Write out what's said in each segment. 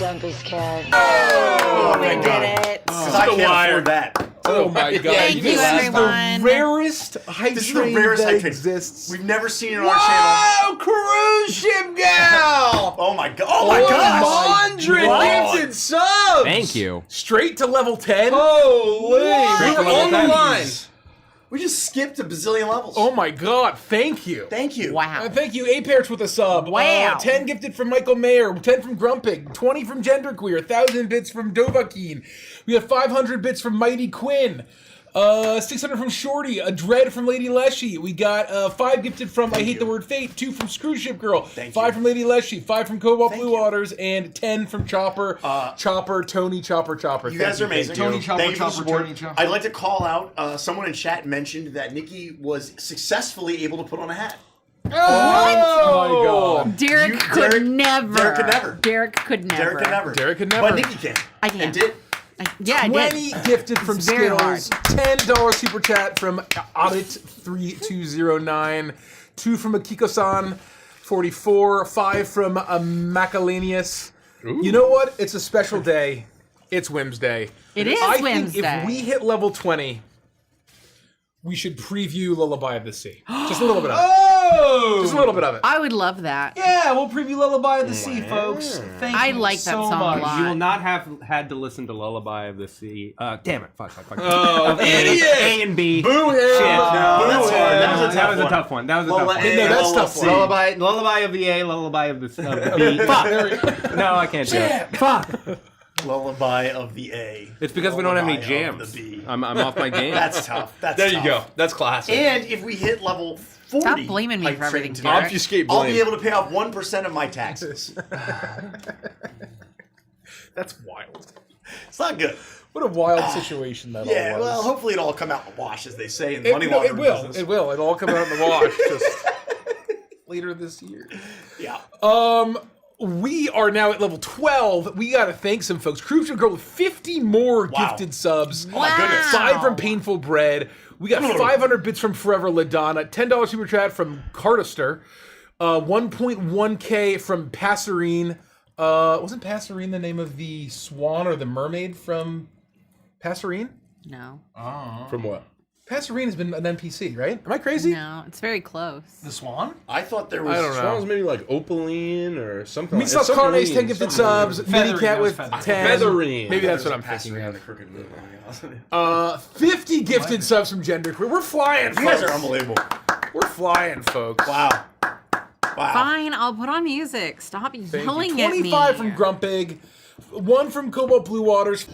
Don't be scared. Oh, we did it. I can't afford that. Oh my god. Thank you, This everyone. is the rarest hype This is the train rarest that hype train. exists. We've never seen it on our channel. Whoa, cruise ship gal! Oh my god! Oh my gosh! 100 gifted subs! Thank you. Straight to level 10? Holy! We're on the line. We just skipped a bazillion levels. Oh my god, thank you. Thank you. Wow. Thank you, A-Parents with a sub. Wow. 10 gifted from Michael Mayer, 10 from Grumpig, 20 from Genderqueer, 1,000 bits from Dovahkiin. We have 500 bits from Mighty Quinn. 600 from Shorty, a dread from Lady Leshy. We got 5 gifted from I Hate the Word Fate, 2 from Screw Ship Girl, 5 from Lady Leshy, 5 from Cobalt Blue Waters, and 10 from Chopper. Tony Chopper. You guys are amazing. Tony Chopper, Thank you for the Chopper, support. Tony Chopper. I'd like to call out someone in chat mentioned that Nikki was successfully able to put on a hat. Oh my god. Derek could never. Derek could never. Derek could never. Derek could never. But Nikki can. I can. And did. I 20 did. gifted from It's very Skittles, $10 super chat from Audit3209, 2 from Akiko-san, 44, 5 from Macalanius. You know what? It's a special day. It's Whims Day. It is I Whims think Day. if we hit level 20, we should preview Lullaby of the Sea. Just a little bit of it. Oh! Just a little bit of it. I would love that. Yeah, we'll preview Lullaby of the Sea, folks. Thank I you like that so song much. a lot. You will not have had to listen to Lullaby of the Sea. Damn it! Fuck. Oh, idiot! A and B. Boo him! No, that's hard. That was a tough one. That was a tough one. No, that's tough. Lullaby of the A, Lullaby of the B. Fuck. No, I can't do it. Fuck. Lullaby of the A. It's because we don't have any Lullaby of jams. the B. I'm off my game. That's tough. That's There tough. you go. That's classic. And if we hit level 40, Stop blaming me hype for everything, train Derek. Obfuscate I'll blame. be able to pay off 1% of my taxes. That's wild. It's not good. What a wild situation that all Yeah, was. well, hopefully it'll all come out in the wash, as they say in the money It laundering will. business. It will. It'll all come out in the wash just later this year. Yeah. We are now at level 12. We got to thank some folks. Cruise Ship Girl with 50 more gifted subs. Oh my goodness. 5 from Painful Bread. We got 500 bits from Forever LaDonna. $10 super chat from Cartister. 1.1k from Passerine. Wasn't Passerine the name of the swan or the mermaid from Passerine? No. From what? Passerine has been an NPC, right? Am I crazy? No, it's very close. The Swan? I thought there was... I don't know. Swan's maybe like Opaline or something. Meat Sauce Carnes, 10 gifted subs. Feathering, Minicat that was with Feathering. 10. Feathering. Maybe that's what I'm thinking of. 50 gifted subs from Genderqueer. We're flying, folks. You guys are unbelievable. We're flying, folks. Wow. Wow. Fine, I'll put on music. Stop Thank yelling you. at me. 25 from Grumpig. 1 from Cobalt Blue Waters.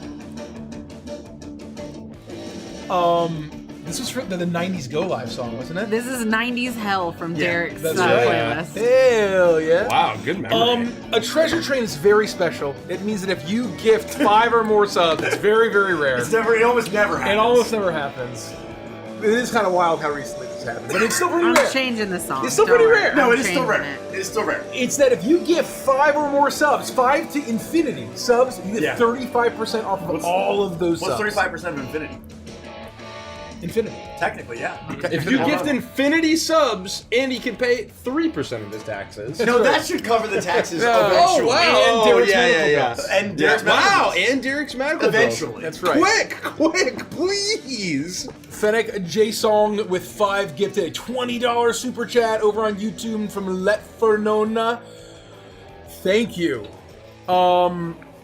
This was from the 90s Go Live song, wasn't it? This is 90s hell from Derek's That's playlist. Hell yeah. Wow, good memory. A treasure train is very special. It means that if you gift 5 or more subs, it's very, very rare. It almost never happens. It almost never happens. It is kind of wild how recently this happened, but it's still pretty I'm rare. changing the song. It's still Don't pretty worry. rare. No, I'm it is still changing rare. it. It is still rare. It's that if you give 5 or more subs, 5 to infinity subs, you get Yeah. 35% off of all of those What's subs. 35% of infinity? Infinity. Technically, yeah. If you gift infinity subs, Andy can pay 3% of his taxes. No, that should cover the taxes Oh, eventually. wow. And Derek's medical bills. And Derek's medical Wow, bills. and Derek's medical Eventually. bills. That's right. Quick, please. Fennec J Song with 5 gifted a $20 super chat over on YouTube from Let Fernona. Thank you.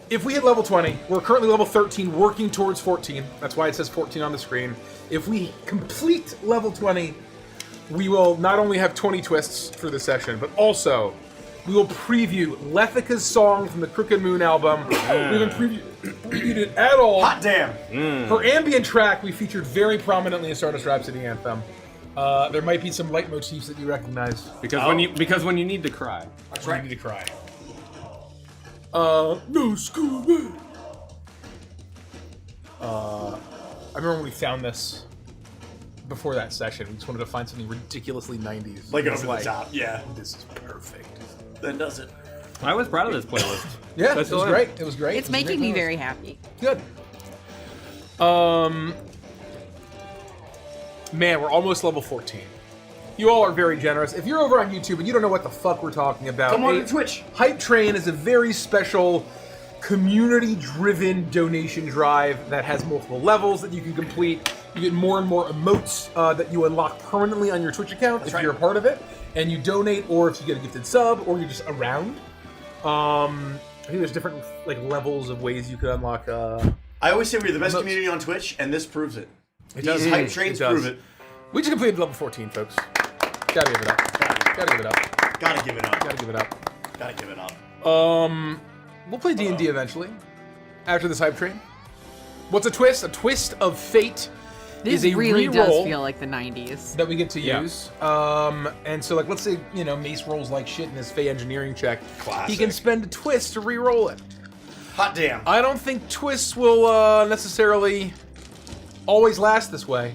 If we hit level 20, we're currently level 13, working towards 14. That's why it says 14 on the screen. If we complete level 20, we will not only have 20 twists for the session, but also we will preview Lethica's song from the Crooked Moon album. We haven't previewed it at all. Hot damn. Her ambient track we featured very prominently in Stardust Rhapsody Anthem. There might be some leitmotifs that you recognize. Because when you need to cry. That's right. You need to cry. No school. I remember when we found this before that session. We just wanted to find something ridiculously 90s. Like It was over the top, yeah. This is perfect. That does it. I was proud of this playlist. Yeah, That's it was the great. It was great. It's It was a making great me playlist. very happy. Good. Man, we're almost level 14. You all are very generous. If you're over on YouTube and you don't know what the fuck we're talking about, Come on to Twitch. Hype Train is a very special community-driven donation drive that has multiple levels that you can complete. You get more and more emotes that you unlock permanently on your Twitch account if you're a part of it, and you donate, or if you get a gifted sub, or you're just around. I think there's different levels of ways you could unlock. I always say we're the best community on Twitch, and this proves it. It does. These hype trains prove it. We just completed level 14, folks. Gotta give it up. Gotta give it up. Gotta give it up. Gotta give it up. Gotta give it up. We'll play D&D eventually. After this hype train. What's a twist? A twist of fate This is a really does reroll feel like the 90s. that we get to use. And so, let's say, Mace rolls like shit in his Fey engineering check. Classic. He can spend a twist to re-roll it. Hot damn. I don't think twists will necessarily always last this way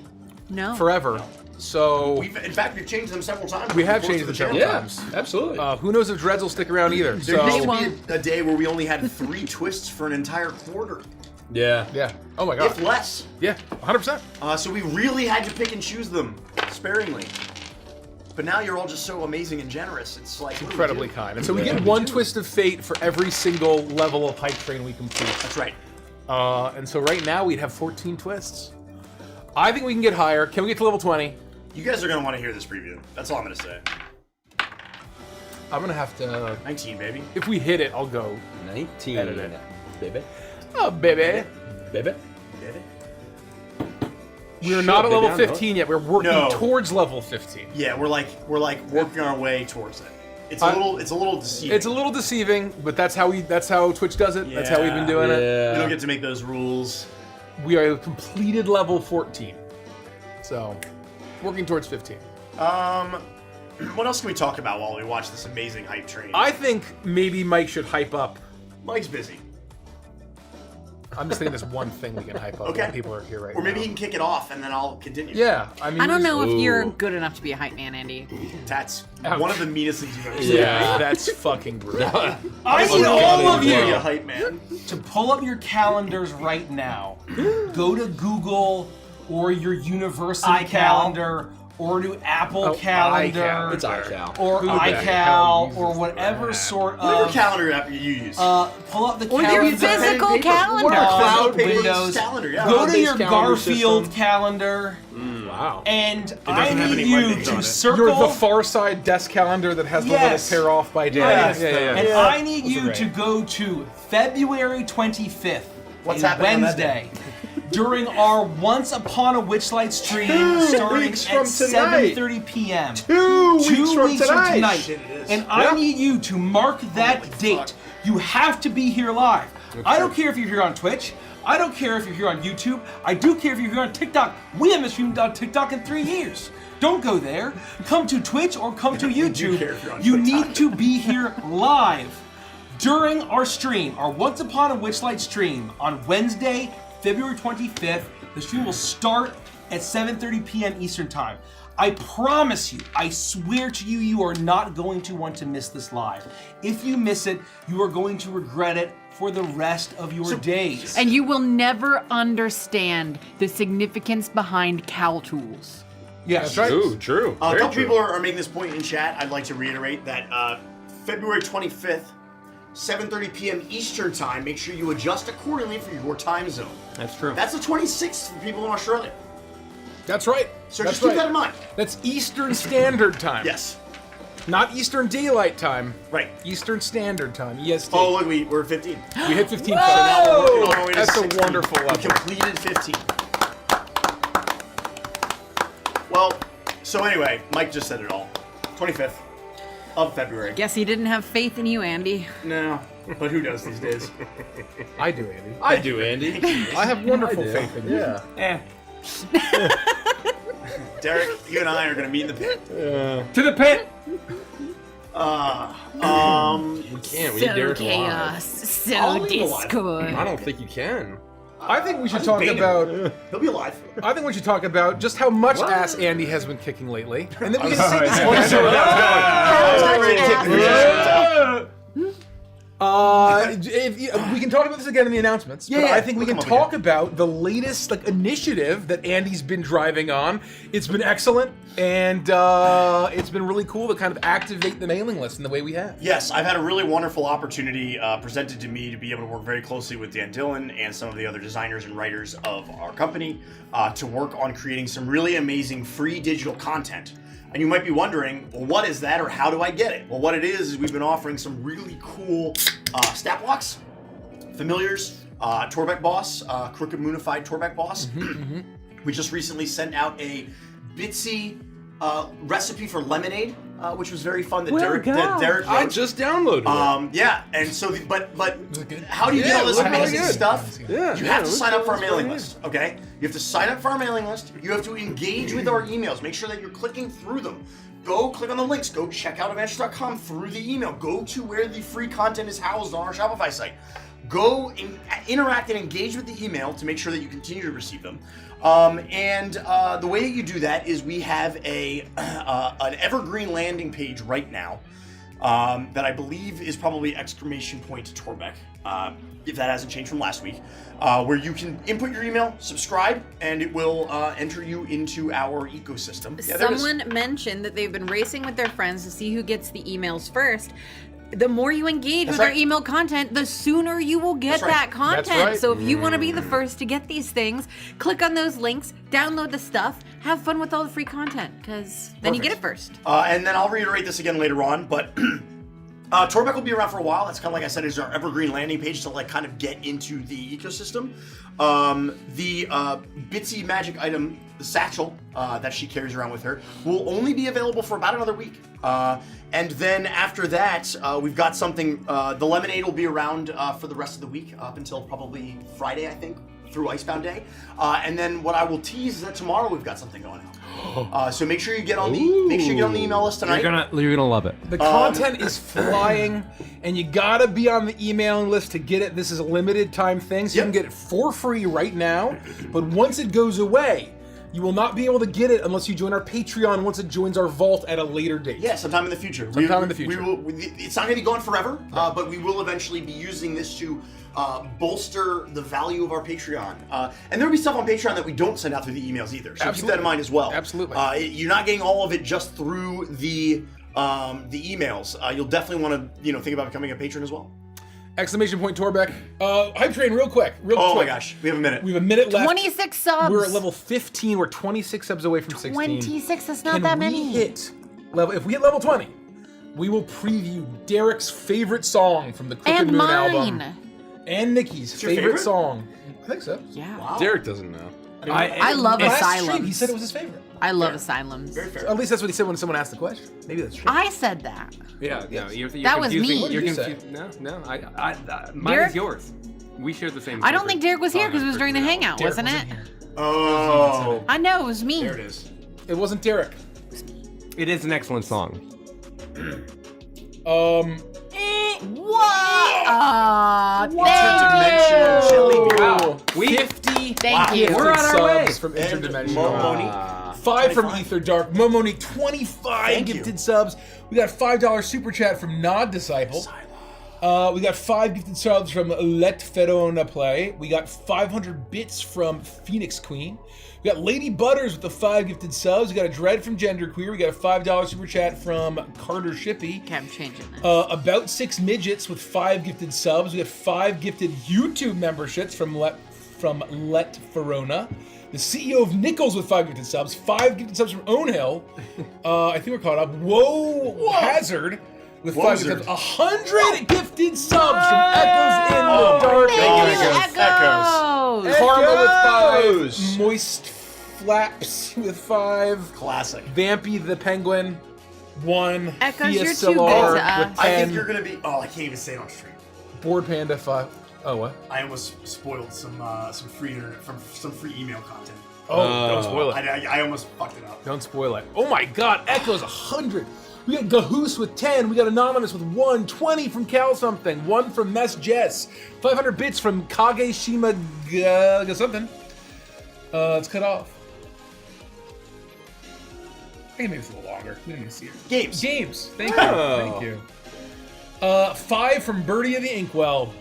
No. forever. So In fact, we've changed them several times. we have over the changed course them of several channel. times. Absolutely. Who knows if Dreads will stick around either? There So used to won't. be a day where we only had 3 twists for an entire quarter, Yeah. yeah. Oh my god. if less. Yeah. 100%. So we really had to pick and choose them sparingly. But now you're all just so amazing and generous. It's like what do we Incredibly do? kind. And so we get one twist of fate for every single level of hype train we complete. That's right. And so right now we'd have 14 twists. I think we can get higher. Can we get to level 20? You guys are gonna want to hear this preview. That's all I'm gonna say. I'm gonna have to. 19, baby. If we hit it, I'll go. 19. Edit it. Baby. Oh, baby. Baby. We're not at level down, though. 15 yet. We're working No. towards level 15. Yeah, we're like working our way towards it. It's a little deceiving. It's a little deceiving, but that's how Twitch does it. That's how we've been doing it. We don't get to make those rules. We are completed level 14. So, working towards 15. What else can we talk about while we watch this amazing hype train? I think maybe Mike should hype up. Mike's busy. I'm just thinking there's one thing we can hype up Okay. when people are here right Or maybe now. he can kick it off and then I'll continue. Yeah, I mean, I don't we know if you're Ooh. good enough to be a hype man, Andy. That's Ouch. one of the meanest things you've ever said. just- Yeah. that's fucking brutal. I need Okay, all of Be a you hype man. to pull up your calendars right now. Go to Google or your university iCal. calendar or to Apple Calendar iCal. It's iCal. or Who the hell iCal uses or whatever that? sort Whatever of calendar app you use. pull up the Or your calendar. physical Pen and paper. calendar. What are Uh, cloud Windows. calendar? Yeah. Go to Cloud-based your calendar Garfield system. calendar Wow. and I doesn't have need any you Mondays on to it. circle. You're the far side desk calendar that has the little Yes. tear off by day. Yes. And Yeah. I need Those are you great. to go to February 25th. What's a happening on that Wednesday. During our Once Upon a Witchlight stream starting weeks at from tonight. 7:30 p.m. 2 weeks 2 from weeks from tonight. tonight. Shit, it is. And I Yeah. need you to mark that Holy date. fuck. You have to be here live. I don't care if you're here on Twitch. I don't care if you're here on YouTube. I do care if you're here on TikTok. We haven't streamed on TikTok in 3 years. Don't go there. Come to Twitch or come to We do YouTube. care if you're on You TikTok. need to be here live during our stream, our Once Upon a Witchlight stream on Wednesday, February 25th. The stream will start at 7:30 p.m. Eastern Time. I promise you, I swear to you, you are not going to want to miss this live. If you miss it, you are going to regret it for the rest of your days. And you will never understand the significance behind cowl tools. Yes. That's right. Ooh, true. A Very couple true. people are making this point in chat. I'd like to reiterate that February 25th, 7:30 p.m. Eastern Time. Make sure you adjust accordingly for your time zone. That's true. That's the 26th for people in Australia. That's right. So That's just keep right. that in mind. That's Eastern Standard Time. Yes. Not Eastern Daylight Time. Right. Eastern Standard Time. EST. Oh, look, we're 15. We hit 15. So now we're working all the way to That's 16. a wonderful We level. completed 15. Well, so anyway, Mike just said it all. 25th of February. Guess he didn't have faith in you, Andy. No, but who does these days? I do, Andy. I do, Andy. I have wonderful do. faith in you. Yeah. Derek, you and I are going to meet in the pit. To the pit! We can't. We need So Derek chaos, alive. so I'll leave him alive. discord. I don't think you can. I think we should I'm talk baiting about. He'll be alive. I think we should talk about just how much ass Andy has been kicking lately, and then we can sing this one. We can talk about this again in the announcements. But Yeah, I think we we'll can come up talk about the latest initiative that Andy's been driving on. It's been excellent, and it's been really cool to kind of activate the mailing list in the way we have. Yes, I've had a really wonderful opportunity presented to me to be able to work very closely with Dan Dillon and some of the other designers and writers of our company to work on creating some really amazing free digital content. And you might be wondering, well, what is that or how do I get it? Well, what it is we've been offering some really cool stat blocks, familiars, Torbeck Boss, Crooked Moonified Torbeck Boss. We just recently sent out a Bitsy recipe for lemonade, which was very fun that Derek I just downloaded it. yeah, and so, but how do you get all this it looked really amazing good. stuff? Yeah, you yeah, have it to looked sign up for our really mailing good. list, okay? You have to sign up for our mailing list. You have to engage with our emails. Make sure that you're clicking through them. Go click on the links. Go check out Adventures.com through the email. Go to where the free content is housed on our Shopify site. Go interact and engage with the email to make sure that you continue to receive them. The way that you do that is we have an evergreen landing page right now that I believe is probably exclamation point Torbeck, if that hasn't changed from last week, where you can input your email, subscribe, and it will enter you into our ecosystem. Yeah, there it is. Someone mentioned that they've been racing with their friends to see who gets the emails first. The more you engage That's with right. our email content, the sooner you will get That's right. that content. That's right. So if you want to be the first to get these things, click on those links, download the stuff, have fun with all the free content, because then you get it first. And then I'll reiterate this again later on, but Torbeck will be around for a while. That's kind of like I said, is our evergreen landing page to kind of get into the ecosystem. The Bitsy magic item, the satchel that she carries around with her, will only be available for about another week. And then after that, we've got something. The lemonade will be around for the rest of the week, up until probably Friday, I think, through Icebound Day. And then what I will tease is that tomorrow we've got something going on. So make sure you get on the email list tonight. You're gonna love it. The content is flying, and you gotta be on the emailing list to get it. This is a limited time thing, so you can get it for free right now. But once it goes away, you will not be able to get it unless you join our Patreon once it joins our vault at a later date. Yeah, sometime in the future. Sometime in the future. It's not going to be gone forever, but we will eventually be using this to bolster the value of our Patreon. And there'll be stuff on Patreon that we don't send out through the emails either. So keep that in mind as well. Absolutely. You're not getting all of it just through the emails. You'll definitely want to think about becoming a patron as well. Exclamation point Torbeck. Hype train, real quick. Oh quick. my gosh, we have a minute. We have a minute left. 26 subs. We're at level 15. We're 26 subs away from 16. 26, that's not Can that we many. hit level? If we hit level 20, we will preview Derek's favorite song from the Crooked And Moon mine. album. And Nikki's your favorite favorite? song. I think so. Yeah. Wow. Derek doesn't know. I love Last stream, asylums. he said it was his favorite. I love asylums. Very fair. At least that's what he said when someone asked the question. Maybe that's true. I said that. Yeah, no, you're That was confusing. me. What You're did you confusing. No, mine Derek? is yours. We share the same. I don't favorite think Derek was here song because it was on during the Crooked hangout, Derek wasn't it? wasn't here. Oh, I know, it was me. there it is. It wasn't Derek. It is an excellent song. What? Interdimensional jelly bean. Wow. 50 Thank you. We're on our way. subs from And Interdimensional. Monique. 5 from 25. Ether Dark. Momonique, 25 Thank you. gifted subs. We got $5 super chat from Nod Disciple. We got 5 gifted subs from Let Ferona Play. We got 500 bits from Phoenix Queen. We got Lady Butters with the 5 gifted subs. We got a Dread from Genderqueer. We got a $5 super chat from Carter Shippey. Okay, I'm changing this. About 6 Midgets with 5 gifted subs. We got 5 gifted YouTube memberships from Let Ferona. The CEO of Nichols with 5 gifted subs. 5 gifted subs from Ownhill. I think we're caught up. Whoa Hazard with 5 gifted subs. 100 gifted subs from Echoes in the Dark. Thank you, Echoes. Echoes. Karma with Echoes. 5. Moist Flaps with 5. Classic. Vampy the Penguin, 1. Echoes, Thea you're too Solar good to us. with 10. I think you're gonna be. Oh, I can't even say it on stream. Board Panda 5. Oh, what? I almost spoiled some free email content. Oh, don't spoil it. I almost fucked it up. Don't spoil it. Oh my god, Echoes 100. We got Gahoos with 10. We got Anonymous with 1. 20 from Cal something. 1 from Mess Jess. 500 bits from Kageshima something. It's cut off. I think maybe it's a little longer. We didn't even see it. Games. Games. Thank you. Oh. Thank you. 5 from Birdie of the Inkwell.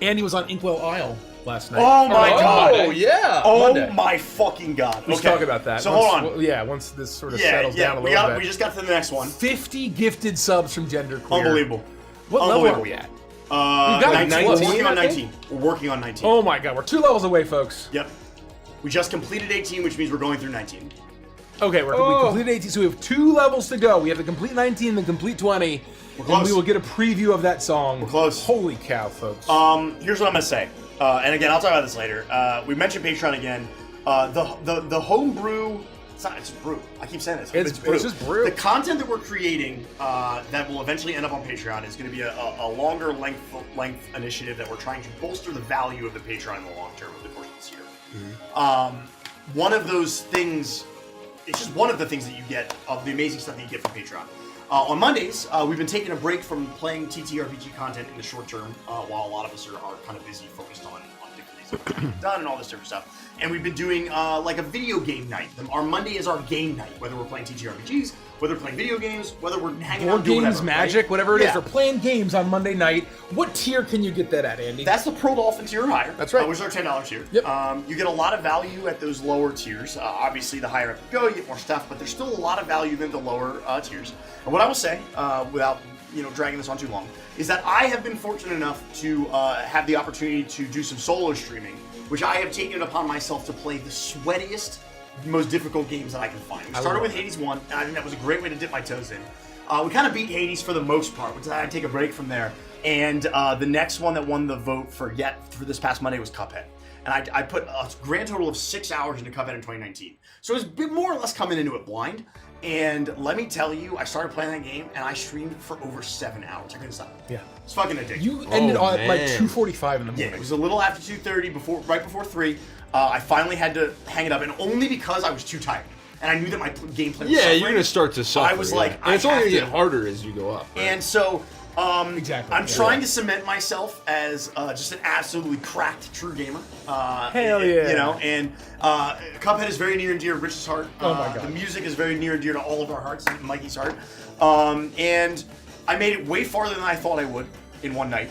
Andy was on Inkwell Isle last night. Oh my god. Oh, yeah. Oh Monday. my fucking god. Let's talk about that. So once, hold on. well, yeah, once this sort of settles down a we little bit. We just got to the next one. 50 gifted subs from Genderqueer. Unbelievable. What level are we at? Got 19, We're working on I think? 19. We're working on 19. Oh my god, we're 2 levels away, folks. Yep. We just completed 18, which means we're going through 19. Okay, we completed 18, so we have 2 levels to go. We have the complete 19 and the complete 20. We're close. And we will get a preview of that song. We're close. Holy cow, folks. Here's what I'm gonna say. And again, I'll talk about this later. We mentioned Patreon again. The homebrew. It's brew. I keep saying this. It's just brew. The content that we're creating that will eventually end up on Patreon is going to be a longer length initiative that we're trying to bolster the value of the Patreon in the long term over the course of this year. One of those things, it's just one of the things that you get of the amazing stuff that you get from Patreon. On Mondays, we've been taking a break from playing TTRPG content in the short term while a lot of us are kind of busy focused on different things that we've done and all this different stuff. And we've been doing like a video game night. Our Monday is our game night, whether we're playing TTRPGs, whether we're playing video games, whether we're hanging out Board doing games, whatever, Magic, right? whatever it is. Yeah. We're playing games on Monday night. What tier can you get that at, Andy? That's the Pro Dolphin tier or higher. That's right. Which is our $10 tier. Yep. You get a lot of value at those lower tiers. Obviously, the higher up you go, you get more stuff, but there's still a lot of value in the lower tiers. And what I will say, without dragging this on too long, is that I have been fortunate enough to have the opportunity to do some solo streaming, which I have taken it upon myself to play the sweatiest, most difficult games that I can find. We started with Hades 1, and I think that was a great way to dip my toes in. We kind of beat Hades for the most part, which I take a break from there. And the next one that won the vote for this past Monday was Cuphead. And I put a grand total of 6 hours into Cuphead in 2019. So it's been more or less coming into it blind. And let me tell you, I started playing that game and I streamed for over 7 hours. I couldn't stop. Yeah. It's fucking addictive. You ended on man. like 2:45 in the morning. Yeah, it was a little after 2:30, right before 3. I finally had to hang it up, and only because I was too tired. And I knew that my gameplay was Yeah, suffering. you're gonna start to suffer. I was yeah. like, and it's only have gonna get to- harder as you go up. Right? And so, Exactly, I'm yeah. trying to cement myself as just an absolutely cracked true gamer. Hell yeah. And Cuphead is very near and dear to Rich's heart. Oh my God. The music is very near and dear to all of our hearts, and Mikey's heart. And I made it way farther than I thought I would in one night.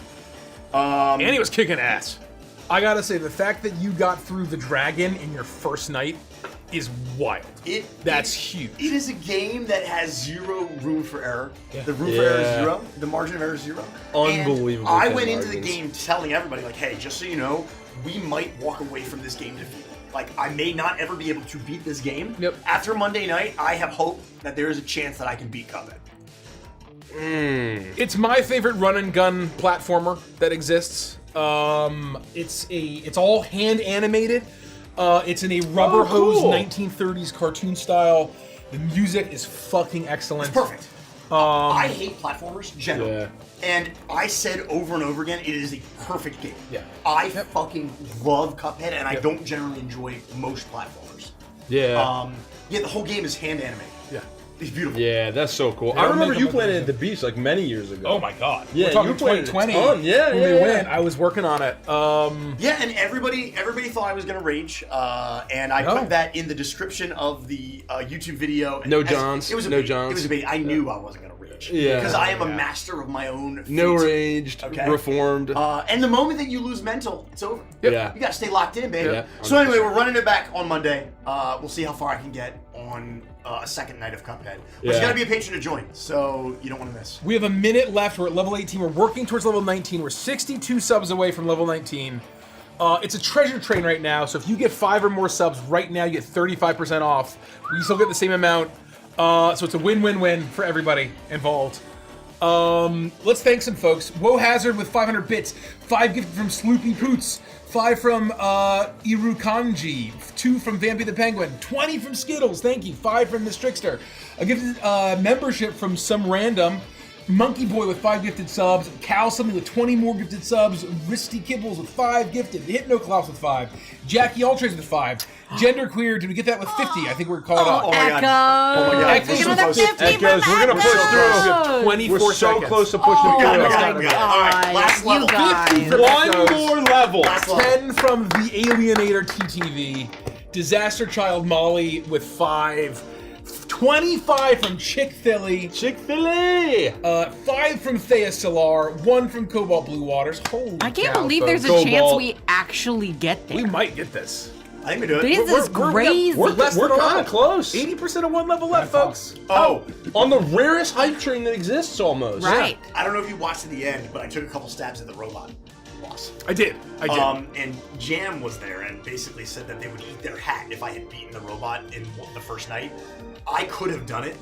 Andy was kicking ass. I gotta say, the fact that you got through the dragon in your first night is wild. That's huge. It is a game that has zero room for error. Yeah. The room for error is 0. The margin of error is 0. Unbelievable And I thin went into the margins. game telling everybody, like, hey, just so you know, we might walk away from this game defeated. Like, I may not ever be able to beat this game. Yep. After Monday night, I have hope that there is a chance that I can beat Cuphead. It's my favorite run and gun platformer that exists. It's all hand animated. It's in a rubber hose cool. 1930s cartoon style. The music is fucking excellent. It's perfect. I hate platformers generally. Yeah. And I said over and over again, it is a perfect game. Yeah. I fucking love Cuphead, and I don't generally enjoy most platformers. Yeah. The whole game is hand animated. Yeah. It's beautiful. Yeah, that's so cool. They I don't remember make you them playing look it at the beach like many years ago. Oh my god. Yeah, We're talking you played it a 2020. ton. Yeah, when yeah, we yeah. went, I was working on it. Yeah, and everybody thought I was gonna rage, and I No. put that in the description of the YouTube video. No As- Johns. It was a No bait. Johns. It was a bait. I knew I wasn't gonna rage. Yeah. Because I am a master of my own. No fate. raged, Okay. reformed. And the moment that you lose mental, it's over. Yeah. You gotta stay locked in, baby. Yeah, So anyway, we're running it back on Monday. We'll see how far I can get on a second night of Cuphead. But you Yeah. gotta be a patron to join, so you don't want to miss. We have a minute left. We're at level 18. We're working towards level 19. We're 62 subs away from level 19. It's a treasure train right now, so if you get 5 or more subs right now, you get 35% off. We still get the same amount. So it's a win-win-win for everybody involved. Let's thank some folks. Woe Hazard with 500 bits. 5 gifted from Sloopy Poots. 5 from Irukanji. 2 from Vampy the Penguin. 20 from Skittles. Thank you. 5 from Miss Trickster. A gifted membership from some random. Monkey Boy with 5 gifted subs. Cal something with 20 more gifted subs. Risty Kibbles with 5 gifted. Hypnoclops with 5. Jackie Altrays with 5. Genderqueer, did we get that with 50? I think we're caught up. Oh my god. Echo. Oh my god. Echoes We're so Another close. 50 Echoes, we're gonna from push through. Echoes. 24 We're so seconds. close to pushing We got it, through. we got it, we got it. All right, last You level. guys. One more level. Last level. 10 from the Alienator TTV. Disaster Child Molly with 5. 25 from Chick-fil-A. Chick-fil-A. 5 from Thea Solar. 1 from Cobalt Blue Waters. Holy I can't cow, believe there's a folks. chance we actually get there. We might get this. I think we do it. This is crazy. We're Less than kind all. of close. 80% of one level left, folks. Oh, On the rarest hype train that exists, almost. Right. I don't know if you watched to the end, but I took a couple stabs at the robot boss. I did. And Jam was there and basically said that they would eat their hat if I had beaten the robot in the first night. I could have done it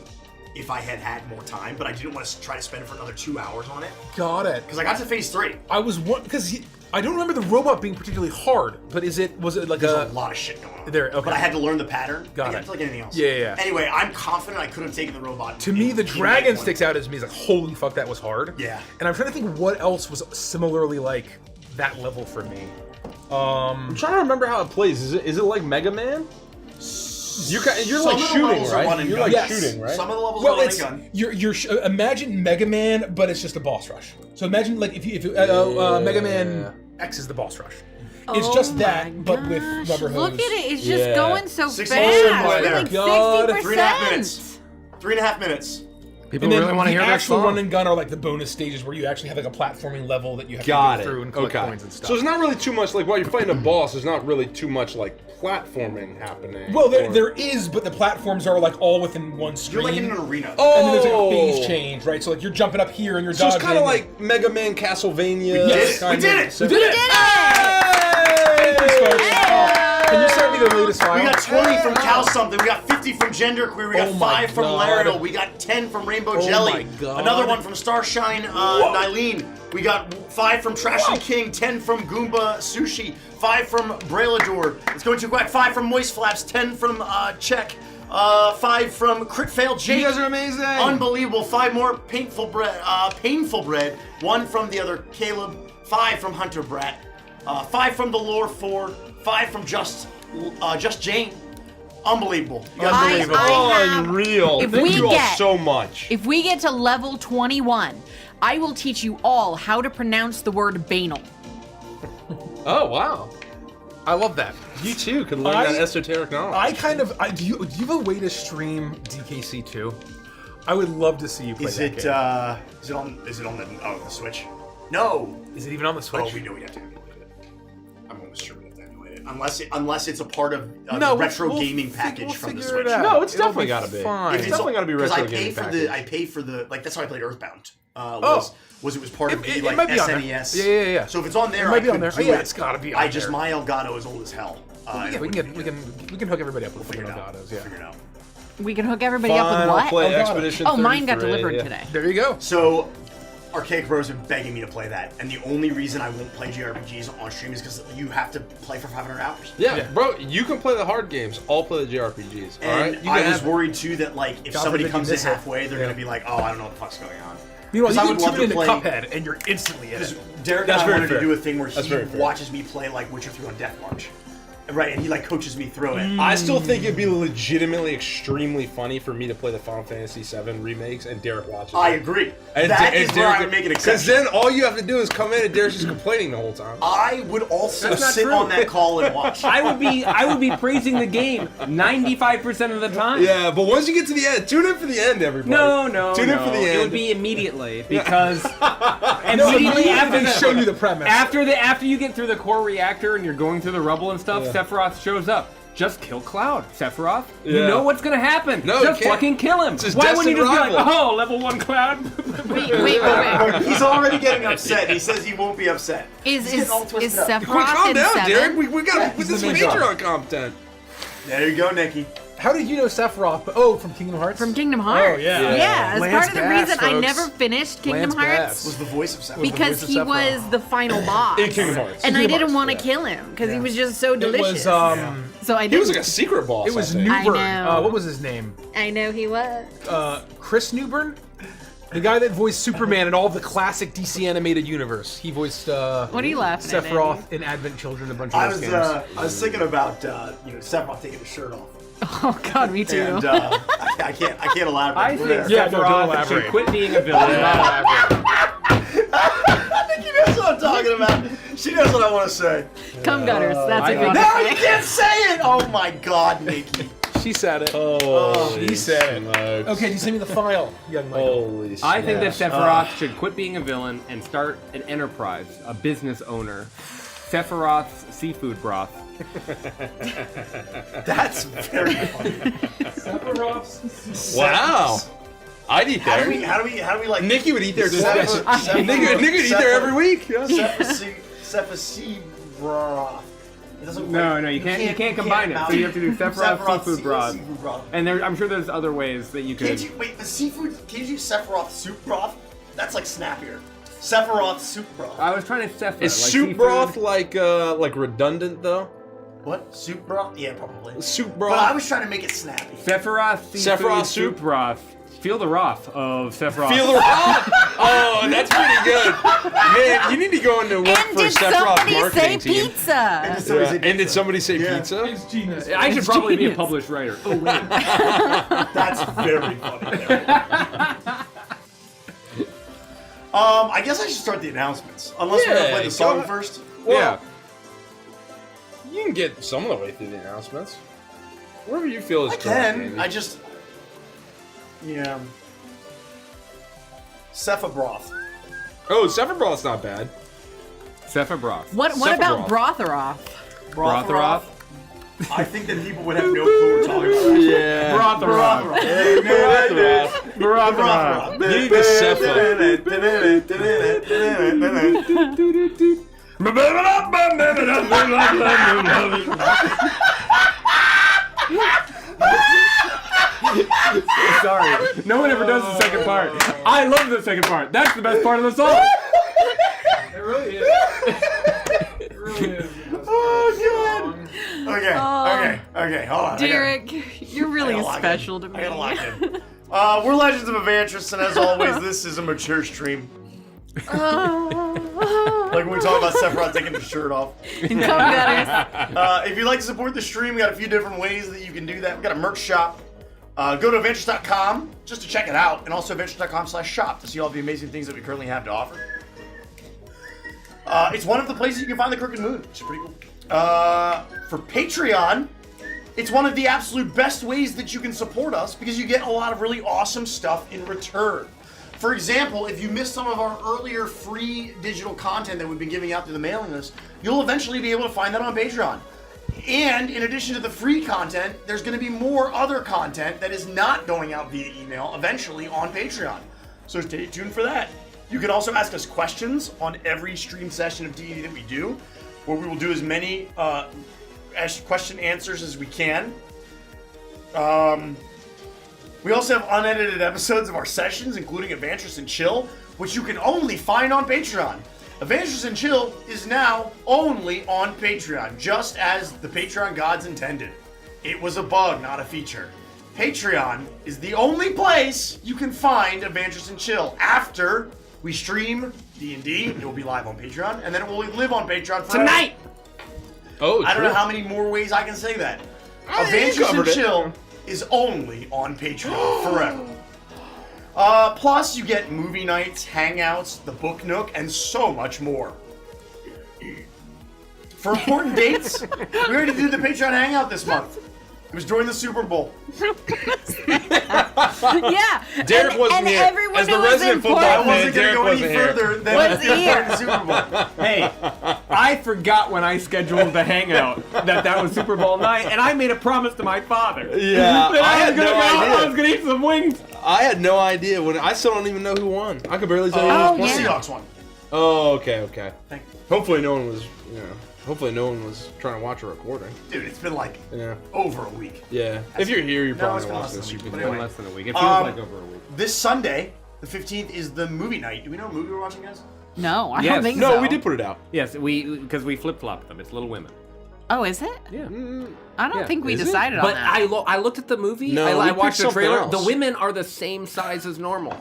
if I had had more time, but I didn't want to try to spend for another 2 hours on it Got it. because I got to phase 3. I was one because I don't remember the robot being particularly hard, but was it like There's a lot of shit going on. There, okay. But I had to learn the pattern. Got Like, it. like anything else. Yeah. Anyway, I'm confident I could have taken the robot. To me, the in dragon night one. sticks out as me as like, holy fuck, that was hard. Yeah. And I'm trying to think what else was similarly like that level for me. I'm trying to remember how it plays. Is it like Mega Man? You're Some like of the shooting, levels are right? run and You're gun. like Yes. shooting, right? Some of the levels Well, are run it's and gun. you're imagine Mega Man, but it's just a boss rush. So imagine like if Mega Man X is the boss rush. It's just that, but with rubber hose. Look at it. It's just Yeah. going so 6 fast. minutes It's more there. like God. 60%. 3.5 minutes. 3.5 minutes. People And then really want to the hear that actual song. run and gun are like the bonus stages where you actually have like a platforming level that you have Got to it. go through and collect Okay. coins and stuff. So it's not really too much like while you're fighting a boss. There's not really too much like platforming happening. Well, or- there is, but the platforms are like all within one screen. You're like in an arena. And then there's like a Oh! phase change, right? So like you're jumping up here and you're So dodging. it's kind of like Mega Man Castlevania. Yes, We did it. So- We did it. Thanks, folks. Can you send me the latest file? We got 20 from Cow Something. We got 50 from Genderqueer. We got Oh my 5 from God. Lariel. We got 10 from Rainbow Oh Jelly. my God. Another one from Starshine Nylene. We got 5 from Trashy King. 10 from Goomba Sushi. 5 from Brailador. Let's go into Quack. 5 from Moist Flaps. 10 from Check. 5 from Crit Fail Jake. You guys are amazing. Unbelievable. 5 more Painful Bread. 1 from the other Caleb. 5 from Hunter Brat. 5 from the Lore 4. 5 from Just Jane. Unbelievable. You guys are amazing. I have- Unreal. If Thank we you all get- so much. If we get to level 21, I will teach you all how to pronounce the word banal. Oh wow. I love that. You too could learn that esoteric knowledge. Do you have a way to stream DKC 2? I would love to see you play Is that it game. is it on the the Switch? No. Is it even on the Switch? Oh, we know we have to emulate it. I'm almost sure we have to emulate it. Unless it's a part of No, the retro we'll gaming package we'll from the figure it Switch. out. No, it's It'll definitely be gotta be. fine. It's definitely gotta be Because retro I pay gaming for package. I pay for the that's how I played Earthbound. It was part of It the like might be on there. SNES. Yeah. So if it's on there, It might I be on could there. do Oh, yeah, it. it's gotta be on I just there. my Elgato is old as hell. Yeah, we can hook everybody up with figure fucking it out. Elgatos. Yeah. Figure it out. We can hook everybody up Fine, with I'll what? play Elgato. Expedition Oh, mine got 33, delivered yeah. today. There you go. So, Archaic Bros have been begging me to play that, and the only reason I won't play JRPGs on stream is because you have to play for 500 hours. Yeah, Yeah. bro, you can play the hard games. I'll play the JRPGs. All right, And you I can was have- worried too that like if God somebody forbid you comes in miss it. halfway, they're Yeah. gonna be like, oh, I don't know what the fuck's going on. Meanwhile, Because I you would can love tune to into play- Cuphead and you're instantly in Because it. Derek That's and I very wanted to fair. do a thing where That's he very fair. watches me play like Witcher 3 on Death March. Right, and he like coaches me through it. I still think it'd be legitimately extremely funny for me to play the Final Fantasy VII remakes and Derek watches. I it. agree. And That and is where I would make an Because exception. then all you have to do is come in and Derek's just complaining the whole time. I would also That's not sit true. on that call and watch. I would be praising the game 95% of the time. Yeah, but once you get to the end, tune in for the end, everybody. No. Tune in for the end. It would be immediately because No, immediately after they show you the premise. after you get through the core reactor and you're going through the rubble and stuff, Sephiroth shows up. Just kill Cloud, Sephiroth. You Yeah. know what's gonna happen. No, you just can't. fucking kill him. It's his Why wouldn't you just destined be like, rival. oh, level 1 Cloud? Wait. He's already getting upset. He says he won't be upset. Is He's getting all twisted up. Sephiroth Calm in down, 7? Derek. We got he's this the is main Patreon content. There you go, Nikki. How did you know Sephiroth? Oh, from Kingdom Hearts? From Kingdom Hearts. Oh, yeah. Yeah, as Lance part of the Bass, reason I folks. never finished Kingdom Lance Hearts. Bass. Was the voice of Sephiroth. Because voice he of was Sephiroth. the final boss. In Kingdom Hearts. And I Kingdom didn't Hearts, want to yeah. kill him because he was just so It delicious. was, so I He didn't. was like a secret boss. it was I think. I Newburn. know. What was his name? I know he was. Chris Newburn? The guy that voiced Superman in all of the classic DC animated universe. He voiced What are you laughing at, Sephiroth in Advent Children, a bunch of I those was games. I was thinking about Sephiroth taking his shirt off, Oh God, me too. and I can't elaborate. I We're think there. Yeah, no, don't Sephiroth elaborate. should quit being a villain. Nikki knows what I'm talking about. She knows what I want to say. Come gutters. That's a good No, you thing. can't say it. Oh my God, Nikki. She said it. He said it. Okay, can you send me the file, young Michael? Holy shit. I think that Sephiroth should quit being a villain and start an enterprise, a business owner. Sephiroth's seafood broth. That's very funny. Wow. I'd eat How there. do we like Nikki would eat there just Sephiroth- Nikki would eat there every week. Sephiroth broth. It doesn't No, quite- no, you can't combine it. So you have to do Sephiroth seafood broth. seafood broth. And I'm sure there's other ways that you Can't could. you wait? The seafood? Can you do Sephiroth soup broth? That's like snappier. Sephiroth soup broth. I was trying to Sephiroth. Is soup broth like redundant though? What? Soup broth? Yeah, probably. Soup But I broth. was trying to make it snappy. Sephiroth seafood Sephiroth soup soup? broth. Feel the wrath of Sephiroth. Feel the wrath. Oh, that's pretty good. Man, you need to go into work And for did Sephiroth somebody say marketing team. pizza? Yeah. And did somebody say pizza? It's genius. I should probably be a genius. published writer. Oh wait. That's very funny. I guess I should start the announcements. Unless we're gonna play the song go- first. Well, you can get some of the way through the announcements. Whatever you feel is I correct. can. Andy. I just. Yeah. Sephiroth broth. Oh, Sephiroth's not bad. Sephiroth. What about Brotheroth? Brotheroth. I think that people would have no clue what we're talking about. Yeah. Brotheroth. Brotheroth. You need the Sepha. Sorry, no one ever does the second part. I love the second part. That's the best part of the song. It really is. It really is. Oh, God. Okay, hold on. Derek, you're really I gotta lock special in. to me. I gotta lock in. We're Legends of Evantress, and as always, this is a mature stream. Like when we talk about Sephiroth taking his shirt off. Come gutters. If you'd like to support the stream, we got a few different ways that you can do that. We got a merch shop. Go to Evantress.com just to check it out, and also Evantress.com/shop to see all the amazing things that we currently have to offer. It's one of the places you can find the Crooked Moon, which is pretty cool. For Patreon, it's one of the absolute best ways that you can support us because you get a lot of really awesome stuff in return. For example, if you missed some of our earlier free digital content that we've been giving out through the mailing list, you'll eventually be able to find that on Patreon. And in addition to the free content, there's going to be more other content that is not going out via email eventually on Patreon. So stay tuned for that. You can also ask us questions on every stream session of D&D that we do, where we will do as many question answers as we can. We also have unedited episodes of our sessions, including Evantress and Chill, which you can only find on Patreon. Evantress and Chill is now only on Patreon, just as the Patreon gods intended. It was a bug, not a feature. Patreon is the only place you can find Evantress and Chill. After we stream D&D, it will be live on Patreon, and then it will live on Patreon forever. Tonight. Oh, I don't know how many more ways I can say that. Evantress and Chill is only on Patreon forever. Plus, you get movie nights, hangouts, the book nook, and so much more. For important dates, we already did the Patreon hangout this month. It was during the Super Bowl. Yeah. Derek wasn't and here. everyone As the who was resident football I important- fan, wasn't going to Derek go any wasn't here. further than Was during here. the Super Bowl. Hey, I forgot when I scheduled the hangout that was Super Bowl night, and I made a promise to my father. Yeah, That I I was had gonna no go out, I was idea. gonna eat some wings. I had no idea. I still don't even know who won. I could barely tell you who was The playing. Seahawks won. Oh, okay, okay. Thank you. Hopefully no one was, hopefully no one was trying to watch a recording. Dude, it's been like Yeah. over a week. Yeah. If you're here, you're No, probably it's been watching less this. than a You week, can but do Been anyway. less than a week. It feels like over a week. This Sunday, the 15th, is the movie night. Do we know what movie we're watching, guys? No, I Yes. don't think No, so. we did put it out. Yes, because we flip flopped them. It's Little Women. Oh, is it? Yeah. I don't Yeah. think we Is it? decided on But that. I looked at the movie. No, I we watched picked the something trailer. else. The women are the same size as normal.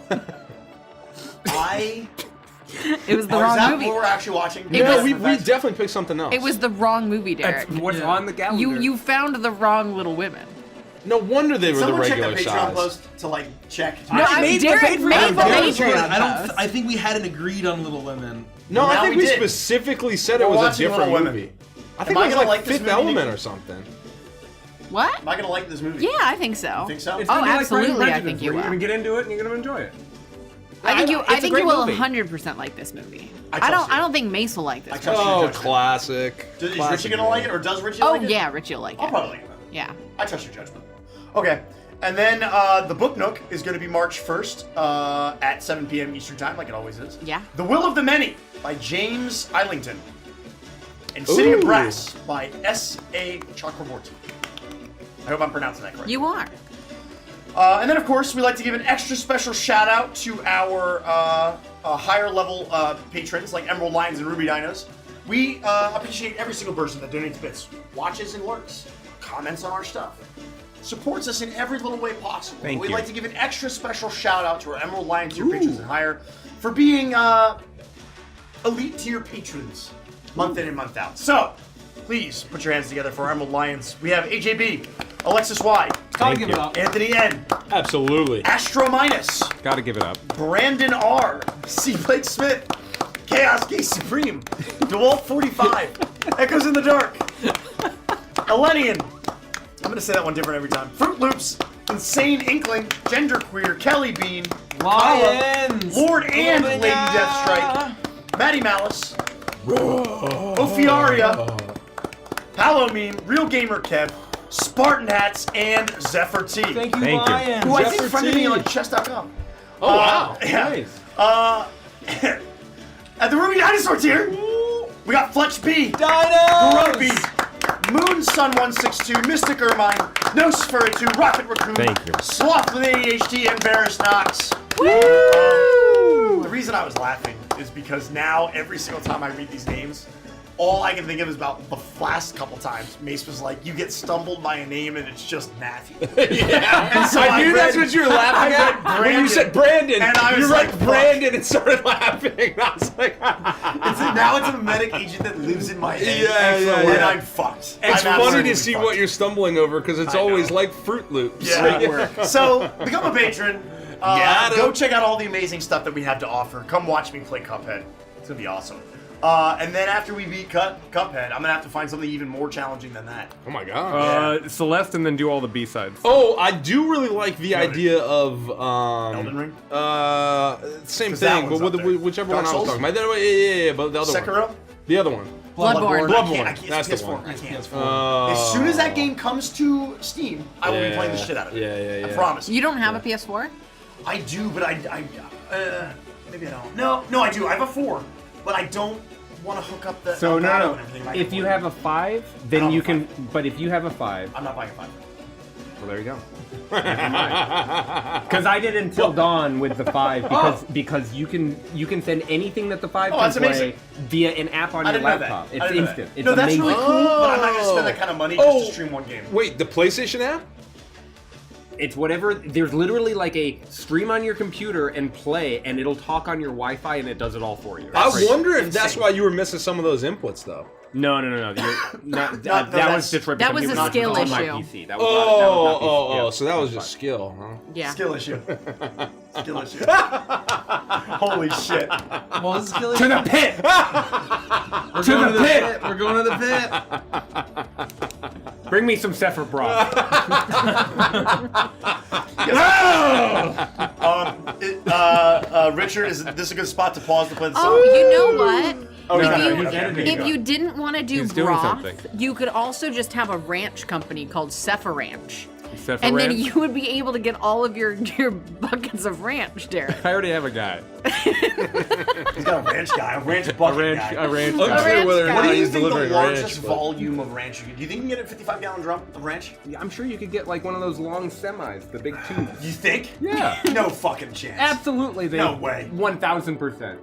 It was the Is wrong that movie. what we're actually watching? It No, was- we definitely picked something else. It was the wrong movie, Derek. That's what's on the calendar. You found the wrong Little Women. No wonder they were the Someone check regular the Patreon size. post to check. No, Derek made the Patreon I post. I think we hadn't agreed on Little Women. No, Now I think we we did. specifically said it We're was a watching different Little Women. movie. I think I it was gonna like like this Fifth movie? Element or something. What? Am I gonna like this movie? Yeah, I think so. You think so? It's Oh, gonna be like absolutely, Pride and I think Prejudice, you where will. You're gonna get into it and you're gonna enjoy it. I think you. It's I a think great you will movie. 100% like this movie. I I trust don't. you. I don't think Mace will like this. I trust movie. your Oh, judgment. classic. Is Richie Classic gonna like it, or does Richie Oh like it? yeah, Richie will like I'll it. probably like it. Yeah. I trust your judgment. Okay. And then the Book Nook is going to be March 1st at 7 p.m. Eastern Time, like it always is. Yeah. The Will of the Many by James Islington. And City of Ooh. Brass by S.A. Chakraborty. I hope I'm pronouncing that correctly. You are. And then, of course, we like to give an extra special shout out to our higher level patrons like Emerald Lions and Ruby Dinos. We appreciate every single person that donates bits, watches and lurks, comments on our stuff, supports us in every little way possible. Thank We'd you. like to give an extra special shout out to our Emerald Lion tier patrons and higher for being elite tier patrons month in and month out. So, please put your hands together for our Emerald Lions. We have AJB, Alexis Y, Gotta give it up. Anthony N, Absolutely. Astro Minus, Gotta give it up. Brandon R, C. Blake Smith, Chaos Gay Supreme, DeWalt 45, Echoes in the Dark, Elenian, I'm gonna say that one different every time, Fruit Loops, Insane Inkling, Genderqueer, Kelly Bean, Lions! Lord and Lady Deathstrike, Maddie Malice, Ophiaria, Palo Meme, Real Gamer Kev, Spartan Hats, and Zephyr T. Thank you, Thank you. Lions. Who I think Zephyr friended me T. on chess.com. Oh, wow. Yeah. Nice. At the Ruby Dinosaur tier, we got Fletch B, Dinos! Rugby, Moon Sun 162, Mystic Ermine, Nosferatu, Rocket Raccoon, Thank you. Sloth with ADHD, and Varus Knox. The reason I was laughing is because now every single time I read these names, all I can think of is about the last couple times Mace was like, "You get stumbled by a name and it's just Matthew." Yeah. And so I knew that's read- what you were laughing I at. read When you said Brandon, and I was you read like, fuck. Brandon and started laughing. I was like, Now it's a medic agent that lives in my head. Yeah, and yeah. I'm fucked. It's I'm funny absolutely to see fucked. what you're stumbling over because it's I always know. like Fruit Loops. Yeah. So become a patron. Got Go him. check out all the amazing stuff that we have to offer. Come watch me play Cuphead. It's gonna be awesome. And then after we beat Cuphead, I'm gonna have to find something even more challenging than that. Oh my god. Celeste and then do all the B-sides. Oh, I do really like the idea of Elden Ring? same 'Cause that thing, but one's with up there. whichever Dark one I was Souls? talking about. Yeah, but the other Sekiro? one. The other one. Bloodborne. I can't. That's It's the PS4. one. I can't. Uh, As soon as that game comes to Steam, I will be playing the shit out of it. Yeah. I promise. You don't have a PS4? I do, but maybe I don't. No, I do. I have a 4, but I don't want to hook up the So Elgato no. and everything. If you have a 5, I then don't you have a can. But if you have a 5, I'm not buying a 5. well, there you go. Because I did until dawn with the 5 because you can send anything that the 5 Oh, can that's play amazing. via an app on I your didn't know that. laptop. I It's didn't know instant. that. It's No, that's amazing. really cool, but I'm not going to spend that kind of money just to stream one game. Wait, the PlayStation app? It's whatever. There's literally like a stream on your computer and play, and it'll talk on your Wi-Fi, and it does it all for you. I wonder if insane. that's why you were missing some of those inputs, though. No. You're not, that that's- was just right that because was it a was skill on my issue. PC. That was not PC. Yeah. So that was That's just skill, huh? Yeah. Skill issue. Skill issue. Holy shit. Well, this is killing To the pit! To the pit! We're going to the pit. Bring me some Sephiroth broth. Richard, is this a good spot to pause to play the song? Oh, you know what? Oh, no, if no, you, he's editing if it. you didn't want to do He's doing broth, something. you could also just have a ranch company called Sephiroth Ranch. Sephiroth And then Ranch? you would be able to get all of your buckets of ranch, Derek. I already have a guy. He's got a ranch guy, a ranch bucket guy. A ranch Unclear guy. whether or guy. What not do you he's think the delivering largest ranch, but- volume of ranch you can? Do you think you can get a 55-gallon drum of ranch? I'm sure you could get like one of those long semis, the big tubes. You think? Yeah. No fucking chance. Absolutely. No way. 1,000%.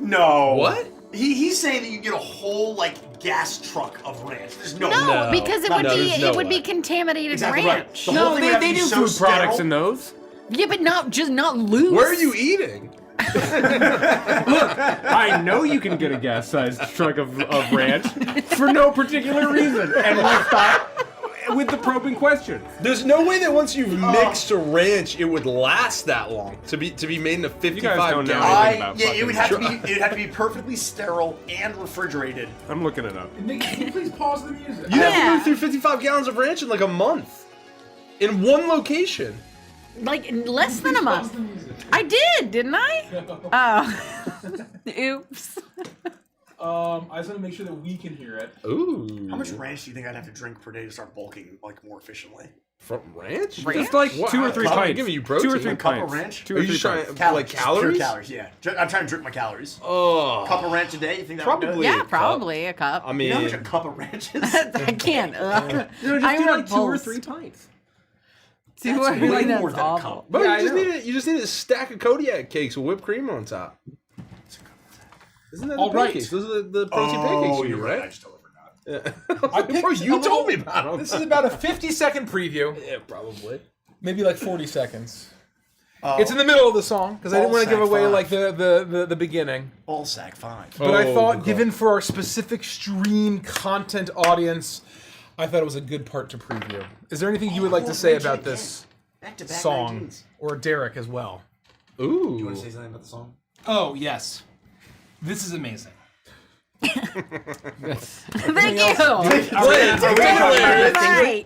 No. What? He's saying that you get a whole gas truck of ranch. There's no. No, because it would No, be there's no be way. contaminated Exactly right. ranch. The whole No, thing would have to they be do so food products sterile. in those. Yeah, but not loose. Where are you eating? I know you can get a gas-sized truck of ranch for no particular reason. And we thought, with the probing question. There's no way that once you've mixed a ranch, it would last that long to be made in a 55 don't know gallon. anything about it would have to fucking- be. It would have to be perfectly sterile and refrigerated. I'm looking it up. Nick, can you please pause the music? You have Yeah. to go through 55 gallons of ranch in like a month, in one location. Like less than a month. Pause the music. I did, didn't I? Oh. Oops. I just want to make sure that we can hear it. Ooh. How much ranch do you think I'd have to drink per day to start bulking like more efficiently? From ranch? Just like What? 2 or 3 I'm pints. giving you 2 or 3 protein. A cup of pints. ranch? 2 Are or you 3 just trying pints. for like Just calories? Pure calories, yeah. I'm trying to drink my calories. Oh. Cup of ranch a day. You think that would Probably. do it? Yeah, a cup. probably a cup. I You mean, know how much a cup of ranch is? I can't. Just I'm do a like 2 or pulse. 3 pints. 2 or That's way 3. more That's than a awful. cup. but Yeah, I you just know. need a stack of Kodiak cakes with whipped cream on top. Isn't that the All right. pancakes? Those are the protein pancakes Oh, you you're eat, right. I right? just totally forgot. I picked Bro, you a told me little- about them. This is about a 50-second preview, Yeah, probably. maybe like 40 seconds. It's in the middle of the song because I didn't want to give Ballsack away 5. like the beginning. Ball sack 5. But I Oh, thought, good given for our specific stream content audience, I thought it was a good part to preview. Is there anything you would like to say about this Back-to-back song, 19s. or Derek as well? Ooh. You want to say something about the song? Oh yes, this is amazing. Thank you. Right.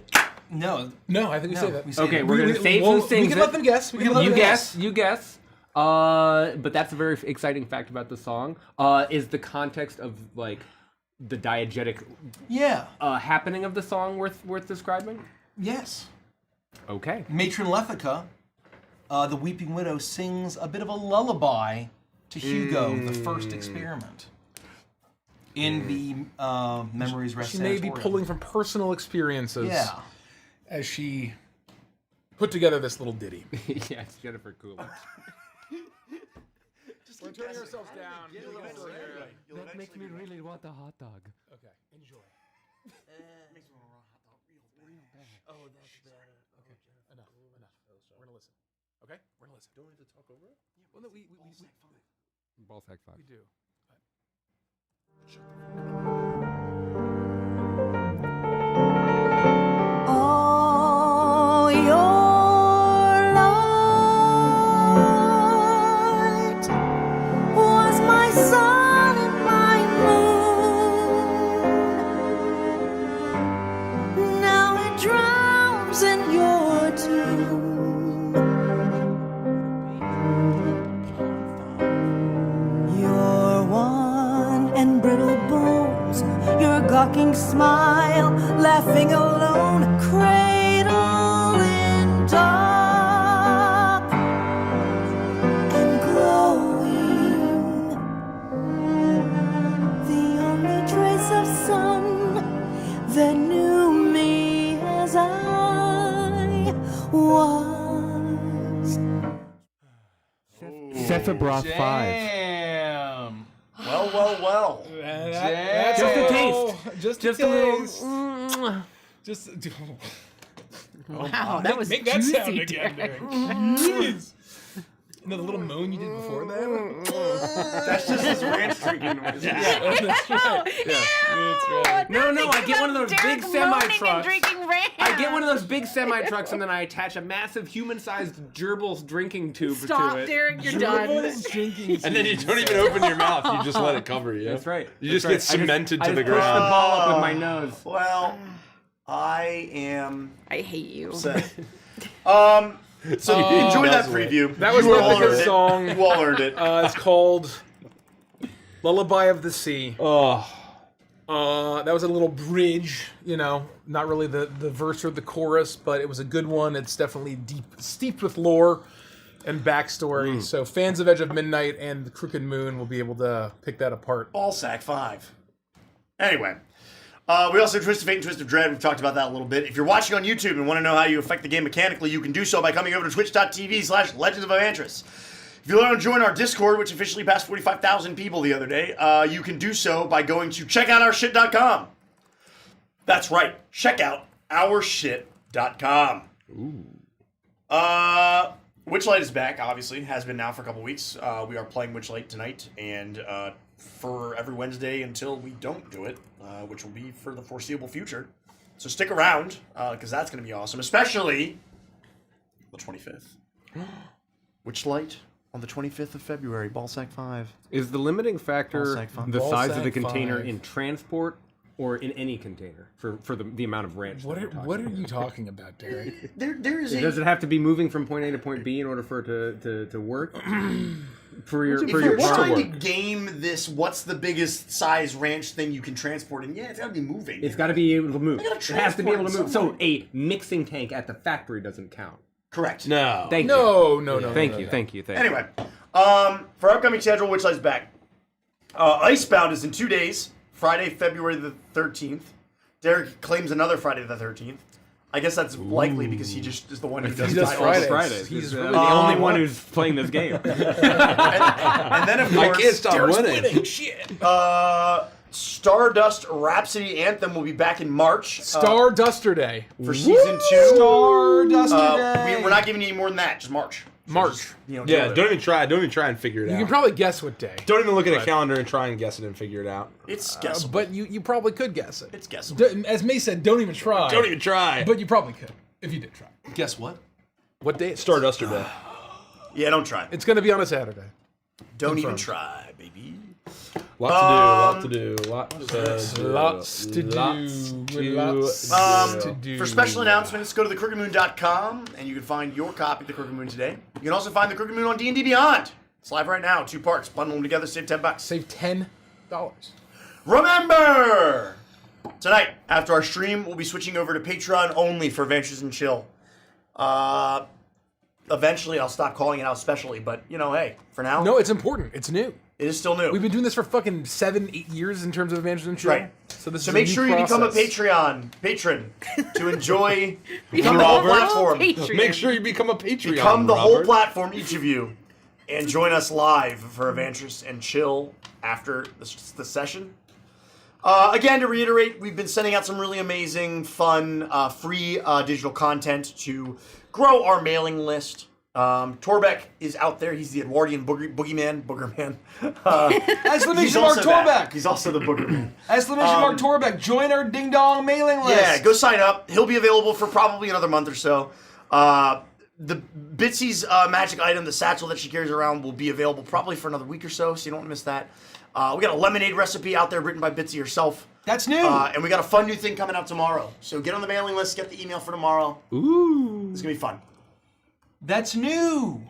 No, No, I think we say that. we say Okay, that. we're gonna save who sings We can it. let them guess. We can let You them guess. You guess. But that's a very exciting fact about the song. Is the context of like the diegetic Yeah. happening of the song worth describing? Yes. Okay. Matron Lethica, the Weeping Widow, sings a bit of a lullaby to Hugo, the first experiment. In the Memories Rest She may be Sanatorium. pulling from personal experiences Yeah. as she put together this little ditty. Yeah, it's Jennifer Coolidge. We're turning ourselves down. That makes me really want a hot dog. Okay, enjoy. Oh, that's bad. Okay. Enough. We're gonna listen. Okay, we're gonna listen. Don't we have to talk over it? Well, no, we Ball sack 5. do. All your light was my sun and my moon. Now it drowns in your tomb. Your wan and brittle bones, your gawking smile, laughing alone, cradle in dark and glowing. The only trace of sun that knew me as I was. Sephiroth 5. Damn. Well. Just a taste. Just Just a a little. taste. Just. Wow, that was Make that sound juicy, again, Derek. Derek. Jeez. No, the little moan you did before that. That's just his ranch drinking noise. That's right. That's right. No, I get one of those big semi-trucks. Drinking ranch. I get one of those big semi-trucks and then I attach a massive human-sized gerbil's drinking tube Stop, to it. Derek, you're done. And then you don't even open your mouth. You just let it cover you. That's right. You just That's get right. cemented I to the just push the ground. ball up with my nose. Well, I am I hate you. upset. So enjoy that preview. That was You all Lethica's earned it. song. You all earned it. It's called Lullaby of the Sea. Oh. That was a little bridge, not really the verse or the chorus, but it was a good one. It's definitely steeped with lore and backstory. So fans of Edge of Midnight and the Crooked Moon will be able to pick that apart. Ball sack 5. Anyway, we also have Twist of Fate and Twist of Dread. We've talked about that a little bit. If you're watching on YouTube and want to know how you affect the game mechanically, you can do so by coming over to twitch.tv/Legends of Evantris. If you want to join our Discord, which officially passed 45,000 people the other day, you can do so by going to checkoutourshit.com. That's right, checkoutourshit.com. Witchlight is back, obviously. Has been now for a couple weeks. We are playing Witchlight tonight, and for every Wednesday until we don't do it, which will be for the foreseeable future. So stick around, because that's going to be awesome, especially the 25th. Witchlight on the 25th of February, Ballsack 5. Is the limiting factor Ballsack 5. the size of the Ballsack container 5. in transport or in any container for the amount of ranch? What are you talking about, Derek? There is Does it have to be moving from point A to point B in order for it to work? For your If you're bar trying to work? game this, what's the biggest size ranch thing you can transport? And yeah, it's got to be moving. It's got to be able to move. gotta It has to be able to transport move. So somewhere. a mixing tank at the factory doesn't count. Correct. No. Thank you. No. Thank you. Anyway, for our upcoming schedule, Witchlight's back. Icebound is in 2 days, Friday, February the 13th. Derek claims another Friday the 13th. I guess that's likely because he just is the one who does does titles. Fridays. He's He's really really the only one who's playing this game. And then, of I course, can't stop winning. Stardust Rhapsody Anthem will be back in March Star Duster Day. for season 2. Stardust Day. We're not giving you any more than that, just March. So March. just, deal Yeah, with don't it. even try. Don't even try and figure it You out. can probably guess what day. Don't even look at a calendar and try and guess it and figure it out. It's guessable. But you probably could guess it. It's guessable. As May said, don't even try. Don't even try. But you probably could if you did try. Guess what? What day? It's Starduster Day. Yeah, don't try. It's going to be on a Saturday. Don't even confirmed. try, baby. Lots to do. Lots to do. Lots to do. Lots to do. For special announcements, go to thecrookedmoon.com and you can find your copy of The Crooked Moon today. You can also find The Crooked Moon on D&D Beyond. It's live right now, 2 parts. Bundle them together, save $10. Save $10. Remember, tonight, after our stream, we'll be switching over to Patreon only for Adventures in Chill. Eventually, I'll stop calling it out specially, but, hey, for now, No, it's important. It's new. it is still new. We've been doing this for fucking 7-8 years in terms of Adventures in Chill. Right. So this So is make a new sure you become a process. patron to enjoy the Become whole a platform. Patreon. Make sure you become a Patreon. Become the whole Robert. platform, each of you, and join us live for Adventures and Chill after the session. Again, to reiterate, we've been sending out some really amazing, fun, free digital content to grow our mailing list. Torbeck is out there. He's the Edwardian Boogeyman. Exclamation He's mark also that. Torbeck. He's also the Boogerman. Exclamation mark Torbeck. Join our ding dong mailing list. Yeah, go sign up. He'll be available for probably another month or so. The Bitsy's magic item, the satchel that she carries around, will be available probably for another week or so you don't want to miss that. We got a lemonade recipe out there written by Bitsy herself. That's new. And we got a fun new thing coming out tomorrow. So get on the mailing list, get the email for tomorrow. Ooh. It's going to be fun. That's new.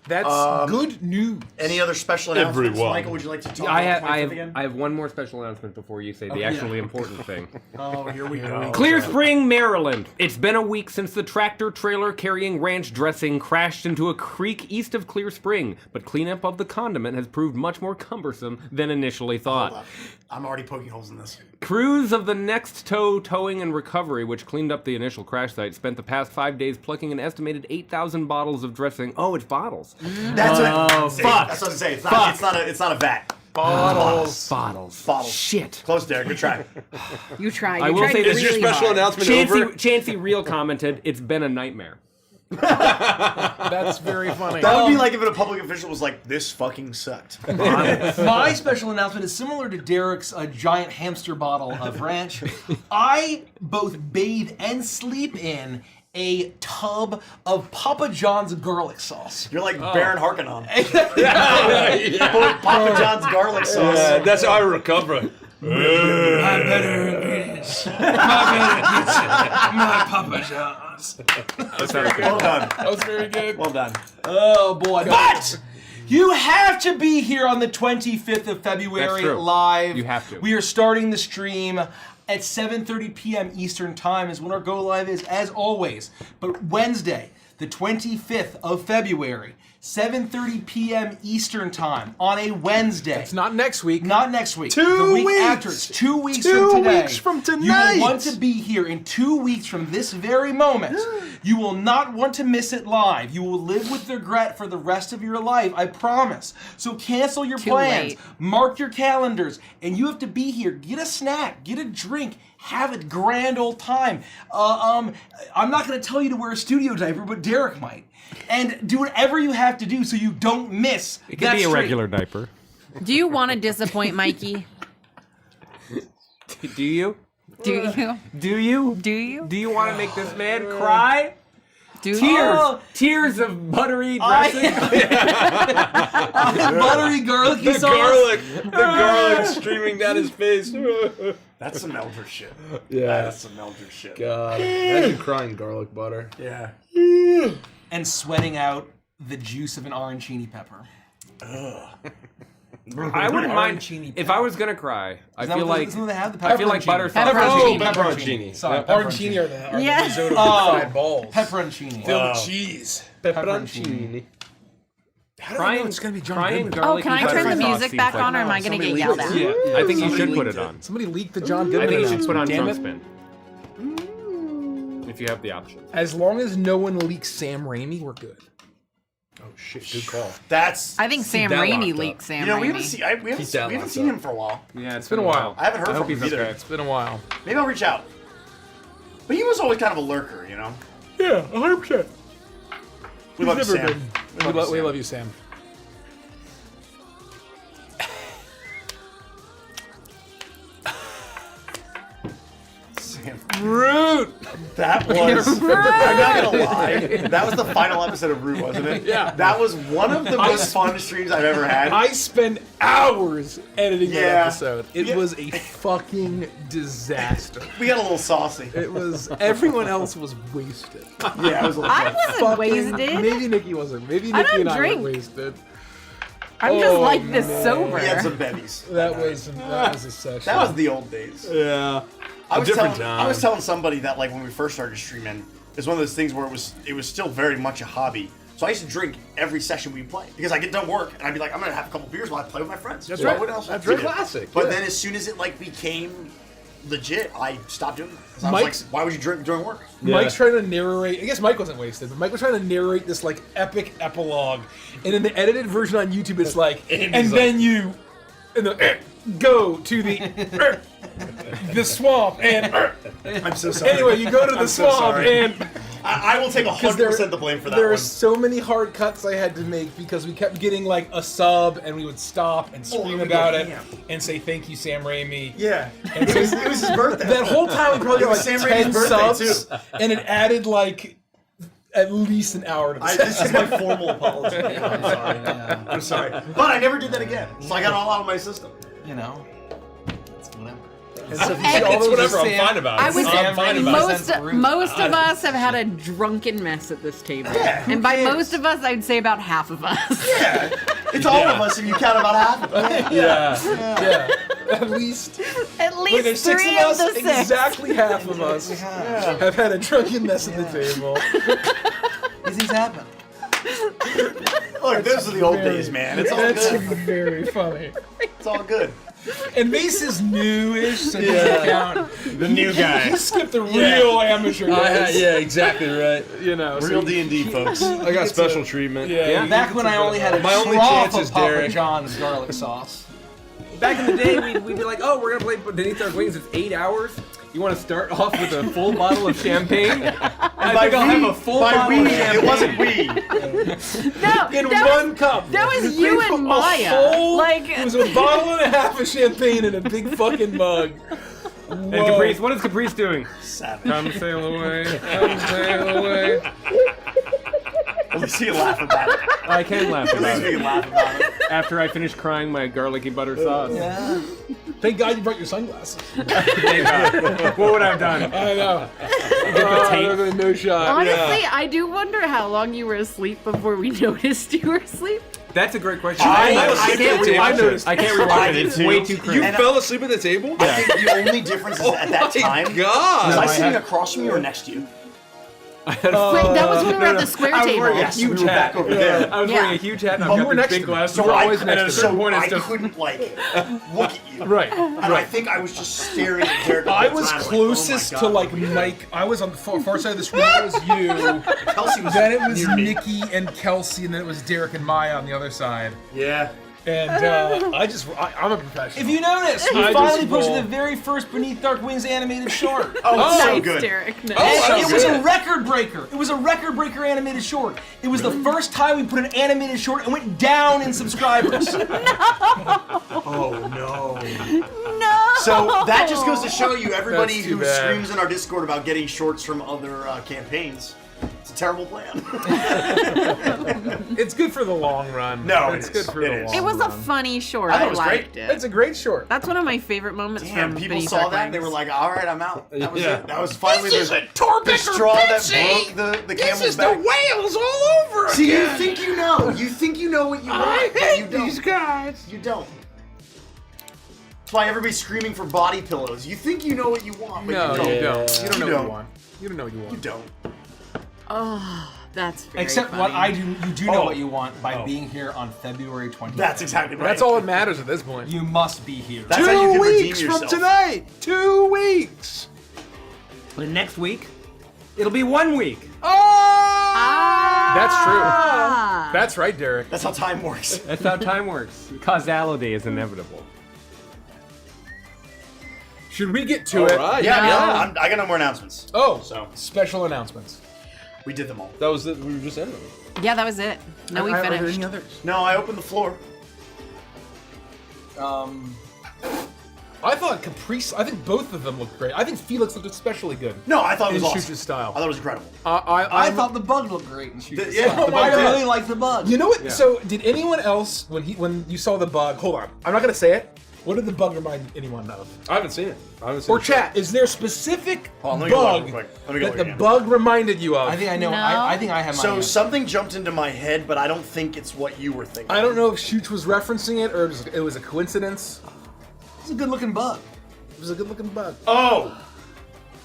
That's good news. Any other special announcements? Everyone. Michael, would you like to talk I about have, I 25th have, again? I have one more special announcement before you say the actually important thing. Oh, here we go. Clear Spring, Maryland. It's been a week since the tractor trailer carrying ranch dressing crashed into a creek east of Clear Spring, but cleanup of the condiment has proved much more cumbersome than initially thought. Hold up. I'm already poking holes in this. Crews of the Next Tow Towing and Recovery, which cleaned up the initial crash site, spent the past 5 days plucking an estimated 8,000 bottles of dressing. Oh, it's bottles. That's what fuck. That's what I'm saying. It's not a vat. Bottles. Bottles. Shit. Close, Derek. Good try. You tried. I You will tried say really this, Is your special hard. announcement over? Chansey Real commented, it's been a nightmare. That's very funny. That would be like if a public official was like, "This fucking sucked." My special announcement is similar to Derek's giant hamster bottle of ranch. I both bathe and sleep in a tub of Papa John's garlic sauce. You're like Baron Harkonnen. Papa John's garlic sauce. Yeah, that's how I recover. My better ingredients. My better pizza. My Papa John's. Well done. That was very good. Well done. Oh boy. But you have to be here on the 25th of February That's true. live. You have to. We are starting the stream at 7:30 p.m. Eastern Time is when our go live is, as always. But Wednesday, the 25th of February, 7:30 p.m. Eastern Time on a Wednesday. It's not next week. Not next week. 2 the week weeks. after. It's 2 weeks 2 from today. weeks from You tonight. will want to be here in 2 weeks from this very moment. You will not want to miss it live. You will live with regret for the rest of your life, I promise. So cancel your Too plans. late. Mark your calendars. And you have to be here. Get a snack. Get a drink. Have a grand old time. I'm not going to tell you to wear a studio diaper, but Derek might. And do whatever you have to do so you don't miss It can that be a stream. regular diaper. Do you want to disappoint Mikey? Do you? Do you? Do you? Do you? Do you want to make this man cry? Do you? Tears! Tears of buttery dressing? Buttery garlicky The sauce. garlic streaming down his face. That's some elder shit. Yeah. That's some elder shit. God, imagine crying garlic butter. Yeah. And sweating out the juice of an arancini pepper. I wouldn't mind if I was gonna cry. I feel like Isn't that what they have? The I feel like butter sauce. Pepperoncini. Pepperoncini. Sorry, Arancini are the Yeah. risotto with Oh. fried balls. Pepperoncini. Filled with cheese. Pepperoncini. Crying, it's gonna be John crying Goodman. garlic. Oh, can I turn the music back on, or am I going to get yelled at? Yeah. I think you Somebody should put leaked it on. Somebody leaked the John Goodman I think you should put on announcement. front spin. If you have the option. As long as no one leaks Sam Raimi, we're good. Oh shit, good call. That's. I think Sam that Raimi locked up. leaked Sam You know, we Raimi. haven't seen. We Keep that haven't locked seen up. him for a while. Yeah, it's been a while. I haven't heard I hope from he's him either. okay. It's been a while. Maybe I'll reach out. But he was always kind of a lurker, you know. Yeah, 100%. We love you, Sam. We love you, Sam. Sam. Root! That was. I'm not gonna lie. That was the final episode of Root, wasn't it? Yeah. That was one of the most fun streams I've ever had. I spent hours editing that Yeah. episode. It Yeah. was a fucking disaster. We got a little saucy. It was. Everyone else was wasted. Yeah, it was a little I fun. wasn't wasted. Maybe Nikki wasn't. Maybe I Nikki don't and I drink. were wasted. I'm just Oh, like this man. sober. We had some bevies. That was a session. That was the old days. Yeah. I was different telling, time. I was telling somebody that like when we first started streaming, it's one of those things where it was still very much a hobby. So I used to drink every session we play because I get done work and I'd be like, I'm gonna have a couple beers while I play with my friends. That's You know, right. What else? That's would you right. do? Classic, But yeah. then as soon as it like became legit, I stopped doing it. So I Mike- was like, why would you drink during work? Mike's trying to narrate. I guess Mike wasn't wasted, but Mike was trying to narrate this like epic epilogue, and in the edited version on YouTube, it's like, and then you, and the go to the swamp, and I'm so sorry. anyway, you go to the I'm so swamp, sorry. and I will take 100% the blame for that there one. are so many hard cuts I had to make because we kept getting like a sub, and we would stop and scream we about go it ham. and say thank you, Sam Raimi. Yeah. And so It was his birthday. that whole time we probably It got was like Sam 10 Raimi's birthday, subs, too. and it added like at least an hour to the This is my formal apology. I'm sorry. I'm sorry. But I never did that again. So I got it all out of my system. You know. It's whatever. And so if you see all It's those whatever. I'm Sam- fine about it. I was Sam Raimi most presents Root. most of us have had a drunken mess at this table, and by most of us, I'd say about half of us. Yeah. It's all of us if you count about half of us. yeah, at least At wait, least there's 6 three of of us. the six. Exactly half of us have had a drunken mess at the table. These things happen. Look, those are the old days, man. It's all That's good. very funny. It's all good. And Mace is newish, so he doesn't count. The new guy. He skipped the real amateur days. Yeah, exactly right. You know, so Real he- D&D, folks. I got special treatment. Yeah, he Back gets when a I bit only of had a a- My only trough chance of is Papa Derek. John's garlic sauce. Back in the day, we'd be like, oh, we're gonna play Beneath Our Wings. It's 8 hours. You want to start off with a full bottle of champagne? I think I'll have a full By bottle we, of it champagne. wasn't we. No, in that one was, cup. that was you and A Maya. whole- Like it was a bottle and a half of champagne in a big fucking mug. And Caprice, what is Caprice doing? Savage. Come sail away, come sail away. At least you can laugh about it. I can laugh At about least we it can laugh about it. after I finish crying my garlicky butter sauce. Yeah. Thank God you brought your sunglasses. Thank God. What would I have done? I know. tape? No shot. honestly, I do wonder how long you were asleep before we noticed you were asleep. That's a great question. I can't did too. I noticed. I can't I rewatch it. did It's too. way too You cringe. And fell asleep at the table? I think the only difference is at that time. Was God. I sitting across from you or next to you? Wait, that was when we were at the square I was table. wearing a Yes, we huge were hat. back over there. I was Yeah. wearing a huge hat and Oh, I've we're got this next big to them. glasses. So We're I, always next to so them. I couldn't like look at you. Right. And I think I was just staring at Derek. the I whole was time, closest like, to oh my like God. Mike. I was on the far side of the screen. That was you. Kelsey was Then it was near me. Nikki and Kelsey, and then it was Derek and Maya on the other side. Yeah. And I'm a professional. If you notice, we I finally just posted roll. the very first Beneath Dark Wings animated short. Oh, it's so Nice, good. Derek. Nice. And so it was a good. record breaker. It was a record breaker animated short. It was the first time we put an animated short and went down in subscribers. Oh no. No. So that just goes to show you, everybody That's too who bad. screams in our Discord about getting shorts from other campaigns. It's a terrible plan. It's good for the long run. No, it's it good is. for It the is. long It was run. a funny short. I thought I it was liked great. it. It's a great short. That's one of my favorite moments Damn, from people Beneath saw Dark that and they were Wings. like, all right, I'm out. That was Yeah. it. That was finally This the, isn't Torbeck the or straw that Pepsi. broke the This camel's is the back. whales all over See, you again. think you know. You think you know what you want, I but you hate don't. these guys. You don't. That's why everybody's screaming for body pillows. You think you know what you want, but No, you don't. you don't. You don't know what don't. you want. You don't know what you want. You don't. Oh, that's very Except funny. what I do, you do know Oh. what you want by being here on February 20th. That's exactly right. That's all that matters at this point. You must be here. That's how you can redeem weeks from yourself. tonight. 2 weeks. But next week, it'll be 1 week. That's true. Ah. That's right, Derek. That's how time works. That's how time works. Causality is inevitable. Should we get to it? Alright, Yeah. I got no more announcements. Oh, So special announcements. we did them all. That was it. We were just ending. Yeah, that was it. No, we Are there finished. any others? No, I opened the floor. I thought Caprice. I think both of them looked great. I think Felix looked especially good. No, I thought it in was awesome. Shush's style. I thought it was incredible. I thought the bug looked great in Shoot. Yeah, the I bug did. really like the bug. You know what? So, did anyone else when you saw the bug? Hold on, I'm not gonna say it. What did the bug remind anyone of? I haven't seen it. I haven't seen Or it. chat? Is there a specific Hold on, let me go look bug real quick. Let me go that look the again. bug reminded you of? I think I know. No. I think I have my So answer. something jumped into my head, but I don't think it's what you were thinking. I don't know if Shoots was referencing it or it was a coincidence. It's a good looking bug. It was a good-looking bug. Oh!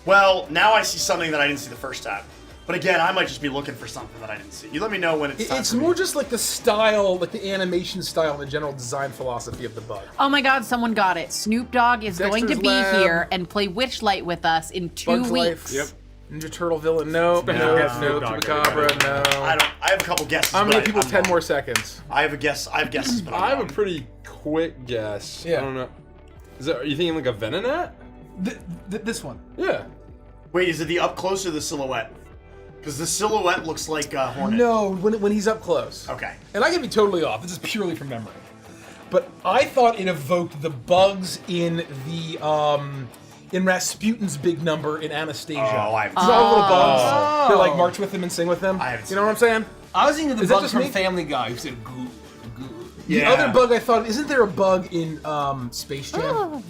Well, now I see something that I didn't see the first time. But again, I might just be looking for something that I didn't see. You let me know when it's time It's for me. more just like the style, like the animation style, and the general design philosophy of the bug. Oh my God, someone got it. Snoop Dogg is going to Dexter's be Lab. here and play Witchlight with us in 2 Bug's weeks. Life. Yep. Ninja Turtle villain. No. Special No. guest No. Snoop Dogg, Chupacabra. No. I have a couple guesses. I'm gonna but give people I'm 10 wrong. more seconds. I have a guess. I have guesses, but I'm I have a wrong. pretty quick guess. Yeah. I don't know. Are you thinking like a Venonat? This one. Yeah. Wait, is it the up close or the silhouette? Because the silhouette looks like Hornet. No, when he's up close. Okay. And I can be totally off. This is purely from memory. But I thought it evoked the bugs in the in Rasputin's big number in Anastasia. Oh, I haven't It's seen all little bugs. Oh. They like march with him and sing with him. I haven't You seen know what I'm saying? I was thinking of the Is that bug just from me? Family Guy who said goo, goo. The Yeah. other bug I thought, isn't there a bug in Space Jam?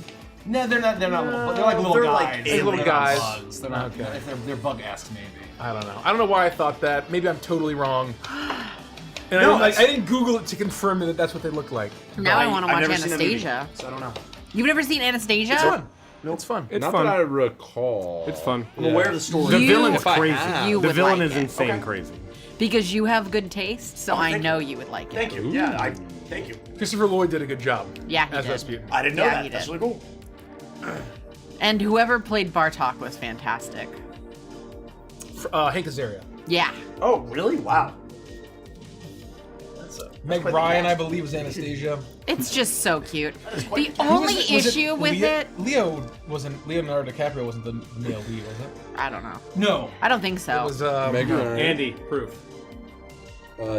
No, they're not. They're not little. They're like little They're guys. like They're little not guys. Bugs. They're not. Okay. If they're bug-esque, maybe. I don't know. I don't know why I thought that. Maybe I'm totally wrong. And No, I didn't Google it to confirm that that's what they look like. Now I want to I've watch never seen that movie, Anastasia. so I don't know. You've never seen Anastasia? It's fun. No, it's fun. It's Not fun. that I recall. It's fun. I'm aware of the story. The You- villain's If I crazy. have. You The would villain like is it. insane Okay. crazy. Because you have good taste, so I thank know you would like it. Thank you. Yeah, thank you. Christopher Lloyd did a good job. Yeah, he as did. Rasputin. I didn't know Yeah, that. he That's did. really cool. And whoever played Bartok was fantastic. Hank Azaria. Yeah. Oh, really? Wow. That's Meg quite the Ryan, cast. I believe, was Anastasia. It's just so cute. quite The the cast. only Was it issue with Leo, it, Leonardo DiCaprio wasn't the male lead, was it? I don't know. No. I don't think so. It was Meg Ryan. Andy, proof.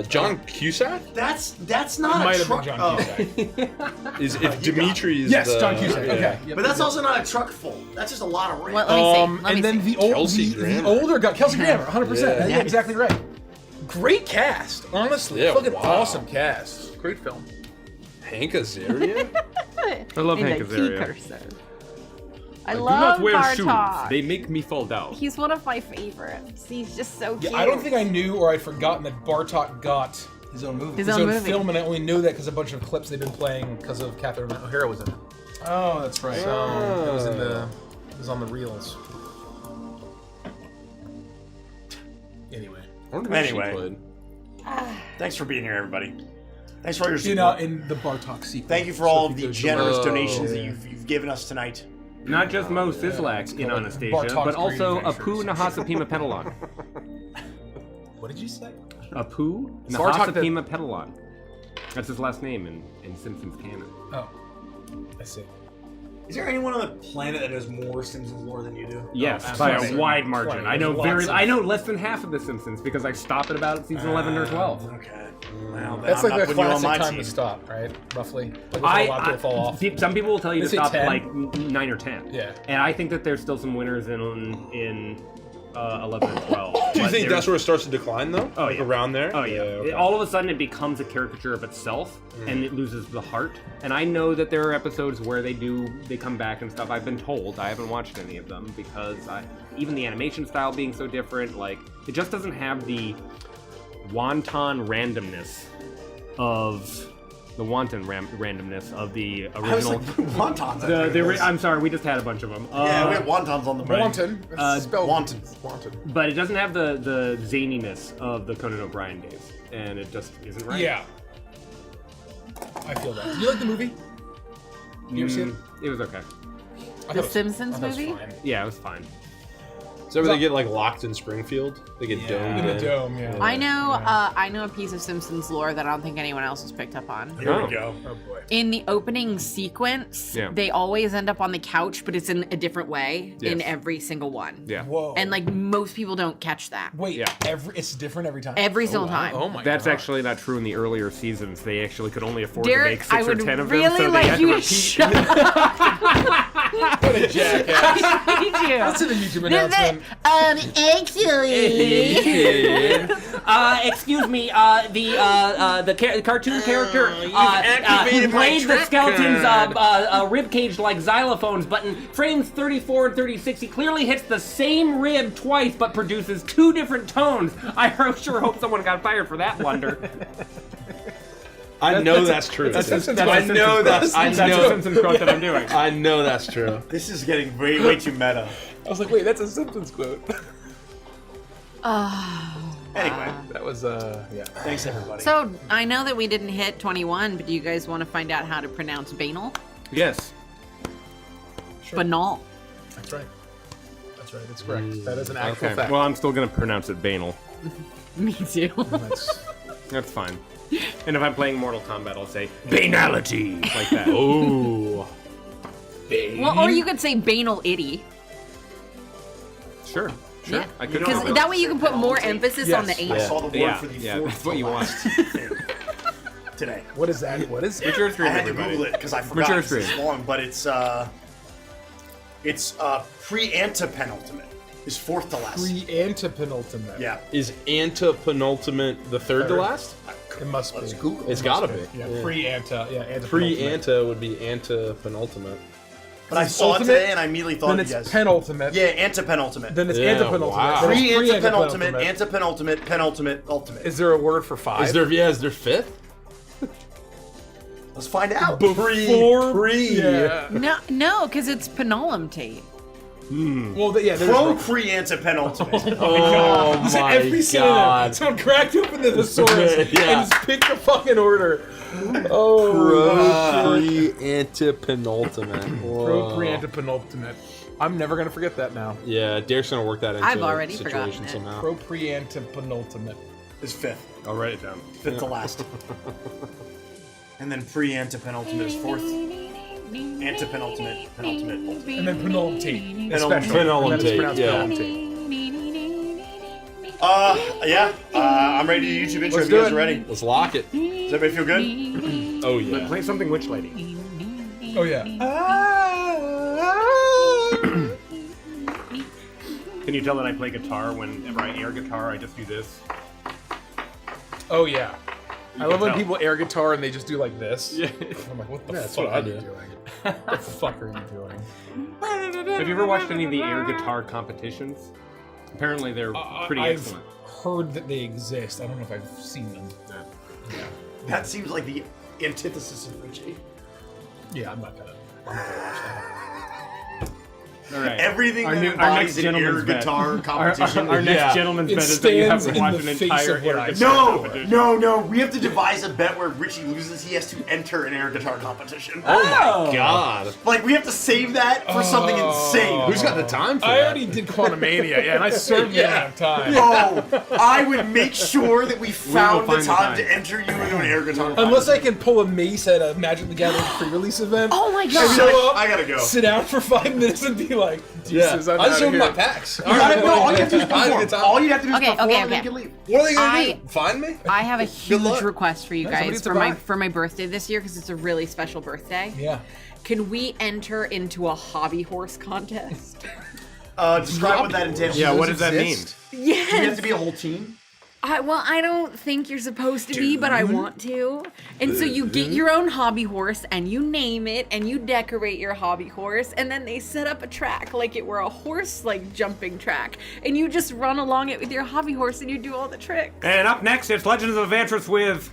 John Cusack? That's it not might a have been truck. John Oh. Cusack. Is if Dimitri is Yes, the, John Cusack. yeah. Okay. Yep, But that's yep. also not a truck full. That's just a lot of rain. Well, let me see. Let me And then see. Kelsey the Grammer. older guy, Kelsey Grammer, 100%. Yeah. Yeah, exactly right. Great cast, honestly. Yeah, Fucking wow. awesome cast. Great film. Hank Azaria? I love In Hank the key Azaria. cursor. I Do love not wear Bartok. shoes. They make me fall down. He's one of my favorites. He's just so cute. Yeah, I don't think I knew or I'd forgotten that Bartok got His own movie. His his own own movie. film, and I only know that because a bunch of clips they've been playing because of Catherine O'Hara was in it. Oh, that's right. So it was on the reels. Anyway, I wonder what she Anyway. played. Thanks for being here, everybody. Thanks for all your you support. know, in the Bartok sequel. Thank you for all of Sophie the goes to- generous Oh, donations that yeah. you've given us tonight. Not just Mo Sislak in called Anastasia, Bartok's but also Great Apu Nahasapima Petalon. What did you say? Apu Bartok the- Nahasapima Petalon. That's his last name in Simpsons canon. Oh, I see. Is there anyone on the planet that knows more Simpsons lore than you do? Yes, by a absolutely. wide margin. Plenty. I know Lots of- I know less than half of The Simpsons because I stopped at about season 11 or 12. Okay. Well, then That's I'm like not the putting you on classic my time team. to stop, right? Roughly. Like a lot to fall off. Some people will tell you to They say stop 10? at like 9 or 10. Yeah. And I think that there's still some winners in 11 and 12. Do you But think there's- that's where it starts to decline, though? Oh, Like yeah. around there? Oh yeah. okay. All of a sudden, it becomes a caricature of itself, and it loses the heart. And I know that there are episodes where they come back and stuff. I've been told. I haven't watched any of them because even the animation style being so different, like it just doesn't have the wanton randomness of the randomness of the I was original. like, wontons. I'm sorry, we just had a bunch of them. Yeah, we have wontons on the brain. Wanton. It's spelled Wanton. Wanton. But it doesn't have the zaniness of the Conan O'Brien days, and it just isn't right. Yeah. I feel that. Did you like the movie? You ever see it? It was okay. I thought The it was- Simpsons I thought it was movie? fine. Yeah, it was fine. Is that where they get like locked in Springfield? They get domed In the in. dome, yeah. I know a piece of Simpsons lore that I don't think anyone else has picked up on. Here Oh. we go. Oh boy. In the opening sequence, Yeah. they always end up on the couch, but it's in a different way in Yes. every single one. Yeah. Whoa. And like most people don't catch that. Wait, Yeah. it's different every time? Every single wow. time. Oh my That's god. actually not true in the earlier seasons. They actually could only afford Derek, to make 6 I would or 10 of really them, so they like had to you to repeat. shut up. What a jackass. I hate you. That's in the YouTube announcement. Actually. Excuse me, the cartoon character who played the skeleton's rib cage like xylophones, but in frames 34 and 36, he clearly hits the same rib twice, but produces 2 different tones. I sure hope someone got fired for that blunder. I know that's true. That's Simpsons I quote. know that's. I That's a know. Simpsons quote that I'm doing. I know that's true. This is getting way too meta. I was like, wait, that's a Simpsons quote. Anyway, That was, yeah. thanks everybody. So I know that we didn't hit 21, but do you guys want to find out how to pronounce banal? Yes. Banal. That's right. That's right. It's correct. That is an actual Okay. fact. Well, I'm still going to pronounce it banal. Me too. That's, That's fine. And if I'm playing Mortal Kombat, I'll say banality like that. Ooh. Well, or you could say banal itty. Sure. Yeah. I could. Because that way you can put more emphasis on the Yes. I H. saw the word Yeah, for the yeah, fourth that's what you to want. last thing today. what is that? What is What's your I stream, had to everybody? Google it because I What's forgot your it's this stream? long, but it's pre-antepenultimate. Is fourth to last. pre-antepenultimate? Yeah. Is antepenultimate the third to Third. last? It must Let's be. Google it. It's gotta be. Yeah, pre-ante. Yeah, antepenultimate. Pre-ante would be antepenultimate. But I It's saw ultimate, it today and I immediately thought Then you it's guys. penultimate. Yeah, antepenultimate. Then it's Yeah, antepenultimate. wow. Then it's Pre-antepenultimate, pre-antepenultimate. antepenultimate, penultimate, ultimate. Is there a word for 5? Is there fifth? Let's find out. Before- Pre. Yeah. No, because it's penultimate. Well, yeah, there's Pre-antepenultimate. Oh It's in my every synonym. god. Someone cracked open the thesaurus Yeah. and just picked the fucking order. Oh, Pre-antepenultimate. Whoa. pre-antepenultimate. I'm never gonna forget that now. Yeah, Derek's gonna work that into I've already a situation forgotten it. somehow. Pro pre-antepenultimate. Is fifth. I'll write it down. Fifth to last. And then pre-antepenultimate is fourth. Antepenultimate, penultimate, ultimate. And then penultimate. Penultimate. Especially. And then it's pronounced Yeah. penultimate. Yeah. I'm ready to do YouTube intro Let's if you do guys it. are ready. Let's lock it. Does everybody feel good? Oh yeah. Play something Witchlighty. Oh yeah. Can you tell that I play guitar whenever I air guitar? I just do this. Oh yeah. I love when tell. people air guitar and they just do like this. Yeah. I'm like, what the that's fuck what I are you do. doing? What the fuck are you doing? Have you ever watched any of the air guitar competitions? Apparently, they're pretty I've excellent. heard that they exist. I don't know if I've seen them. That seems like the antithesis of Richie. Yeah, I'm not gonna watch that. All right. Everything Our that new- our embodies next an air gentleman's bet. guitar competition. Our next gentleman's It bet is that you have stands to in watch the an face entire of what I air said. guitar No, competition. no. We have to devise a bet where Richie loses. He has to enter an air guitar competition. Oh my god. Like we have to save that for something insane. Who's got the time for I that? already did Quantumania, and I certainly don't have time. Oh, I would make sure that we found the find the time time. to enter you into an air guitar. Unless I can pull a mace at a Magic the Gathering pre-release event. Oh my I'd god. be Show like, up, I gotta go. sit down for 5 minutes, and be like, Yeah. Jesus, I'm I just outta opened here. my packs. You gotta, no, all you have to do is I had a perform. good time. All you have to do is Okay, perform okay, and then okay. you can leave. What are they gonna I- do? Find me? I have a huge luck. request for you somebody guys gets a for my buy. for my birthday this year because it's a really special birthday. Yeah. Can we enter into a hobby horse contest? Describe what that entails. Yeah, what does that mean? exist? Do you have Yes. to be a whole team? Well, I don't think you're supposed to be, but I want to. And so you get your own hobby horse and you name it and you decorate your hobby horse and then they set up a track like it were a horse like jumping track and you just run along it with your hobby horse and you do all the tricks. And up next, it's Legends of Adventurous with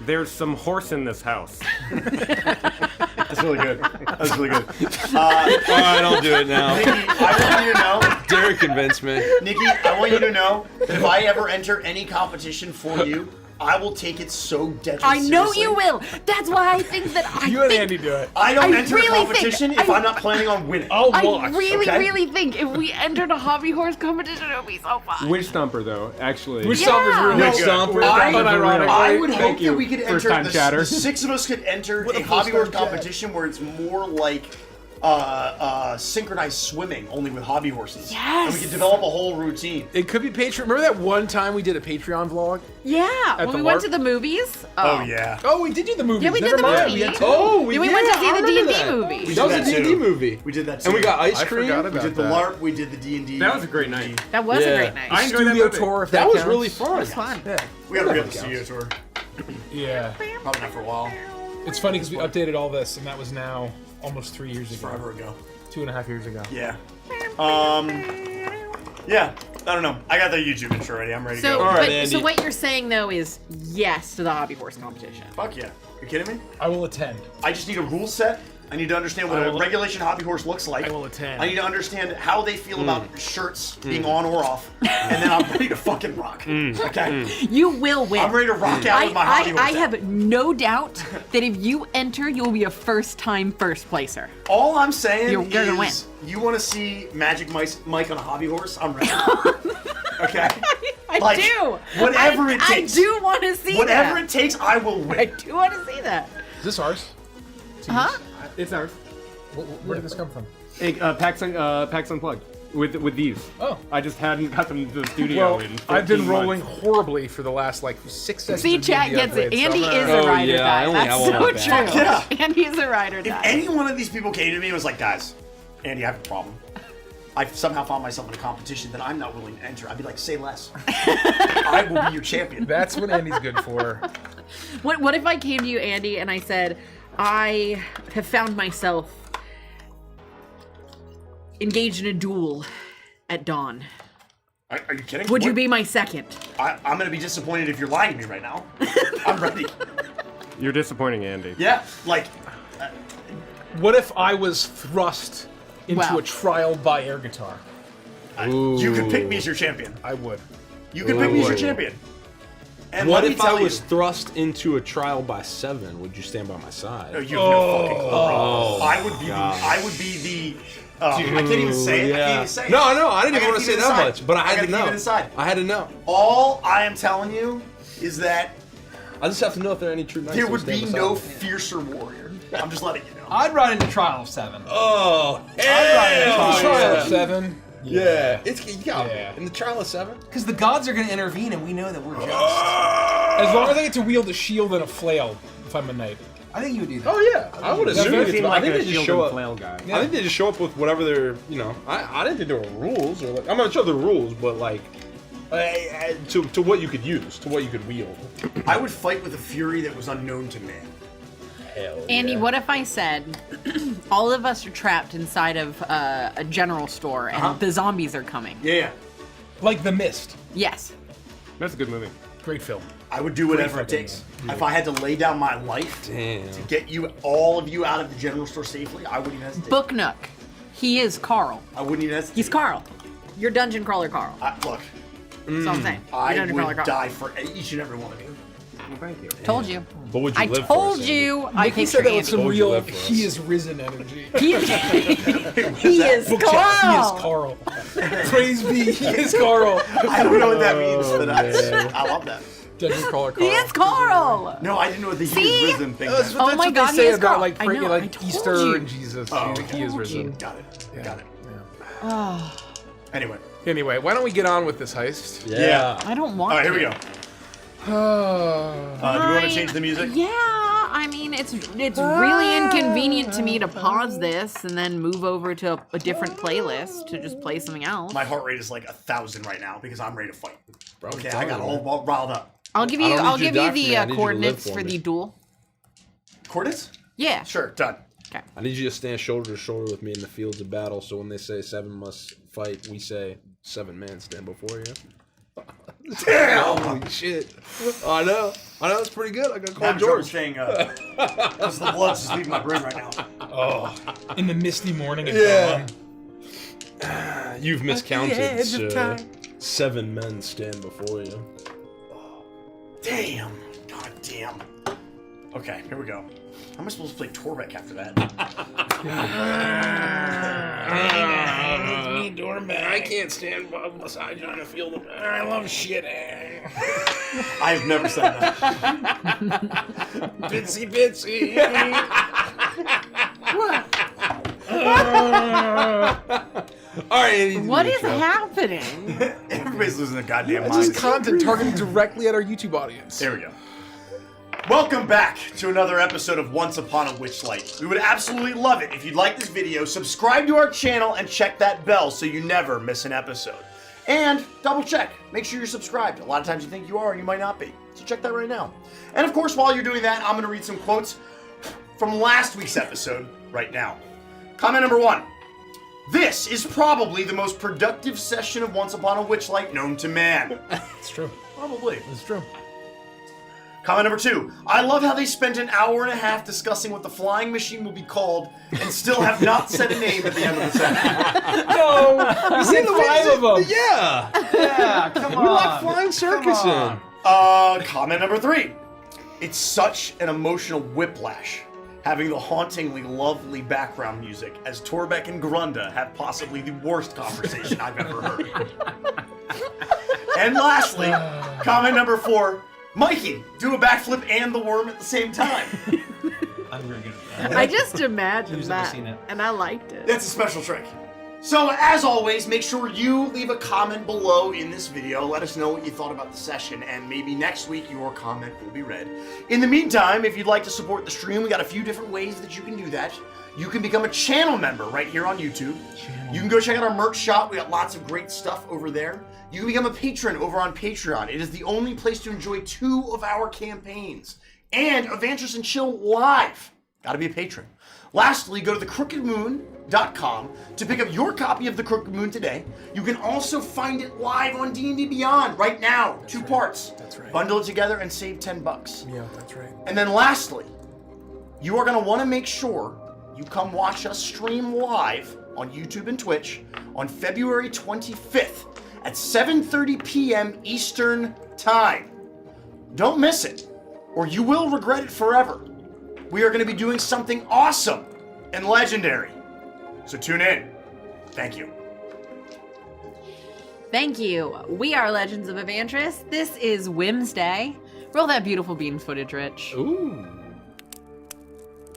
There's Some Horse in This House. That's really good. That's really good. Alright, I'll do it now. Nikki, I want you to know. Derek convinced me. Nikki, I want you to know that if I ever enter any competition for you, I will take it so deadly I know seriously. you will. That's why I think that I You and think Andy do it. I don't I enter really a think- competition if I- I'm not planning on winning. I'll I watch. really, okay? really think if we entered a hobby horse competition, it would be so fun. Witch Stomper, though, actually. Which Yeah. song is really No, good? Stomper. We're I- unironically- I would Thank hope you, that we could enter first-time chatter. the 6 of us could enter What a a hobby horse first-time chat. competition where it's more like synchronized swimming, only with hobby horses. And we Yes. could develop a whole routine. It could be Patreon. Remember that one time we did a Patreon vlog? Yeah, At when the we went LARP? to the movies. Yeah. Oh, we did do the movie. Yeah, we did Never the mind. movie. We had to- Oh, we went to see I the remember D&D that. movie. We That was did a that D&D too. movie. We did that too. And we got ice I cream. forgot We about did the that. LARP, we did the D&D. That was a great night. That was a Yeah. great night. I enjoyed that Studio movie. tour. If That was counts. really fun. It was fun. Yeah. We gotta re-up the studio tour. Yeah. Probably not for a while. It's funny because we updated all this, and that was now almost 3 years ago. Forever ago. 2.5 years ago. Yeah. Yeah. I don't know. I got the YouTube intro already. I'm ready to So, go. right, but, Andy. so what you're saying though is yes to the hobby horse competition. Fuck yeah. You kidding me? I will attend. I just need a rule set. I need to understand what I a will- regulation hobby horse looks like. I will attend. I need to understand how they feel about shirts being on or off, and then I'm ready to fucking rock. Okay? You will win. I'm ready to rock out with my hobby horse. I have no doubt that if you enter, you'll be a first-time first placer. All I'm saying You're gonna win. is, you want to see Magic Mike on a hobby horse? I'm ready. Okay? I Like, do. whatever it takes. I do want to see Whatever that. it takes, I will I win. do want to see that. Is this ours? Huh? It's ours. Where did this come from? Hey, PAX Unplugged. With these. Oh. I just hadn't got them to the studio Well, in 13 I've been rolling months. horribly for the last like 6 sessions. See, of chat D&D gets it. upgrades, so Andy I'm is gonna- a ride or yeah, I die. only That's have one so on true. back. Yeah. Andy's a ride or die. Any one of these people came to me and was like, guys, Andy, I have a problem. I've somehow found myself in a competition that I'm not willing to enter. I'd be like, say less. I will be your champion. That's what Andy's good for. What if I came to you, Andy, and I said, I have found myself engaged in a duel at dawn. Are you kidding? Would you What- be my second? I'm gonna be disappointed if you're lying to me right now. I'm ready. You're disappointing, Andy. Yeah, like, What if I was thrust into Wow. a trial by air guitar? you could pick me as your champion. I would. You could pick me as your Ooh. champion. And What let me if I tell was you, thrust into a trial by 7? Would you stand by my side? no, you have no fucking clue. Oh, I would be. I would be the. I can't even say it. I can't even say it. No, I didn't even gotta want to keep say it that inside. much, but I had gotta to know. keep it inside. I had to know. All I am telling you is that I just have to know if there are any true knights. there that would stand be beside no me. fiercer warrior. I'm just letting you know. I'd ride into Trial of 7. Oh, Trial Trial of of 7. yeah. It's yeah. Yeah. In the trial of 7. Because the gods are going to intervene, and we know that we're just. As long as I get to wield a shield and a flail, if I'm a knight. I think you would do that. Oh yeah, I would assume. You it's- seem I like think a they just shield show and up. flail guy. I think they just show up with whatever they're, I didn't think there were rules, or like, I'm not sure the rules, but like, to what you could use, to what you could wield. I would fight with a fury that was unknown to man. Hell Andy, yeah. what if I said all of us are trapped inside of a general store and the zombies are coming? Yeah. Like The Mist. Yes. That's a good movie. Great film. I would do whatever it fucking takes. If I had to lay down my life Damn. to get all of you out of the general store safely, I wouldn't hesitate. Book Nook. He is Carl. I wouldn't even hesitate. He's Carl. You're dungeon crawler Carl. Look, That's what I'm saying. You're I dungeon crawler would Carl. die for each and every one of you. Well, thank you. Told you. But would you I live told for us, you. I He picture said that with some Told you real that for us. he is risen energy. He is Book Carl. chat, he is Carl. Praise be, he is Carl. I don't know what that means, but man. I love that. Dungeon crawler Carl. He is Carl. No, I didn't know what the See? he is risen thing That's meant. Oh what, my that's God, what he they say is about Carl. like I praying, know, I like told Easter you. and Jesus. Oh, he is risen. Got it. Yeah. Got it. Oh, Anyway, why don't we get on with this heist? Yeah. I don't want All right, to. here we go. Do we want to change the music? Yeah, I mean, it's really inconvenient to me to pause this and then move over to a different playlist to just play something else. My heart rate is like 1,000 right now because I'm ready to fight. Bro, Okay, I'm I got telling you, all riled up. I'll give you I don't I'll need you give to you die for me, I the need you to live coordinates for for me. the duel. Coordinates? Yeah. Sure, done. Okay. I need you to stand shoulder to shoulder with me in the fields of battle. So when they say 7 must fight, we say 7 men stand before you. Damn! Holy shit! I know. It's pretty good. I got to call I'm George George. saying, because the blood's just leaving my brain right now. Oh, in the misty morning at Yeah. dawn. You've miscounted. edge of Sir. time. 7 men stand before you. Damn. God damn. Okay, here we go. How am I supposed to play Torbeck after that? I can't stand beside you in the field of battle. I love shit. I've never said that. Bitsy bitsy. All right, Andy, do What the is intro. happening? Everybody's losing their goddamn This minds. is content targeted directly at our YouTube audience. There we go. Welcome back to another episode of Once Upon a Witchlight. We would absolutely love it if you'd like this video, subscribe to our channel, and check that bell so you never miss an episode. And double check, make sure you're subscribed. A lot of times you think you are and you might not be. So check that right now. And of course, while you're doing that, I'm gonna read some quotes from last week's episode right now. Comment number 1. This is probably the most productive session of Once Upon a Witchlight known to man. It's true. Probably. It's true. Comment number 2. I love how they spent an hour and a half discussing what the flying machine will be called and still have not said a name at the end of the session. No, we said 5 of them. Yeah. Yeah, come on. We like flying circus Come in. on. Comment number 3. It's such an emotional whiplash having the hauntingly lovely background music as Torbeck and Grunda have possibly the worst conversation I've ever heard. And lastly, comment number 4. Mikey, do a backflip and the worm at the same time. I'm very good at that. I just imagined Who's never that, seen it? and I liked it. That's a special trick. So, as always, make sure you leave a comment below in this video. Let us know what you thought about the session, and maybe next week your comment will be read. In the meantime, if you'd like to support the stream, we got a few different ways that you can do that. You can become a channel member right here on YouTube. You can go check out our merch shop. We got lots of great stuff over there. You can become a patron over on Patreon. It is the only place to enjoy 2 of our campaigns. And Evangelist and Chill Live. Gotta be a patron. Lastly, go to thecrookedmoon.com to pick up your copy of The Crooked Moon today. You can also find it live on D&D Beyond right now. 2 parts. That's right. Bundle it together and save $10. Yeah, that's right. And then lastly, you are going to want to make sure you come watch us stream live on YouTube and Twitch on February 25th at 7:30 p.m. Eastern Time. Don't miss it, or you will regret it forever. We are going to be doing something awesome and legendary. So tune in. Thank you. Thank you. We are Legends of Evantris. This is Whimsday. Roll that beautiful beans footage, Rich. Ooh.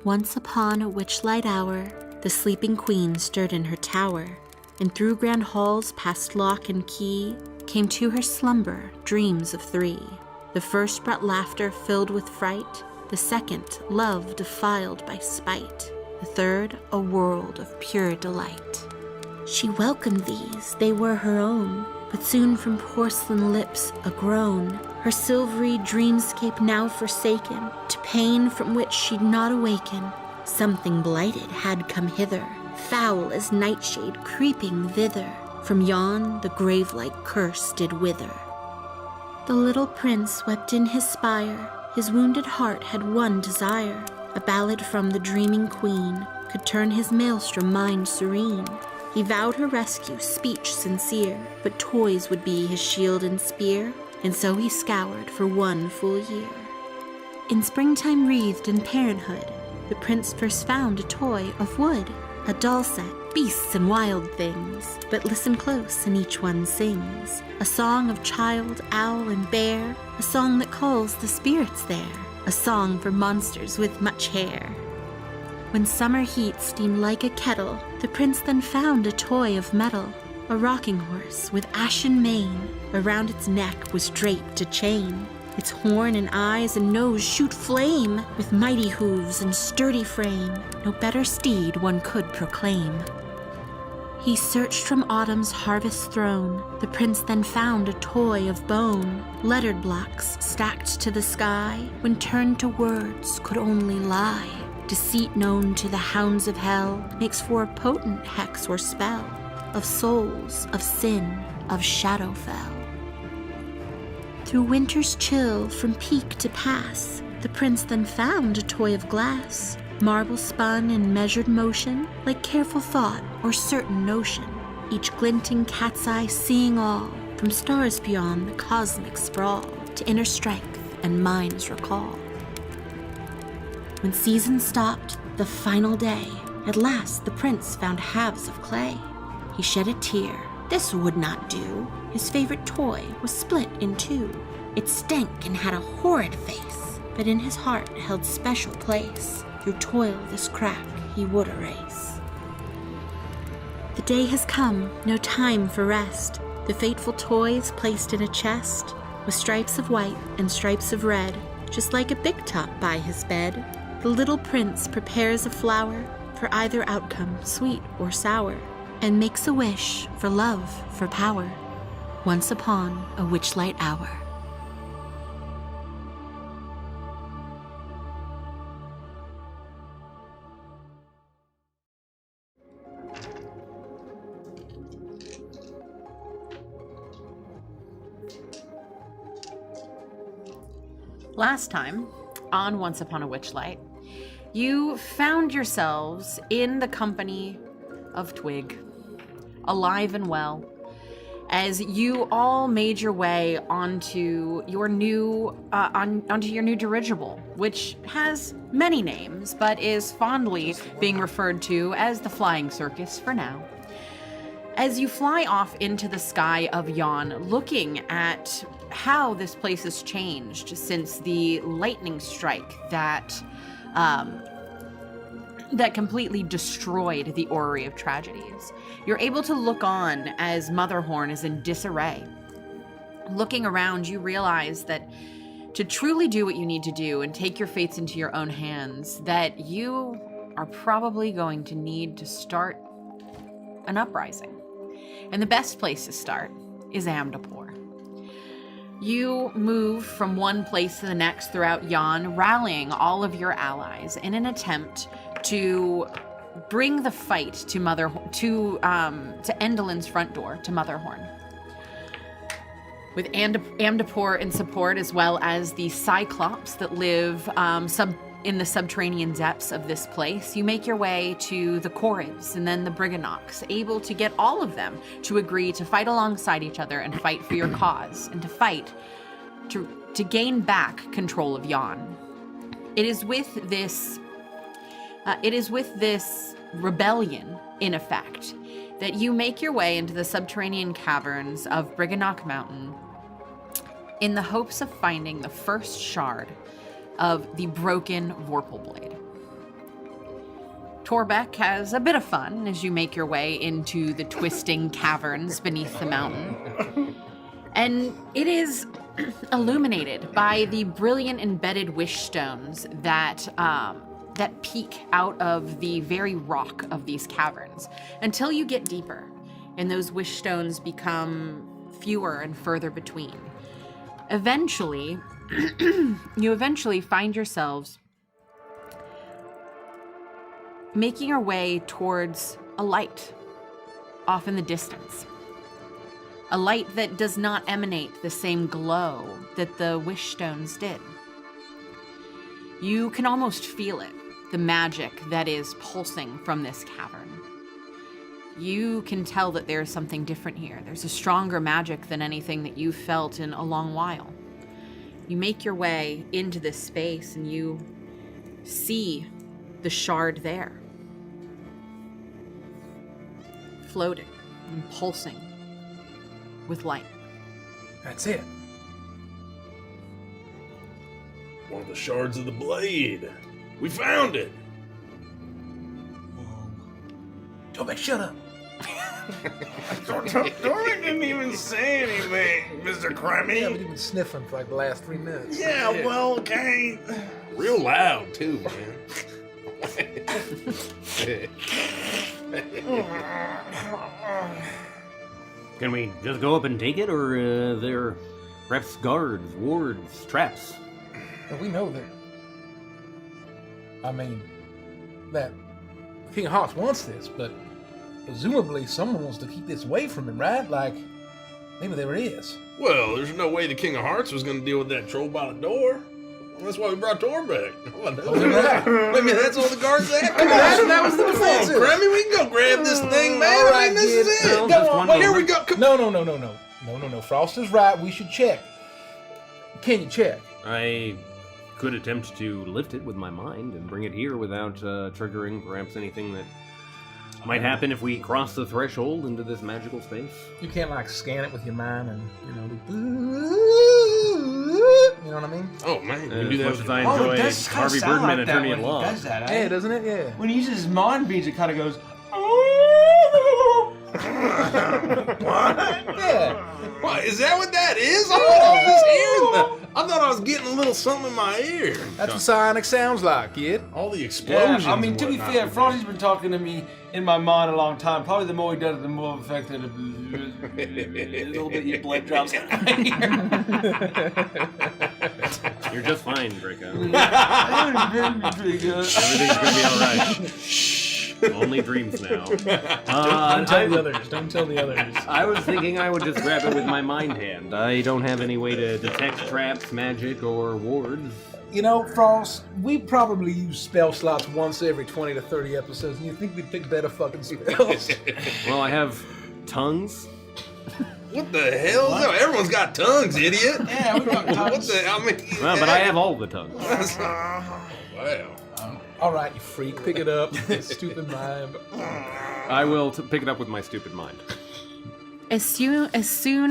Once upon a witchlight hour, the sleeping queen stirred in her tower, and through grand halls past lock and key came to her slumber dreams of 3. The first brought laughter filled with fright, the second love defiled by spite, the third a world of pure delight. She welcomed these, they were her own, but soon from porcelain lips a groan, her silvery dreamscape now forsaken, to pain from which she'd not awaken. Something blighted had come hither, foul as nightshade creeping thither, from yon the grave-like curse did wither. The little prince wept in his spire, his wounded heart had one desire, a ballad from the dreaming queen, could turn his maelstrom mind serene. He vowed her rescue, speech sincere, but toys would be his shield and spear, and so he scoured for 1 full year. In springtime wreathed in parenthood, the prince first found a toy of wood, a doll set, beasts and wild things. But listen close, and each one sings a song of child, owl, and bear, a song that calls the spirits there, a song for monsters with much hair. When summer heat steamed like a kettle, the prince then found a toy of metal, a rocking horse with ashen mane. Around its neck was draped a chain. Its horn and eyes and nose shoot flame. With mighty hooves and sturdy frame, no better steed one could proclaim. He searched from autumn's harvest throne. The prince then found a toy of bone. Lettered blocks stacked to the sky, when turned to words could only lie. Deceit known to the hounds of hell makes for a potent hex or spell of souls, of sin, of Shadowfell. Through winter's chill from peak to pass, the prince then found a toy of glass, marble spun in measured motion, like careful thought or certain notion, each glinting cat's eye seeing all, from stars beyond the cosmic sprawl, to inner strength and mind's recall. When season stopped, the final day, at last the prince found halves of clay. He shed a tear. This would not do. His favorite toy was split in 2. It stank and had a horrid face, but in his heart held special place. Through toil this crack he would erase. The day has come, no time for rest. The fateful toy is placed in a chest, with stripes of white and stripes of red, just like a big top by his bed. The little prince prepares a flower for either outcome, sweet or sour, and makes a wish for love, for power, once upon a witchlight hour. Last time, on Once Upon a Witchlight, you found yourselves in the company of Twig, alive and well, as you all made your way onto your new dirigible, which has many names, but is fondly being referred to as the Flying Circus for now. As you fly off into the sky of Yon, looking at how this place has changed since the lightning strike that completely destroyed the Orrery of Tragedies, you're able to look on as Motherhorn is in disarray. Looking around, you realize that to truly do what you need to do and take your fates into your own hands, that you are probably going to need to start an uprising. And the best place to start is Amdapor. You move from one place to the next throughout Yon, rallying all of your allies in an attempt to bring the fight to Endelin's front door, to Motherhorn. With Amdapor in support, as well as the Cyclops that live in the subterranean depths of this place, you make your way to the Corrids and then the Briganox, able to get all of them to agree to fight alongside each other and fight for your cause, and to fight to gain back control of Yon. It is with this rebellion, in effect, that you make your way into the subterranean caverns of Briganock Mountain in the hopes of finding the first shard of the broken Vorpal Blade. Torbeck has a bit of fun as you make your way into the twisting caverns beneath the mountain. And it is illuminated by the brilliant embedded wish stones that peek out of the very rock of these caverns, until you get deeper, and those wish stones become fewer and further between. Eventually, you find yourselves making your way towards a light off in the distance. A light that does not emanate the same glow that the wish stones did. You can almost feel it. the magic that is pulsing from this cavern. You can tell that there's something different here. There's a stronger magic than anything that you've felt in a long while. You make your way into this space and you see the shard there, floating and pulsing with light. That's it. One of the shards of the blade. We found it. Toby, shut up. Dory didn't even say anything, Mr. Kremmy. Yeah, but you've been sniffing for like the last 3 minutes. Yeah, well, okay. Real loud, too, man. Can we just go up and take it, or are there perhaps guards, wards, traps? And we know that. I mean, that King of Hearts wants this, but presumably someone wants to keep this away from him, right? Like, maybe there is. Well, there's no way the King of Hearts was going to deal with that troll by the door. That's why we brought Tor back. Maybe that's all the guards had. That was the defense. Come on, Grammy, we can go grab this thing, man. All right, I mean, this is kid. it. Just one Here we moment. go. Come No. Frost is right. We should check. Can you check? I could attempt to lift it with my mind and bring it here without triggering perhaps anything that might happen if we cross the threshold into this magical space. You can't like scan it with your mind and you know what I mean? Oh man, you As do that much with as I Oh, it enjoy does kind of Harvey sound Birdman like that attorney when at he law. does that. Yeah, doesn't it? Yeah. When he uses his mind beads, it kind of goes. Yeah. What, is that what that is? I thought I was getting a little something in my ear. That's what psionic sounds like, kid. All the explosions. Yeah, I mean, to be and fair, whatnot. Frosty's been talking to me in my mind a long time. Probably the more he does it, the more affected a little bit your blood drops. You're just fine, Draco. Pretty good. Everything's gonna be alright. Only dreams now. Don't tell the others. Don't tell the others. I was thinking I would just grab it with my mind hand. I don't have any way to detect traps, magic, or wards. You know, Frost, we probably use spell slots once every 20 to 30 episodes, and you think we'd pick better fucking spells? Well, I have tongues. What the hell? No, everyone's got tongues, idiot. Yeah, we got What tongues. the? I mean, Well, but I have all the tongues. Wow. All right, you freak, pick it up. Stupid mind. I will pick it up with my stupid mind. As soon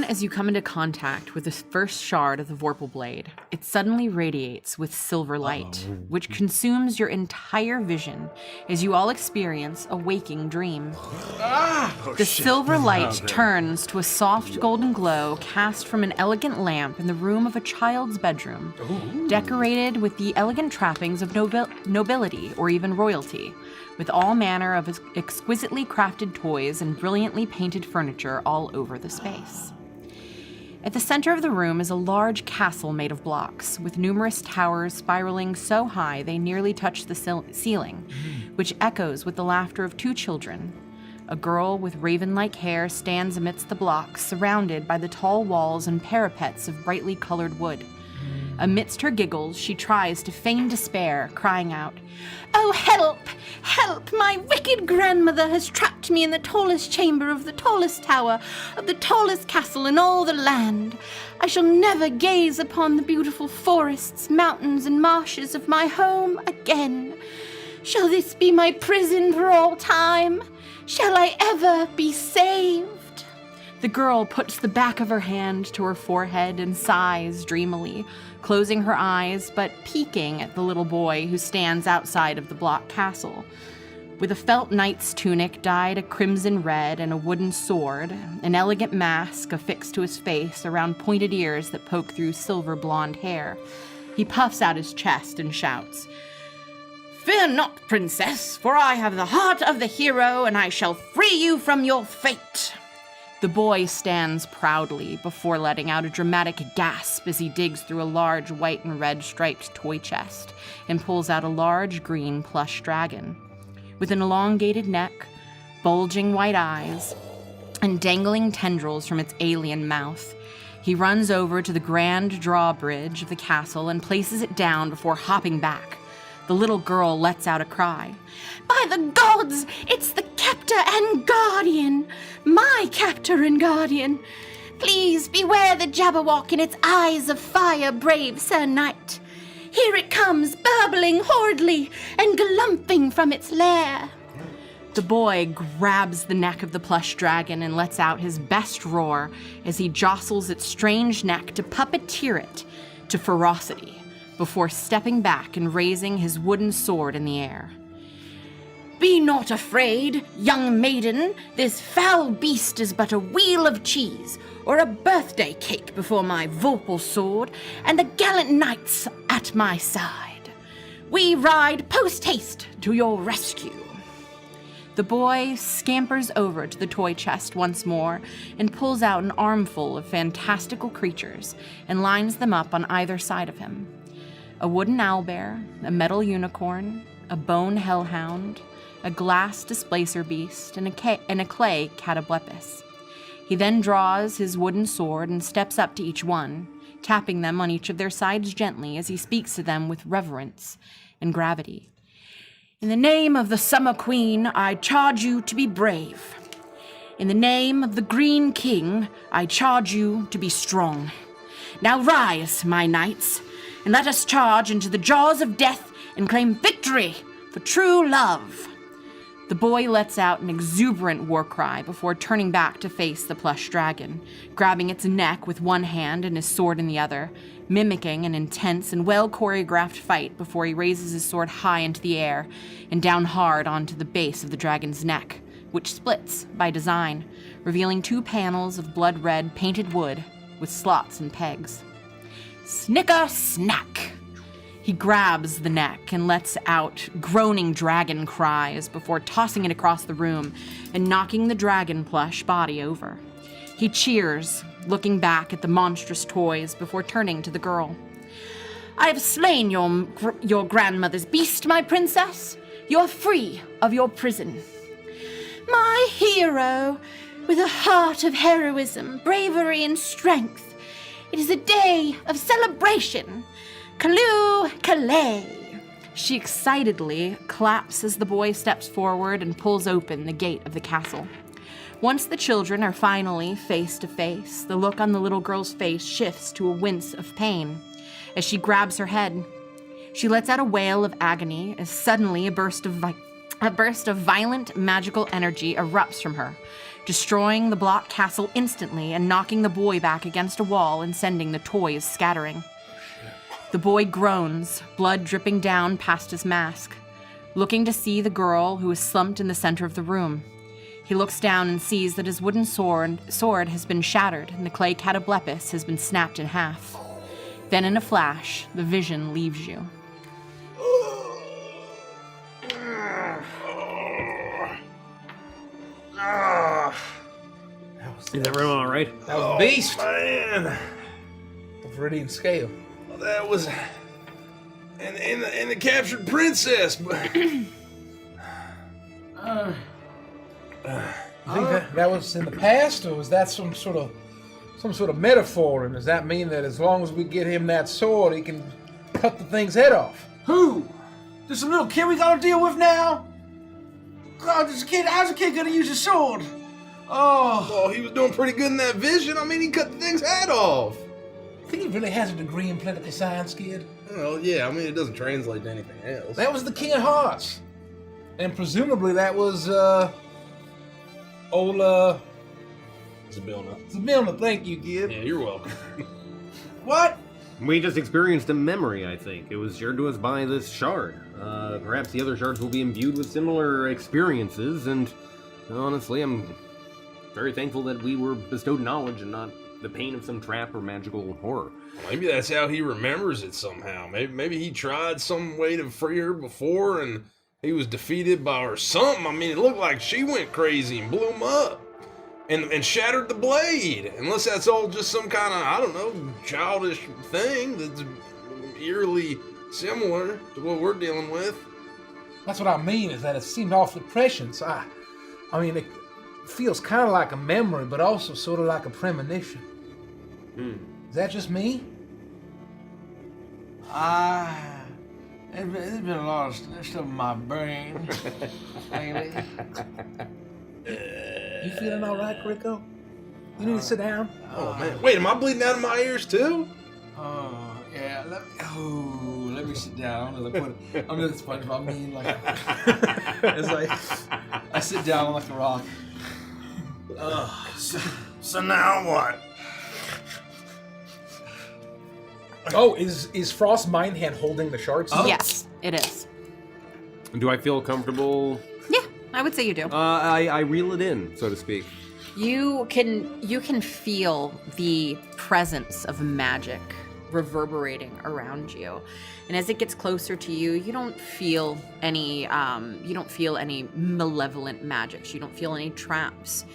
as you come into contact with the first shard of the Vorpal Blade, it suddenly radiates with silver light, which consumes your entire vision as you all experience a waking dream. The silver light turns to a soft golden glow cast from an elegant lamp in the room of a child's bedroom, decorated with the elegant trappings of nobility or even royalty, with all manner of exquisitely crafted toys and brilliantly painted furniture all over the space. At the center of the room is a large castle made of blocks, with numerous towers spiraling so high they nearly touch the ceiling, which echoes with the laughter of two children. A girl with raven-like hair stands amidst the blocks, surrounded by the tall walls and parapets of brightly colored wood. Amidst her giggles, she tries to feign despair, crying out, "Oh, help! Help! My wicked grandmother has trapped me in the tallest chamber of the tallest tower, of the tallest castle in all the land. I shall never gaze upon the beautiful forests, mountains, and marshes of my home again. Shall this be my prison for all time? Shall I ever be saved?" The girl puts the back of her hand to her forehead and sighs dreamily, closing her eyes but peeking at the little boy who stands outside of the block castle. With a felt knight's tunic dyed a crimson red and a wooden sword, an elegant mask affixed to his face around pointed ears that poke through silver blonde hair, he puffs out his chest and shouts, "Fear not, princess, for I have the heart of the hero and I shall free you from your fate." The boy stands proudly before letting out a dramatic gasp as he digs through a large white and red striped toy chest and pulls out a large green plush dragon. With an elongated neck, bulging white eyes, and dangling tendrils from its alien mouth, he runs over to the grand drawbridge of the castle and places it down before hopping back. The little girl lets out a cry. By the gods, it's the captor and guardian! My captor and guardian! Please beware the Jabberwock in its eyes of fire, brave Sir Knight. Here it comes, burbling horridly and galumping from its lair. The boy grabs the neck of the plush dragon and lets out his best roar as he jostles its strange neck to puppeteer it to ferocity before stepping back and raising his wooden sword in the air. Be not afraid, young maiden. This foul beast is but a wheel of cheese or a birthday cake before my vorpal sword and the gallant knights at my side. We ride post-haste to your rescue. The boy scampers over to the toy chest once more and pulls out an armful of fantastical creatures and lines them up on either side of him. A wooden owlbear, a metal unicorn, a bone hellhound, a glass displacer beast, and a clay catoblepis. He then draws his wooden sword and steps up to each one, tapping them on each of their sides gently as he speaks to them with reverence and gravity. In the name of the Summer Queen, I charge you to be brave. In the name of the Green King, I charge you to be strong. Now rise, my knights, and let us charge into the jaws of death and claim victory for true love. The boy lets out an exuberant war cry before turning back to face the plush dragon, grabbing its neck with one hand and his sword in the other, mimicking an intense and well-choreographed fight before he raises his sword high into the air and down hard onto the base of the dragon's neck, which splits by design, revealing 2 panels of blood-red painted wood with slots and pegs. Snicker snack! He grabs the neck and lets out groaning dragon cries before tossing it across the room and knocking the dragon plush body over. He cheers, looking back at the monstrous toys before turning to the girl. I have slain your grandmother's beast, my princess. You are free of your prison. My hero, with a heart of heroism, bravery, and strength. It is a day of celebration. Callooh, Calais! She excitedly claps as the boy steps forward and pulls open the gate of the castle. Once the children are finally face to face, the look on the little girl's face shifts to a wince of pain as she grabs her head. She lets out a wail of agony as suddenly a burst of violent magical energy erupts from her, destroying the block castle instantly and knocking the boy back against a wall and sending the toys scattering. The boy groans, blood dripping down past his mask, looking to see the girl who is slumped in the center of the room. He looks down and sees that his wooden sword has been shattered and the clay catoblepis has been snapped in half. Then in a flash, the vision leaves you. Is everyone all right? That was a beast. Man, The Viridian scale. that was and the captured princess. But You think that was in the past, or was that some sort of metaphor? And does that mean that as long as we get him that sword, he can cut the thing's head off? Who? There's some little kid we gotta deal with now? God, how's a kid gonna use a sword? Oh, he was doing pretty good in that vision. I mean, he cut the thing's head off. I think he really has a degree in political science, kid. Well, yeah. I mean, it doesn't translate to anything else. That was the King of Hearts, and presumably that was old Zabilna. Thank you, kid. Yeah, you're welcome. What? We just experienced a memory, I think. It was shared to us by this shard. Perhaps the other shards will be imbued with similar experiences, and honestly, I'm very thankful that we were bestowed knowledge and not the pain of some trap or magical horror. Maybe that's how he remembers it somehow. Maybe he tried some way to free her before and he was defeated by her or something. I mean, it looked like she went crazy and blew him up and shattered the blade. Unless that's all just some kind of, I don't know, childish thing that's eerily similar to what we're dealing with. That's what I mean, is that it seemed awfully prescient. I mean, it feels kind of like a memory, but also sort of like a premonition. Is that just me? There's been a lot of stuff in my brain lately. You feeling all right, Rico? You need to sit down. Oh man, wait, am I bleeding out of my ears too? Oh, yeah. Let me sit down. I'm gonna the SpongeBob meme. Like, it's like I sit down like a rock. So now what? Oh, is Frost Mind Hand holding the shards? Oh. Yes, it is. Do I feel comfortable? Yeah, I would say you do. I reel it in, so to speak. You can feel the presence of magic reverberating around you, and as it gets closer to you, you don't feel any malevolent magics. You don't feel any traps,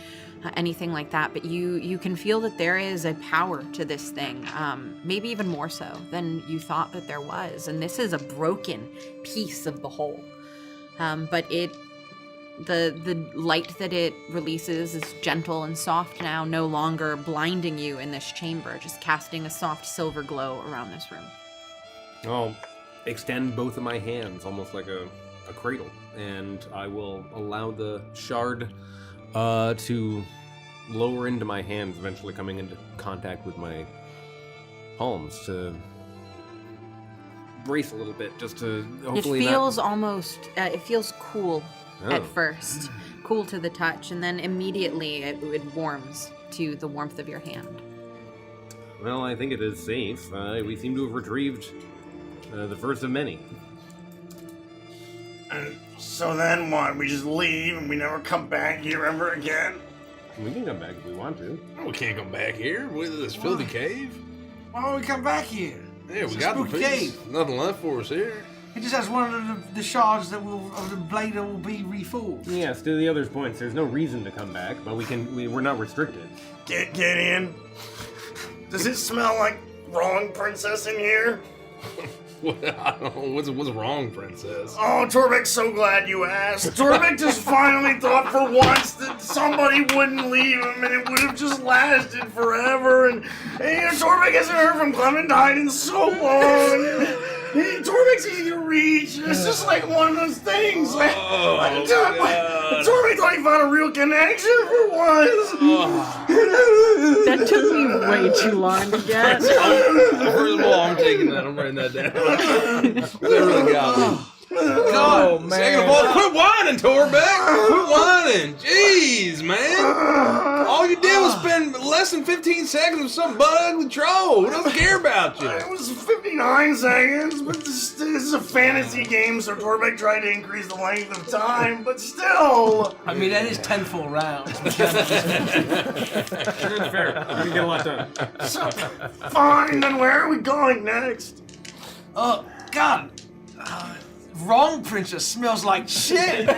anything like that. But you can feel that there is a power to this thing, maybe even more so than you thought that there was. And this is a broken piece of the whole, but the light that it releases is gentle and soft now, no longer blinding you in this chamber, just casting a soft silver glow around this room. I'll extend both of my hands, almost like a cradle, and I will allow the shard to lower into my hands, eventually coming into contact with my palms to brace a little bit, just to hopefully It feels almost, it feels cool. Oh. At first, cool to the touch, and then immediately it warms to the warmth of your hand. Well, I think it is safe. We seem to have retrieved the first of many. So then what? We just leave and we never come back here ever again? We can come back if we want to. We can't come back here with this filthy cave. Why don't we come back here? Yeah, we It's a got the spooky piece. cave. Nothing left for us here. It just has one of the shards of the blade that will be reforged. Yes, to the other's points, there's no reason to come back, but we're not restricted. Get in. Does it smell like wrong princess in here? I don't know. What's wrong, princess? Oh, Torbeck's so glad you asked. Torbeck just finally thought for once that somebody wouldn't leave him and it would have just lasted forever. And Torbeck hasn't heard from Clementine in so long. Torbeck's easy to reach. It's just like one of those things. Torbeck thought he found a real connection for once. That took me way too long to get. First of all, I'm taking that. I'm writing that down. That really got me. God, man. Second of all, quit whining, Torbeck. Quit whining. Jeez, man. All you did was spend less than 15 seconds with some butt ugly troll who doesn't care about you. It was 59 seconds, but this is a fantasy game, so Torbeck tried to increase the length of time, but still. I mean, that is 10 full rounds. That's fair. We can get a lot done. So, fine, then where are we going next? Oh, God. Wrong princess smells like shit.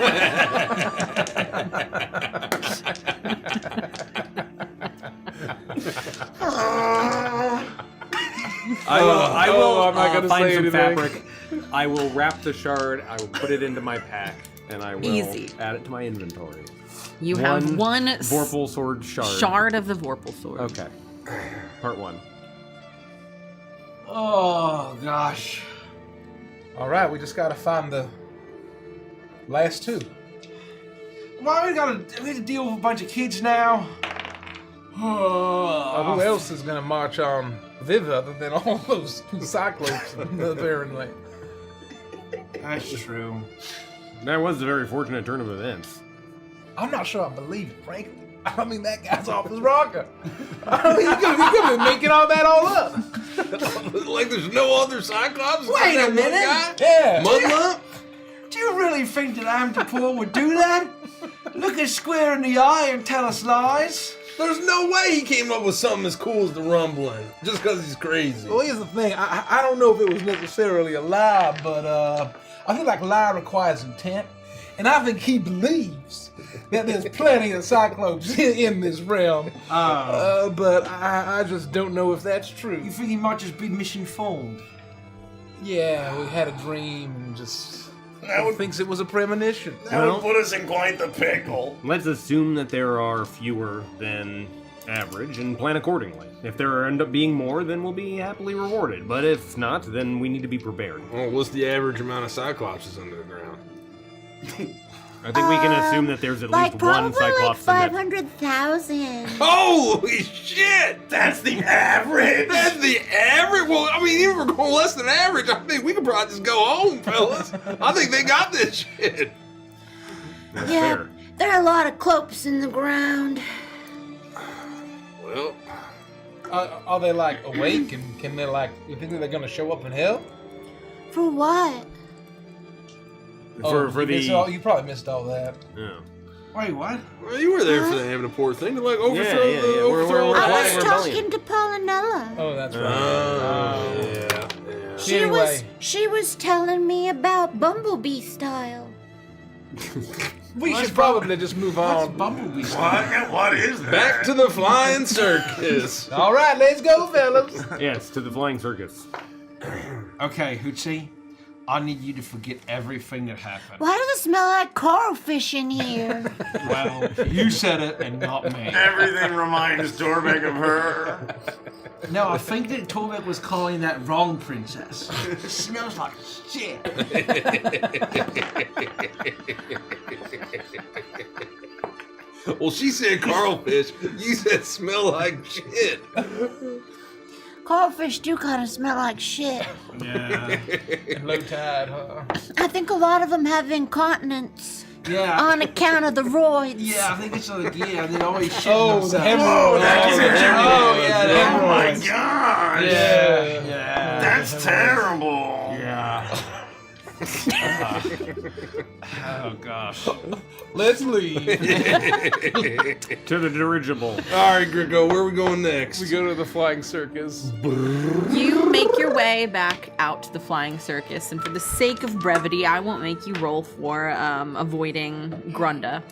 I will I'm not gonna find say some anything. fabric. I will wrap the shard. I will put it into my pack, and I will Easy. add it to my inventory. You have one Vorpal sword shard. shard of the Vorpal sword. Okay. Part 1. Oh, gosh. All right, we just gotta find the last two. Why we have to deal with a bunch of kids now? Who else is gonna march on Thither other than all those cyclops apparently? That's true. That was a very fortunate turn of events. I'm not sure I believe it, frankly. I mean, that guy's off his rocker. I mean, he could be making all that all up. Like there's no other Cyclops? Wait a That one minute. guy? Yeah. Mudlump? Do you really think that Amtapur would do that? Look us square in the eye and tell us lies? There's no way he came up with something as cool as the rumbling, just because he's crazy. Well, here's the thing. I don't know if it was necessarily a lie, but I feel like lie requires intent. And I think he believes that there's plenty of Cyclops in this realm. But I just don't know if that's true. You think he might just be misinformed? Yeah, we had a dream and just That would, thinks it was a premonition. that would put us in quite the pickle. Let's assume that there are fewer than average and plan accordingly. If there end up being more, then we'll be happily rewarded. But if not, then we need to be prepared. Well, what's the average amount of Cyclopses under the ground? I think we can assume that there's at Like least one probably like Cyclops in that. 500,000. Holy shit! That's the average. That's the average? Well, I mean, even if we're going less than average, I think we could probably just go home, fellas. I think they got this shit. That's Yeah, fair. there are a lot of clopes in the ground. Well, Are they like awake and can they like? You think they're gonna show up in hell? For what? For the you probably missed all that. yeah. Wait, what? well, you were there for the Davenport thing to like overthrow Yeah. the overthrow. We're I planning was rebellion. talking to Paulinella. Oh, that's right. Yeah. She was telling me about Bumblebee style. We should probably just move What's on. Bumblebee? What is that? Back to the flying circus. All right, let's go, fellas. Yes, to the flying circus. Okay, Hoochie, I need you to forget everything that happened. Why does it smell like carlfish in here? Well, you said it and not me. Everything reminds Torbeck of her. No, I think that Torbeck was calling that wrong princess. It smells like shit. Well, she said Carlfish. You said smell like shit. Carlfish do kind of smell like shit. Yeah. Low tide, huh? I think a lot of them have incontinence Yeah. on account of the roids. Yeah, I think it's like, yeah, they always shit Oh, the themselves. hemorrhoids. Oh, yeah, the Oh my hemorrhoids. gosh. Yeah, yeah. That's terrible. Yeah. Oh, gosh. Let's leave. To the dirigible. All right, Grigo, where are we going next? We go to the flying circus. You make your way back out to the flying circus, and for the sake of brevity, I won't make you roll for avoiding Grunda.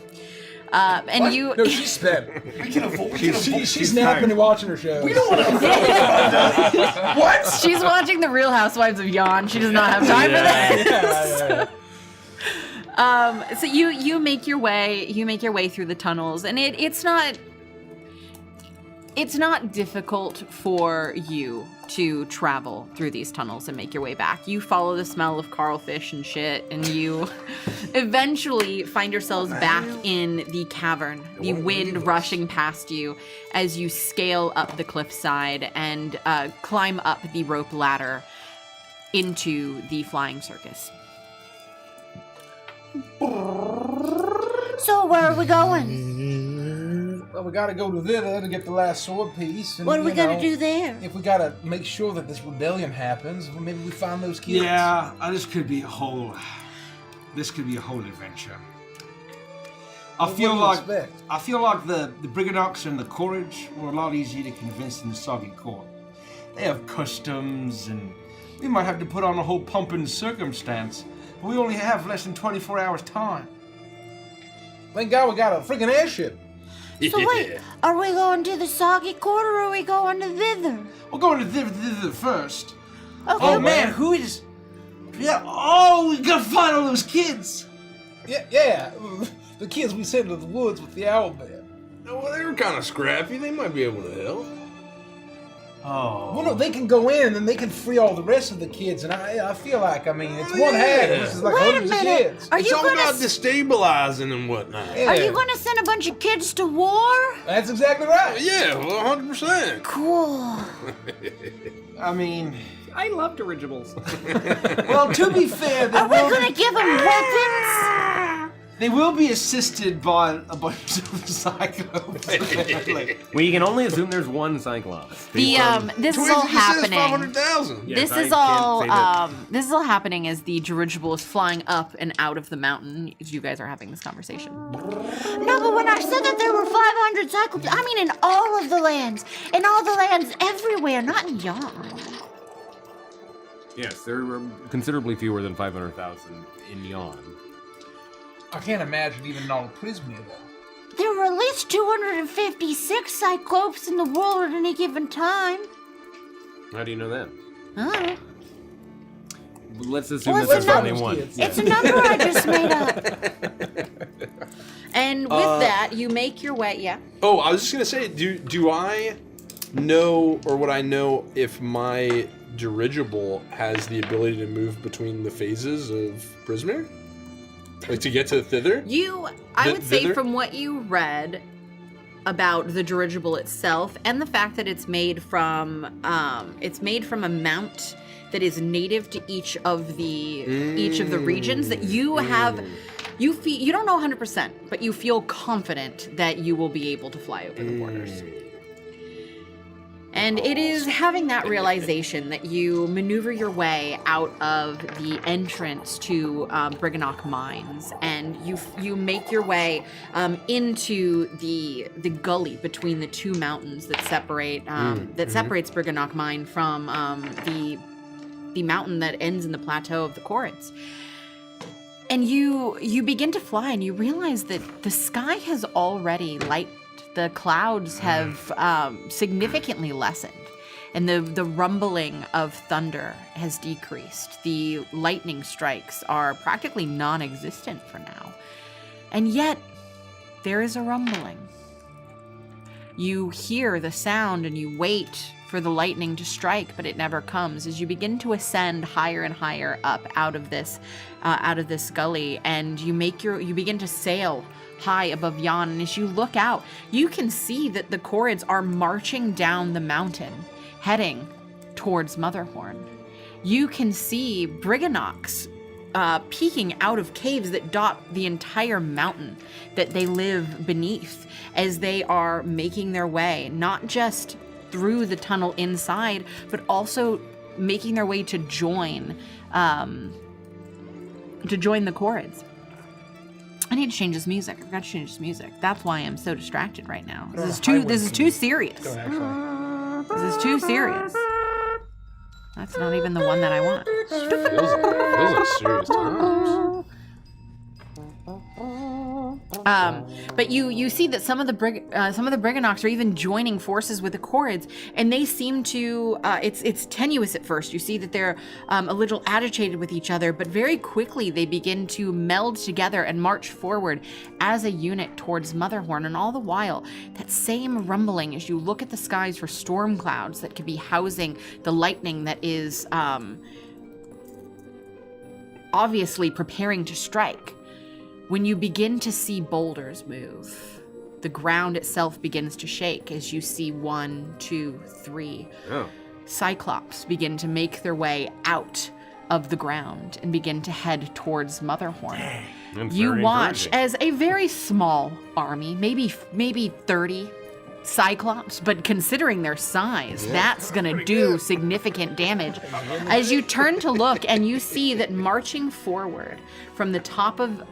And you. No, she's spent. We can avoid. She's napping and watching her show. What? She's watching The Real Housewives of Yon. She does not have time for this. So you make your way through the tunnels, and it's not difficult for you to travel through these tunnels and make your way back. You follow the smell of carlfish and shit, and you eventually find yourselves back in the cavern, the wind rushing past you as you scale up the cliffside and climb up the rope ladder into the flying circus. So where are we going? Well, we gotta go to Thither to get the last sword piece. And, What are we you gonna know, do there? If we gotta make sure that this rebellion happens, well, maybe we find those kids. Yeah, this could be a whole adventure. I What feel do you like expect? the Brigadox and the Courage were a lot easier to convince than the Soggy Court. They have customs, and we might have to put on a whole pomp and circumstance. But we only have less than 24 hours time. Thank God we got a freaking airship. So wait, are we going to the Soggy Court or are we going to Thither? We're going to Thither first. Okay, Oh man, who is? Yeah. Oh, we gotta find all those kids. Yeah. The kids we sent to the woods with the owl bear. No, well, they were kind of scrappy. They might be able to help. Oh. Well, no, they can go in and they can free all the rest of the kids, and I feel like, I mean, it's one hand. yeah. This is like Wait a hundreds of minute. kids. Are It's you all gonna about destabilizing and whatnot. Yeah. are you gonna send a bunch of kids to war? That's exactly right. Yeah, well, 100%. Cool. I mean, I love dirigibles. well, to be fair, Are we gonna give them weapons? they will be assisted by a bunch of cyclones. We can only assume there's one Cyclops. This is all happening. 500,000. Yes, This I is can't all say that. this is all happening as the dirigible is flying up and out of the mountain as you guys are having this conversation. No, but when I said that there were 500 cyclops, I mean in all of the lands. In all the lands everywhere, not in Yon. Yes, there were considerably fewer than 500,000 in Yon. I can't imagine even all Prismia, though. There were at least 256 cyclopes in the world at any given time. How do you know that? Huh? Let's assume Well, that it's there's a only number- one. kids. It's a number I just made up. And with that, you make your way. Yeah. Oh, I was just gonna say, do I know, or would I know if my dirigible has the ability to move between the phases of Prismare? Like to get to the Thither? I would say Thither? from what you read about the dirigible itself, and the fact that it's made from a mount that is native to each of the regions, that you have. You don't know 100%, but you feel confident that you will be able to fly over the borders. And it is having that realization that you maneuver your way out of the entrance to Briganock Mines, and you make your way into the gully between the two mountains that separates Briganock Mine from the mountain that ends in the plateau of the Corrids. And you begin to fly, and you realize that the sky has already lightened. The clouds have significantly lessened, and the rumbling of thunder has decreased. The lightning strikes are practically non-existent for now. And yet, there is a rumbling. You hear the sound and you wait for the lightning to strike, but it never comes. As you begin to ascend higher and higher up out of this gully, and you begin to sail high above Yon, and as you look out, you can see that the Corrids are marching down the mountain, heading towards Motherhorn. You can see Briganocks peeking out of caves that dot the entire mountain that they live beneath, as they are making their way, not just through the tunnel inside, but also making their way to join the Corrids. I need to change this music. I forgot to change this music. That's why I'm so distracted right now. This is too serious. This is too serious. That's not even the one that I want. Feels like serious times. But you see that some of the Briganocks are even joining forces with the Corrids, and they seem to it's tenuous at first. You see that they're a little agitated with each other, but very quickly they begin to meld together and march forward as a unit towards Motherhorn. And all the while, that same rumbling as you look at the skies for storm clouds that could be housing the lightning that is obviously preparing to strike. When you begin to see boulders move, the ground itself begins to shake as you see 1, 2, 3 Cyclops begin to make their way out of the ground and begin to head towards Motherhorn. You watch as a very small army, maybe 30 Cyclops, but considering their size, that's gonna do significant damage. As you turn to look, and you see that marching forward from the top of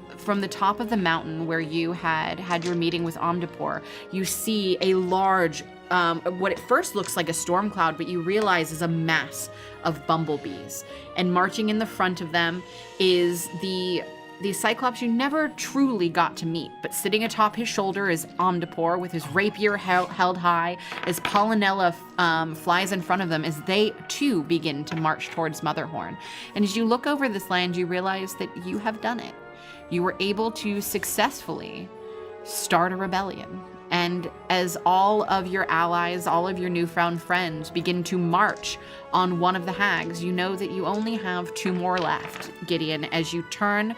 the mountain where you had your meeting with Omnipore, you see a large, what at first looks like a storm cloud, but you realize is a mass of bumblebees. And marching in the front of them is the Cyclops you never truly got to meet, but sitting atop his shoulder is Omnipore with his rapier held high as Polynella flies in front of them as they too begin to march towards Motherhorn. And as you look over this land, you realize that you have done it. You were able to successfully start a rebellion. And as all of your allies, all of your newfound friends begin to march on one of the hags, you know that you only have 2 more left, Gideon, as you turn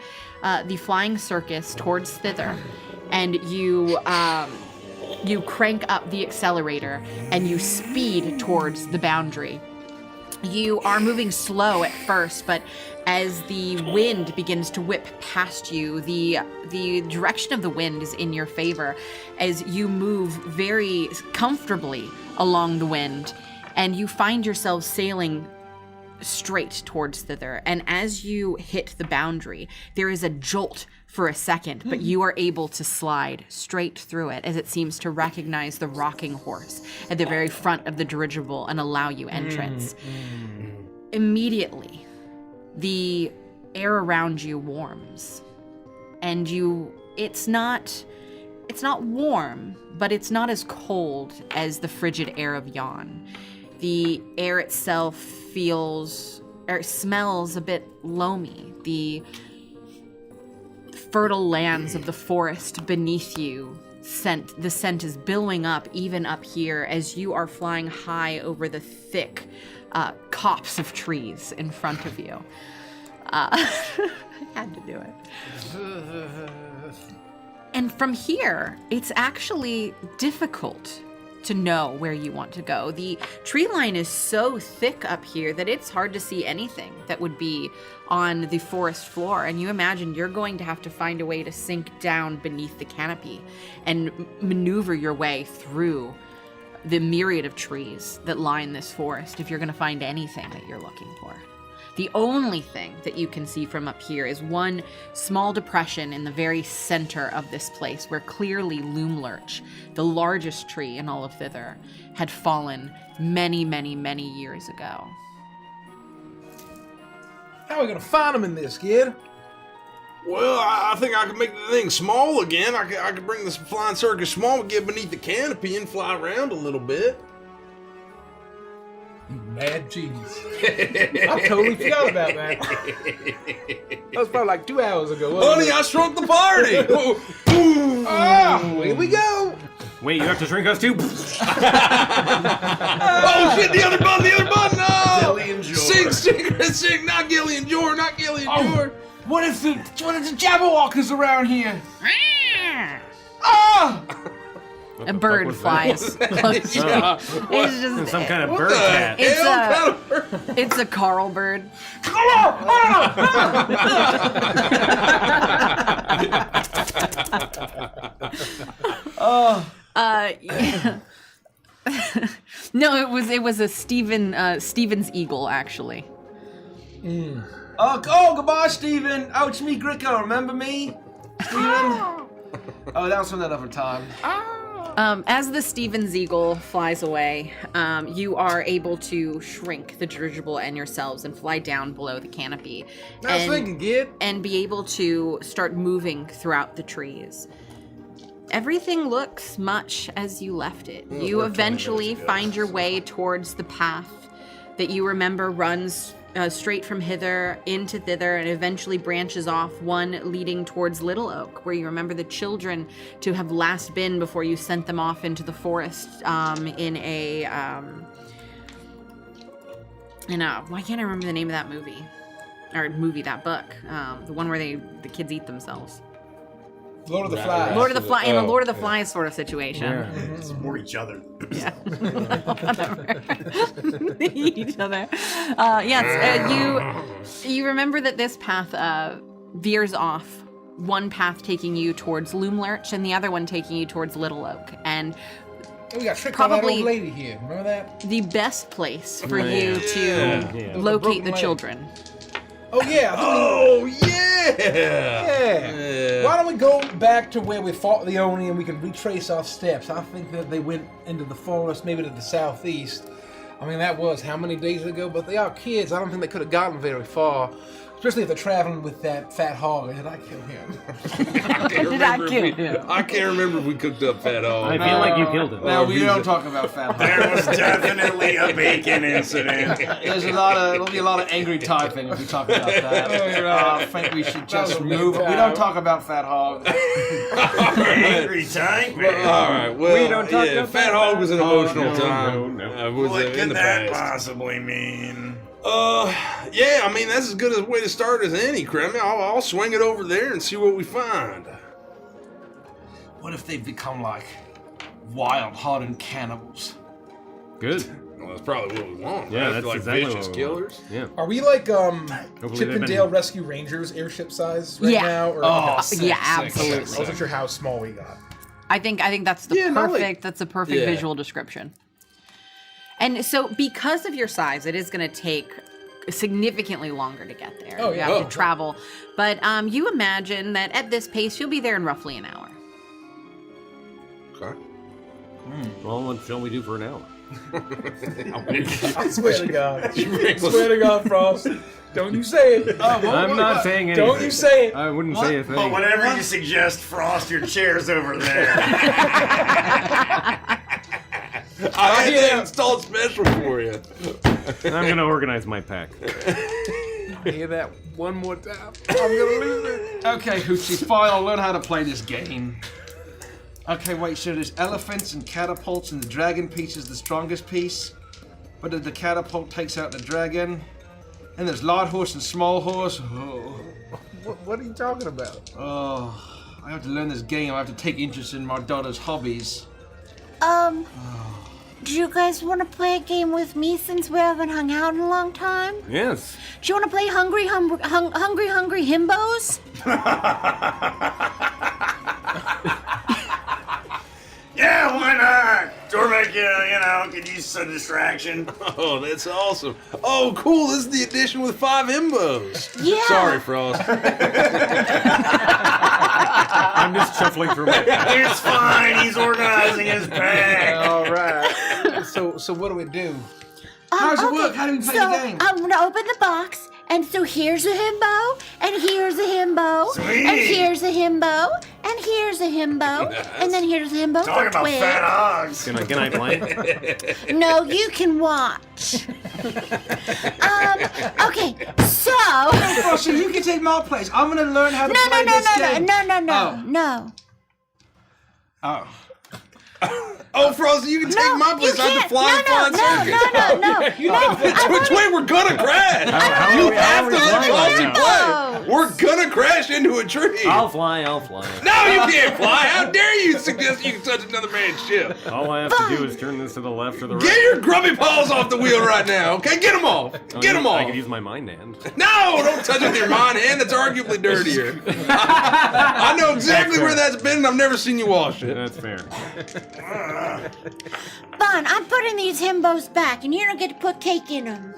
the flying circus towards Thither, and you crank up the accelerator and you speed towards the boundary. You are moving slow at first, but as the wind begins to whip past you, the direction of the wind is in your favor as you move very comfortably along the wind, and you find yourself sailing straight towards Thither. And as you hit the boundary, there is a jolt for a second, but you are able to slide straight through it as it seems to recognize the rocking horse at the very front of the dirigible and allow you entrance. Immediately, the air around you warms, and it's not warm, but it's not as cold as the frigid air of Yon. The air itself smells a bit loamy. The fertile lands of the forest beneath you. The scent is billowing up even up here as you are flying high over the thick copse of trees in front of you. I had to do it. And from here, it's actually difficult to know where you want to go. The tree line is so thick up here that it's hard to see anything that would be on the forest floor. And you imagine you're going to have to find a way to sink down beneath the canopy and maneuver your way through the myriad of trees that line this forest if you're going to find anything that you're looking for. The only thing that you can see from up here is one small depression in the very center of this place where clearly Loomlurch, the largest tree in all of Thither, had fallen many, many, many years ago. How are we gonna find them in this, kid? Well, I think I can make the thing small again. I could bring this flying circus small and get beneath the canopy and fly around a little bit. You mad genius. I totally forgot about that. That was probably like 2 hours ago. Honey, I shrunk the party! Ooh. Oh, here we go! Wait, you have to shrink us too? Oh shit, the other button! No! Gillian Jor. Sing, not Gillian Jor, not Gillian Jor. What if the Jabberwockers around here? Ah! A bird flies close to you. It's just Some kind of What bird the cat. hell? It's a Carl bird. Yeah. No, it was a Stephen's eagle actually. Oh, goodbye, Stephen. Oh, it's me, Gricko. Remember me, Stephen? Oh, that was from that other time. As the Stephen's eagle flies away, you are able to shrink the dirigible and yourselves and fly down below the canopy. I was thinking, kid. And be able to start moving throughout the trees. Everything looks much as you left it. You eventually find your way towards the path that you remember runs straight from Hither into Thither and eventually branches off, one leading towards Little Oak, where you remember the children to have last been before you sent them off into the forest in a why can't I remember the name of that movie? That book. The one where the kids eat themselves. Lord of the Flies. Lord of the Flies, in a Lord of the Flies sort of situation. It's more each other. Yeah. Whatever. They eat each other. Yes, you remember that this path veers off. One path taking you towards Loomlurch and the other one taking you towards Little Oak. And We got tricked by that Probably- old lady here. Remember that? the best place for you to locate broken the leg. children. Oh yeah. Oh yeah! Yeah. Why don't we go back to where we fought the Oni and we can retrace our steps? I think that they went into the forest, maybe to the southeast. I mean, that was how many days ago? But they are kids. I don't think they could have gotten very far. Especially if they're traveling with that fat hog. Did I kill him? I can't remember if we cooked up Fat Hog. I feel like you killed him. No, we don't talk about Fat There Hog. was definitely a bacon incident. There'll be a lot of angry typing if we talk about that. I think we should just move. We don't talk about Fat Hog. Angry tank, man. All right, well, We don't talk about Fat Hog was an emotional no, time. no. Was What in could the that past. possibly mean? Yeah, I mean, that's as good a way to start as any, Kremlin. I'll swing it over there and see what we find. What if they become like wild, hardened cannibals? Good. Well, that's probably what we want. Yeah, right? that's like exactly vicious what we want. killers. Yeah. Are we like Chip they've and been- Dale Rescue Rangers airship size right Yeah. now? Or Oh, Yeah, absolutely. I wasn't sure how small we got. I think that's the Yeah, not like- perfect that's a perfect Yeah. visual description. And so because of your size, it is going to take significantly longer to get there. Oh, You yeah. have Oh. to travel. But you imagine that at this pace, you'll be there in roughly an hour. Okay. Well, what shall we do for an hour? I swear to God. I swear to God, Frost. Don't you say it. I'm not saying anything. Don't you say it. I wouldn't say a thing. But whenever you suggest Frost, your chair's over there. I had that installed special for you. I'm going to organize my pack. Hear that one more time. I'm gonna lose it. Okay, Hoochie, fine, I'll learn how to play this game. Okay, wait, so there's elephants and catapults, and the dragon piece is the strongest piece. But then the catapult takes out the dragon. And there's large horse and small horse. Oh. What are you talking about? Oh, I have to learn this game. I have to take interest in my daughter's hobbies. Do you guys want to play a game with me since we haven't hung out in a long time? Yes. Do you want to play Hungry Himbos? Yeah, why not? Tormek, could use a distraction. Oh, that's awesome. Oh, cool. This is the edition with 5 himbos. Yeah. Sorry, Frost. I'm just shuffling through my pack. It's fine. He's organizing his bag. All right. So what do we do? How does it work? How do we play the game? I'm going to open the box, and so here's a himbo, and here's a himbo, Sweet. and here's a himbo, and here's a himbo, and then here's a himbo Talking for about twig. fat hogs. Can I play? No, you can watch. Okay, so... Oh, so you can take my place. I'm gonna learn how to play this game. No. Oh. Oh, Frosty, you can take No, my place. you I have to can't. fly and find circus. Which way we're gonna crash? You have to let Frosty play. We're gonna crash into a tree. I'll fly. No, you can't fly. How dare you suggest you can touch another man's ship? All I have to do is turn this to the left or the right. Get your grubby paws off the wheel right now, okay? Get them off. Get them I off. could use my mind hand. No, don't touch it with your mind hand. That's arguably dirtier. I know exactly where that's been, and I've never seen you wash it. That's fair. Fine, I'm putting these himbos back, and you don't get to put cake in them.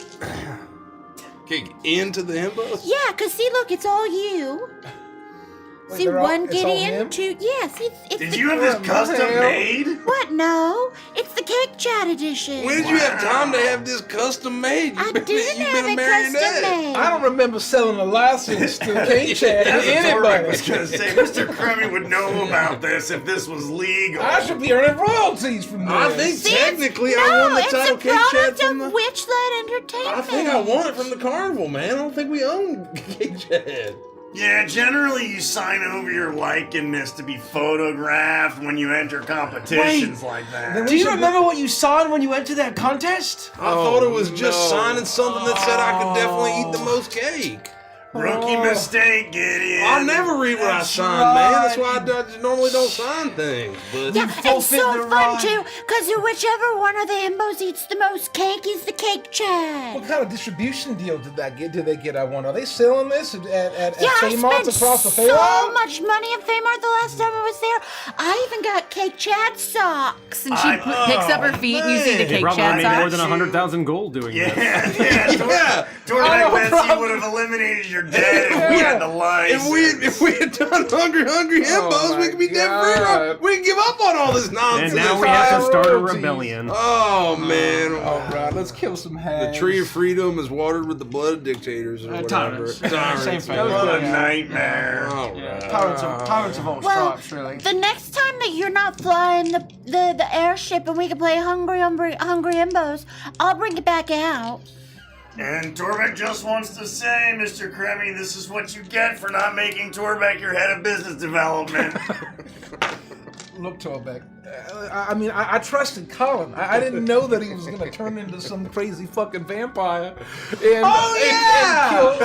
Kick into the himbos? Yeah, because see, look, it's all you. Wait, See, they're all- one it's all Gideon, him? two... Yes, it's Did the... you have this custom made? What? No, it's the Cake Chat edition. When did you have time to have this custom made? I didn't have it custom made. I don't remember selling a license to Cake Chat to That's what Tormek was anybody. gonna say. Mr. Kremmy would know about this if this was legal. I should be earning royalties from this. I think See, technically no, I won the it's title a Cake Chat product from of the... Witchlight Entertainment. I think I won it from the carnival, man. I don't think we own Cake Chat. Yeah, generally you sign over your likeness to be photographed when you enter competitions like that. Do you remember what you signed when you entered that contest? I thought it was just signing something that said I could definitely eat the most cake. Rookie mistake, Gideon. I never read what I sign, man. That's why I normally don't sign things. But Yeah, it's forfeit so the fun right. too, because whichever one of the himbos eats the most cake is the Cake Chat. What kind of distribution deal did they get? I wonder. Are they selling this at Yeah, I Faymarts spent across the so Faymark? much money at Faymark the last time I was there. I even got Cake Chat socks. And she picks up her feet and you see the He cake probably chat made more socks. than 100,000 gold doing this. Yeah. yeah, Tormek Betsy would have eliminated your debt if we had the license. if we had done Hungry Himbos, we could be debt free. God. We can give up on all this nonsense. And now we have to start a Royalties. rebellion. Oh man. All right, let's kill some The hags. tree of freedom is watered with the blood of dictators or whatever. Tyrants. Same thing. What a Yeah. nightmare. All Yeah, right. tyrants of all Well, stripes, really. the next time that you're not flying the airship and we can play Hungry Himbos, I'll bring it back out. And Torbeck just wants to say, Mr. Kremmy, this is what you get for not making Torbeck your head of business development. Look, Torbeck. I trusted Colin. I didn't know that he was going to turn into some crazy fucking vampire. And kill,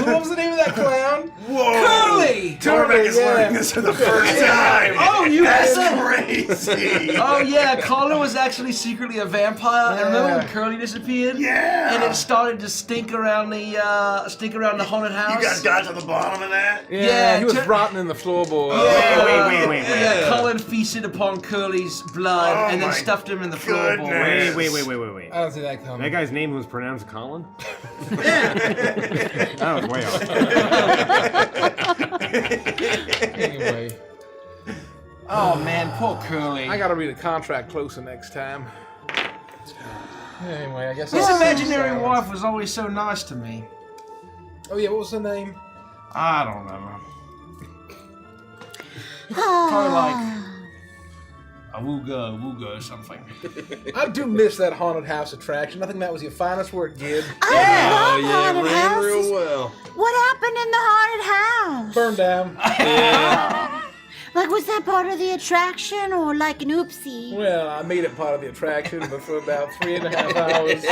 what was the name of that clown? Whoa! Curly! Torbeck is yeah. learning this for the first time. Oh, you That's had crazy. Oh yeah, Colin was actually secretly a vampire. And remember when Yeah. Curly disappeared? Yeah. And it started to stink around the haunted house. You guys got to the bottom of that? Yeah, he was tur- rotting in the floorboard. Wait. Yeah, Colin feasted upon Curly's blood Oh and then my stuffed him in the floorboard. goodness. Wait. I don't see that coming. That guy's name was pronounced Colin? That was way off. Anyway, Oh man, poor Curly. I got to read a contract closer next time. Anyway, I guess His I'll- imaginary wife was always so nice to me. Oh yeah, what was her name? I don't remember. Probably like a Wooga or something. I do miss that haunted house attraction. I think that was your finest work, Gib. I love it haunted ran houses. real well. What happened in the haunted house? Burned down. Like, was that part of the attraction or like an oopsie? Well, I made it part of the attraction, but for about 3.5 hours.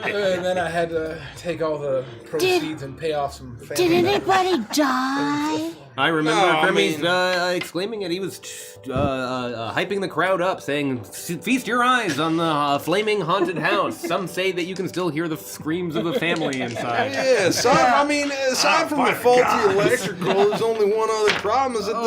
And then I had to take all the proceeds and pay off some family. Did anybody die? I remember No, I Grimmy's mean- exclaiming it. He was hyping the crowd up, saying, "Feast your eyes on the flaming haunted house." Some say that you can still hear the screams of the family inside. Yeah, aside from the faulty electrical, there's only one other problem is that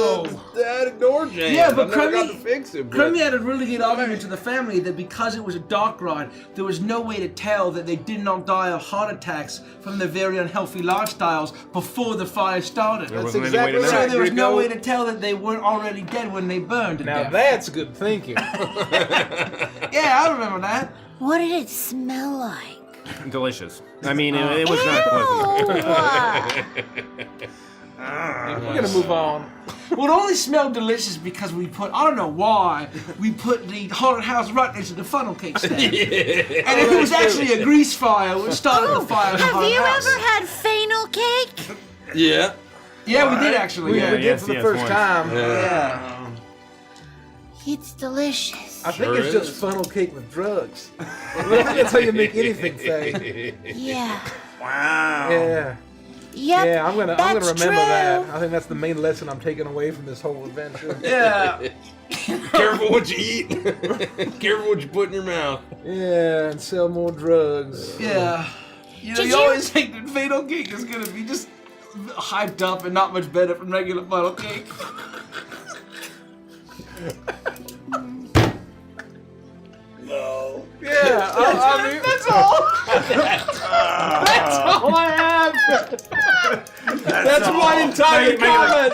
the attic door jammed. Yeah, but I never got Crummy- to fix it. but- Crummy had a really good argument to the family that because it was a dark ride, there was no way to tell that they did not die of heart attacks from their very unhealthy lifestyles before the fire started. There That's wasn't any way to exactly know. So right. there was no Rico. way to tell that they weren't already dead when they burned to Now death. that's good thinking. Yeah, I remember that. What did it smell like? Delicious. I mean, it was not pleasant. We're gonna move on. Well, it only smelled delicious because we put, I don't know why, we put the haunted house right next to the funnel cake stand. And if it was actually a grease fire, we started the fire in the Have haunted you house. ever had fennel cake? Yeah. Yeah, we did actually. We Yeah. did for the yes, first once. time. Yeah. It's delicious. I think Sure it's just is. funnel cake with drugs. I think that's how you make anything, Faye. Yeah. Wow. Yeah. Yep. Yeah, I'm gonna that's remember true. that. I think that's the main lesson I'm taking away from this whole adventure. Yeah. Careful what you eat. Careful what you put in your mouth. Yeah, and sell more drugs. Yeah. You know, Did you you- always think that funnel cake is gonna be just hyped up and not much better from regular funnel cake. Yeah, I mean, That's all. that's all I have. That's one entire comment.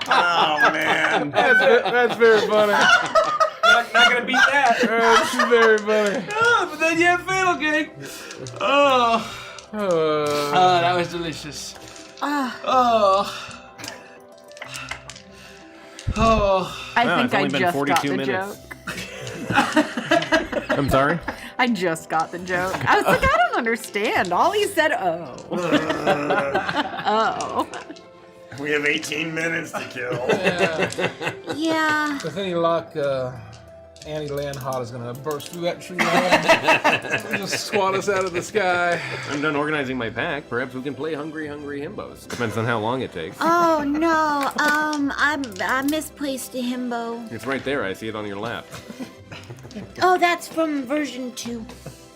Oh man. That's very funny. Not gonna beat that. That's very funny. But then you have funnel cake. Oh. Oh, that was delicious. Oh. Oh. I Wow, think it's I only been just got 42 the minutes. joke. I'm sorry? I just got the joke. I was like, I don't understand. All he said, oh. Oh. We have 18 minutes to kill. Yeah. With any luck, Annie Landhot is gonna burst through that tree line and just swat us out of the sky. I'm done organizing my pack. Perhaps we can play Hungry Hungry Himbos. Depends on how long it takes. Oh no. I misplaced a himbo. It's right there. I see it on your lap. Oh, that's from version 2.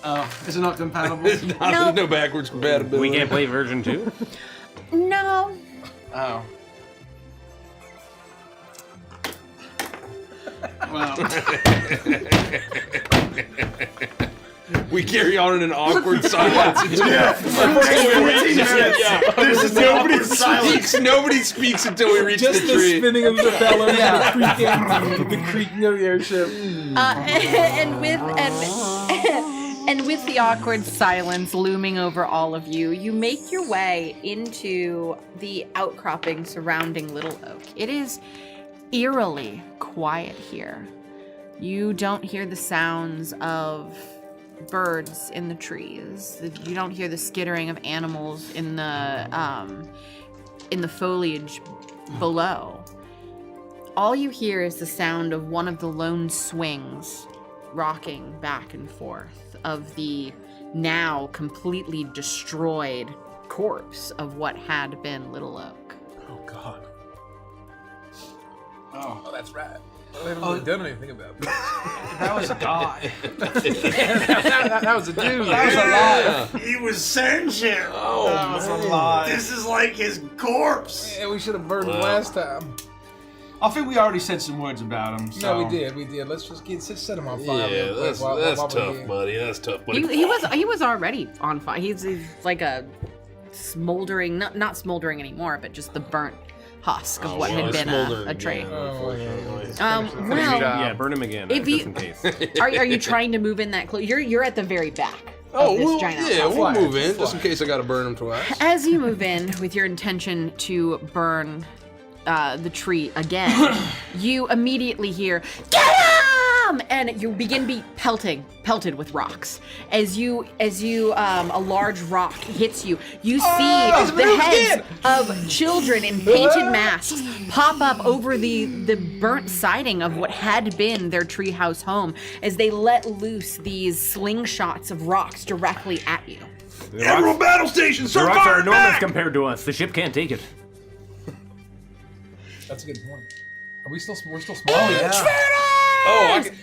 Oh, is it not compatible? No. There's no backwards compatibility. We can't play version 2? No. Oh. Wow. We carry on in an awkward silence. Nobody speaks until we reach Just the the tree. spinning of the fellow, the creaking of the airship. And with the awkward silence looming over all of you, you make your way into the outcropping surrounding Little Oak. It is eerily quiet here. You don't hear the sounds of birds in the trees. You don't hear the skittering of animals in the foliage below. All you hear is the sound of one of the lone swings rocking back and forth of the now completely destroyed corpse of what had been Little Oak. Oh God. Oh, that's right. I haven't really done anything about that. that was a guy. that was a dude. That was alive. He was sentient. Oh, That was man. alive. This is like his corpse. Yeah, we should have burned him last time. I think we already said some words about him. So. No, we did. Let's just set him on fire. Yeah, real quick that's while we're tough, here. buddy. That's tough, buddy. He was already on fire. He's like a smoldering, not smoldering anymore, but just the burnt husk of what had been a tree. Well, Yeah, burn him again, if just you- in case. Are you trying to move in that close? You're at the very back Oh, of this well, giant yeah, outcrop. we'll move in just in case I got to burn them twice. As you move in with your intention to burn the tree again, you immediately hear, "Get him!" And you begin pelted with rocks. As a large rock hits you, you see the heads of children in painted masks pop up over the burnt siding of what had been their treehouse home as they let loose these slingshots of rocks directly at you. Admiral Battle Station, The start rocks are firing enormous back! compared to us. The ship can't take it. That's a good point. Are we still? We're still small. Oh, yeah. Oh, I can...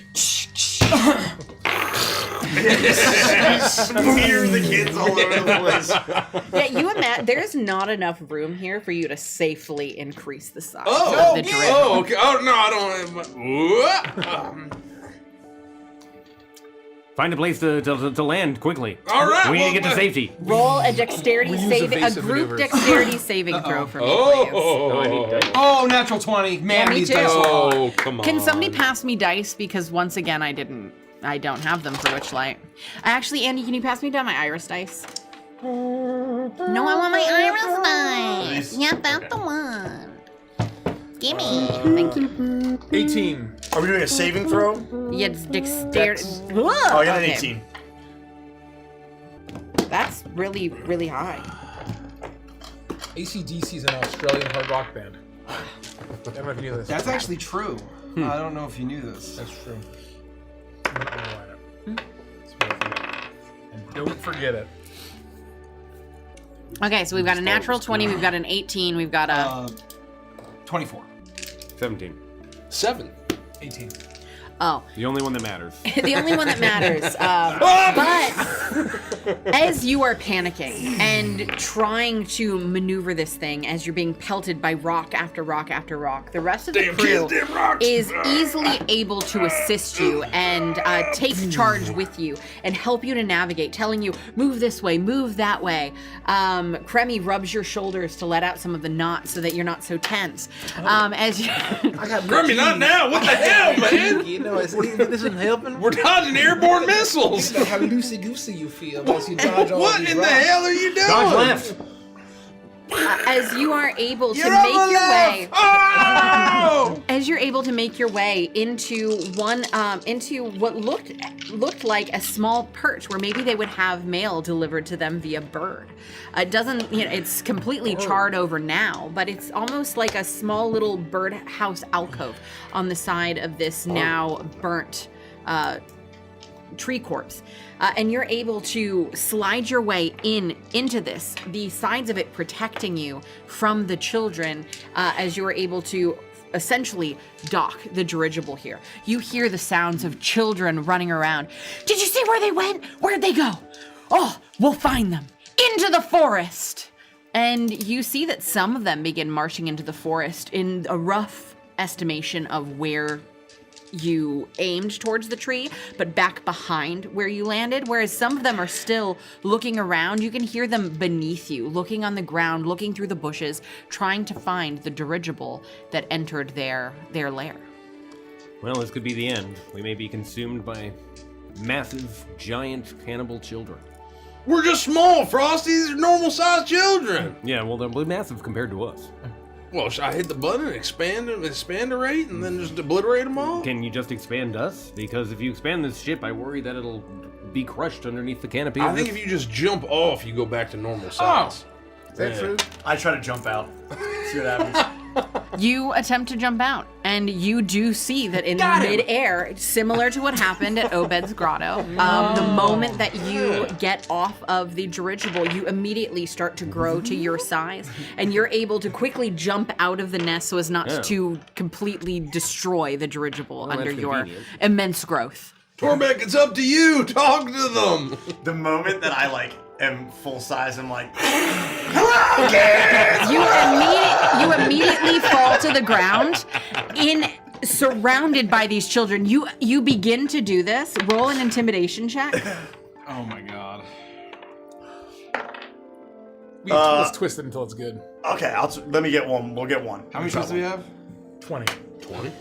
Smear the kids all over the place. Yeah, you imagine there's not enough room here for you to safely increase the size Oh, of the dredge. oh, okay. Oh, no, I don't have... Find a place to land quickly. All right, We need to well, get to safety. Roll a dexterity use saving, a evasive group maneuvers. dexterity saving throw for me, please. Oh, Oh, natural 20. Man, me these too. dice are hot. oh, come on. Can somebody pass me dice? Because once again, I don't have them for Witchlight. Actually, Andy, can you pass me down my Iris dice? No, I want my Iris dice. Yeah, that's the one. Gimme. Thank you. 18. Are we doing a saving throw? Yeah, it's dexterity. Oh, I got an 18. That's really, really high. AC/DC is an Australian hard rock band. I don't know if you knew this. That's actually true. I don't know if you knew this. That's true. And don't forget it. Okay, so we've got a natural 20, we've got an 18, we've got a... 24. 17. 7. 18. Oh. The only one that matters. The only one that matters. But as you are panicking and trying to maneuver this thing as you're being pelted by rock after rock after rock, the rest of the Damn crew kids, damn rocks. is easily able to assist you and take charge with you and help you to navigate, telling you, move this way, move that way. Kremi rubs your shoulders to let out some of the knots so that you're not so tense. As you... I got Grimmy, not now. What the hell, man? You know, this isn't helping. We're dodging airborne missiles. You know how loosey-goosey you feel as you dodge all What these in the rocks. hell are you doing? Dodge left. as you are able to make your way, Oh! as you're able to make your way into into what looked like a small perch where maybe they would have mail delivered to them via bird. It doesn't, it's completely charred over now, but it's almost like a small little birdhouse alcove on the side of this now burnt tree corpse. And you're able to slide your way into this, the sides of it protecting you from the children as you're able to essentially dock the dirigible here. You hear the sounds of children running around. Did you see where they went? Where'd they go? Oh, we'll find them. Into the forest. And you see that some of them begin marching into the forest in a rough estimation of where you aimed towards the tree, but back behind where you landed, whereas some of them are still looking around. You can hear them beneath you, looking on the ground, looking through the bushes, trying to find the dirigible that entered their lair. Well, this could be the end. We may be consumed by massive, giant, cannibal children. We're just small, Frosty. These are normal-sized children. Yeah, well, they're massive compared to us. Well, should I hit the button and expand the rate and then just obliterate them all? Can you just expand us? Because if you expand this ship, I worry that it'll be crushed underneath the canopy. I think if you just jump off, you go back to normal size. Is that true? I try to jump out. See what happens. You attempt to jump out, and you do see that in midair, similar to what happened at Obed's Grotto, the moment that you get off of the dirigible, you immediately start to grow to your size, and you're able to quickly jump out of the nest so as not to completely destroy the dirigible under that's your convenient. immense growth. Torbeck, it's up to you. Talk to them. The moment that I am full size, I'm like, You immediately fall to the ground surrounded by these children. You begin to do this. Roll an intimidation check. Oh my god. Let's twist it until it's good. okay, let me get one. We'll get one. How many shots do we have? 20. 20?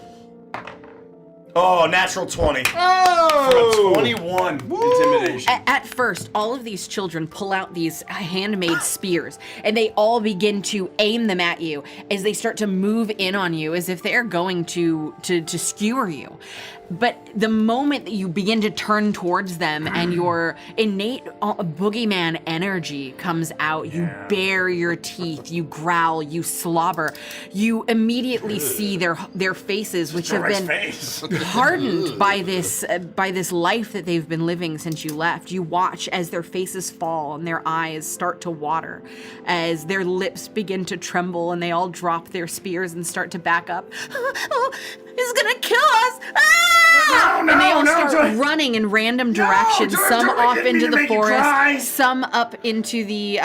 Oh, natural 20. Oh! For a 21 intimidation. At first, all of these children pull out these handmade spears, and they all begin to aim them at you as they start to move in on you, as if they're going to skewer you. But the moment that you begin to turn towards them and your innate boogeyman energy comes out, you bare your teeth, you growl, you slobber, you immediately see their faces, which have been hardened by this life that they've been living since you left. You watch as their faces fall and their eyes start to water, as their lips begin to tremble and they all drop their spears and start to back up. Oh, he's gonna kill us! Ah! And they all start running in random directions. Some off into the forest, some up into the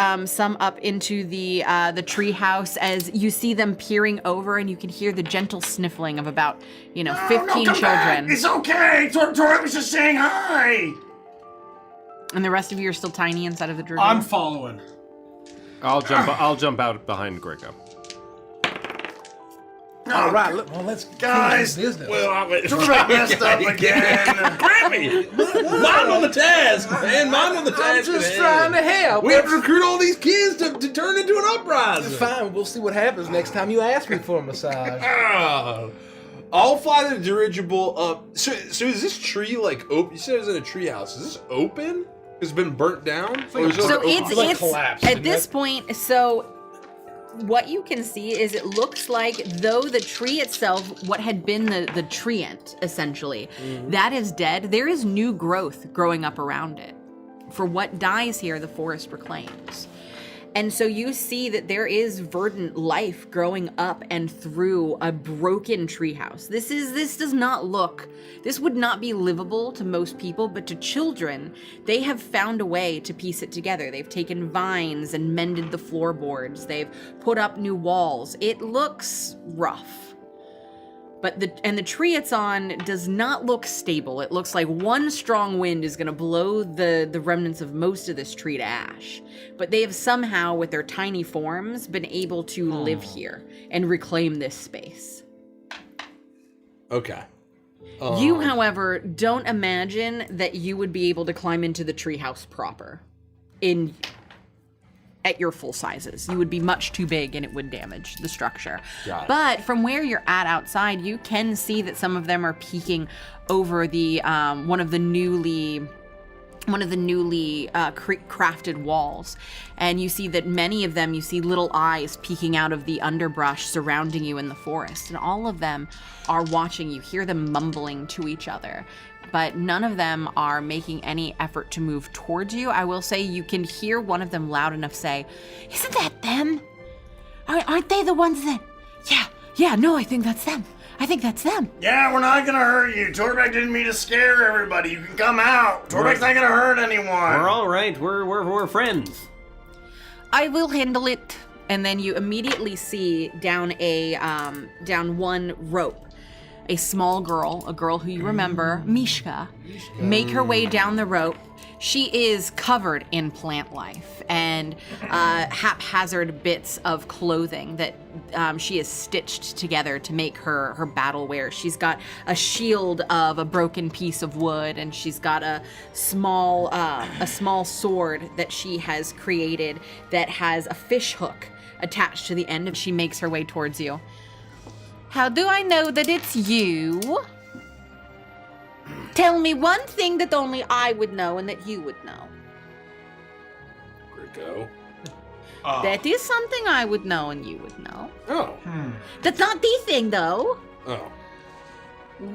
treehouse. As you see them peering over, and you can hear the gentle sniffling of about 15 children. Back. It's okay. Tori was just saying hi. And the rest of you are still tiny inside of the druid. I'm following. I'll jump out behind Greco. All right, let's guys. Business. Well, Torbeck messed up again. Grammy, mind on the task, man. Mind on the task. I'm just trying to help. We have to recruit all these kids to turn into an uprising. Fine, we'll see what happens next time you ask me for a massage. I'll fly the dirigible up. So is this tree like open? You said it was in a tree house. Is this open? It's been burnt down? So it's collapsed at this point. So what you can see is it looks like though the tree itself, what had been the treant essentially, that is dead. There is new growth growing up around it. For what dies here, the forest reclaims. And so you see that there is verdant life growing up and through a broken treehouse. This would not be livable to most people, but to children, they have found a way to piece it together. They've taken vines and mended the floorboards. They've put up new walls. It looks rough. But the tree it's on does not look stable. It looks like one strong wind is going to blow the remnants of most of this tree to ash. But they have somehow, with their tiny forms, been able to live here and reclaim this space. Okay. You, however, don't imagine that you would be able to climb into the treehouse proper at your full sizes. You would be much too big and it would damage the structure. But from where you're at outside, you can see that some of them are peeking over the one of the newly crafted walls. And you see that many of them, you see little eyes peeking out of the underbrush surrounding you in the forest. And all of them are watching you, hear them mumbling to each other. But none of them are making any effort to move towards you. I will say you can hear one of them loud enough say, "Isn't that them? Aren't they the ones that... Yeah, no, I think that's them. I think that's them." Yeah, we're not gonna hurt you. Torbeck didn't mean to scare everybody. You can come out. Torbeck's not gonna hurt anyone. We're all right. We're friends. I will handle it. And then you immediately see down one rope, a small girl, a girl who you remember, Mishka, make her way down the rope. She is covered in plant life and haphazard bits of clothing that she has stitched together to make her battle wear. She's got a shield of a broken piece of wood, and she's got a small sword that she has created that has a fish hook attached to the end, and she makes her way towards you. "How do I know that it's you? Tell me one thing that only I would know and that you would know." Greco. That is something I would know and you would know. Oh. That's not the thing, though. Oh.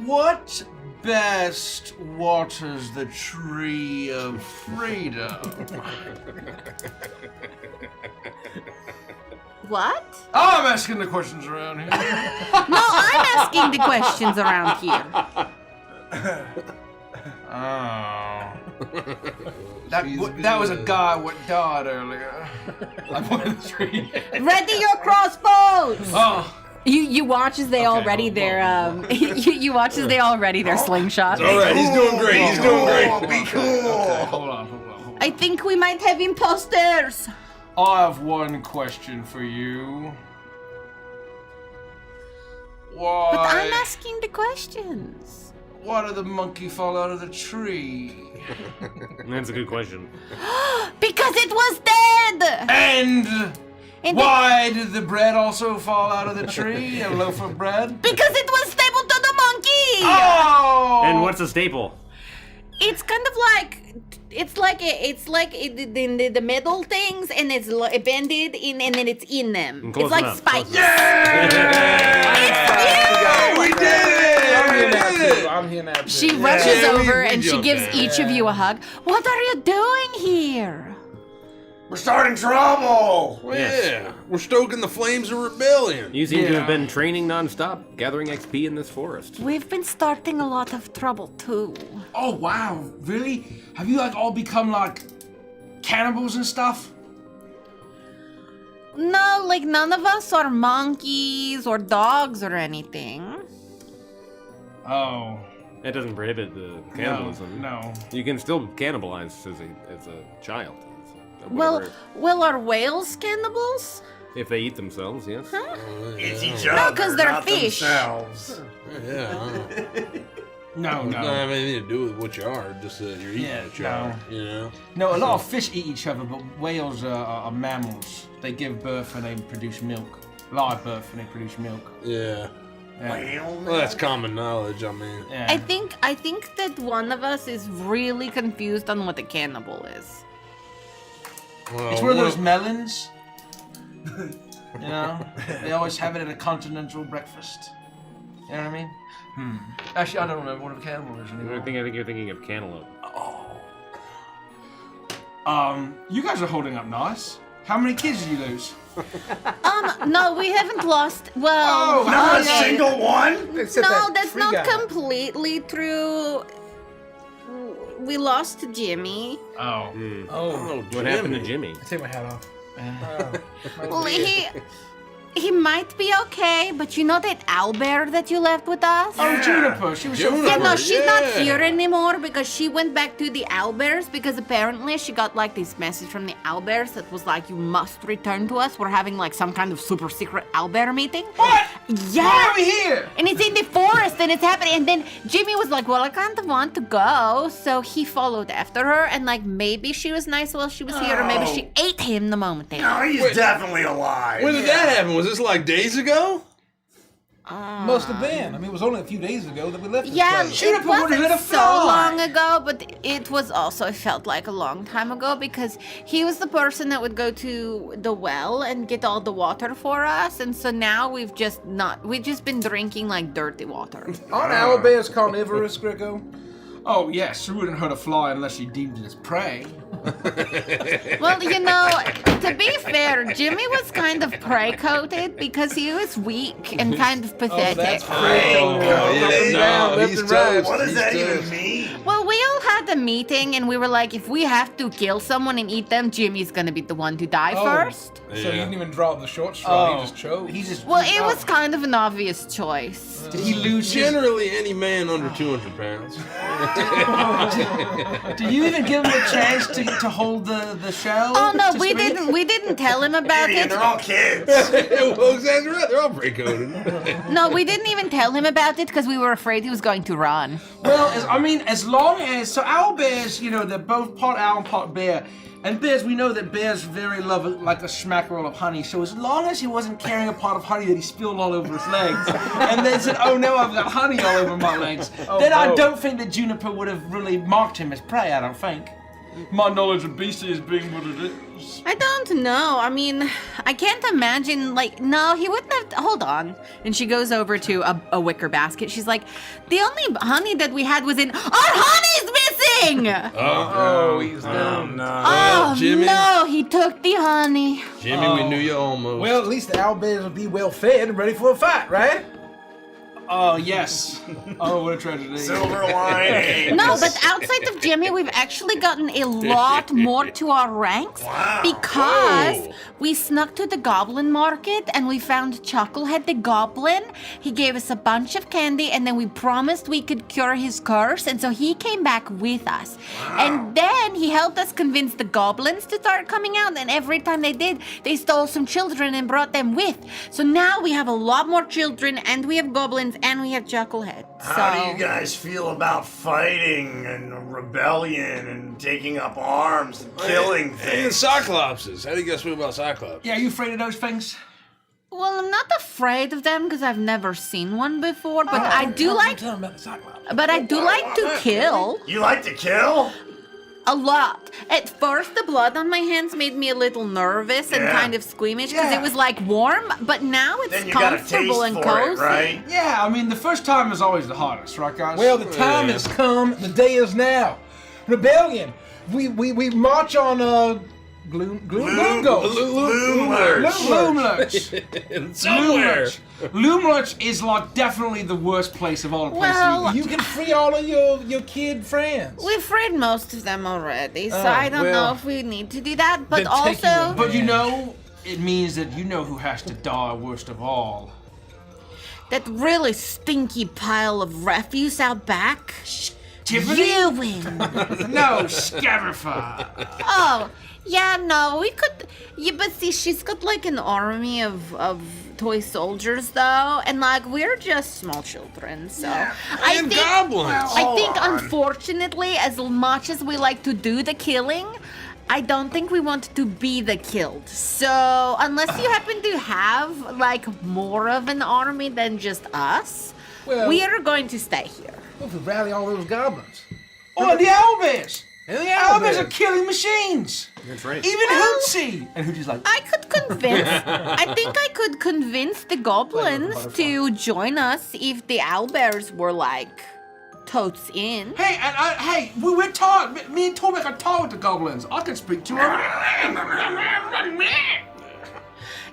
What best waters the tree of freedom? What? I'm asking the questions around here. No, I'm asking the questions around here. Oh. That was a guy with died earlier. I pointed the tree. Ready your crossbows! Oh. You watch as they all ready their you watch as they all ready their slingshots. All right, he's doing great. He's doing great. Be cool. Okay, hold on. I think we might have imposters. I have one question for you. Why? But I'm asking the questions. why did the monkey fall out of the tree? That's a good question. Because it was dead! And And why did the bread also fall out of the tree? A loaf of bread? Because it was stapled to the monkey! Oh! And what's a staple? It's kind of like the metal things, and it's bended in, and then it's in them. Close It's like enough, spikes. We did it! I'm here now. She rushes we over and she jumped gives in. each of you a hug. What are you doing here? We're starting trouble! Well, yeah, we're stoking the flames of rebellion. You seem to have been training nonstop, gathering XP in this forest. We've been starting a lot of trouble too. Oh, wow. Really? Have you, like, all become, like, cannibals and stuff? No, like none of us are monkeys or dogs or anything. Oh. It doesn't prohibit the cannibalism. No. You can still cannibalize as a child. Well, are whales cannibals? If they eat themselves, yes. It's each No, other, 'cause they're not fish. themselves. Yeah. No, It doesn't no. have anything to do with what you are, just that you're eating Yeah, what you are. You know? No, a lot of fish eat each other, but whales are mammals. They give birth and they produce milk. Live birth and they produce milk. Yeah. Yeah. Well, that's common knowledge. I mean, Yeah. I think that one of us is really confused on what a cannibal is. well, It's one of those melons. You know? They always have it at a continental breakfast. You know what I mean? Actually, I don't remember what a cannibal is anymore. I think you're thinking of cantaloupe. You guys are holding up nice. How many kids did you lose? No, we haven't lost. Well, Not a single one? no, that's not completely true. We lost Jimmy. Oh. oh, What happened to Jimmy? Take my hat off. Well, he might be okay, but you know that owlbear that you left with us? Oh, Juniper. She was so Yeah, no, she's not yeah. here anymore because she went back to the owlbears because apparently she got like this message from the owlbears that was like, you must return to us. We're having like some kind of super secret owlbear meeting. What? Yeah. Why are we here? And it's in the forest and it's happening. And then Jimmy was like, well, I kind of want to go. So he followed after her and like maybe she was nice while she was here or maybe she ate him the moment they No, he's definitely alive. when did that happen? Was this like days ago? Must have been. I mean, it was only a few days ago that we left this Yeah, place. Juniper it would've wasn't let it so fly. long ago, but it was also, it felt like a long time ago because he was the person that would go to the well and get all the water for us. And so now we've just been drinking like dirty water. Aren't owlbears carnivorous, Greco? Oh, yes. She wouldn't hurt a fly unless she deemed it as prey. Well, you know, to be fair, Jimmy was kind of prey-coated because he was weak and kind of pathetic. That's Oh, yeah, left he's and right. toast. What does He's that even toast. mean? Well, we all had a meeting and we were like, if we have to kill someone and eat them, Jimmy's gonna be the one to die first. So you didn't even draw the short straw, he just chose. He just. Well, it was kind of an obvious choice. Did he lose his... Generally, any man under 200 pounds. Did you even give him a chance to hold the shell? Oh no, to we speak? didn't. We didn't tell him about Idiot, it. they're all kids. Well, exactly right. They're all pre-coded. No, we didn't even tell him about it because we were afraid he was going to run. Well, as long as owl bears, you know, they're both part owl and part bear, and bears, we know that bears very love like a smackerel of honey. So as long as he wasn't carrying a pot of honey that he spilled all over his legs, and then said, "Oh no, I've got honey all over my legs," then I don't think that Juniper would have really marked him as prey. I don't think. My knowledge of beasties being what it is. I don't know. I mean, I can't imagine. Like, no, he wouldn't have. Hold on. And she goes over to a wicker basket. She's like, the only honey that we had was in. Our honey's missing! Oh, he's done. Oh Jimmy. no, he took the honey. Jimmy, we knew you almost. Well, at least the owlbears will be well fed and ready for a fight, right? Oh yes. Oh, what a tragedy. Silver lining. No, but outside of Jimmy, we've actually gotten a lot more to our ranks because Whoa. we snuck to the goblin market and we found Chucklehead the goblin. He gave us a bunch of candy and then we promised we could cure his curse, and so he came back with us. And then he helped us convince the goblins to start coming out, and every time they did, they stole some children and brought them with. So now we have a lot more children and we have goblins and we have Chucklehead. How so do you guys feel about fighting and rebellion and taking up arms and killing And things? Cyclopses. How do you guys feel about Cyclops? Yeah, are you afraid of those things? Well, I'm not afraid of them because I've never seen one before, but I do like. Tell them about the Cyclops. But I do like to kill You like to kill? a lot. At first, the blood on my hands made me a little nervous and Yeah. kind of squeamish because Yeah. it was like warm. But now it's Then you got a taste comfortable and for cozy. it, right? Yeah, I mean, the first time is always the hardest, right, guys? Well, the time has come. The day is now. Rebellion. We march on Gloom Ghost. Loomlurch. Loomlurch. Somewhere. Loomlurch is like definitely the worst place of all the places. Well, You can free all of your kid friends. we've freed most of them already, so Oh, I don't know well, if we need to do that. But then take you also, in. But you know, it means that you know who has to die worst of all. that really stinky pile of refuse out back. Tiffany? You win. No, Scabrifer. Oh, yeah, no, we could. Yeah, but see, she's got like an army of toy soldiers, though, and like we're just small children, so I And think. goblins. I think, unfortunately, as much as we like to do the killing, I don't think we want to be the killed. So, unless you happen to have like more of an army than just us, Well- we are going to stay here. If we rally all those goblins. Oh, and the owlbears. And the Owlbears are owlbears. killing machines. That's right. Even Hootsy. And Hootsy's like, I could convince. I think I could convince the goblins to join us if the owlbears were like totes in. hey, hey, we're taught. Me and Torbeck are taught with the goblins. I can speak to them.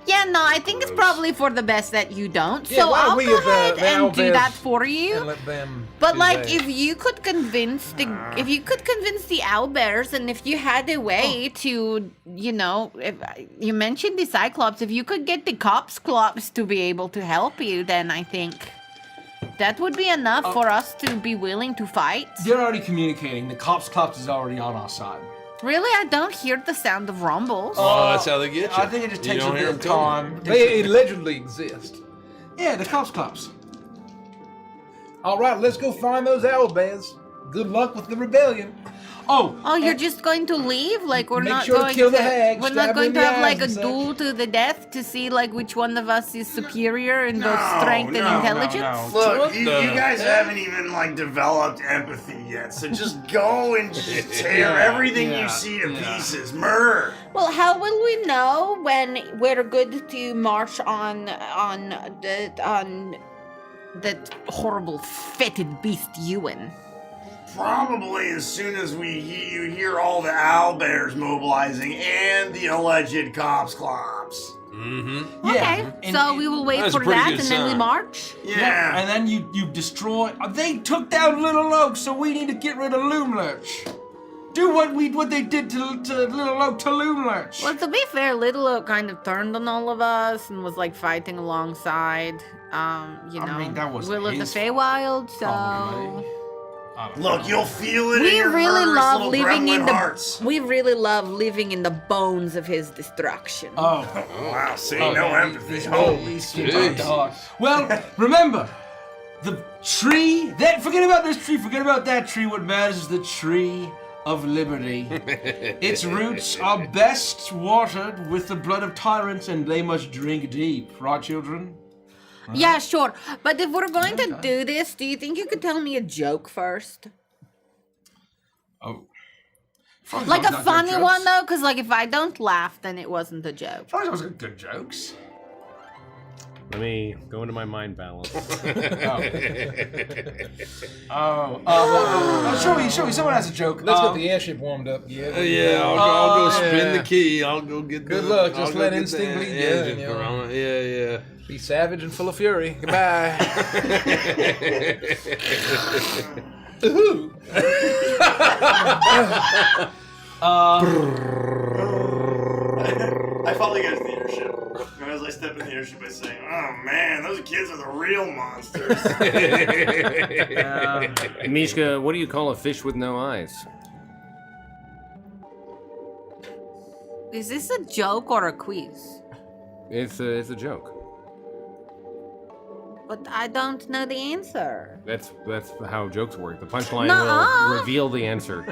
Yeah, no, I think it's probably for the best that you don't. Yeah, So why don't I'll we, go ahead the and do owlbears that for you. And let them. But do like, that. if you could convince the owlbears, and if you had a way to, you know, if you mentioned the Cyclops, if you could get the Clops to be able to help you, then I think that would be enough for us to be willing to fight. They're already communicating. The cops is already on our side. Really, I don't hear the sound of rumbles. Oh, that's how they get you. I think it just You takes a don't bit hear of them coming. time. They allegedly exist. Yeah, the cops. All right, let's go find those owlbears. Good luck with the rebellion. Oh, you're just going to leave? Like we're Make not sure to going kill the hag, we're stab not her going in to the have eyes like a and such. duel to the death to see like which one of us is superior in both strength and no, intelligence? Look, you the guys haven't even like developed empathy yet, so just go and just tear everything you see to pieces. Murder. Well, how will we know when we're good to march on that horrible fetid beast Ewan? Probably as soon as you hear all the owlbears mobilizing and the alleged cops. Mm-hmm. Okay, and- so we will wait That's a for pretty that good and then we sign. march. Yeah. And then you destroy. They took down Little Oak, so we need to get rid of Loomlurch. Do what they did to Little Oak to Loomlurch. Well, to be fair, Little Oak kind of turned on all of us and was like fighting alongside, mean, that was Will of the his Feywild. So probably. Look, you'll feel it in we your really murderous love little living in gremlin the hearts. we really love living in the bones of his destruction. Oh, Wow, see, no empathy. Holy Jeez. dog. Well, remember, the tree. Forget about this tree. Forget about that tree. What matters is the tree of liberty. Its roots are best watered with the blood of tyrants, and they must drink deep. Right, children? Yeah, sure. But if we're going to do this, do you think you could tell me a joke first? Oh. Like a funny one though, because like if I don't laugh, then it wasn't a joke. Frozen was good jokes. Let me go into my mind balance. Show me. Someone has a joke. Let's get the airship warmed up. Yeah. Yeah, I'll go spin the key. I'll go get Good the... luck, just I'll go let get instinct the lead you, engine you know. around. Yeah. Be savage and full of fury. Goodbye. Ooh. I follow you guys to the airship. And as I step in the airship, I say, "Oh man, those kids are the real monsters." Mishka, what do you call a fish with no eyes? Is this a joke or a quiz? It's a joke. But I don't know the answer. That's how jokes work. The punchline Nuh-uh. will reveal the answer.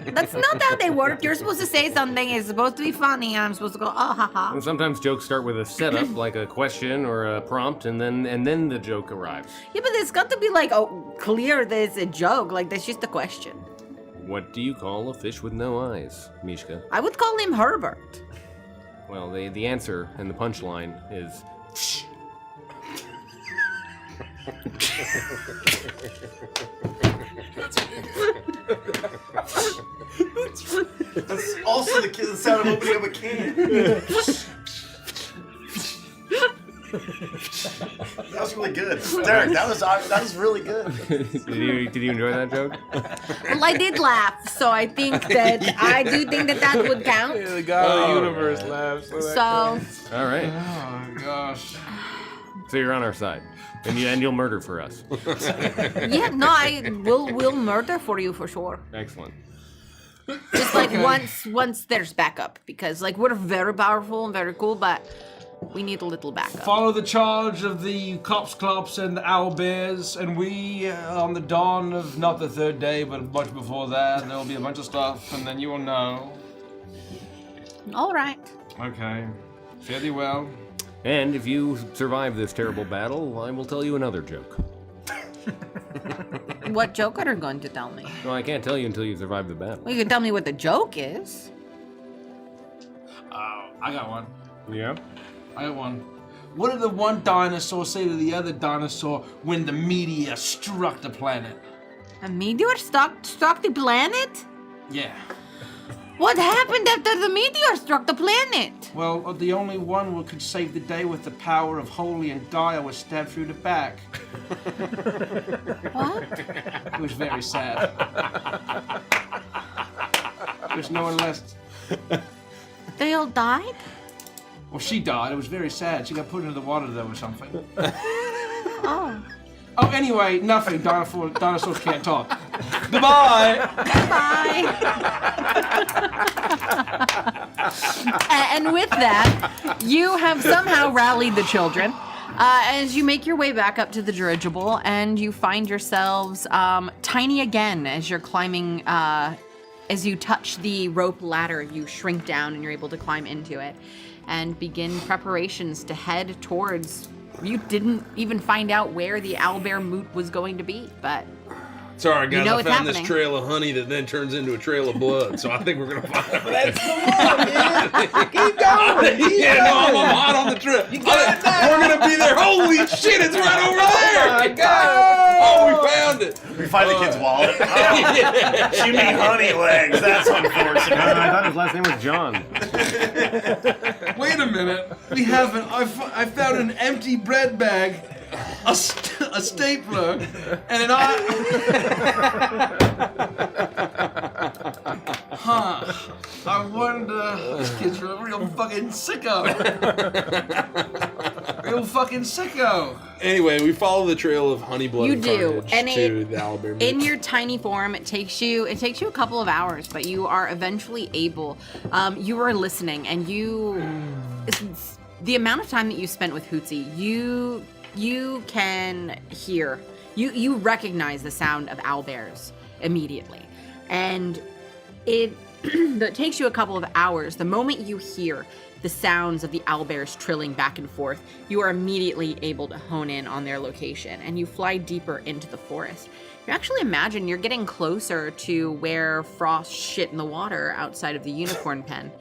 That's not how they work. You're supposed to say something, it's supposed to be funny, and I'm supposed to go, oh, ha, ha. And sometimes jokes start with a setup, like a question or a prompt, and then the joke arrives. Yeah, but it's got to be like, oh, clear there's a joke. Like, that's just a question. What do you call a fish with no eyes, Mishka? I would call him Herbert. Well, the answer and the punchline is... That's also the sound of opening up a can. That was really good. Derek, that was really good. Did you enjoy that joke? Well, I did laugh, so I think that I do think that would count. Yeah, the god of the universe laughs. So, All right. Oh gosh. So you're on our side, and you'll murder for us. yeah, no, I will murder for you for sure. Excellent. Just like once there's backup, because like we're very powerful and very cool, but we need a little backup. Follow the charge of the Cops Clops and the Owlbears, and we, on the dawn of not the third day, but much before that, there will be a bunch of stuff, and then you will know. All right. Okay. Fare thee well. And if you survive this terrible battle, I will tell you another joke. What joke are you going to tell me? No, I can't tell you until you survive the battle. Well, you can tell me what the joke is. I got one. Yeah? I got one. What did the one dinosaur say to the other dinosaur when the meteor struck the planet? A meteor struck the planet? Yeah. What happened after the meteor struck the planet? Well, the only one who could save the day with the power of Holy and Gaia was stabbed through the back. What? It was very sad. There's no one left. They all died? Well, she died. It was very sad. She got put into the water, though, or something. Oh. Oh, anyway, nothing. Dinosaurs can't talk. Goodbye! Bye. And with that, you have somehow rallied the children as you make your way back up to the dirigible, and you find yourselves tiny again as you're climbing. As you touch the rope ladder, you shrink down and you're able to climb into it and begin preparations to head towards. You didn't even find out where the owlbear moot was going to be, but Sorry, guys, You know I it's found happening. this trail of honey that then turns into a trail of blood, so I think we're gonna find out. That's the one, man. Keep going. Yeah, no, I'm hot on the trip. We're gonna be there. Holy shit, it's right over there! Oh, we found it. We find the kid's wallet. Oh, Jimmy Honey Legs. That's unfortunate. I thought his last name was John. Wait a minute. We have I found an empty bread bag, a stapler, and an I wonder. This kid's a real fucking sicko. Real fucking sicko. Anyway, we follow the trail of honey blood You and do, carnage and to the owlbear in moot. your tiny form, it takes you a couple of hours, but you are eventually able. You are listening, and the amount of time that you spent with Hootsie, you can hear, you recognize the sound of owlbears immediately, and it takes you a couple of hours. The moment you hear the sounds of the owlbears trilling back and forth, you are immediately able to hone in on their location, and you fly deeper into the forest. You actually imagine you're getting closer to where Frost shit in the water outside of the unicorn pen,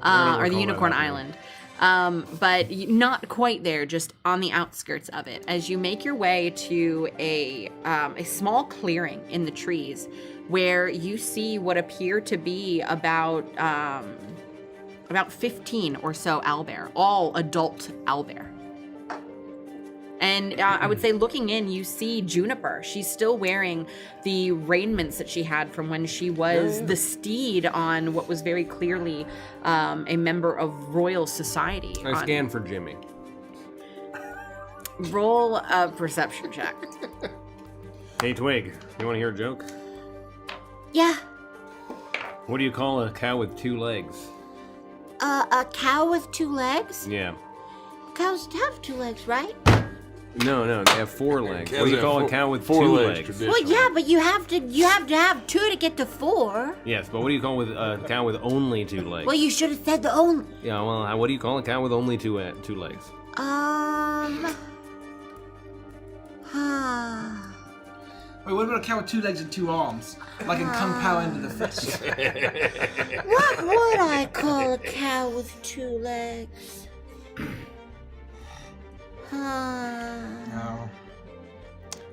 or the unicorn island. But not quite there, just on the outskirts of it. As you make your way to a small clearing in the trees, where you see what appear to be about 15 or so owlbear, all adult owlbear. And I would say, looking in, you see Juniper. She's still wearing the raiments that she had from when she was the steed on what was very clearly a member of Royal Society. I scan for Jimmy. Roll a perception check. Hey, Twig, you want to hear a joke? Yeah, What do you call a cow with 2 legs? a cow with 2 legs? Yeah. Cows have 2 legs, right? No, they have 4 legs. What do you Cows call have a cow with 4 2 legs? legs? Well, yeah, but you have to have 2 to get to 4. Yes, but what do you call with a cow with only 2 legs? Well, you should have said the only. Yeah, well, what do you call a cow with only 2 legs? Wait, what about a cow with 2 legs and 2 arms? Like in Kung Pao End of the Fist. What would I call a cow with 2 legs? No.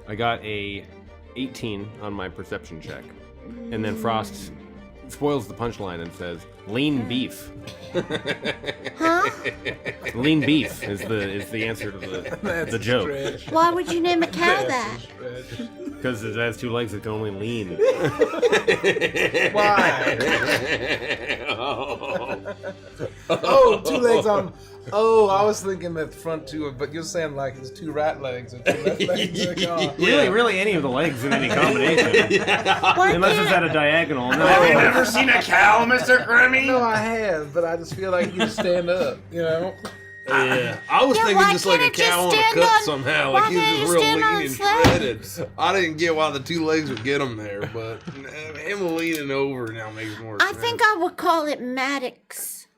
I got a 18 on my perception check. And then Frost spoils the punchline and says, lean beef. Huh? Lean beef is the answer to the joke. Why would you name a cow that? Because it has 2 legs, it can only lean. Why? Oh, 2 legs on. Oh, I was thinking that front 2, but you're saying like it's 2 right legs or 2 left legs. Really any of the legs in any combination. Unless it's at a diagonal. No. Have you never seen a cow, Mr. Grimmy? No, I have, but I just feel like you just stand up, you know? Yeah, I was Yeah, thinking why just like a can't it just cow on a stand cut on- somehow, why like he was can't it just just real stand on lean and its legs? shredded. I didn't get why the 2 legs would get him there, but him leaning over now makes more I sense. think I would call it Maddox.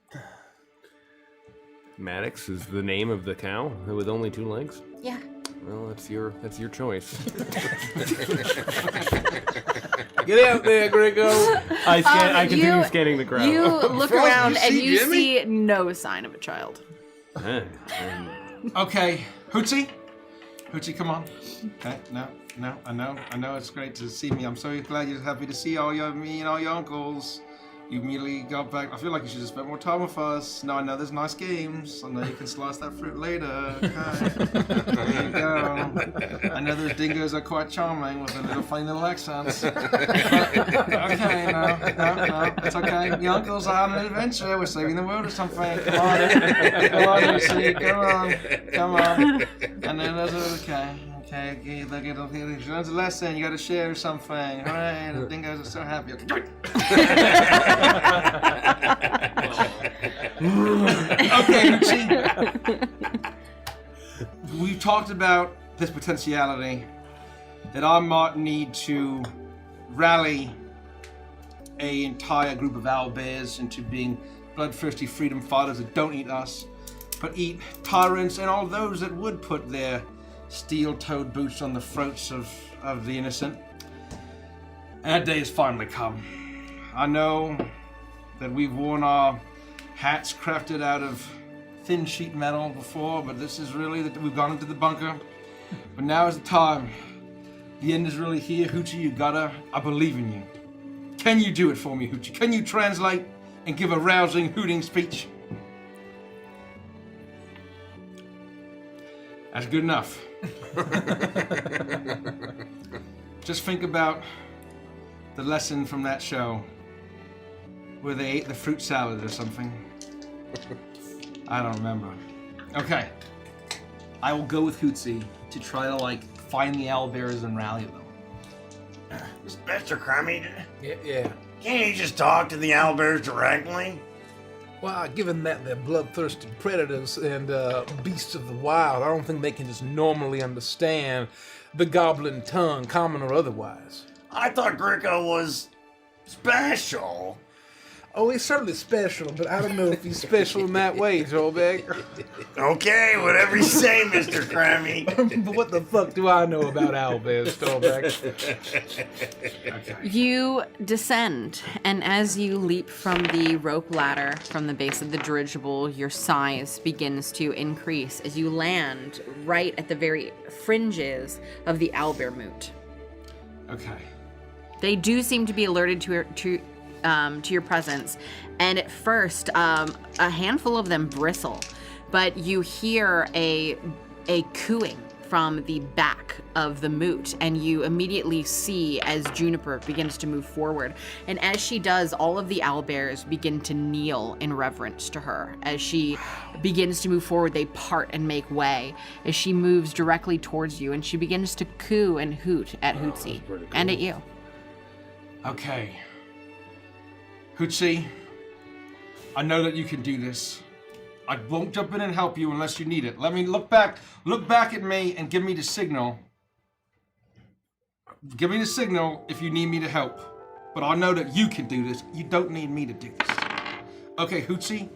Maddox is the name of the cow with only 2 legs? Yeah. Well, that's your choice. Get out there, Grego. I continue scanning the crowd. You look Frost, around you and see you Jimmy? see no sign of a child. Okay, Hootsie, come on. Okay, no, I know it's great to see me. I'm so glad you're happy to see me and all your uncles. You immediately got back. I feel like you should have spent more time with us. No, I know there's nice games. I know you can slice that fruit later. Okay. There you go. I know those dingoes are quite charming with their little funny little accents. But, okay, no, it's okay. The uncles are on an adventure. We're saving the world or something. Come on, Lucy. Come on. And then that's okay. Okay, look at them. She learns a lesson. You got to share something. All right, the dingoes are so happy. Okay, Lucy. We've talked about this potentiality that I might need to rally an entire group of owlbears into being bloodthirsty freedom fighters that don't eat us, but eat tyrants and all those that would put their steel-toed boots on the throats of the innocent. And that day has finally come. I know that we've worn our hats crafted out of thin sheet metal before, but this is really that we've gone into the bunker. But now is the time. The end is really here. Hoochie, I believe in you. Can you do it for me, Hoochie? Can you translate and give a rousing, hooting speech? That's good enough. Just think about the lesson from that show where they ate the fruit salad or something. I don't remember. Okay. I will go with Hootsie to try to find the owlbears and rally them. Mr. Crummy, Yeah. can't you just talk to the owlbears directly? Well, given that they're bloodthirsty predators and beasts of the wild, I don't think they can just normally understand the goblin tongue, common or otherwise. I thought Greco was special. Oh, he's certainly special, but I don't know if he's special in that way, Joelbeck. Okay, whatever you say, Mr. Crammy. But what the fuck do I know about owlbears, Joelbeck? You descend, and as you leap from the rope ladder from the base of the dirigible, your size begins to increase as you land right at the very fringes of the owlbear moot. Okay. They do seem to be alerted to your presence, and at first, a handful of them bristle, but you hear a cooing from the back of the moot, and you immediately see as Juniper begins to move forward. And as she does, all of the owlbears begin to kneel in reverence to her. As she begins to move forward, they part and make way as she moves directly towards you, and she begins to coo and hoot at Hootsie and at you. Okay. Hootsie, I know that you can do this. I won't jump in and help you unless you need it. Let me look back at me and give me the signal. Give me the signal if you need me to help. But I know that you can do this. You don't need me to do this. Okay, Hootsie,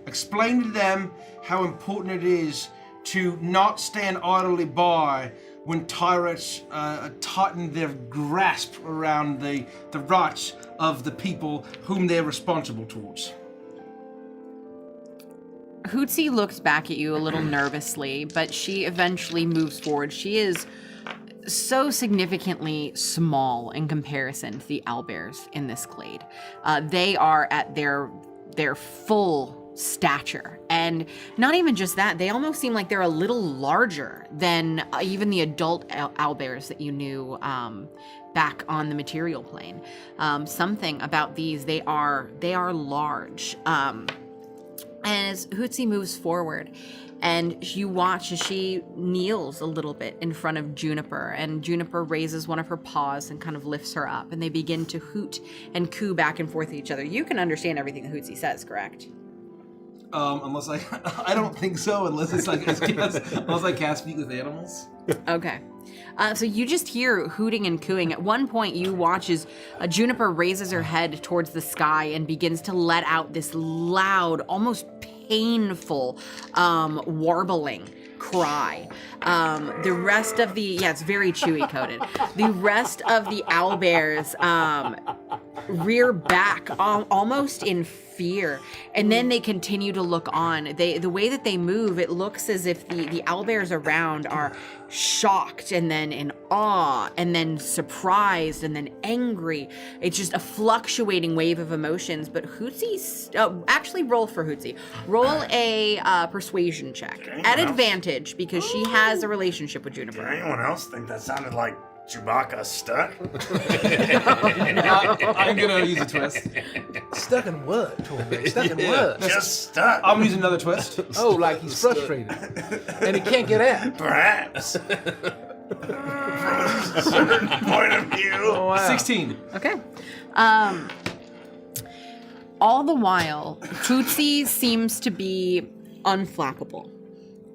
explain to them how important it is to not stand idly by when tyrants tighten their grasp around the rights of the people whom they're responsible towards. Hootsie looks back at you a little nervously, but she eventually moves forward. She is so significantly small in comparison to the owlbears in this glade. They are at their full stature, and not even just that, they almost seem like they're a little larger than even the adult owlbears that you knew back on the material plane. Something about these, they are large. As Hootsie moves forward, and you watch as she kneels a little bit in front of Juniper, and Juniper raises one of her paws and kind of lifts her up, and they begin to hoot and coo back and forth at each other. You can understand everything that Hootsie says, correct? Unless I don't think so, unless I can't speak with animals. Okay. So you just hear hooting and cooing. At one point, you watch as Juniper raises her head towards the sky and begins to let out this loud, almost painful warbling cry. The rest of the, it's very chewy coated. The rest of the owlbears rear back almost in fear, and then they continue to look on. The way that they move, it looks as if the owlbears around are shocked, and then in awe, and then surprised, and then angry. It's just a fluctuating wave of emotions. But Hootsie's actually roll for Hootsie. Roll a persuasion check at advantage because she has a relationship with Juniper. Did anyone else think that sounded like Chewbacca stuck? I'm gonna use a twist. Stuck in what, Torbeck? Stuck in what? Just stuck. I'm gonna use another twist. Oh, like he's frustrated. And he can't get out. Perhaps. From a certain point of view. Oh, wow. 16. Okay. All the while, Hootsie seems to be unflappable.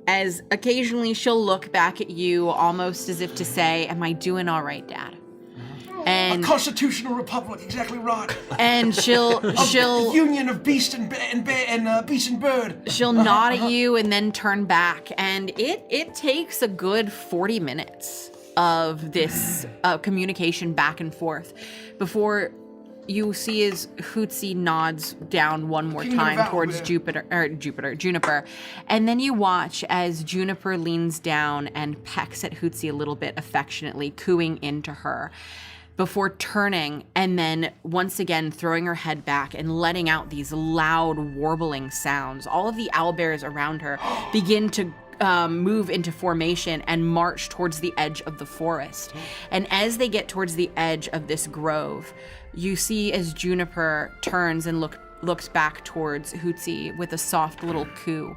As occasionally she'll look back at you almost as if to say, "Am I doing all right, Dad?" And a constitutional republic, exactly right. And she'll the union of beast and beast and bird. She'll nod at you and then turn back, and it takes a good 40 minutes of this communication back and forth before you see as Hootsie nods down one more time towards Juniper, and then you watch as Juniper leans down and pecks at Hootsie a little bit affectionately, cooing into her, before turning and then once again throwing her head back and letting out these loud warbling sounds. All of the owlbears around her begin to move into formation and march towards the edge of the forest. And as they get towards the edge of this grove, you see as Juniper turns and looks back towards Hootsie with a soft little coo.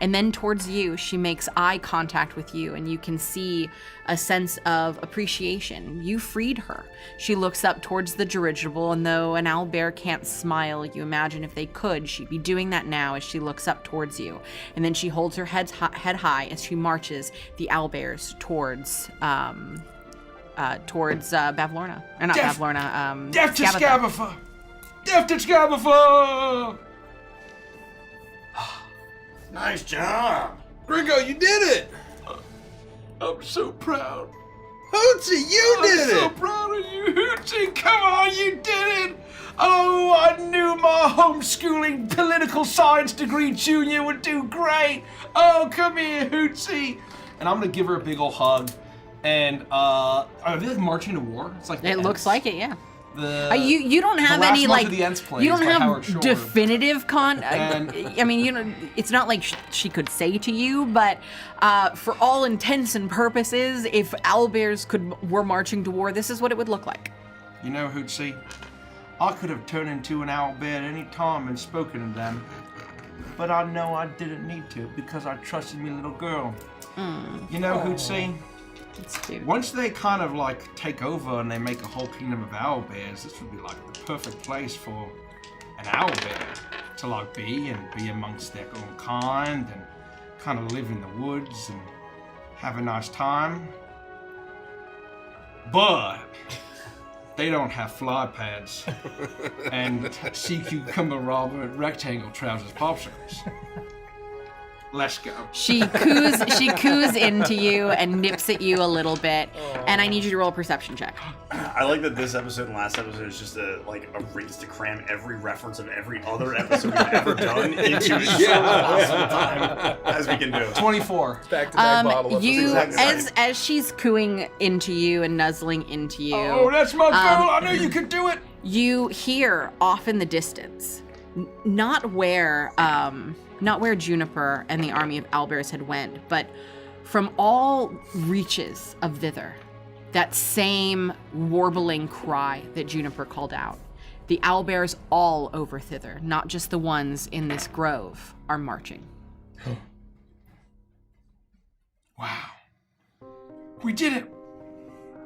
And then towards you, she makes eye contact with you, and you can see a sense of appreciation. You freed her. She looks up towards the dirigible, and though an owlbear can't smile, you imagine if they could, she'd be doing that now as she looks up towards you. And then she holds her head high as she marches the owlbears towards Bavlorna. Or not Bavlorna, Death to Scabifer! Death to Scabifer! Nice job. Gringo, you did it! I'm so proud. Hootsie, you did I'm so it! proud of you, Hootsie. Come on, you did it. Oh, I knew my homeschooling political science degree junior would do great. Oh, come here, Hootsie. And I'm going to give her a big old hug. And are they like marching to war? It's like it looks like it, yeah. You don't have any like you don't have definitive And, I mean, you know, it's not like she could say to you, but for all intents and purposes, if owlbears were marching to war, this is what it would look like. You know, Hootsie, I could have turned into an owlbear at any time and spoken to them, but I know I didn't need to because I trusted me little girl. You know, Hootsie. Once they kind of like take over and they make a whole kingdom of owlbears, this would be like the perfect place for an owl bear to like be amongst their own kind and kind of live in the woods and have a nice time. But they don't have fly pads and sea cucumber rubber and rectangle trousers popsicles. Let's go. She coos into you and nips at you a little bit, and I need you to roll a perception check. I like that this episode and last episode is just a race to cram every reference of every other episode we've ever done into as short possible time as we can do. 24. Back-to-back bottle. You, exactly as she's cooing into you and nuzzling into you. Oh, that's my girl. I knew you could do it. You hear off in the distance, not where Juniper and the army of owlbears had went, but from all reaches of Thither, that same warbling cry that Juniper called out. The owlbears all over Thither, not just the ones in this grove, are marching. Wow. We did it.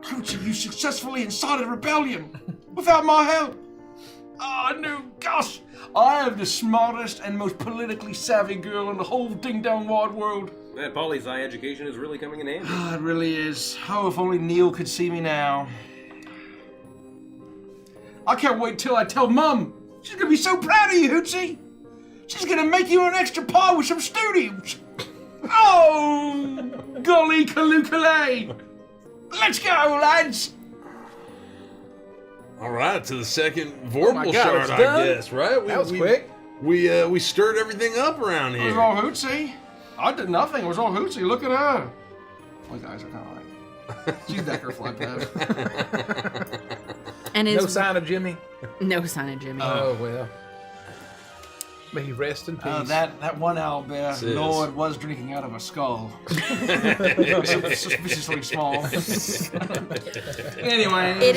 Hoochie, you successfully incited rebellion without my help. Oh, no, gosh. I am the smartest and most politically savvy girl in the whole ding-dong wide world. That poli-sci education is really coming in handy. It really is. Oh, if only Neil could see me now. I can't wait till I tell Mum. She's gonna be so proud of you, Hoochie. She's gonna make you an extra pie with some studios. Oh, golly kalookalay. Let's go, lads. All right, to the second Vorpal God, shard, it's I done? guess, right? That was quick. We stirred everything up around It was here. all Hoochie. I did nothing. It was all Hoochie. Look at her. My guys are kind of like... She's Decker fly pad. And No sign of Jimmy. No sign of Jimmy. Oh, well. May he rest in peace. That one owlbear, Sis. Lord, was drinking out of a skull. Suspiciously small. Anyway. It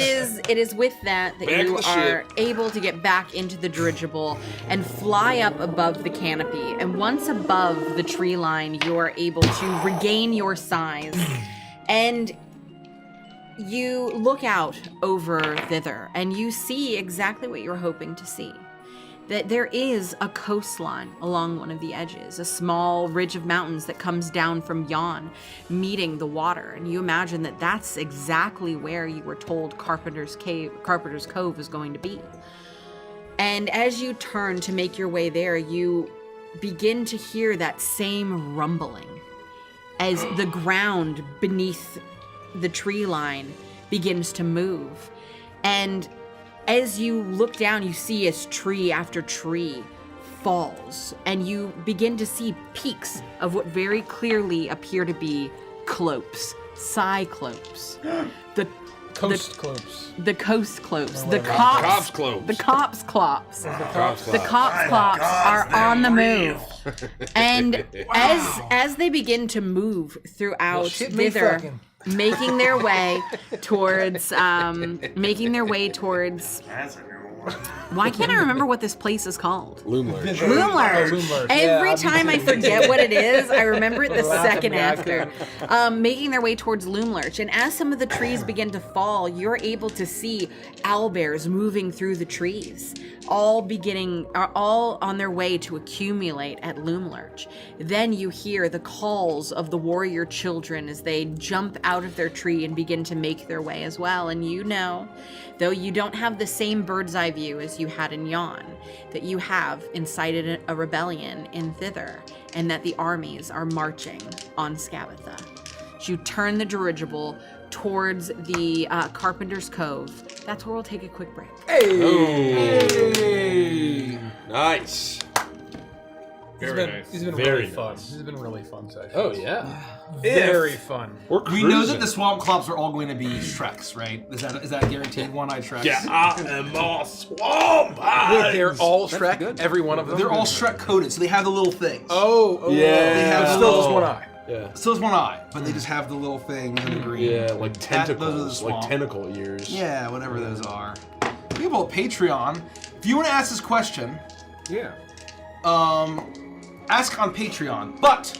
is with that Back you of the are ship. able to get back into the dirigible and fly up above the canopy. And once above the tree line, you are able to regain your size. And you look out over Thither, and you see exactly what you're hoping to see. That there is a coastline along one of the edges, a small ridge of mountains that comes down from yon, meeting the water. And you imagine that that's exactly where you were told Carpenter's Cove is going to be. And as you turn to make your way there, you begin to hear that same rumbling as the ground beneath the tree line begins to move. And as you look down, you see as tree after tree falls, and you begin to see peaks of what very clearly appear to be clopes, cyclopes. The Coast clopes. The coast clopes. The Cops cops. clopes. The cops clops. Cops The cops clops are on the move. And as they begin to move throughout shit me Thither, fucking. making their way towards That's a new one. why can't I remember what this place is called? Loomlurch. Loomlurch. Loomlurch. Every Yeah, time I forget what it is, I remember it the second Laughing after. Making their way towards Loomlurch, and as some of the trees begin to fall, you're able to see owlbears moving through the trees, all on their way to accumulate at Loomlurch. Then you hear the calls of the warrior children as they jump out of their tree and begin to make their way as well. And you know, though you don't have the same bird's eye view as you had in Yon, that you have incited a rebellion in Thither, and that the armies are marching on Scabatha. As you turn the dirigible towards the Carpenter's Cove, that's where we'll take a quick break. Hey. Nice. These have been Very really fun. nice. These have been really fun sessions. Oh yeah. Very fun. We're We know that cruising. the swamp clops are all going to be Shreks, right? Is that a guaranteed one-eyed Shreks? Yeah, I am all swamp. Wait, they're all Shrek? Every one of them? They're all Shrek coded, so they have the little things. Oh, Yeah. They have Still little- just one eye. Yeah. Still has one eye, but they just have the little things in the green. Yeah, like Those are the tentacles, like swamp. tentacle ears. Yeah, whatever those are. People at Patreon, if you want to ask this question, Yeah. ask on Patreon. But,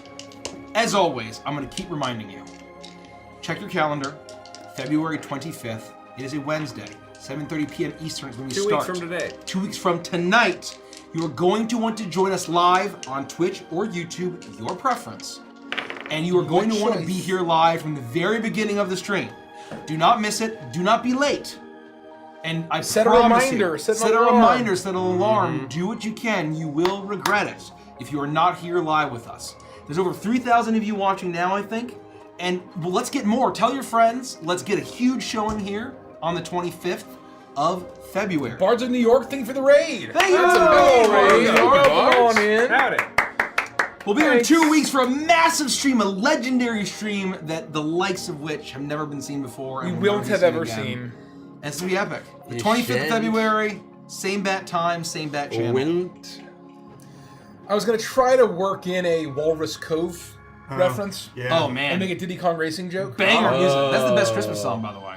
as always, I'm going to keep reminding you. Check your calendar. February 25th. It is a Wednesday, 7:30 p.m. Eastern is when we 2 start. weeks from today. 2 weeks from tonight, you are going to want to join us live on Twitch or YouTube, your preference. And you are going to want to be here live from the very beginning of the stream. Do not miss it. Do not be late. And I Set a promise reminder, you, set an set a alarm. reminder, set an alarm. Do what you can. You will regret it if you are not here live with us. There's over 3,000 of you watching now, I think. And well, let's get more. Tell your friends. Let's get a huge showing here on the 25th of February. Bards of New York, thank you for the raid. Thank you. That's a big raid. Thank you, Come on Bards. in. Howdy. We'll be here in 2 weeks for a massive stream, a legendary stream that the likes of which have never been seen before. You and will won't never have be ever again. seen. And it's gonna be epic. The You 25th of shan't. February, same bat time, same bat channel. Wint. I was gonna try to work in a Walrus Cove reference. Yeah. Oh And man, make a Diddy Kong Racing joke. banger music. That's the best Christmas song, by the way.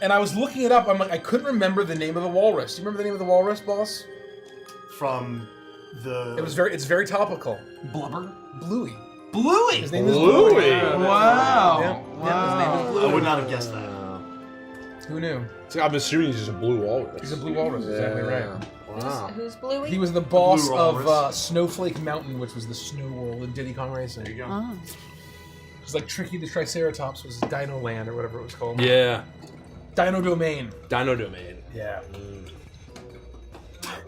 And I was looking it up. I'm like, I couldn't remember the name of the walrus. Do you remember the name of the walrus, boss? From the. It's very topical. Blubber. Bluey. Bluey. His name is Bluey. Bluey. Wow. Yeah, his name is Bluey. I would not have guessed that. Who knew? So I'm assuming he's just a blue walrus. He's a blue walrus. Exactly right. Wow. Who's Bluey? He was the boss Blue of walrus. Snowflake Mountain, which was the snow world in Diddy Kong Racing. There you go. Oh. It was like Tricky the Triceratops was Dino Land or whatever it was called. Yeah. Dino Domain. Dino Domain. Yeah.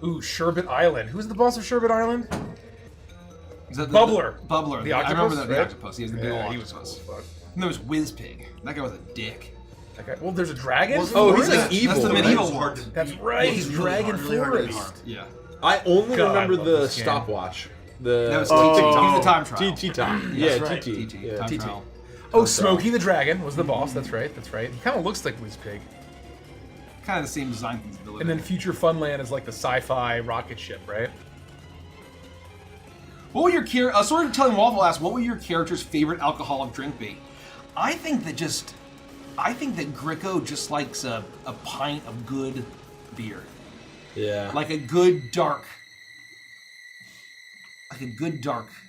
Ooh, Sherbet Island. Who's the boss of Sherbet Island? Is that Bubbler. Bubbler. The I remember octopus, that. The right? octopus. He was the big old he was cool octopus. as fuck. And there was Whizpig. That guy was a dick. That guy, well, there's a dragon? Oh, he's That's- like evil. That's the right? medieval It's hard world. to That's beat. right, He's he's really Dragon hard, really hard to beat. Forest. Yeah. I only God, I remember love the this game. stopwatch. The That was Oh. TT. He was the time trial. TT time. Yeah, right. TT. TT. Yeah. Time trial. Oh, Smokey the Dragon was the boss. That's right. That's right. He kind of looks like Whizpig. Kind of the same design. And then Future Funland is like the sci-fi rocket ship, right? What would your sort of telling Waffle asked, what would your character's favorite alcoholic drink be? I think that Gricko just likes a pint of good beer. Yeah. Like a good dark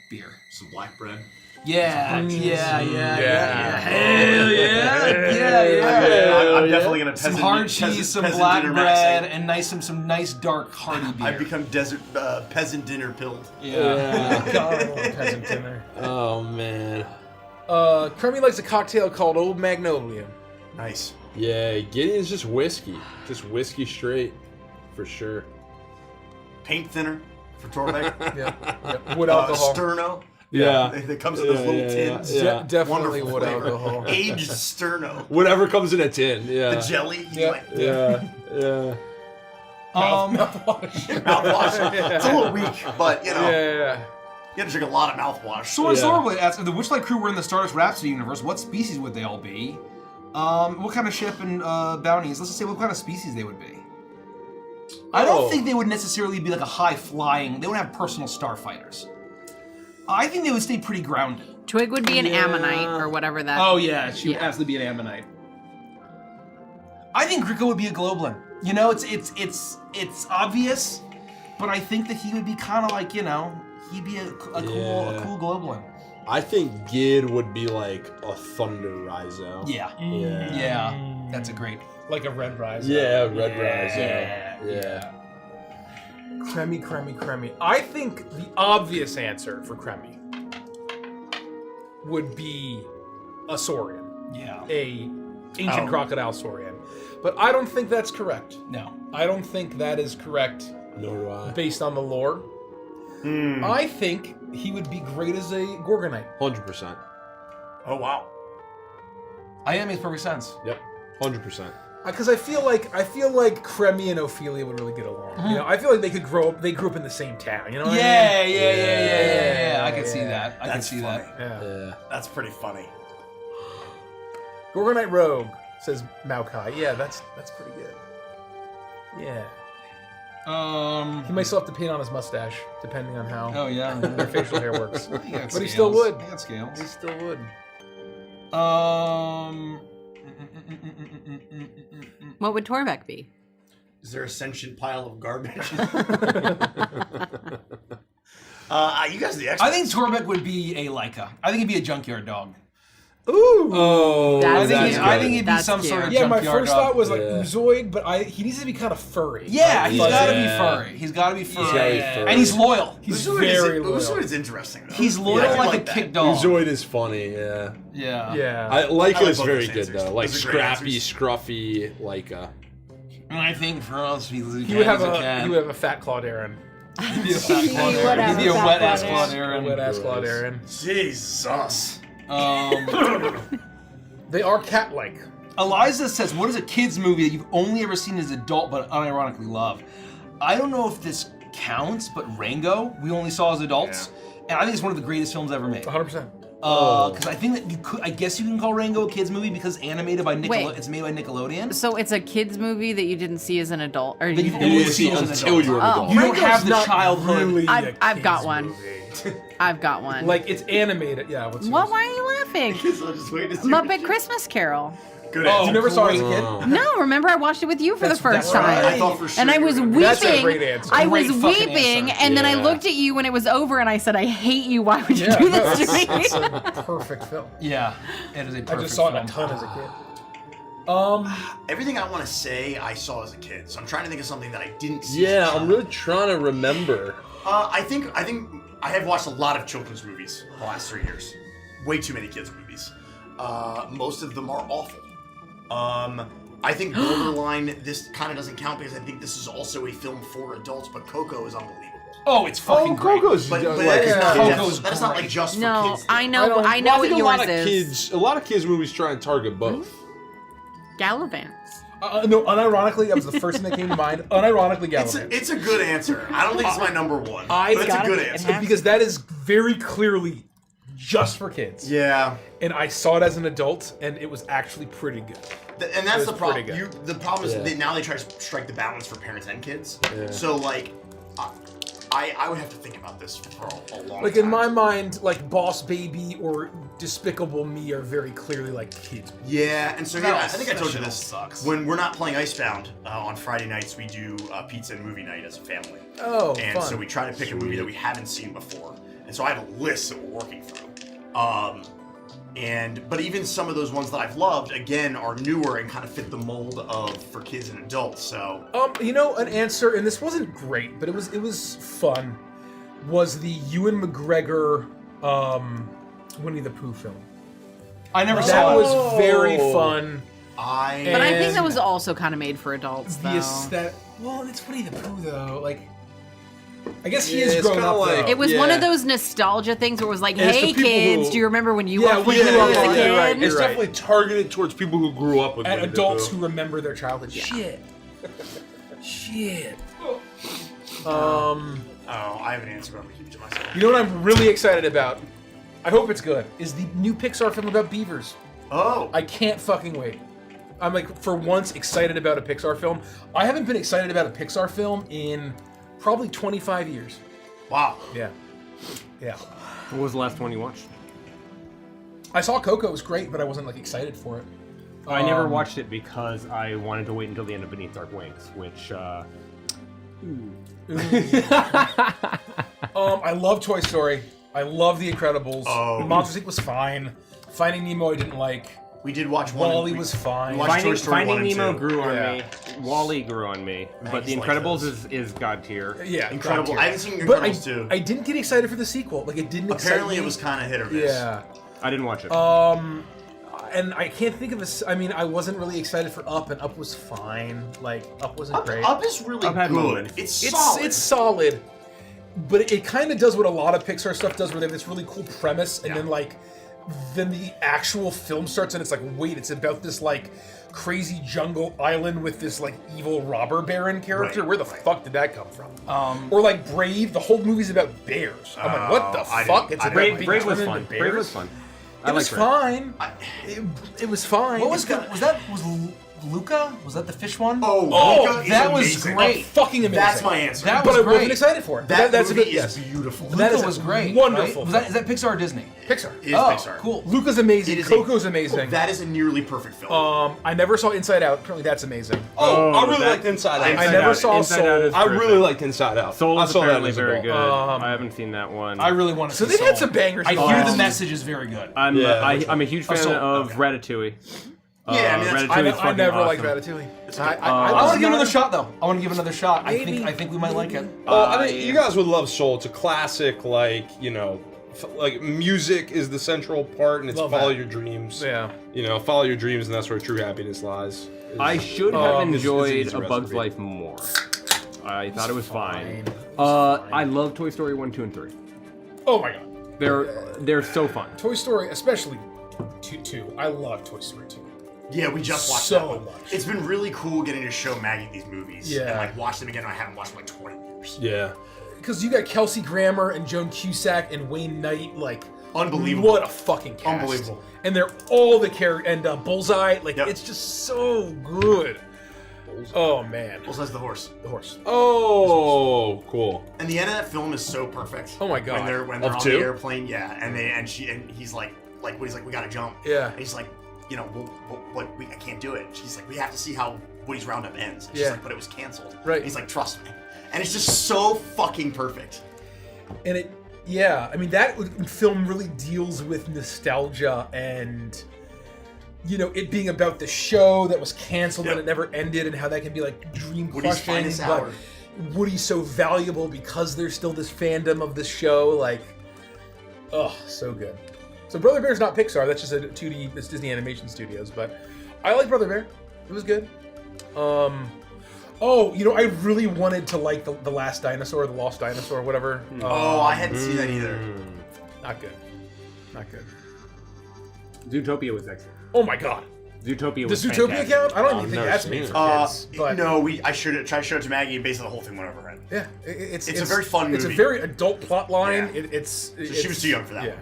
beer. Some black bread. Yeah, yeah. Hell I'm definitely gonna Some peasant, hard cheese, some peasant black dinner bread, maxing. and some nice dark hearty beer. I've become peasant dinner pilled. yeah. God, I love peasant dinner. Oh man. Crummy likes a cocktail called Old Magnolia. Nice. Yeah, Gideon's just whiskey. Just whiskey straight. For sure. Paint thinner for Torbeck. Yeah. Wood alcohol. Sterno. Yeah. That comes in those little tins. Yeah. Definitely Wonderful wood flavor. alcohol. Aged Sterno. Whatever comes in a tin. Yeah. The jelly. You Yeah. like Yeah. Yeah. Mouthwash. mouthwash. It's a little weak, but you know, Yeah. you gotta drink a lot of mouthwash. Soren Yeah. Sorwood asks, if the Witchlight crew were in the Stardust Rhapsody universe, what species would they all be? What kind of ship and bounties? Let's just say what kind of species they would be. I don't Oh. think they would necessarily be like a high-flying, they wouldn't have personal starfighters. I think they would stay pretty grounded. Twig would be an ammonite or whatever that. Oh yeah, she would Yeah. absolutely be an ammonite. I think Gricko would be a Globlin. You know, it's obvious, but I think that he would be kind of like, you know, he'd be a cool Globlin. I think Gid would be like a Thunder Rizo. Yeah. Yeah. Yeah. That's a great. Like a red rise. Yeah, Red Rizo. Yeah. Cremmy. I think the obvious answer for Cremmy would be a Saurian. Yeah. A ancient crocodile Saurian. But I don't think that's correct. No. I don't think that is correct Nor do I. based on the lore. I think he would be great as a Gorgonite. 100%. Oh wow. I am makes perfect sense. Yep. 100%. Because I feel like Cremmy and Ophelia would really get along. You know, I feel like they grew up in the same town. You know what I mean? Yeah. I can see that. I can That's see funny. that. Yeah. That's pretty funny. Gorgonite Rogue, says Maokai. Yeah, that's pretty good. Yeah. He might still have to paint on his mustache, depending on how Oh yeah. their facial hair works. He got But he still scales. would. He got scales. He still would. What would Torbeck be? Is there a sentient pile of garbage? You guys are the experts. I think Torbeck would be a Leica. I think he'd be a junkyard dog. Ooh. Oh, That's I think he'd be That's some cute. sort of Yeah, my junkyard first dog. thought was like Yeah. Oozoid, but he needs to be kind of furry. Yeah, he's Yeah. gotta be furry. He's gotta be furry. gotta be furry. And he's loyal. He's very loyal. Usoid is interesting, though. He's loyal Yeah, I like a that. kick dog. Uzoid is funny, yeah. Yeah. Yeah. I like I like it's both very those good answers. though. Like Those are great scrappy, answers. scruffy, like And I think for us, he's a he would have cat. a fat Claude Aaron. He'd be a fat Claude He would Aaron. have He'd be a a fat wet ass Claude Claude A Aaron. wet ass Claude Aaron. Jesus. They are cat-like. Eliza says, what is a kid's movie that you've only ever seen as an adult but unironically love? I don't know if this counts, but Rango, we only saw as adults. And I think it's one of the greatest films ever made. 100%. Because I think that you could, I guess you can call Rango a kid's movie because animated by Wait. it's made by Nickelodeon. So it's a kids movie that you didn't see as an adult, or That you you've You only didn't see seen as an until you were an Oh. adult. You don't Rango's have the not childhood. Really I've got kids one. movie. I've got one. Like it's animated. Yeah. What's What? yours? Why are you laughing? Because I just waited to see Muppet Christmas Carol. Good Oh, answer. You never saw it as a great. kid? No, remember I watched it with you for the first that's time. right. I thought for sure And I you were was gonna- weeping. That's a great answer. I was Great fucking weeping, answer. and then I Yeah. looked at you when it was over, and I said, "I hate you. Why would you Yeah, do no, this to me?" it's a perfect film. Yeah, it is a perfect I just saw it a film. ton as a kid. Everything I want to say, I saw as a kid. So I'm trying to think of something that I didn't see. Yeah, as a I'm child. really trying to remember. I think I have watched a lot of children's movies the last 3 years. Way too many kids movies. Most of them are awful. I think borderline. This kind of doesn't count because I think this is also a film for adults. But Coco is unbelievable. Oh, it's fucking great. Coco's But like that is not, Coco's that is not like great. just for No, kids. I know. I know Well, I what think yours a lot of is. a lot of kids movies try and target both. Gallivants. No, unironically, that was the first thing that came to mind. Unironically, Gallivant. It's a good answer. I don't think it's my number one. I but it's a gotta good be. It answer. has- Because that is very clearly just for kids. Yeah. And I saw it as an adult, and it was actually pretty good. And that's It the was problem. pretty good. The problem is Yeah. that now they try to strike the balance for parents and kids. Yeah. So like, I would have to think about this for a long Like time. in my mind, like Boss Baby or Despicable Me are very clearly like kids. Yeah, and so That yeah, I was- think I that told you shit this. sucks. When we're not playing Icebound on Friday nights, we do pizza and movie night as a family. Oh, And fun. so we try to pick a movie that we haven't seen before. And so I have a list that we're working through. But even some of those ones that I've loved, again, are newer and kind of fit the mold of for kids and adults. So You know, an answer, and this wasn't great, but it was fun. Was the Ewan McGregor Winnie the Pooh film? I never That saw it. was very fun. But I think that And was also kind of made for adults, though. The aesthetic. Well, it's Winnie the Pooh though. Like, I guess he Yeah, is it's grown kinda up. like- though. It was one of Yeah. those nostalgia things where it was like, And it's "Hey the people kids, who- do you remember when you Yeah, watched we Winnie the grew Pooh up as a on it, kid?" right. It's You're definitely targeted towards people who grew up with and Winnie the adults Pooh. who remember their childhood. Shit. oh, I have an answer, but I'm gonna keep it to myself. You know what I'm really excited about? I hope it's good. Is the new Pixar film about beavers? Oh, I can't fucking wait. I'm like, for once, excited about a Pixar film. I haven't been excited about a Pixar film in probably 25 years. wow. Yeah. Yeah. What was the last one you watched? I saw Coco. It was great, but I wasn't like excited for it. I never watched it because I wanted to wait until the end of Beneath Dark Wings, which I love Toy Story. I love The Incredibles. Oh. Monsters Inc. was fine. Finding Nemo I didn't like. We did watch one. Wall-E we- was fine. we watched Toy Story 1 Finding and Nemo 2. grew on Yeah. me. Wall-E grew on me, but The like Incredibles those. is god tier. Yeah, Incredible. God I tier. haven't seen But Incredibles 2. I didn't get excited for the sequel. Like it didn't excite Apparently, me. it was kind of hit or miss. Yeah. I didn't watch it. And I can't think of a. I mean, I wasn't really excited for Up, and Up was fine. Like Up wasn't great. Up is really Up had good. moments. It's solid. It's solid, but it kind of does what a lot of Pixar stuff does, where they have this really cool premise, and then the actual film starts, and it's like, wait, it's about this like crazy jungle island with this like evil robber baron character. Right, Where the fuck did that come from? Or like Brave, the whole movie's about bears. I'm like, what the I fuck? didn't- It's I about didn't being Brave was turned fun. into Brave bears? was fun. It was Brave. fine. It was fine. What was good? Was that was Luca? Was that the fish one? Luca is that was amazing. great. Fucking amazing. That's my answer. That But was I great. wasn't excited for it. That's a bit, is beautiful. That Luca is was a great. wonderful Right? Is that Pixar or Disney? Pixar. It is Oh, Pixar. cool. Luca's amazing. It is Coco's amazing. That is a nearly perfect film. I never saw Inside Out. Apparently, that's amazing. Oh, I really that- liked Inside Out. I never saw Inside Soul. Out is I terrific. really liked Inside Out. Soul I is saw that apparently as a very adult. good. I haven't seen that one. I really want to So see they've had Soul. some bangers. I in hear last the year. message is very good. I'm a huge fan Soul, of okay. Ratatouille. Yeah, I mean, that's- Ratatouille is I fucking never awesome. liked Ratatouille. I want to give another shot though. I want to give another shot. I think we might like it. I mean, you guys would love Soul. It's a classic, like, you know, like music is the central part, and it's Love follow that. your dreams. Yeah. You know, follow your dreams, and that's where true happiness lies. I should have is enjoyed easy A Bug's recipe. Life more. I thought it was fine. I love Toy Story 1, 2, and 3. Oh my god. They're so fun. Toy Story, especially 2. I love Toy Story 2. Yeah, we just watched So that one. much. It's been really cool getting to show Maggie these movies Yeah. and like watch them again. I haven't watched them in like 20 years. Yeah. Because you got Kelsey Grammer and Joan Cusack and Wayne Knight, like Unbelievable. What a fucking cast! Unbelievable. And they're all the characters. And Bullseye, like Yep. it's just so good. Oh man, Also has the horse. the horse. Oh, cool. And the end of that film is so perfect. Oh my God. When they're Of on two? the airplane, yeah, and he's like Woody's like, we gotta jump. Yeah. And he's like, you know, I can't do it. She's like, we have to see how Woody's roundup ends. And Yeah. She's like, but it was canceled. Right. And he's like, trust me. And it's just so fucking perfect. And I mean that film really deals with nostalgia and it being about the show that was canceled and it never ended, and how that can be like dream Woody's crushing. finest But hour. Woody's so valuable because there's still this fandom of this show. Like, oh, so good. So Brother Bear's not Pixar. That's just a 2D. It's Disney Animation Studios. But I like Brother Bear. It was good. I really wanted to like the Last Dinosaur, the Lost Dinosaur, whatever. I hadn't seen that either. Not good. Not good. Zootopia was excellent. Oh my god. Zootopia The was Zootopia fantastic. account? I don't even think never that's seen made it. for kids. But No, I tried to show it to Maggie, and basically the whole thing went over her head. yeah, it's a very fun It's a movie. very adult plot line. Yeah. She was too young for that Yeah,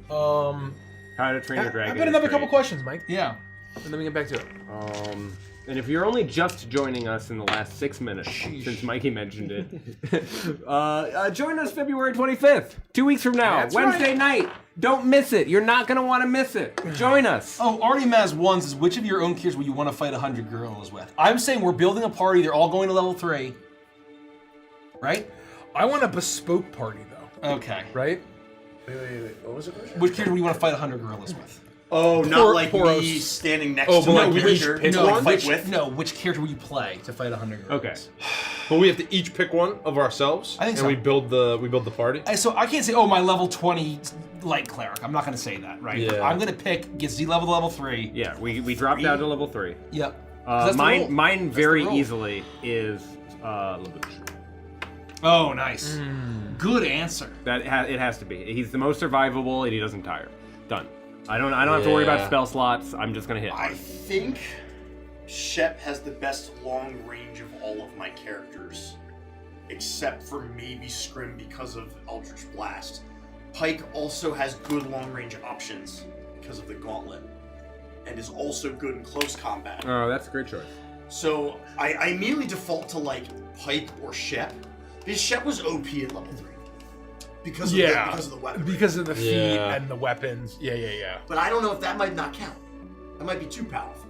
one. yeah. How to Train Your How Dragon. about is another great. couple questions, Mike? Yeah. And then we get back to it. And if you're only just joining us in the last 6 minutes, since Mikey mentioned it, join us February 25th, 2 weeks from now, That's Wednesday night. Don't miss it. You're not going to want to miss it. Join us. Oh, Artie Maz one says, which of your own kids will you want to fight 100 gorillas with? I'm saying we're building a party. They're all going to level 3. Right? I want a bespoke party, though. Okay. Right? Wait. What was the question? Which character do you want to fight 100 gorillas with? Oh, not like Poros. me standing next Oh, to but my like we each character. pick to, one? like, fight with. Which character will you play to fight 100 gorillas? Okay. But we have to each pick one of ourselves. I think and so. we build the party. So I can't say, oh, my level 20 light cleric. I'm not going to say that, right? Yeah. I'm going to get Z level to level 3. Yeah, we dropped down to level 3. Yep. 'Cause that's the rule. Mine very rule. easily is Lelouch. Oh, nice. Good answer. It has to be. He's the most survivable, and he doesn't tire. Done. I don't have to worry about Yeah. spell slots. I'm just gonna hit. I think Shep has the best long range of all of my characters, except for maybe Scrim because of Eldritch Blast. Pike also has good long range options because of the Gauntlet, and is also good in close combat. Oh, that's a great choice. So I immediately default to like Pike or Shep, because Shep was OP at level 3 because of the weapon. Because of the feet Yeah. and the weapons. Yeah. But I don't know if that might not count. That might be too powerful.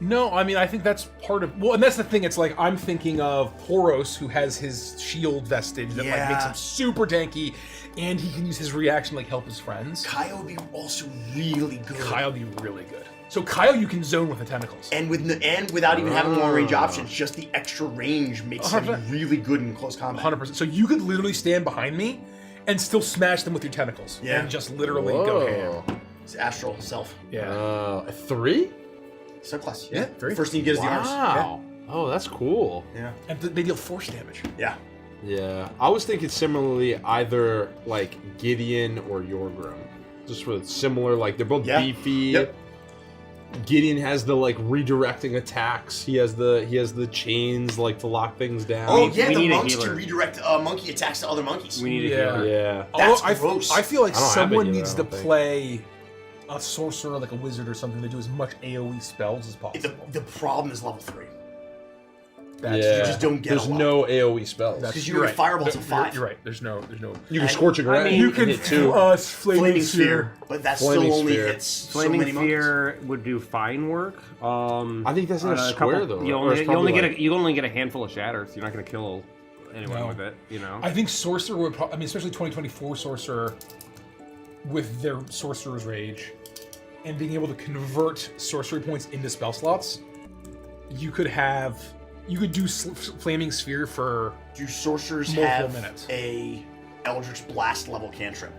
No, I mean, I think that's part of... Well, and that's the thing. It's like, I'm thinking of Poros, who has his shield vestige that like makes him super tanky, and he can use his reaction to like help his friends. Kyle would be also really good. Kyle would be really good. So Kyle, you can zone with the tentacles. And without even having long range options, just the extra range makes him 100%. really good in close combat. 100%. So you could literally stand behind me and still smash them with your tentacles. Yeah. And just literally go ham. It's astral self. Yeah. A 3? Subclass. Yeah, very- First thing you get is the arms. Wow. Oh, that's cool. Yeah. And they deal force damage. Yeah. Yeah, I was thinking similarly, either like Gideon or Yorgrim, just with similar, like they're both Yeah. beefy. Yep. Gideon has the like redirecting attacks. He has the chains like to lock things down. Oh yeah, we the need a monks healer. can redirect monkey attacks to other monkeys. We need a Yeah. healer. Yeah. That's Although gross. I feel like I don't have someone it either, needs I to don't think. play a sorcerer, like a wizard or something, to do as much AoE spells as possible. The problem is level 3. That's You just don't get There's a lot. no AoE spells. Because you you're get firebolts You're- at 5. You're right. There's no. You can scorch a ground. mean, You can hit 2. flaming sphere. but that Flaming still only sphere. hits so Flaming many monkeys. Sphere would do fine work. I think that's in a square though. You or it's only, probably you only get a handful of shatters. You're not going to kill anyone No. with it. You know. I think sorcerer would. Especially 2024 sorcerer, with their sorcerer's rage, and being able to convert sorcery points into spell slots, you could do flaming sphere for Do sorcerers multiple have minutes. a Eldritch Blast level cantrip?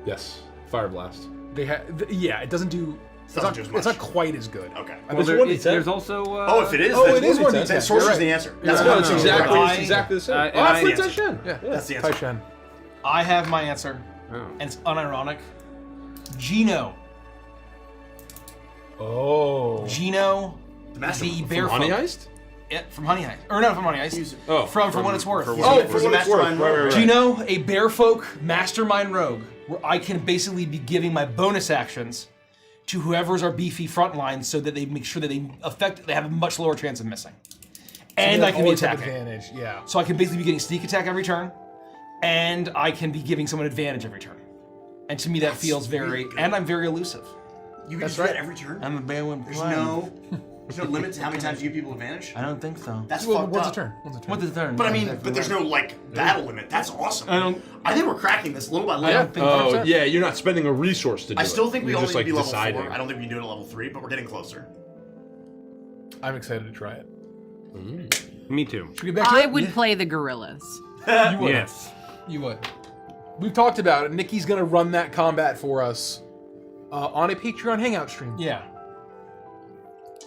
Yes, fire blast. They have. Yeah, it doesn't do. Doesn't do as It's not much. quite as good. Okay. I Well, mean, There's also. Oh, if it is, Oh, then it is 1d10. Then You're sorcerer's right. the answer. You're That's right. what No, I'm it's saying. exactly I- it's exactly the same. I- that's I- what I said. Yeah, That's the answer. Taishan. I have my answer, Oh. and it's unironic. Gino. Oh. Gino, The master the from bear Honey folk. Heist? Yeah, from Honey Heist. Or not from Honey Heist. Oh, From What It's Worth. Oh, for for what the it's worth. mastermind Right. Gino, a bear folk mastermind rogue, where I can basically be giving my bonus actions to whoever's our beefy front line so that they make sure that they have a much lower chance of missing. And I can be always have attacking. advantage. Yeah. So I can basically be getting sneak attack every turn, and I can be giving someone advantage every turn. And to me that feels very, and I'm very elusive. You can That's just do that right. every turn? I'm a bear with There's no limit to how many times you give people advantage? I don't think so. That's Well, fucked what's a up. turn? What's a turn? What the turn? But I mean, but there's no like battle limit. That's awesome. I think we're cracking this little by little. don't think Oh, 100%. yeah, you're not spending a resource to do I still think we You're only just, need to be level deciding. 4. I don't think we can do it at level 3, but we're getting closer. I'm excited to try it. Me too. Should we get back to I it? would play the gorillas. You would. Yes. You would. We've talked about it. Nikki's gonna run that combat for us on a Patreon Hangout stream. Yeah.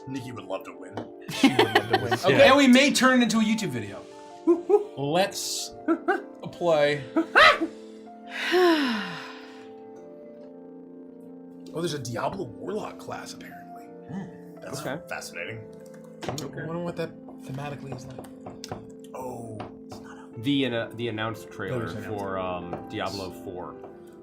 Nikki would love to win. She would love to win. Okay. Okay, And we may turn it into a YouTube video. let's play. Oh, there's a Diablo Warlock class apparently. That's Okay. fascinating. I wonder what that thematically is like. Oh, The announced trailer there's an for Diablo 4,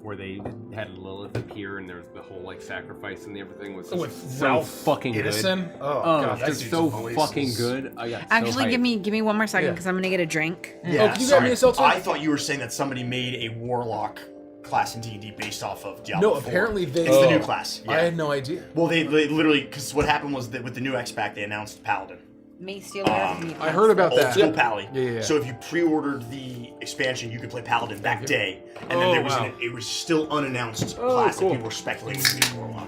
where they had Lilith appear and there was the whole like sacrifice and everything was with so Ralph fucking good. Edison? Oh, Oh, God, it's that just dude's so voice fucking is- good. I got Actually, so give hyped. me 1 more second Yeah. because I'm gonna get a drink. yeah. Oh, can you grab me a seltzer? I thought you were saying that somebody made a warlock class in D&D based off of Diablo No, 4. apparently they. It's the new class. I Yeah. had no idea. Well, they literally, because what happened was that with the new X-Pack, they announced Paladin. May steal I heard about Old that. school Pally. Yeah. So if you pre-ordered the expansion, you could play Paladin that day, and then Oh, there was wow. it was still unannounced Oh, class cool. that people were speculating to be Warlock.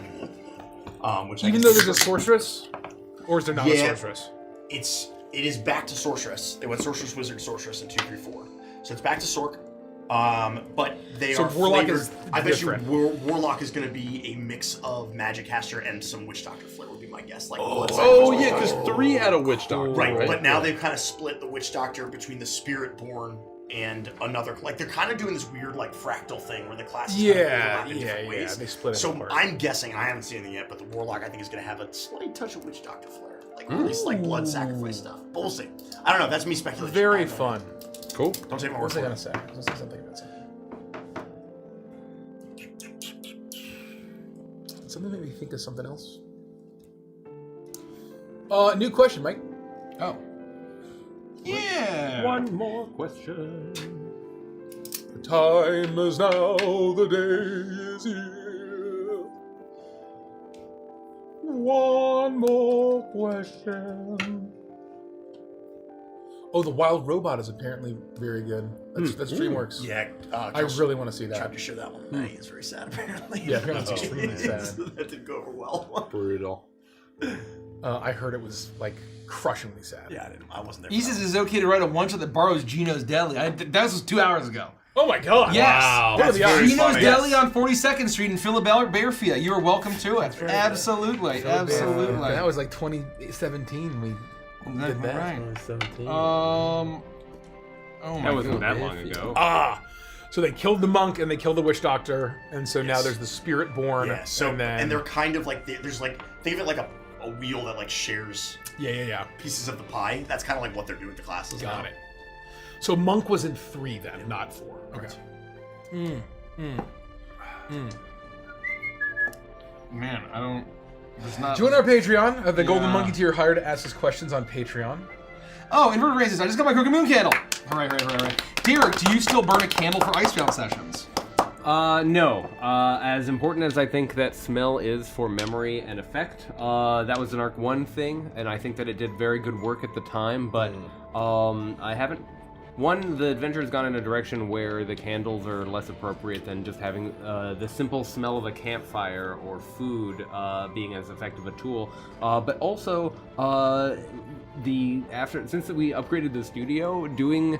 Which I Even guess though there's a sorceress, or is there not a Yeah. sorceress? it is back to sorceress. They went sorceress, wizard, sorceress in 2, 3, 4. So it's back to Sorc. But they So are Warlock flavored. is I bet you different. Warlock is going to be a mix of Magic Caster and some Witch Doctor flavor. Would be my guess. Like Blood Oh, Sacrifice. yeah, because 3 had a witch doctor. Right, but now they've kind of split the Witch Doctor between the Spiritborn and another. Like they're kind of doing this weird like fractal thing where the classes kind of overlap in different ways. They split it So apart. I'm guessing, I haven't seen anything yet, but the Warlock I think is going to have a slight touch of Witch Doctor flair, like at least like blood sacrifice stuff. But we'll see. I don't know. That's me speculating. I Very don't know. fun. Cool. Don't take my What word was I for gonna it. say? I was gonna say something about something. Something made me think of something else. New question, Mike. Oh. Yeah. One more question. The time is now, the day is here. One more question. Oh, the wild robot is apparently very good. That's DreamWorks. Yeah, I really want to see tried that. to show that one tonight. It's very sad, apparently. Yeah, apparently it's extremely sad. That didn't go over well. Brutal. I heard it was like crushingly sad. Yeah, I wasn't there. He for says that. it's okay to write a one-shot that borrows Gino's Deli. That was 2 hours ago. Oh my god! Yes. Wow. What are the That's odds? very Gino's funny. Deli on 42nd Street in Philadelphia. You are welcome to it. Absolutely. Absolutely. That was like 2017. We did that. Right. Oh, Oh my That wasn't God. that long ago. So they killed the monk and they killed the witch doctor, and so now there's the spirit born. Yeah, so and then they're kind of like there's like think of it like a wheel that like shares yeah. pieces of the pie. That's kind of like what they're doing with the classes. Got now. it. So monk was in 3 then, not 4. Okay. Man, I don't. There's not. Join our Patreon. The Golden Yeah. Monkey tier hired to ask us questions on Patreon. Oh, inverted races. I just got my Crooked Moon candle. Hooray, hooray, hooray, hooray. Derek, do you still burn a candle for Icebound sessions? No. As important as I think that smell is for memory and effect, that was an Arc 1 thing, and I think that it did very good work at the time, but I haven't... One, the adventure has gone in a direction where the candles are less appropriate than just having the simple smell of a campfire or food being as effective a tool. But also, since we upgraded the studio, doing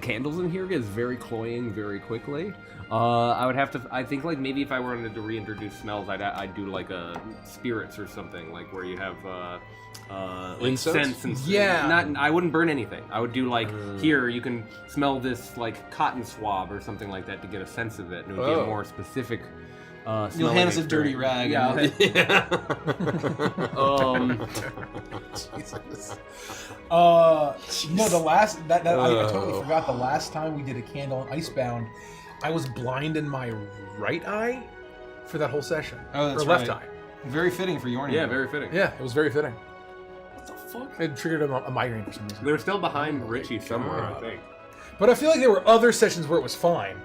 candles in here is very cloying very quickly. I would have to. I think like maybe if I wanted to reintroduce smells, I'd do like a spirits or something like where you have like Incense? scents and Yeah. I wouldn't burn anything. I would do like here you can smell this like cotton swab or something like that to get a sense of it, and it would be a more specific. You'll hand us a dirty rag. Yeah. Jesus. No, the last I totally forgot. The last time we did a candle on Icebound, I was blind in my right eye for that whole session. Oh, that's or left right. eye. Very fitting for your name. Yeah, very fitting. Yeah, it was very fitting. What the fuck? It triggered a migraine for some reason. They're still behind Richie somewhere, I think. But I feel like there were other sessions where it was fine.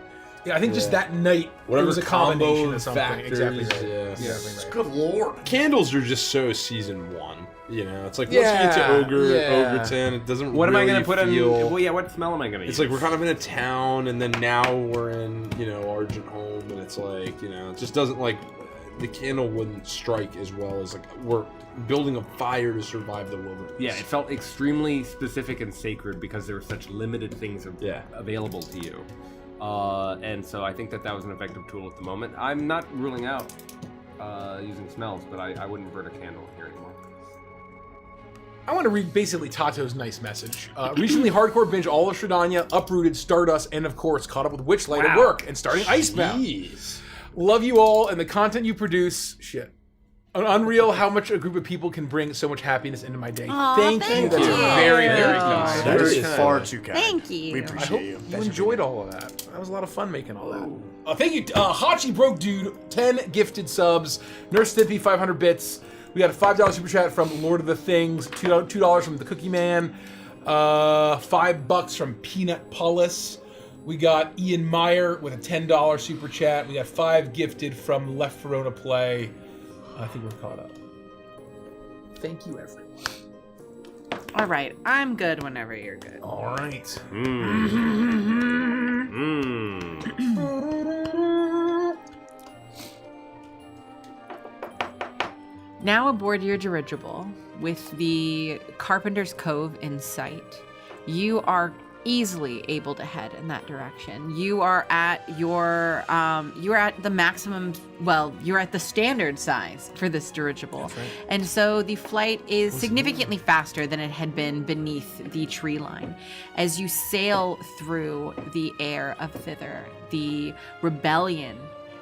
Yeah, I think just that night Whatever it was a combination combo of something. factors, Exactly right. yeah. Exactly right. Good lord. Candles are just so season 1. You know, it's like once Yeah, you get to yeah. Ogre 10, it doesn't What really am I gonna put feel... in? Well, yeah, what smell am I gonna use? It's like we're kind of in a town, and then now we're in, Argent Home, and it's like, it just doesn't like... The candle wouldn't strike as well as, like, we're building a fire to survive the wilderness. Yeah, it felt extremely specific and sacred because there were such limited things available to you. And so I think that was an effective tool at the moment. I'm not ruling out using smells, but I wouldn't burn a candle here anymore. I want to read basically Tato's nice message. Recently hardcore binge all of Shredanya, Uprooted, Stardust, and of course caught up with Witchlight at work and starting Icebound. Jeez. Love you all and the content you produce. Shit. Unreal how much a group of people can bring so much happiness into my day. Thank you. That's very, very kind. That is kind. far too kind. Thank you. We I hope appreciate you. you enjoyed all of that. That was a lot of fun making all that. Thank you, Hachi Broke Dude, 10 gifted subs. Nurse Stippy, 500 bits. We got a $5 super chat from Lord of the Things, $2 from the Cookie Man, $5 from Peanut Paulus. We got Ian Meyer with a $10 super chat. We got 5 gifted from Left Verona Play. I think we're caught up. Thank you, everyone. All right, I'm good whenever you're good. All right. Now aboard your dirigible with the Carpenter's Cove in sight, you are easily able to head in that direction. You are at your you're at the maximum, well, you're at the standard size for this dirigible. That's right. And so the flight is significantly faster than it had been beneath the tree line. As you sail through the air of Thither, the rebellion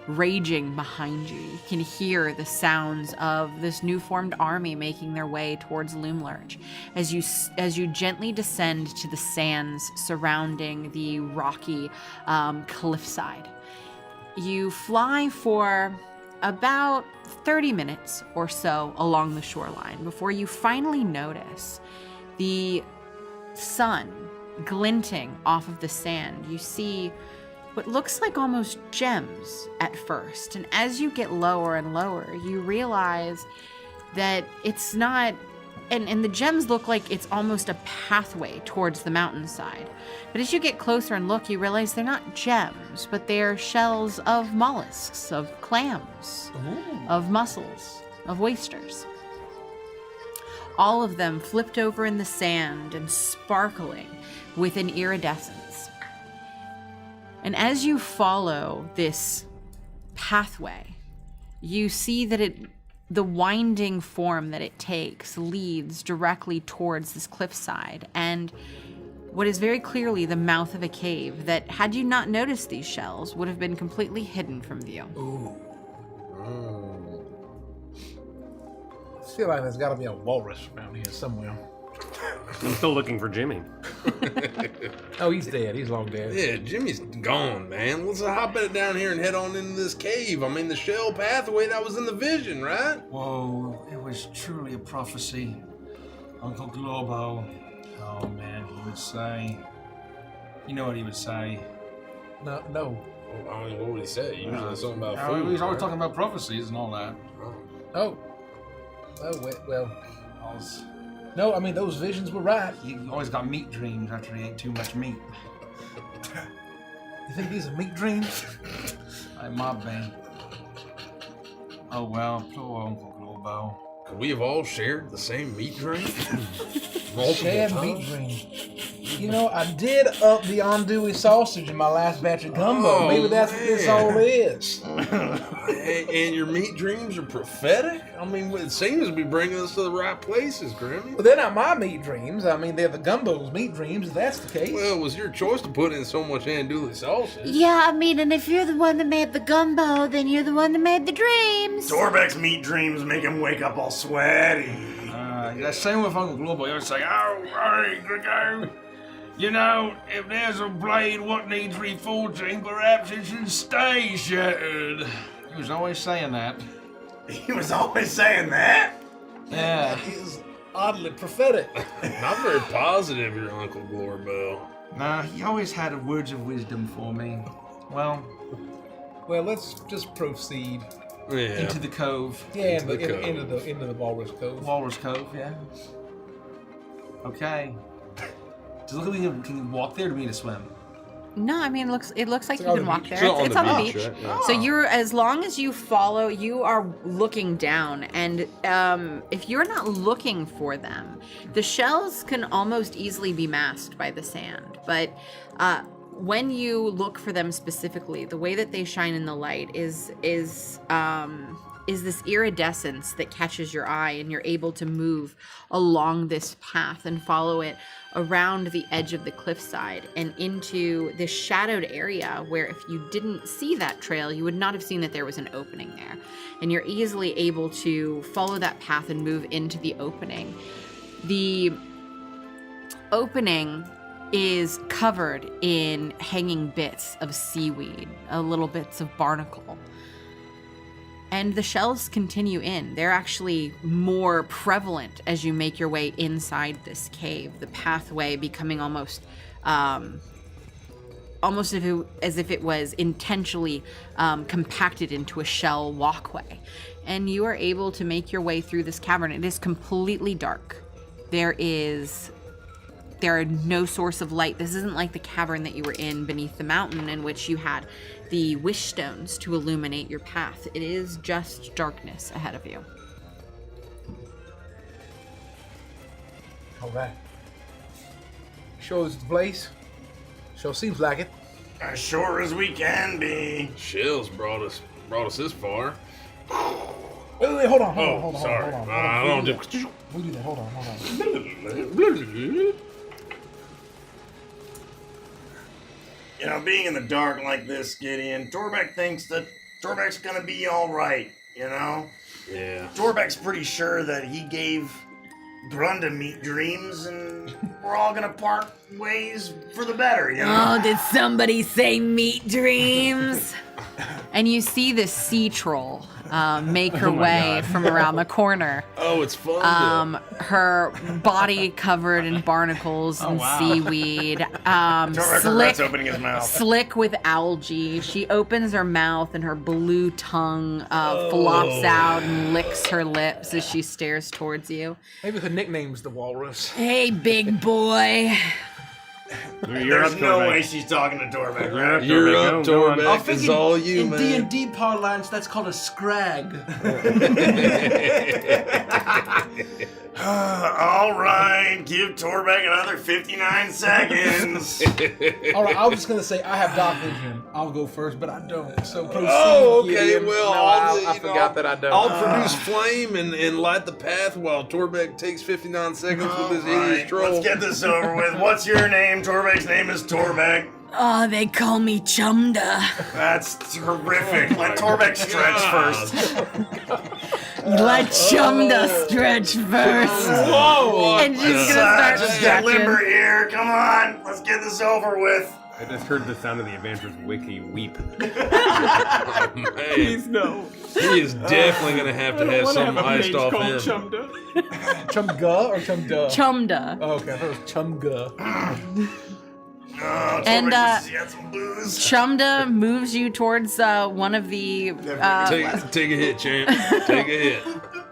raging behind you. You can hear the sounds of this new formed army making their way towards Loomlurch as you gently descend to the sands surrounding the rocky cliffside. You fly for about 30 minutes or so along the shoreline before you finally notice the sun glinting off of the sand. You see what looks like almost gems at first. And as you get lower and lower, you realize that it's not, and the gems look like it's almost a pathway towards the mountainside. But as you get closer and look, you realize they're not gems, but they're shells of mollusks, of clams, of mussels, of oysters. All of them flipped over in the sand and sparkling with an iridescence. And as you follow this pathway, you see that the winding form that it takes leads directly towards this cliffside and what is very clearly the mouth of a cave that, had you not noticed these shells, would have been completely hidden from view. Ooh. I feel like there's got to be a walrus around here somewhere. I'm still looking for Jimmy. Oh, he's dead. He's long dead. Yeah, Jimmy's gone, man. Let's hop it down here and head on into this cave. I mean, the shell pathway that was in the vision, right? Whoa, it was truly a prophecy. Uncle Globo. Oh, man, he would say... You know what he would say? No. Well, I mean, what would he say? Usually something about Oh, food. he's always right? talking about prophecies and all that. Oh, well. No, I mean, those visions were right. He always got meat dreams after he ate too much meat. You think these are meat dreams? I might be. Oh well, poor Uncle Globo. Could we have all shared the same meat dream? Shared meat dream. You know, I did up the andouille sausage in my last batch of gumbo. Oh, Maybe that's what this all is. And your meat dreams are prophetic? I mean, it seems to be bringing us to the right places, Grammy. Well, they're not my meat dreams. I mean, they're the gumbo's meat dreams, if that's the case. Well, it was your choice to put in so much andouille sausage. Yeah, I mean, and if you're the one that made the gumbo, then you're the one that made the dreams. Torbeck's meat dreams make him wake up all sweaty. Yeah, same with Uncle Globo. He would say, "Oh, hey, Grigo, you know, if there's a blade what needs reforging, perhaps it should stay shattered." He was always saying that. He was always saying that? Yeah. He's oddly prophetic. Not very positive, your Uncle Glorbell. Nah, he always had words of wisdom for me. Well, Let's just proceed. Yeah. into the cove. Yeah, Into the cove. into the Walrus Cove. Walrus Cove, yeah. Okay. Does it look like we can walk there, or do we need to swim? No, I mean it looks like you on can the walk beach. there. It's It's on on the the beach, beach. right? Yeah. So you're, as long as you follow, you are looking down, and if you're not looking for them, the shells can almost easily be masked by the sand. But when you look for them specifically, the way that they shine in the light is this iridescence that catches your eye, and you're able to move along this path and follow it around the edge of the cliffside and into this shadowed area where if you didn't see that trail, you would not have seen that there was an opening there. And you're easily able to follow that path and move into the opening. The opening is covered in hanging bits of seaweed, little bits of barnacle. And the shells continue in. They're actually more prevalent as you make your way inside this cave. The pathway becoming almost as if it was intentionally compacted into a shell walkway. And you are able to make your way through this cavern. It is completely dark. There are no source of light. This isn't like the cavern that you were in beneath the mountain, in which you had the wish stones to illuminate your path. It is just darkness ahead of you. All right. Shows the place. Sure seems like it. As sure as we can be. Shells brought us this far. Wait, hold on. Sorry. I don't do. We do that. Hold on. You know, being in the dark like this, Gideon, Torbeck thinks that Torbeck's gonna be alright, you know? Yeah. Torbeck's pretty sure that he gave Grunda meat dreams, and we're all gonna part ways for the better, you know? Oh, did somebody say meat dreams? And you see this sea troll make her way from around the corner. Oh, it's fun. Her body covered in barnacles and seaweed. Torbeck regrets opening his mouth. Slick with algae. She opens her mouth and her blue tongue flops out and licks her lips as she stares towards you. Maybe her nickname's the Walrus. Hey, big boy. There's no way she's talking to Torbeck, right? You're up, Torbeck. thinking It's all you, in man. D&D parlance, that's called a scrag. All right, give Torbeck another 59 seconds. All right, I was just gonna say I have dark vision. I'll go first, but I don't. So proceed. Oh, okay. Gideon. Well, No, I forgot that I don't. I'll produce flame and light the path while Torbeck takes 59 seconds with this hideous Alright, troll. let's get this over with. What's your name? Torbeck's name is Torbeck. Oh, they call me Chumda. That's terrific. Let Torbeck stretch first. Let Chumda stretch first. Whoa! And she's gonna start Just get stretching. limber here. Come on, let's get this over with. I just heard the sound of the Adventurers Wiki weep. Please no. He is definitely gonna have to have some iced off him. Chumga or Chumda? Chumda. Oh, okay, I thought it was Chumga. And He had some booze. Chumda moves you towards one of the Take a hit, champ. Take a hit.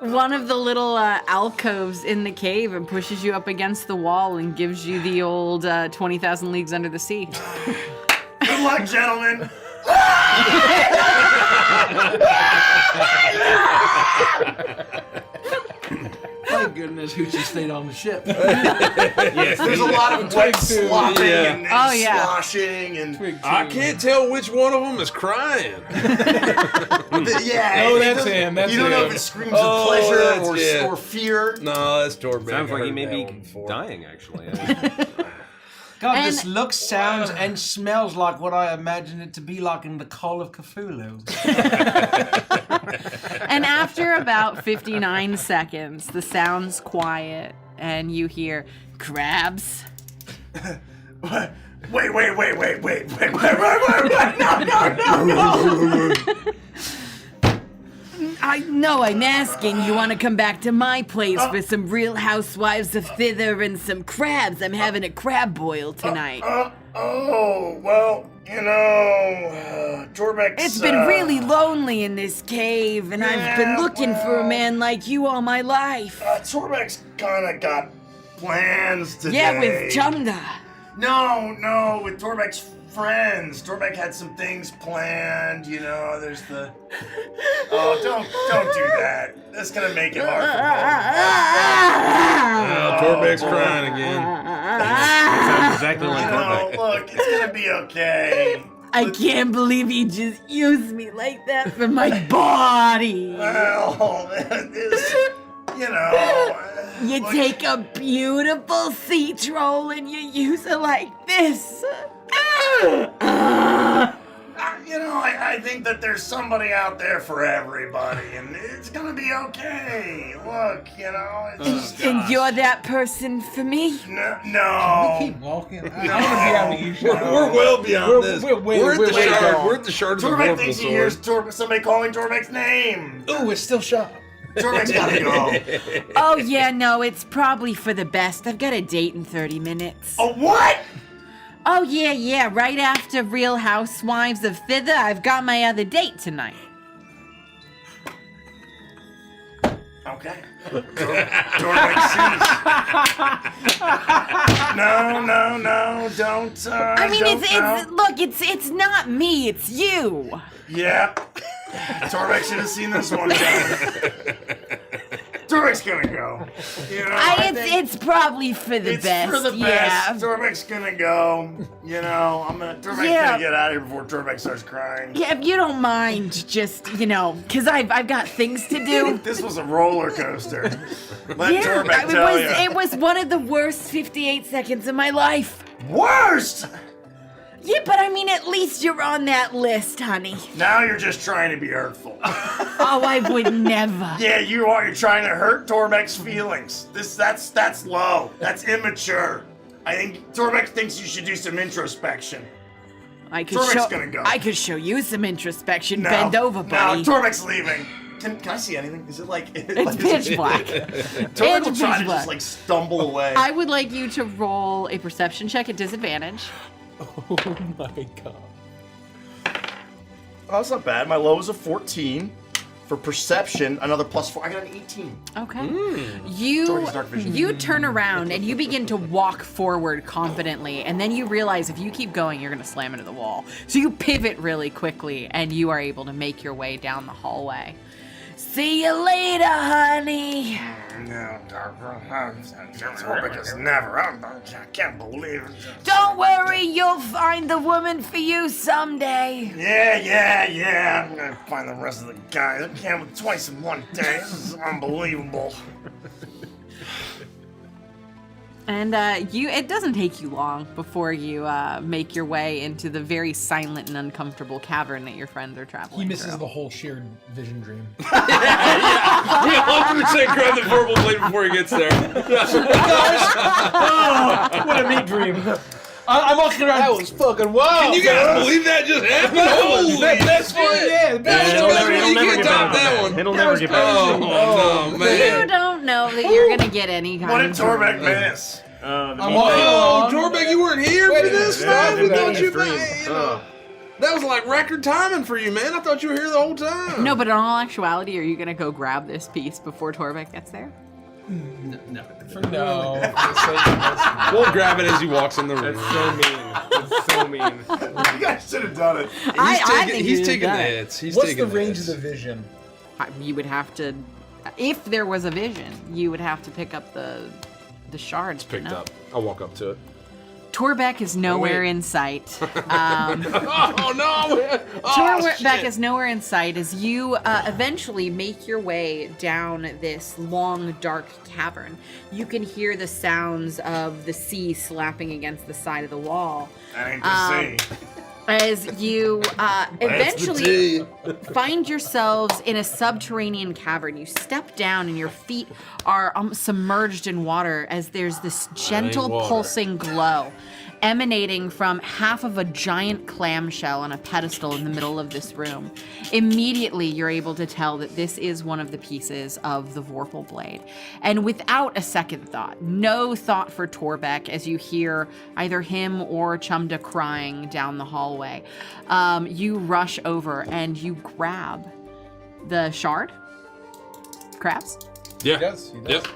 one of the little alcoves in the cave and pushes you up against the wall and gives you the old 20,000 Leagues Under the Sea. Good luck, gentlemen. Thank goodness Hoochie stayed on the ship. Yes, There's a lot of wet slopping Yeah. and Oh, yeah. sloshing and I can't tell which one of them is crying. yeah. No, it that's doesn't- him, that's you don't know him. if it screams Oh, of pleasure that's- yeah. or fear. No, that's Torbeck. sounds I like he heard may that be one before. dying, actually. God, And- this looks, sounds, and smells like what I imagine it to be like in the Call of Cthulhu. And after about 59 seconds, the sound's quiet and you hear crabs. Wait. No. I know, I'm asking. You want to come back to my place for some Real Housewives of Thither and some crabs? I'm having a crab boil tonight. Oh, well, you know, Torbeck's... It's been really lonely in this cave, and I've been looking for a man like you all my life. Torbeck's kind of got plans today. Yeah, with Chumda. No, with Torbeck's friends. Torbeck had some things planned, you know, there's the... Oh, don't do that. That's gonna make it hard for Oh, Torbeck's crying again. Sounds exactly like both. Torbeck. No, look, it's gonna be okay. I can't believe he just used me like that for my body. Well, this, you know... You look, take a beautiful sea troll and you use it like this. You know, I think that there's somebody out there for everybody, and it's gonna be okay. Look, you know, it's just And you're that person for me? no. Keep walking. I want to be out of you. We're well beyond this. we're way at the gone. shard. We're at the shard of the Torbeck Vorpal thinks he sword. hears somebody calling Torbeck's name. Ooh, it's still sharp. Torbeck's gotta go. Oh, yeah, no, it's probably for the best. I've got a date in 30 minutes. A what? Oh, yeah, right after Real Housewives of Thither, I've got my other date tonight. Okay. Torbeck sees. No, don't. I mean, it's not me, it's you. Yeah. Torbeck should have seen this one coming. Torbeck's gonna go. You know, I think It's probably for the it's best. for the yeah. best. Torbeck's gonna go. You know, Torbeck's gonna get out of here before Torbeck starts crying. Yeah, if you don't mind, just, because I've got things to do. This was a roller coaster. Let Yeah, Torbeck tell you. it was one of the worst 58 seconds of my life. Worst! Yeah, but I mean, at least you're on that list, honey. Now you're just trying to be hurtful. Oh, I would never. Yeah, you are. You're trying to hurt Torbeck's feelings. That's low. That's immature. I think Torbeck thinks you should do some introspection. Torbeck's gonna go. I could show you some introspection. No, Bend over, buddy. No, Torbeck's leaving. Can I see anything? Is it like... It's pitch black. Torbeck will It's try pitch to just black. stumble away. I would like you to roll a perception check at disadvantage. Oh my god. Oh, that's not bad. My low is a 14. For perception, another +4. I got an 18. Okay. Jordy's dark vision. You turn around and you begin to walk forward confidently, and then you realize if you keep going, you're going to slam into the wall. So you pivot really quickly, and you are able to make your way down the hallway. See you later, honey. No, Torbeck is never. I can't believe it. Don't worry, you'll find the woman for you someday. Yeah. I'm gonna find the rest of the guys. I can't twice in one day. This is unbelievable. And it doesn't take you long before you make your way into the very silent and uncomfortable cavern that your friends are traveling He misses through. the whole shared vision dream. We 100% grab the verbal blade before he gets there. What a neat dream. I'm walking around. That was fucking wild. Can you guys believe that just happened? Holy That's shit. yeah. You can't top that one. It'll never get better. Oh, no, You man. don't know that you're gonna get any kind What of did Torbeck miss? I'm walking Oh, along. Torbeck, you weren't here for this stuff? I thought you dream. That was like record timing for you, man. I thought you were here the whole time. No, but in all actuality, are you gonna go grab this piece before Torbeck gets there? No. No. We'll grab it as he walks in the room. That's so mean. That's so mean. You guys should have done it. He's you'd taking the have done it. hits. He's What's taking the range of hits. the vision? You would have to, if there was a vision, you would have to pick up the shards. but Picked no. up. I'll walk up to it. Torbeck is nowhere wait. in sight. Oh no! Oh, Torbeck shit. is nowhere in sight as you eventually make your way down this long, dark cavern. You can hear the sounds of the sea slapping against the side of the wall. That ain't the sea. As you eventually tea. find yourselves in a subterranean cavern. You step down and your feet are submerged in water as there's this gentle water. pulsing glow emanating from half of a giant clamshell on a pedestal in the middle of this room. Immediately, you're able to tell that this is one of the pieces of the Vorpal blade. And without a second thought, no thought for Torbeck as you hear either him or Chumda crying down the hallway, you rush over and you grab the shard. Crabs? Yeah. He does. Yep.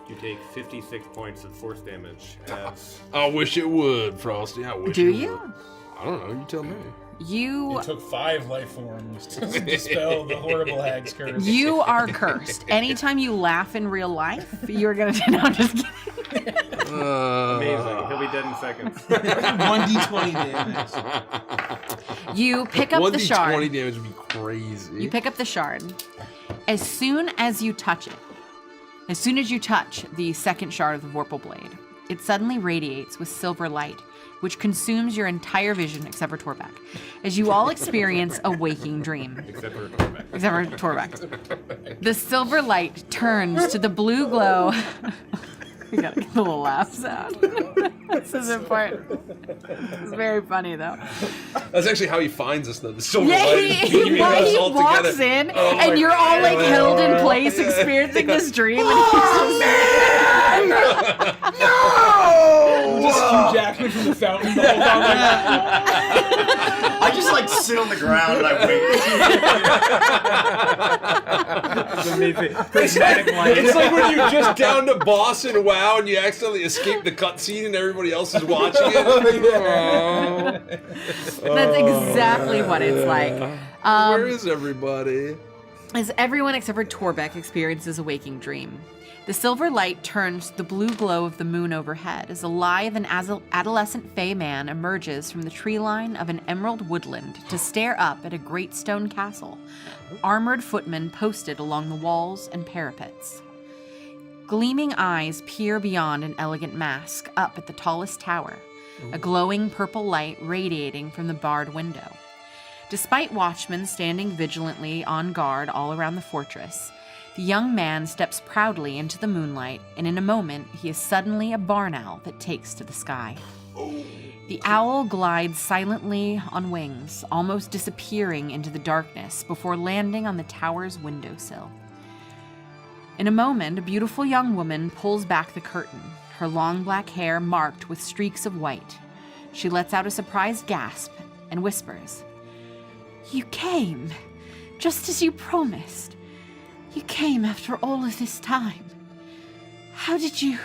You take 56 points of force damage. As I wish it would, Frosty. I wish Do it you? would. I don't know. You tell me. You It took 5 life forms to dispel the horrible hag's curse. You are cursed. Anytime you laugh in real life, you're gonna. No, I'm just kidding. amazing. He'll be dead in seconds. 1d20 damage. You pick up the 1d20 shard. damage would be crazy. You pick up the shard. As soon as you touch it, as soon as you touch the second shard of the Vorpal blade, it suddenly radiates with silver light, which consumes your entire vision except for Torbeck, as you all experience a waking dream. Except for Torbeck. Except for Torbeck. The silver light turns to the blue glow. We gotta get the little laugh sound. This is important. It's very funny though. That's actually how he finds us, though. The silver Yeah, light. he keeping us all walks together. in, Oh my and you're all like God. held in place, experiencing this dream, and he's just Just Hugh Jackman from the fountain the whole time. I just like sit on the ground and I wait. It's amazing. Prismatic light. It's like when you just down to boss in WoW and you accidentally escape the cutscene and everybody else is watching it. That's exactly what it's like. Where is everybody? As everyone except for Torbeck experiences a waking dream. The silver light turns to the blue glow of the moon overhead as a lithe and adolescent fey man emerges from the tree line of an emerald woodland to stare up at a great stone castle, armored footmen posted along the walls and parapets. Gleaming eyes peer beyond an elegant mask up at the tallest tower, a glowing purple light radiating from the barred window. Despite watchmen standing vigilantly on guard all around the fortress, the young man steps proudly into the moonlight, and in a moment, he is suddenly a barn owl that takes to the sky. The owl glides silently on wings, almost disappearing into the darkness before landing on the tower's windowsill. In a moment, a beautiful young woman pulls back the curtain, her long black hair marked with streaks of white. She lets out a surprised gasp and whispers, "You came, just as you promised. You came after all of this time. How did you..."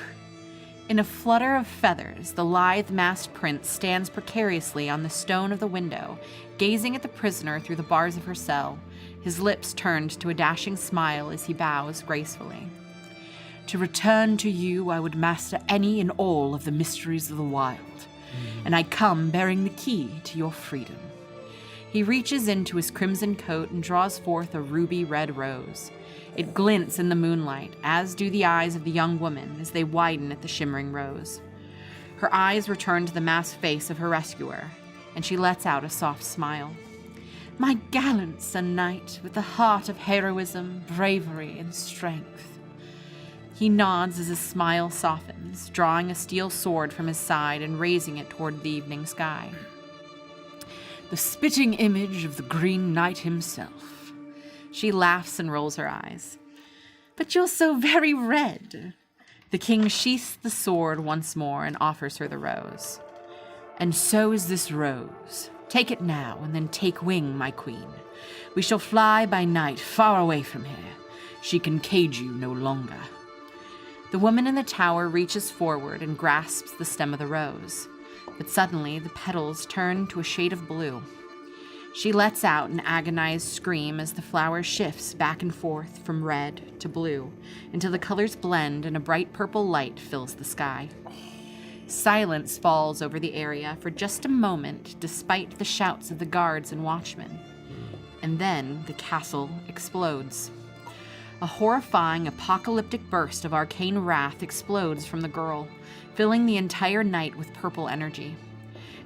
In a flutter of feathers, the lithe masked prince stands precariously on the stone of the window, gazing at the prisoner through the bars of her cell, his lips turned to a dashing smile as he bows gracefully. "To return to you, I would master any and all of the mysteries of the wild, and I come bearing the key to your freedom." He reaches into his crimson coat and draws forth a ruby red rose. It glints in the moonlight, as do the eyes of the young woman as they widen at the shimmering rose. Her eyes return to the masked face of her rescuer, and she lets out a soft smile. My gallant Sir Knight, with a heart of heroism, bravery, and strength. He nods as his smile softens, drawing a steel sword from his side and raising it toward the evening sky. The spitting image of the Green Knight himself. She laughs and rolls her eyes. But you're so very red. The king sheaths the sword once more and offers her the rose. And so is this rose. Take it now, and then take wing, my queen. We shall fly by night far away from here. She can cage you no longer. The woman in the tower reaches forward and grasps the stem of the rose. But suddenly, the petals turn to a shade of blue. She lets out an agonized scream as the flower shifts back and forth from red to blue until the colors blend and a bright purple light fills the sky. Silence falls over the area for just a moment, despite the shouts of the guards and watchmen. And then the castle explodes. A horrifying, apocalyptic burst of arcane wrath explodes from the girl, filling the entire night with purple energy.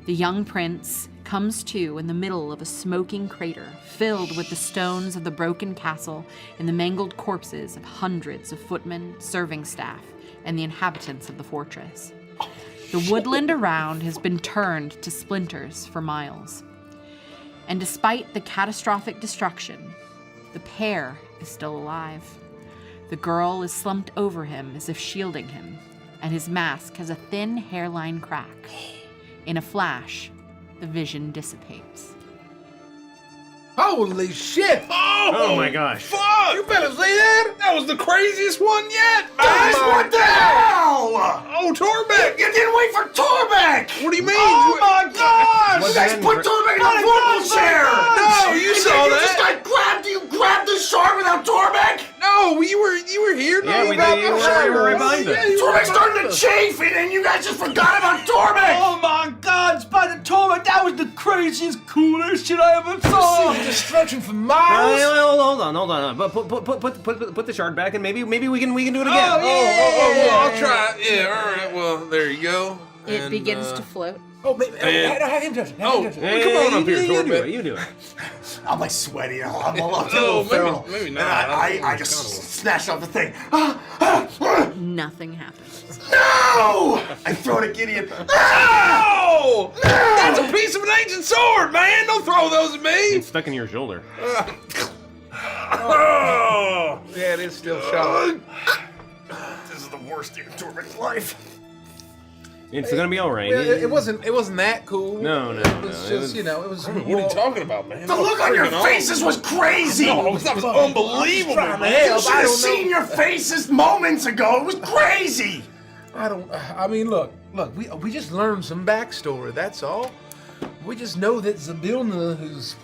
The young prince comes to in the middle of a smoking crater filled with the stones of the broken castle and the mangled corpses of hundreds of footmen, serving staff, and the inhabitants of the fortress. The woodland around has been turned to splinters for miles. And despite the catastrophic destruction, the pair is still alive. The girl is slumped over him as if shielding him, and his mask has a thin hairline crack. In a flash, the vision dissipates. Holy shit! Oh my gosh. Fuck! You better say that! That was the craziest one yet, man! Guys, what the hell? Oh, Torbeck! You didn't wait for Torbeck! What do you mean? Oh my gosh! What You guys happened? put Torbeck in a football chair! No, you saw You that! just got grabbed! You grabbed the shark without Torbeck? No, you were here. Yeah, we about did. You the were shower. right behind us. Yeah, you were Torbeck started to chafe it, and you guys just forgot about Torbeck! Oh my God, Spider Torment, that was the craziest, coolest shit I ever saw! Destruction for miles! Hold on. But put the shard back, and maybe we can do it again. Well, I'll try it. Yeah, all right. Well, there you go. It And, begins to float. Oh, maybe, And- have him touch it. Oh, Have him touch it. hey, come on up here, Torbeck. You do it. I'm like sweaty. I'm all up to No, little feral. maybe not. And I Kinda just will. snatched off the thing. Nothing happens. No! I throw it at Gideon. Oh! That's a piece of an ancient sword, man! Don't throw those at me! It's stuck in your shoulder. Oh! Yeah, it is still sharp. This is the worst day of Torbeck's life. It's gonna be all right. Yeah, it wasn't that cool. No. It was just, it was. What are you talking about, man? The look on your faces was crazy! No, that was unbelievable, trying to man. You help. should I have don't know. seen your faces moments ago. It was crazy! I mean, look, we just learned some backstory, that's all. We just know that Zabilna is.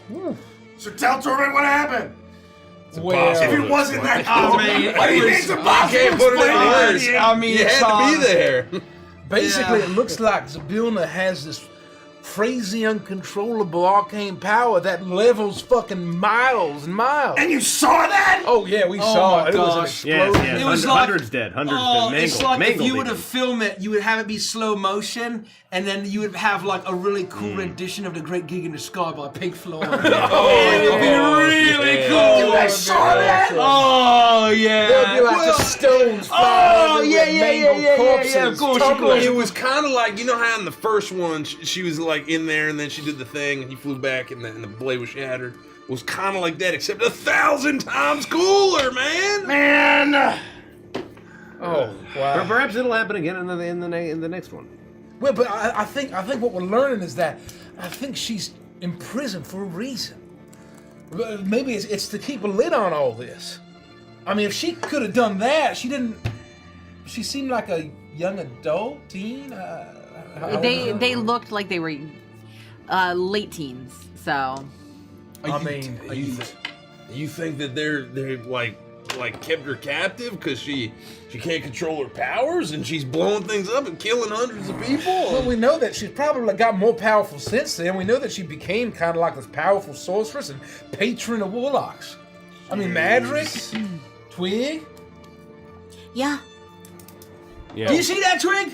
So tell Torbeck what happened. Well, If it wasn't that I cool, mean, what do you it mean was- it's impossible can't to put it in explain? words. I mean, You it's had to be there. basically, Yeah. it looks like Zabilna has this crazy, uncontrollable arcane power that levels fucking miles and miles. And you saw that? Oh yeah, we saw my it. It was an gosh. explosion. Yes. It was Hundreds dead. Hundreds Oh, dead. it's like if Mangled you were to even. film it, you would have it be slow motion, and then you would have like a really cool rendition of The Great Gig in the Sky by Pink Floyd. It would be really yeah. cool. You guys saw that? Oh There'd be yeah. like just stones flying Oh everywhere, yeah. mangled corpses, Of course, tumbling. It was kind of like, you know how in the first one she was like in there and then she did the thing and he flew back and the blade was shattered. It was kind of like that, except 1,000 times cooler, man. Man! Oh wow. Perhaps it'll happen again in the next one. Well, but I think what we're learning is that I think she's imprisoned for a reason. Maybe it's to keep a lid on all this. I mean, if she could have done that, she didn't. She seemed like a young adult, teen. They looked like they were late teens, so I mean, You think that they're like like kept her captive because she can't control her powers and she's blowing things up and killing hundreds of people? Well, we know that she's probably got more powerful since then. We know that she became kind of like this powerful sorceress and patron of warlocks. I mean, Madrick, Twig. Yeah, Yeah. Do you see that, Twig?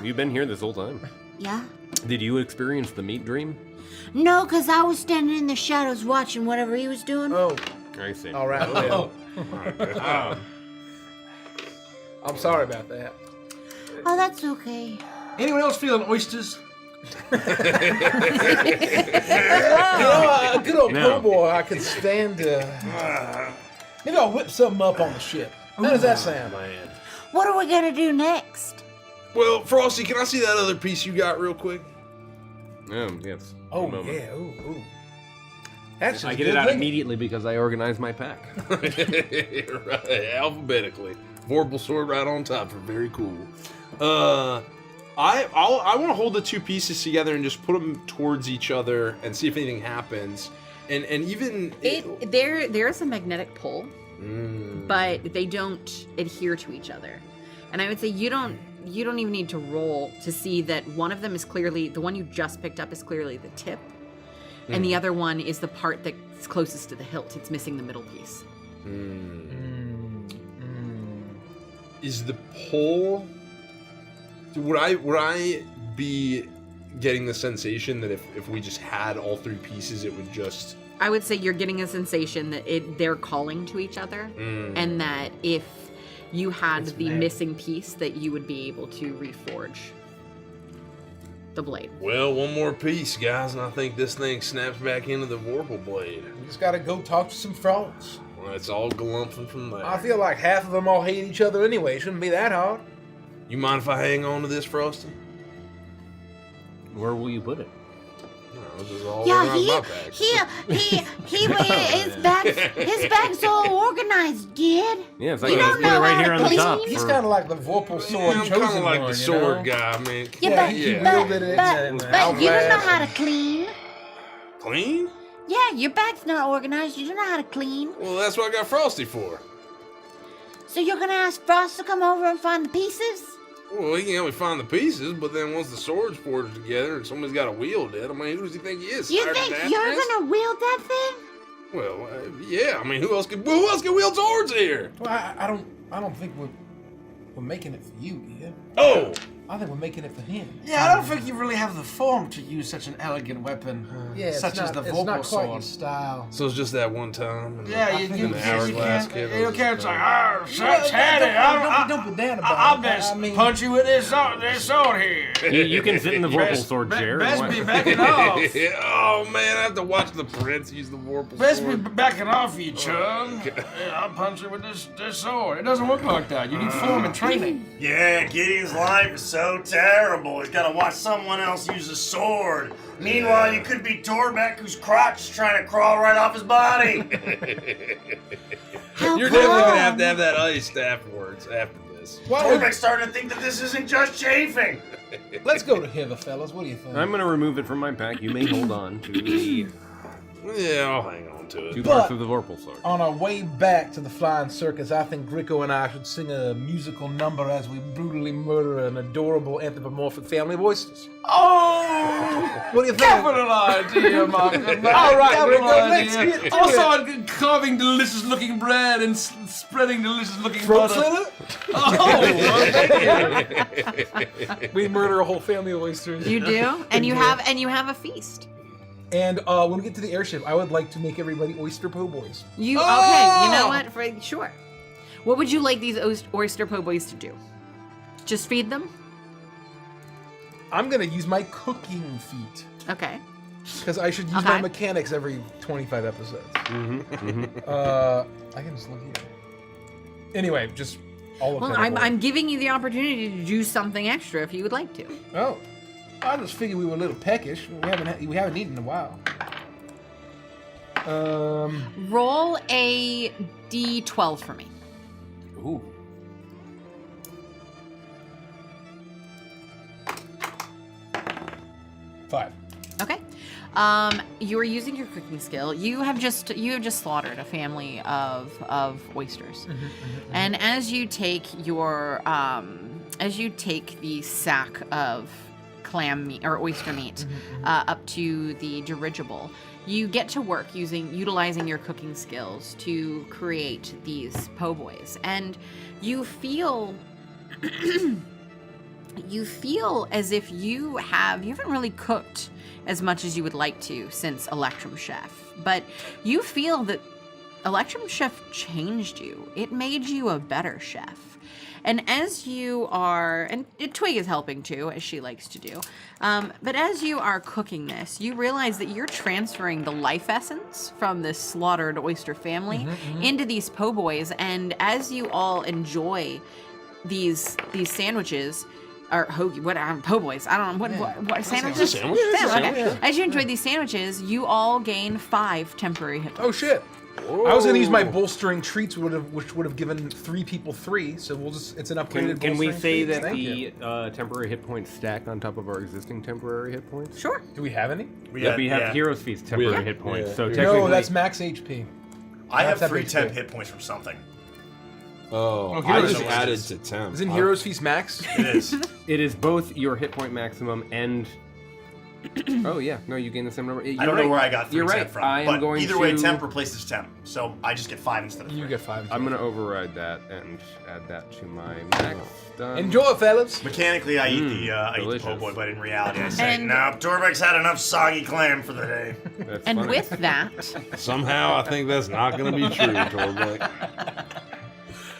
You've been here this whole time. yeah. Did you experience the meat dream? No, because I was standing in the shadows watching whatever he was doing. Oh, I see. all right. Well, I'm sorry about that. Oh, that's okay. Anyone else feeling oysters? You know, a good old No. po' boy I could stand to... Maybe I'll whip something up on the ship. How does that sound? Man. What are we gonna do next? Well, Frosty, can I see that other piece you got real quick? Yes. Oh, One moment. yeah. Ooh. That's I just get it good out thinking. immediately because I organized my pack. Right, alphabetically. Vorpal sword right on top. Very cool. I want to hold the two pieces together and just put them towards each other and see if anything happens. And even There's a magnetic pull, Mm. but they don't adhere to each other. And I would say you don't even need to roll to see that one of them is clearly the one you just picked up is clearly the tip, and the other one is the part that's closest to the hilt. It's missing the middle piece. Is the pull? Would I be getting the sensation that if we just had all three pieces, it would just? I would say you're getting a sensation that they're calling to each other, and that if you had the missing piece, that you would be able to reforge the blade. Well, one more piece, guys, and I think this thing snaps back into the Vorpal blade. We just gotta go talk to some frogs. Well, it's all galumphing from there. I feel like half of them all hate each other anyway. It shouldn't be that hard. You mind if I hang on to this, Frosty? Where will you put it? No, this is all Yeah, around my pack. his bag's all organized, kid. Yeah, it's like You I just don't put it know right how here to on the clean? top. He's for- kind of like the Vorpal sword Yeah, I'm chosen kind of like one, the you sword know? guy, man. Yeah, he but wielded it and you don't know outlast. how to clean. Clean? Yeah, your bag's not organized. You don't know how to clean. Well, that's what I got Frosty for. So you're gonna ask Frost to come over and find the pieces? Well, he can help me find the pieces, but then once the sword's forged together and somebody's got to wield it, I mean, who does he think he is? You Cyrus think Anaphrys? you're gonna wield that thing? Well, yeah. I mean, who else can wield swords here? Well, I don't think we're making it for you, kid. Oh, I think we're making it for him. Yeah, I don't think you really have the form to use such an elegant weapon, Yeah, such as the it's Vorpal not quite your sword. style. so it's just that one time. And Yeah, you and the hourglass kid. You can't say, Well, such handy. don't be down about I'll it. best I mean, punch you with this sword here. You can sit in the Vorpal sword chair. Best and be what- backing off. Oh man, I have to watch the prince use the Vorpal Best be sword. backing off, you chum. Yeah, I'll punch you with this sword. It doesn't work like that. You need form and training. Yeah, Gideon's life is so terrible. He's got to watch someone else use a sword. Meanwhile, you could be Torbeck, whose crotch is trying to crawl right off his body. How You're definitely gonna come? have to have that iced afterwards after this. Torbeck's starting to think that this isn't just chafing. let's go to Hither, fellas. What do you think? I'm going to remove it from my pack. You may hold on to the Yeah, I'll hang on to two it. parts But- of the Vorpal sword. On our way back to the flying circus, I think Gricko and I should sing a musical number as we brutally murder an adorable anthropomorphic family of oysters. Oh! What do you think? Capital idea, Marcus. All right, Capital Rico, let's idea. get to Also, carving delicious-looking bread and spreading delicious-looking Throat butter. slitter? Oh, We murder a whole family of oysters. You do, and you have a feast. And when we get to the airship, I would like to make everybody oyster po' boys. You okay? You know what? Sure. What would you like these oyster po' boys to do? Just feed them? I'm gonna use my cooking feat Okay. because I should use Okay. my mechanics every 25 episodes. I can just look here. Anyway, just all of Well, them. I'm giving you the opportunity to do something extra if you would like to. Oh, I just figured we were a little peckish. We haven't eaten in a while. Roll a d12 for me. Ooh. Five. Okay. You are using your cooking skill. You have just slaughtered a family of oysters, and as you take the sack of clam meat or oyster meat up to the dirigible, you get to work utilizing your cooking skills to create these po' boys, and you feel as if you haven't really cooked as much as you would like to since Electrum Chef, but you feel that Electrum Chef changed you. It made you a better chef. And as you are, and Twig is helping too, as she likes to do, but as you are cooking this, you realize that you're transferring the life essence from this slaughtered oyster family into these po' boys, and as you all enjoy these sandwiches, or hoagie, po' boys. I don't know what sandwiches. Okay. As you enjoy these sandwiches, you all gain 5 temporary hit points. Oh shit! I was gonna use my bolstering treats, which would have given 3 people 3. So it's an upgraded. Can we say treat. that the temporary hit points stack on top of our existing temporary hit points? Sure. Do we have any? We have Hero's Feast temporary hit points. So technically, no, that's max HP. I have 3 temp hit points from something. Oh, I just added to temp. Isn't Hero's Feast max? It is. It is both your hit point maximum and. Oh yeah, no, you gain the same number. I don't know where I got 3 You're temp right. from, I am but going either to... way, temp replaces temp, so I just get 5 instead of 3. You get 5. I'm gonna override that and add that to my max. Done. Enjoy, fellas. Mechanically, I eat the po' boy, but in reality, I say, And- "No, Torbeck's had enough soggy clam for the day." That's And funny. with that, Somehow, I think that's not going to be true, Torbeck.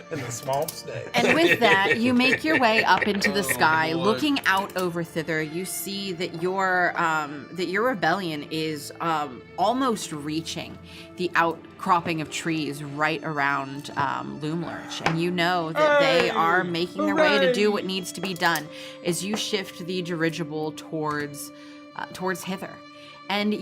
In the small state. And with that, you make your way up into the sky, looking out over Thither. You see that your rebellion is almost reaching the outcropping of trees right around Loomlurch, and you know that they are making their way to do what needs to be done as you shift the dirigible towards Thither. And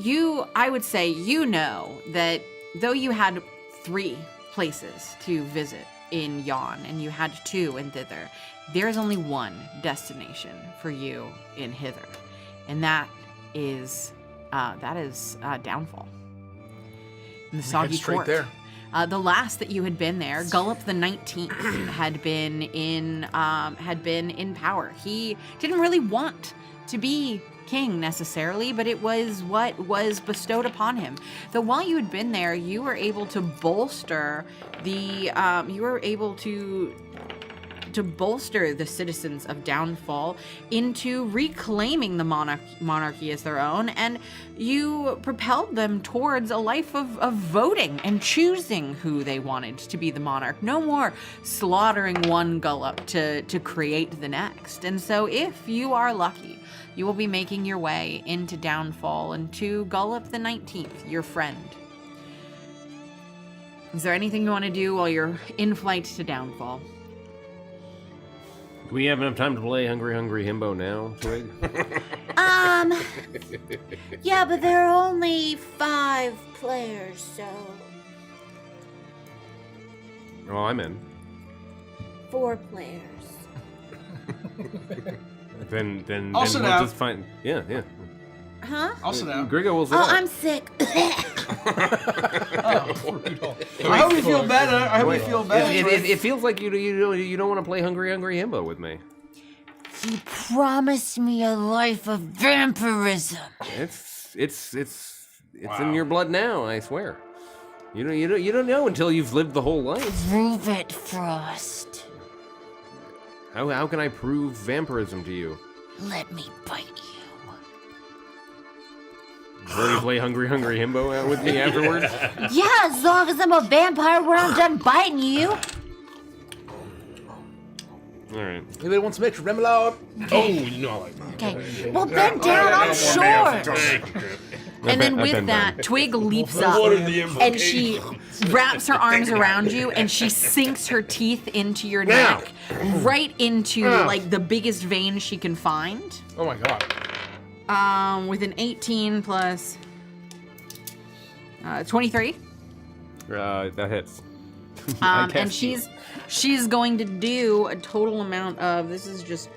I would say, you know that though you had 3 places to visit in Yon, and you had 2 in Thither, there's only one destination for you in Hither, and that is Downfall. In the Soggy straight Court. there. The last that you had been there, Gullop the 19th had been in power. He didn't really want to be king necessarily, but it was what was bestowed upon him. Though while you had been there, you were able to bolster the citizens of Downfall into reclaiming the monarchy as their own, and you propelled them towards a life of voting and choosing who they wanted to be the monarch. No more slaughtering one Gullop to create the next. And so if you are lucky, you will be making your way into Downfall and to Gullop the 19th, your friend. Is there anything you want to do while you're in flight to Downfall? Do we have enough time to play Hungry Hungry Himbo now, Twig? Yeah, but there are only 5 players, so Oh, I'm in. 4 players. Then Also we'll now- just find. Yeah. Huh? Also now. Grigo will sit Oh, out. I'm sick. I hope you feel better. I hope you feel better. It feels like you don't want to play Hungry Hungry Himbo with me. You promised me a life of vampirism. It's in your blood now. I swear. You don't know until you've lived the whole life. Prove it, Frost. How can I prove vampirism to you? Let me bite you. Will you play Hungry Hungry Himbo out with me afterwards? Yeah, as long as I'm a vampire when I'm done biting you. All right. Anybody want some extra remoulade? Oh, you know I like that. Okay. Well, bend down. I'm short. And then I've with been that, burned. Twig leaps up What are the and she wraps her arms around you and she sinks her teeth into your neck, right into like the biggest vein she can find. Oh my god. With an 18 plus 23. That hits. I cast And she's going to do a total amount of this is just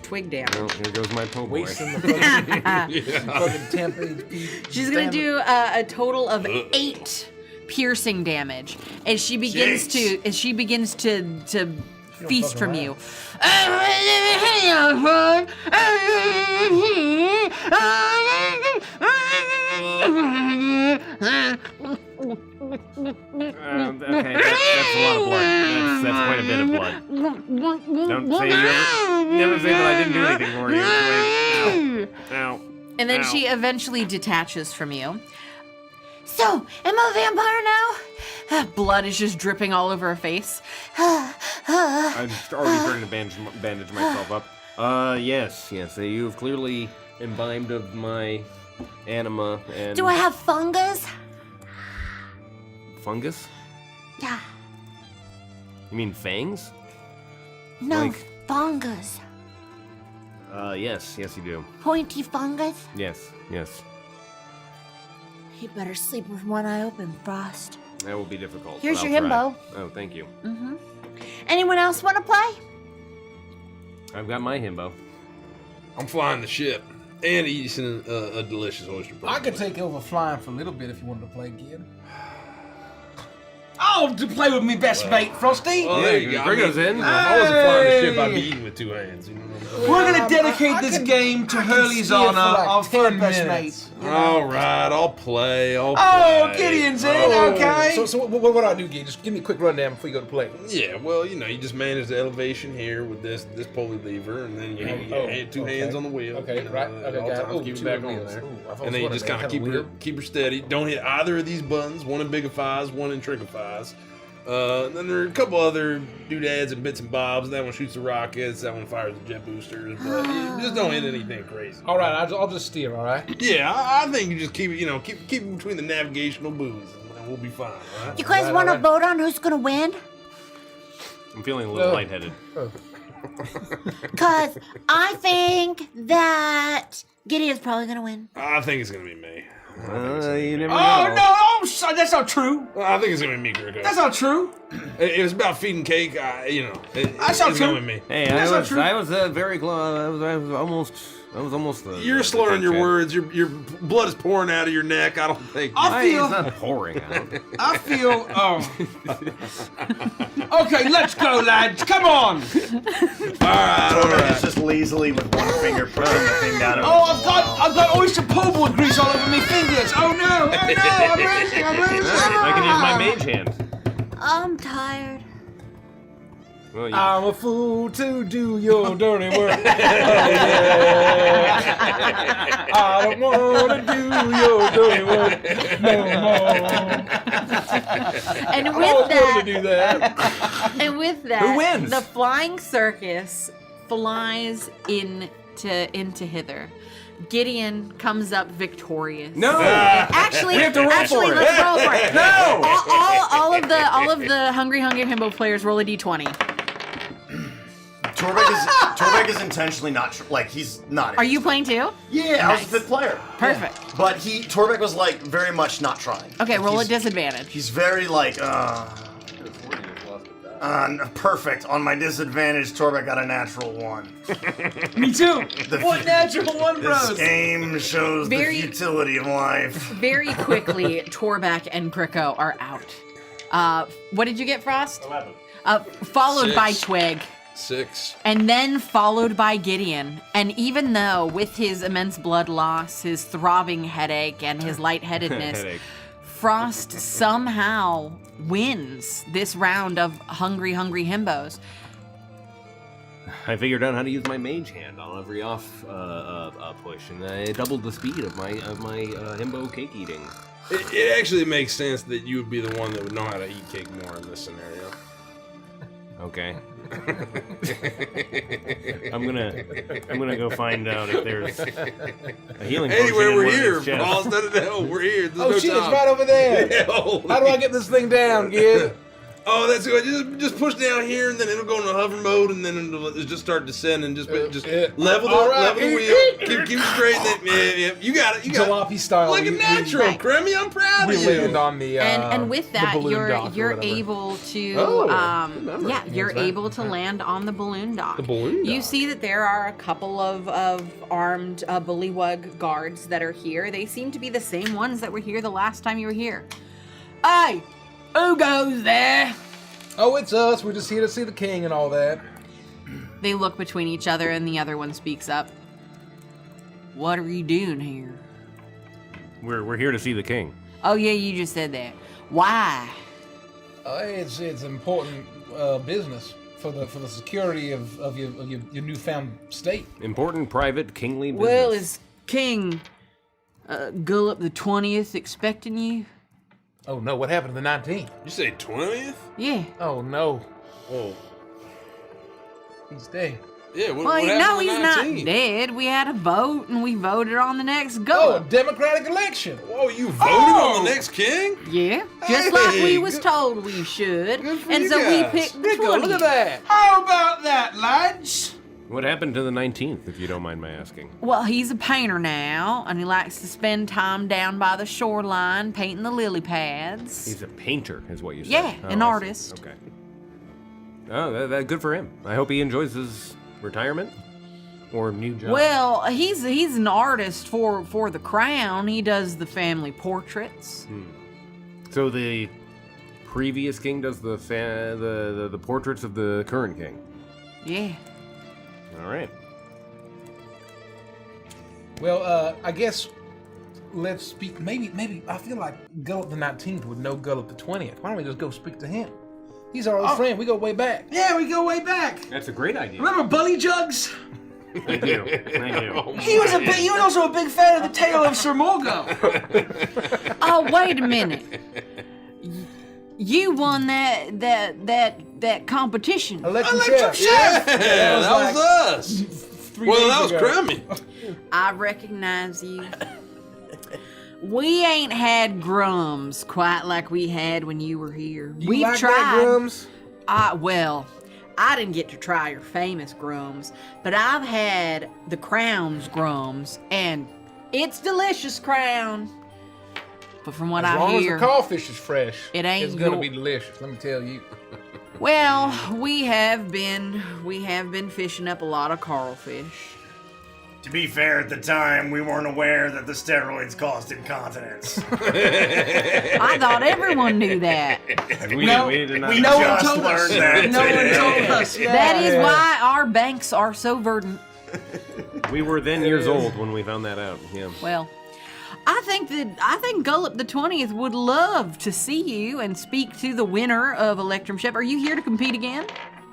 twig damage. Well, here goes my po' boy. Wasting the fucking temp HP. She's gonna do a total of 8 piercing damage as she begins to feast from you. Okay, that's a lot of blood. That's quite a bit of blood. Don't say never say that I didn't do anything for you. Ow. Ow. And then Ow. she eventually detaches from you. So, am I a vampire now? Blood is just dripping all over her face. I'm already starting to bandage myself up. Yes. You've clearly imbibed of my anima and... Do I have fungus? Fungus? Yeah. You mean fangs? No, Like- fungus. Yes, you do. Pointy fungus? Yes. You better sleep with one eye open, Frost. That will be difficult. Here's but your I'll try. himbo. Oh, thank you. Anyone else want to play? I've got my himbo. I'm flying the ship and eating a delicious oyster. I could take over flying for a little bit if you wanted to play again. Oh, to play with me best mate, Frosty. Oh, there you go. Bring us in. If I wasn't flying the ship, I'd be eating with 2 hands. You know what I'm saying? We're gonna dedicate this game to Hurley's honor, our third best mate. All right, I'll play. Oh, Gideon's in, okay. So what do I do, Gee? Just give me a quick rundown before you go to play. Yeah, well, you just manage the elevation here with this pulley lever, and then you have 2 hands on the wheel. Okay, right. Okay, all got it. times, keep it back on there. And then you just kind of keep her steady. Don't hit either of these buttons. One in bigifies, one in trickifies. Then there are a couple other doodads and bits and bobs. That one shoots the rockets. That one fires the jet boosters. But you just don't hit anything crazy. All right, I'll just steer. All right. Yeah, I think you just keep it. Keep it between the navigational buoys, and we'll be fine. All right? You guys want to vote on who's going to win? I'm feeling a little lightheaded. Because I think that Gideon's probably going to win. I think it's gonna be me. You never Oh, know. no, that's not true. I think it's gonna be me, Grigo. That's not true. It was about feeding cake. That's not it's true. going with me. Hey, That's not true. I was very close. I was almost. You're slurring your words. Your blood is pouring out of your neck. I don't think. It's not pouring out. I feel. Okay, let's go, lads. Come on. All right. It's just lazily with one finger pushing the thing down. Oh, I've got oyster po' boy grease all over my fingers. Oh no, I'm losing. I can use my mage hand. I'm tired. Well, you, I'm a fool to do your dirty work. I don't want to do your dirty work no more. And I with always wanted to that, do that. and with that, Who wins? the flying circus flies into Hither. Gideon comes up victorious. no. Actually, We have to roll for it. let's roll for it. No. All of the Hungry Himbo players roll a d20. Torbeck is intentionally not he's not. Are you playing too? Yeah, I was the 5th player. Perfect. But Torbeck was very much not trying. Okay, roll a He's- disadvantage. He's very perfect. On my disadvantage, Torbeck got a natural 1. Me too. What natural one, This bros? game shows Very- the futility of life. Very quickly, Torbeck and Gricko are out. What did you get, Frost? 11. Followed by 6. Twig. 6. And then followed by Gideon. And even though, with his immense blood loss, his throbbing headache, and his lightheadedness, Headache. Frost somehow wins this round of Hungry Himbos. I figured out how to use my mage hand on every off push, and I doubled the speed of my himbo cake eating. It actually makes sense that you would be the one that would know how to eat cake more in this scenario. Okay. I'm gonna go find out if there's a healing potion Anyway, in we're one of here. these chests. Boss, no, we're here. There's Oh no shit, it's time. right over there. Yeah, holy- How do I get this thing down, kid? Oh, that's good. Just push down here, and then it'll go into hover mode, and then it'll just start descending. Just level the wheel. Keep straight. Yeah, you got it. You got Jalopy style. Like a natural, Right. Grammy. I'm proud of We you. land on the And with the that, balloon dock or you're whatever. able to you're That's right. able to land on the balloon dock. The balloon You dock. see that there are a couple of armed bullywug guards that are here. They seem to be the same ones that were here the last time you were here. Hey, who goes there? Oh, it's us. We're just here to see the king and all that. They look between each other, and the other one speaks up. What are you doing here? We're here to see the king. Oh yeah, you just said that. Why? It's important business for the security of your newfound state. Important private kingly business. Well, is King Gullop the 20th expecting you? Oh no, what happened to the 19th? You say 20th? Yeah. Oh no, Oh, he's dead. yeah. What Well, happened no, to the he's not 19th? dead. We had a vote, and we voted on the next Oh, a Gullop. democratic election. Whoa, you voted on the next king? Yeah, just like we Hey, was good- told we should. good for And you so we guys. picked the Rico, 20th. look at that. How about that, lads? What happened to the 19th, if you don't mind my asking? Well, he's a painter now, and he likes to spend time down by the shoreline painting the lily pads. He's a painter, is what you said. Yeah, Oh, an I see. artist. Okay. Oh, that good for him. I hope he enjoys his retirement or new job. Well, he's an artist for the crown. He does the family portraits. So the previous king does the portraits of the current king. Yeah. All right. Well, I guess let's speak. Maybe I feel like Gullop the 19th would know Gullop the 20th. Why don't we just go speak to him? He's our old friend. We go way back. Yeah, we go way back. That's a great idea. Remember Bully Jugs? I do. I do. He was also a big fan of the tale of Sir Morgo. Oh, wait a minute. You won that competition. Electric Electric Chef. Chef. Yeah, that was us. 3 Well, days that was ago. Grammy. I recognize you. We ain't had grums quite like we had when you were here. You We've like tried. that, Grums? Well, I didn't get to try your famous grums, but I've had the Crown's grums, and it's delicious, Crown. But from what As I long hear, as the crawfish is fresh, It ain't it's gonna your- be delicious. Let me tell you. well, we have been fishing up a lot of carlfish. To be fair, at the time, we weren't aware that the steroids caused incontinence. I thought everyone knew that. We did not. We No one just told us. learned that No one today. told us. Yeah. That is why our banks are so verdant. We were then years old when we found that out. Yeah. Well, I think Gullop the 20th would love to see you and speak to the winner of Electrum Chef. Are you here to compete again?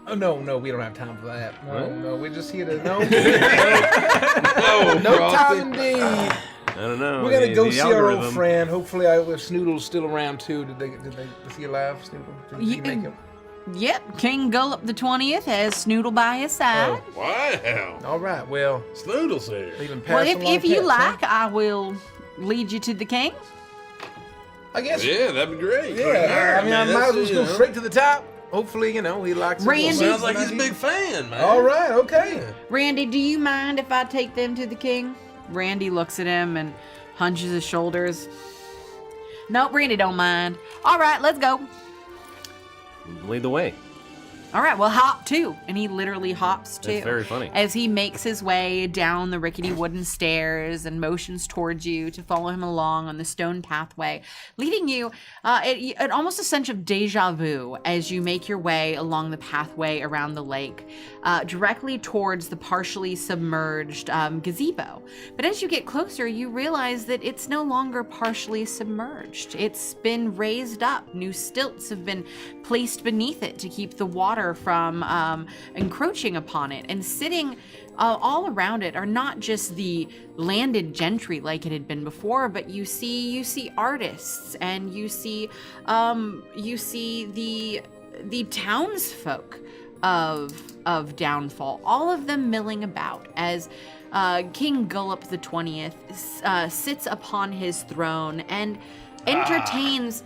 Oh no, we don't have time for that. No, we're just here to no. Oh, No Frosty. time indeed. I don't know. We're gonna go the see our old algorithm. friend. Hopefully, if Snoodle's still around too. Is he alive, Snoodle? Did he make him? Yep, King Gullop the 20th has Snoodle by his side. Wow. All right. Well, Snoodles here. even Well, pass along if you pets, like, huh? I will lead you to the king. I guess. Yeah, that'd be great. Yeah. I mean, I Man, might as well that's, just go you know, straight to the top. Hopefully, he likes it. Randy- Sounds like he's a big fan, man. All right. Okay. Randy, do you mind if I take them to the king? Randy looks at him and hunches his shoulders. Nope, Randy don't mind. All right, let's go. Lead the way. All right, well, hop too. And he literally hops too. That's very funny. As he makes his way down the rickety wooden stairs and motions towards you to follow him along on the stone pathway, leading you at almost a sense of deja vu as you make your way along the pathway around the lake, directly towards the partially submerged gazebo. But as you get closer, you realize that it's no longer partially submerged. It's been raised up. New stilts have been placed beneath it to keep the water from encroaching upon it. And sitting all around it are not just the landed gentry like it had been before, but you see artists, and you see the townsfolk of Downfall, all of them milling about as King Gullop the 20th sits upon his throne and entertains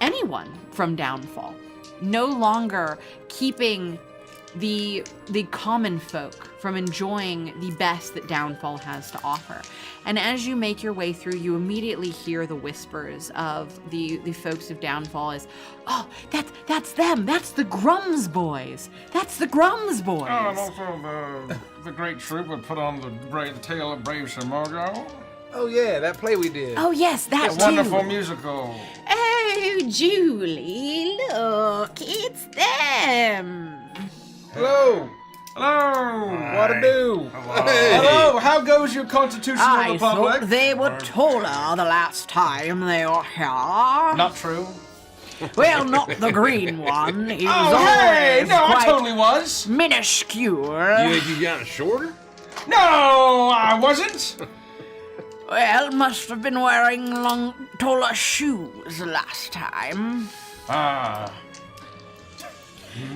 anyone from Downfall. No longer keeping the common folk from enjoying the best that Downfall has to offer. And as you make your way through, you immediately hear the whispers of the folks of Downfall as, oh, that's them. That's the Grums boys. That's the Grums boys. Oh, and also the great troupe would put on the tale of Brave Sir Margot. Oh yeah, that play we did. Oh yes, that A too. wonderful musical. Oh, Julie, look, it's them. Hello. Hello. What to do? Hello. How goes your constitutional I republic? thought they were taller the last time they were here. Not true. Well, not the green one. He was Oh, hey! always No, I quite totally was. minuscule. You think you got shorter? No, I wasn't. Well, must have been wearing taller shoes last time. Ah.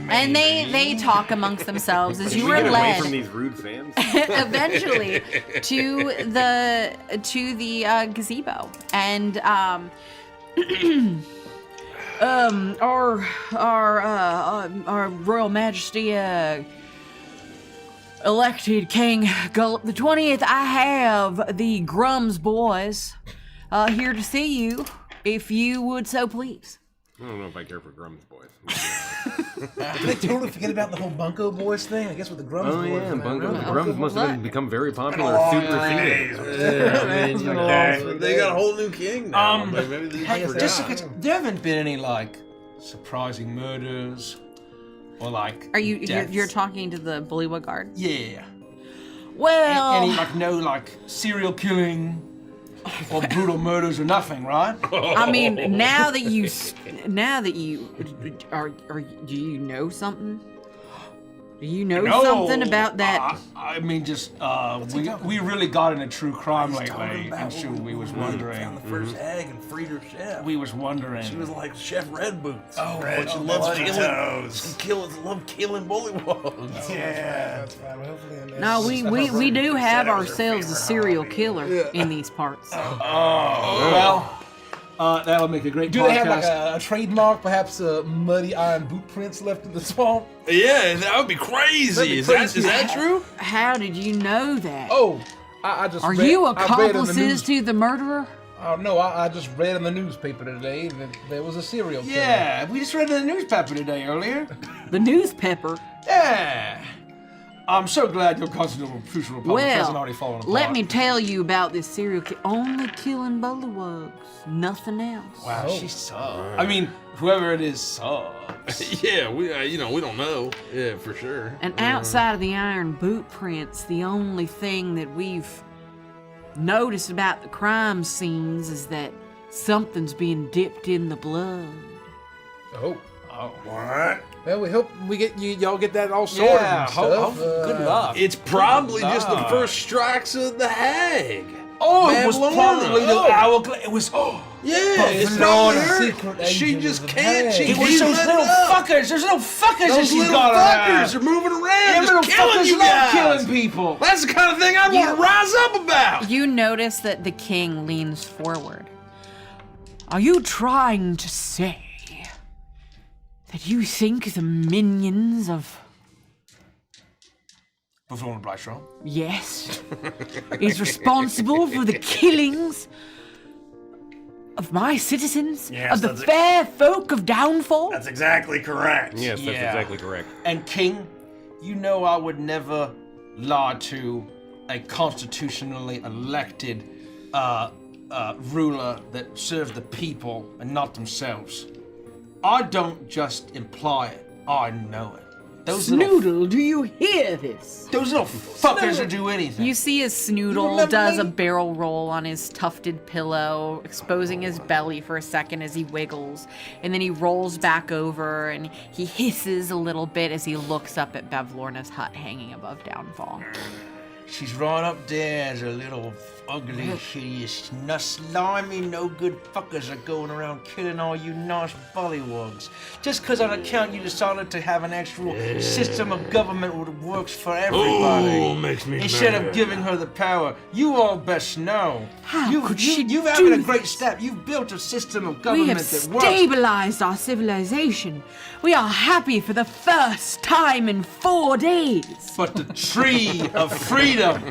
And they talk amongst themselves as you Can we are get away led from these rude fans? eventually to the gazebo, and our Royal Majesty elected King Gulp the 20th. I have the Grums boys here to see you, if you would so please. I don't know if I care for Grums boys. They totally forget about the whole Bunko Boys thing. I guess with the Grums Oh boys. yeah, and Bungo. The that. Grums must have become very popular, superseded. They got a whole new king now. Maybe they Hey, forgot. Jessica, there haven't been any surprising murders or Are you're deaths? talking to the Baliwa guard? Yeah. Well, Any no serial killing or brutal murders or nothing, right? I mean, now that you do you know something? Do you know something about that? I mean, just we really got into true crime lately, and so we was wondering. Found the first egg and freed her chef. We was wondering. She was like Chef Red Boots. Oh, but she loves killing bullywogs. Yeah. No, we do have ourselves a serial killer in these parts. Well, that'll make a great Do podcast. they have like a trademark, perhaps muddy iron boot prints left in the swamp? Yeah, that would be crazy. That'd be Is crazy. that true? How did you know that? Oh, I just Are read, you I read in the accomplices news- to the murderer? Oh no, I just read in the newspaper today that there was a serial killer. Yeah, we just read in the newspaper today earlier. The newspaper? Yeah. I'm so glad your constitutional republic hasn't already fallen apart. Let me tell you about this serial killer. Only killing bullywugs, nothing else. Wow, she sucks. I mean, whoever it is sucks. Yeah, we we don't know. Yeah, for sure. And outside of the iron boot prints, the only thing that we've noticed about the crime scenes is that something's being dipped in the blood. Oh. What? Well, we hope y'all get that all sorted Yeah, and stuff. good luck. It's probably just the first strikes of the hag. Oh, it was Babylona. probably the Oh. hourglass. It was. Yeah, it's probably her. Secret She agent just of the can't. hag. She It was can't those let little it up. fuckers. There's little fuckers that Those she's little got fuckers are around. moving around, Yeah, little just killing fuckers you love guys. killing people. That's the kind of thing I want to rise up about. You notice that the king leans forward. Are you trying to say that you think the minions of Performer Blyshrow. Yes is responsible for the killings of my citizens, Yes, of the that's it. fair folk of Downfall? That's exactly correct. Yes, that's Yeah. exactly correct. And King, you know I would never lie to a constitutionally elected ruler that serves the people and not themselves. I don't just imply it, I know it. Those little, do you hear this? those little fuckers will do anything. You see as Snoodle does a barrel roll on his tufted pillow, exposing his belly for a second as he wiggles, and then he rolls back over and he hisses a little bit as he looks up at Bevlorna's hut hanging above Downfall. She's right up there as a little ugly, hideous, slimy, no good fuckers are going around killing all you nice bullywugs. Just because on account you decided to have an actual system of government that works for everybody. Oh, makes me Instead mad. of giving her the power, you all best know. How could she You've do had a great this? step. You've built a system of We government have that works. stabilized our civilization. We are happy for the first time in 4 days. But the tree of freedom,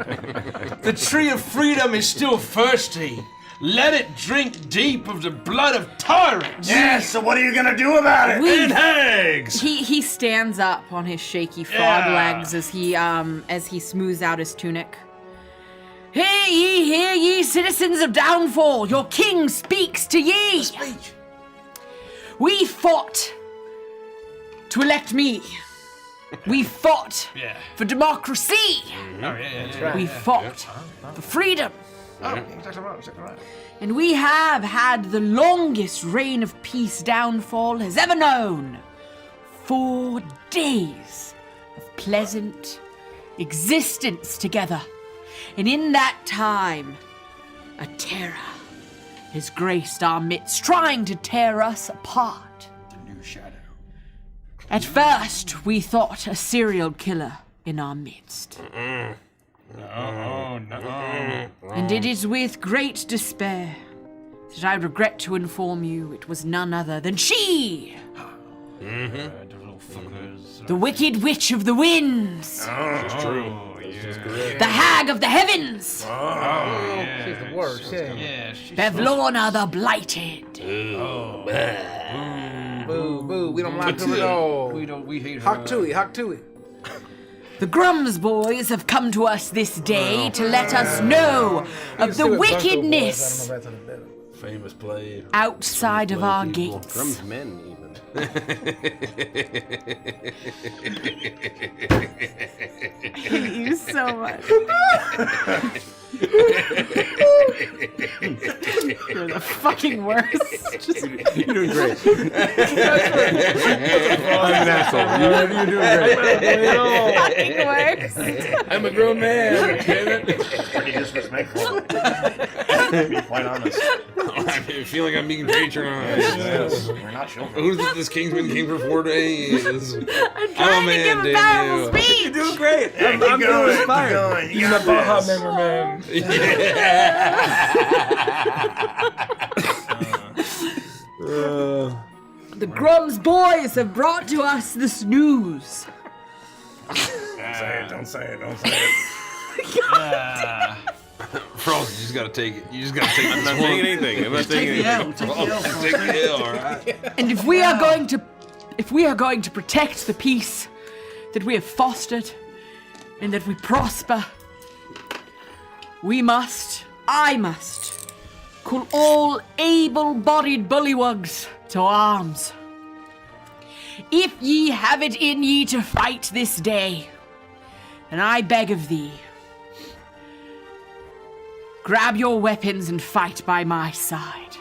the tree of freedom is still thirsty. Let it drink deep of the blood of tyrants. Yeah, so what are you gonna do about it? And hags. He stands up on his shaky frog legs as he smooths out his tunic. Hear ye, citizens of Downfall! Your king speaks to ye! Speech. We fought to elect me. We fought for democracy. Oh, yeah, that's right. We fought for freedom. Oh, exactly right. And we have had the longest reign of peace Downfall has ever known. 4 days of pleasant existence together. And in that time, a terror has graced our midst, trying to tear us apart. The new shadow. At first, we thought a serial killer in our midst. No. And it is with great despair that I regret to inform you it was none other than she! The Wicked Witch of the Winds! It's true. The Hag of the Heavens! She's the worst. Yeah. Bevlorna the Blighted! Boo, boo. We don't like her at all. We hate her. Hawk Tui. The Grums boys have come to us this day to let us know of the wickedness Famous play. outside of our people. gates. Drums men, even. I hate you so much. You're the fucking worst. You're doing great. I'm an asshole. You're doing Fucking worst. I'm a grown man. Damn it. Pretty disrespectful. To be quite honest. I feel like I'm being patronized. We're not children. Who's this Kingsman came for 4 days? I'm trying to give a powerful speech. You're doing great. Yeah, I'm keep feeling going, keep inspired. going. You He's my got Baja this. member, man. The Grums boys have brought to us this news. Don't say it. Frost, you just gotta take it. You just gotta take it. I'm not saying anything. I'm not saying anything. Take the L, alright? And if we are going to protect the peace that we have fostered and that we prosper, I must call all able-bodied bullywugs to arms. If ye have it in ye to fight this day, then I beg of thee, grab your weapons and fight by my side.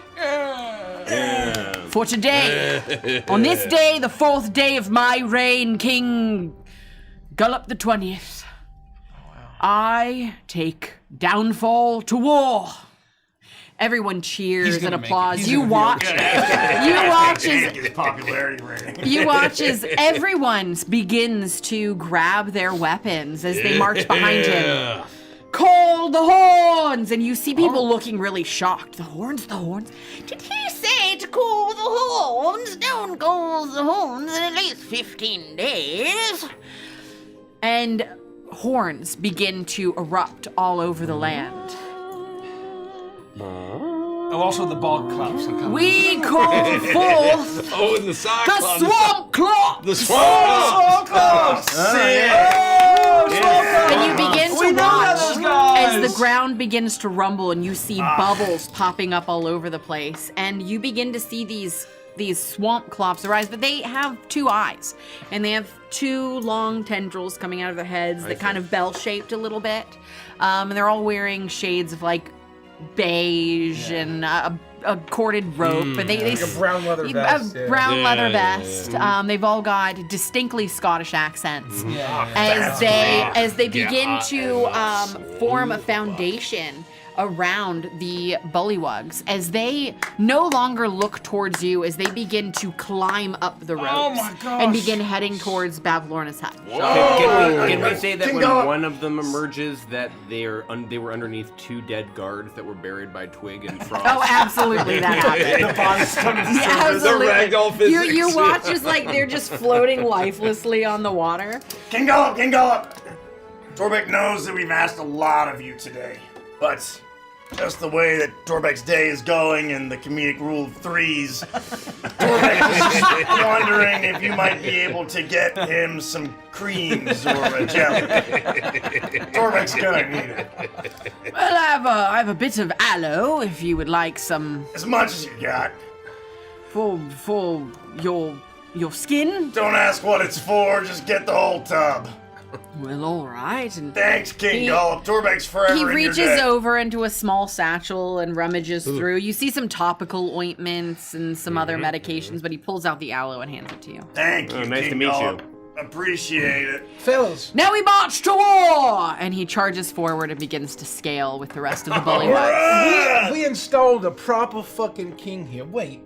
For today, on this day, the 4th day of my reign, King Gullup the 20th, I take Downfall to war. Everyone cheers and applauds. You watch His popularity rating. you watch as everyone begins to grab their weapons as they march behind him. Call the horns! And you see people looking really shocked. The horns? Did he say to call the horns? Don't call the horns in at least 15 days. And horns begin to erupt all over the land. Oh, also the bog claps are coming. We call forth Oh, and the the Cyclops. Swamp Clock! The Swamp. And you begin to We know watch those guys. as the ground begins to rumble and you see bubbles popping up all over the place. And you begin to see these swamp clops arise, but they have 2 eyes. And they have 2 long tendrils coming out of their heads that kind of bell-shaped a little bit. And they're all wearing shades of like beige and a corded rope, and they Like a brown leather vest. A brown leather Yeah, vest. They've all got distinctly Scottish accents. Yeah. As they begin to form a foundation around the bullywugs, as they no longer look towards you, as they begin to climb up the ropes my gosh. and begin heading towards Bavlorna's hut. Can we say that Can when go- one of them emerges, that they were underneath 2 dead guards that were buried by twig and frost? Oh, absolutely, that happened. The bodies come to Yeah, surface. absolutely. ragdoll physics. You watch as like they're just floating lifelessly on the water. King Gollop! Torbeck knows that we've asked a lot of you today, but just the way that Torbeck's day is going and the comedic rule of 3s, Torbeck is just wondering if you might be able to get him some creams or a jelly. Torbeck's gonna need it. Well, I have a bit of aloe if you would like some As much as you got. for your skin. Don't ask what it's for, just get the whole tub. Well, all right. And Thanks, King He- Gollop. Torbeck's forever he in your reaches debt. over into a small satchel and rummages through. You see some topical ointments and some other medications, but he pulls out the aloe and hands it to you. Thank you, nice King to meet Gollop. Appreciate it. Fellas, Now we march to war! And he charges forward and begins to scale with the rest of the bullywugs. we installed a proper fucking king here. Wait.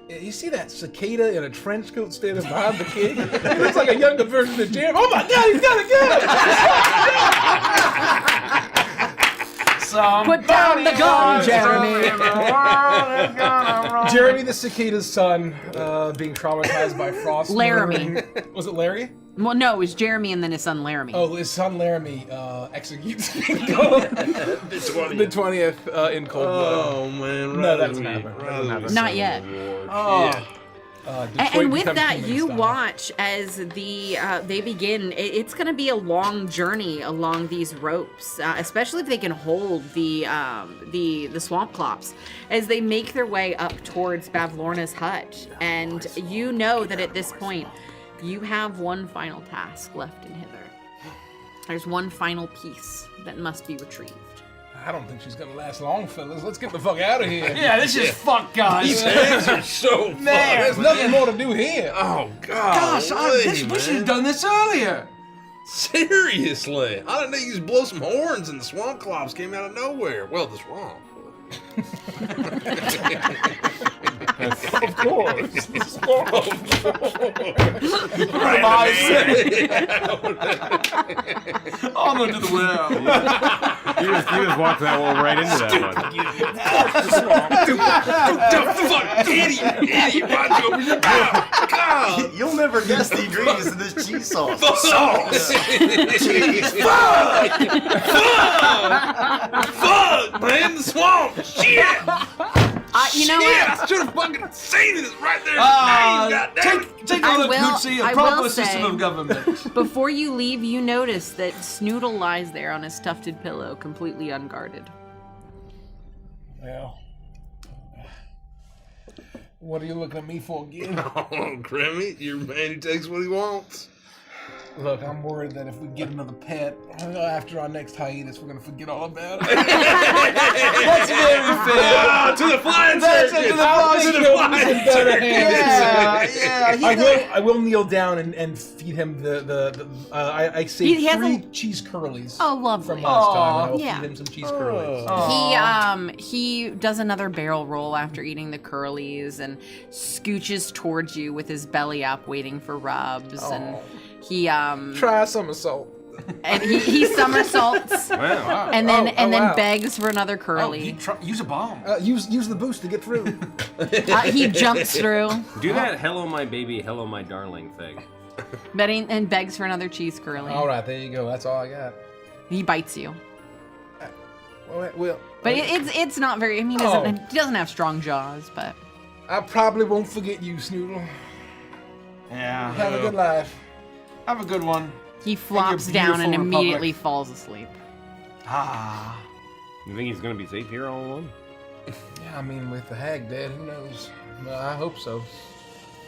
You see that cicada in a trench coat standing behind the king? He looks like a younger version of Jeremy. Oh my god, he's got a gun! Put down the gun, Jeremy! Jeremy the cicada's son, being traumatized by frost. Laramie. murdering- Was it Larry? Well, no, it was Jeremy and then his son Laramie. Oh, his son Laramie executes King Gollop the 20th in cold blood. Oh man, No, that doesn't happen. That doesn't happen. Not yet. Detroit And with becomes that, human you style. watch as they begin. It's going to be a long journey along these ropes, especially if they can hold the swamp clops as they make their way up towards Bavlorna's hut. And you know that at this point, you have one final task left in Hither. There's one final piece that must be retrieved. I don't think she's gonna last long, fellas. Let's get the fuck out of here. Yeah, this is fuck, guys. These hands are so Man, There's nothing more to do here. Oh Gosh, gosh, we should have done this earlier. Seriously, I didn't know you could blow some horns and the swamp clops came out of nowhere. Well, the swamp. Of course. On to the well. You just walked that one right into that one. Fuck, idiot, watch over your mouth. God. You'll never guess the ingredients of this cheese sauce. Fuck, man, the swamp. Shit. You know Shit, what? I should have fucking seen it right there. Goddamn. Take a I look, will- Gucci, I a will proper say- system of government. Before you leave, you notice that Snoodle lies there on his tufted pillow, completely unguarded. Well, what are you looking at me for again? Oh, Grimmy, you're a man who takes what he wants. Look, I'm worried that if we get another pet after our next hiatus, we're gonna forget all about it. That's very fair. To the flying That's circus. to the flying To the circus. flying circus. Yeah. I will kneel down and feed him I saved He has 3 a- cheese curlies Oh, lovely. from last time, and I will Yeah. feed him some cheese curlies. He does another barrel roll after eating the curlies and scooches towards you with his belly up, waiting for rubs. And he Try a somersault. he somersaults Wow. and then wow. begs for another Oh, curly. use a bomb. Use the boost to get through. He jumps through, Do that hello my baby, hello my darling thing. and begs for another cheese curly. All right, there you go. That's all I got. He bites you, Well, but it's not very. I mean, he doesn't have strong jaws, but I probably won't forget you, Snoodle. Yeah. Have a good life. Have a good one. he flops down and beautiful immediately republic. falls asleep. Ah. You think he's gonna be safe here all alone? Yeah, I mean, with the hag dead, who knows? Well, I hope so.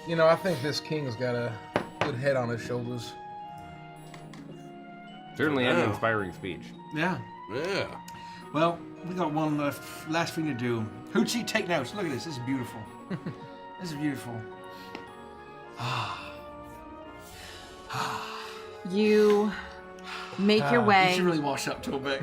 You know, I think this king's got a good head on his shoulders. Certainly an Wow. inspiring speech. Yeah. Yeah. Well, we got one last thing to do. Hoochie, take notes. Look at this. This is beautiful. This is beautiful. You make your way. You should really wash up, Torbeck.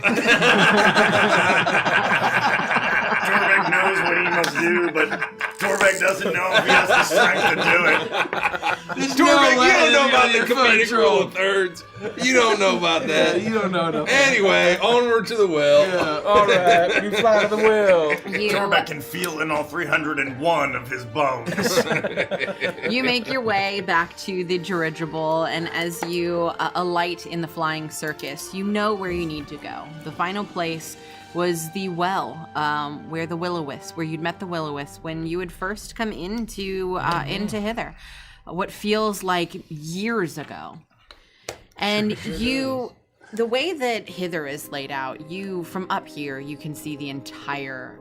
Torbeck knows what he must do, but Torbeck doesn't know if he has the strength to do it. Torbeck, you don't know about the comedic rule of thirds. You don't know about that. You don't know. No. Anyway, onward to the well. Yeah, all right. You fly to the well. Torbeck can feel in all 301 of his bones. You make your way back to the dirigible, and as you alight in the flying circus, you know where you need to go. The final place was the well, where the Will-O-Wisp, where you'd met the Will-O-Wisp when you had first come into Thither, what feels like years ago. And the way that Thither is laid out, from up here, you can see the entire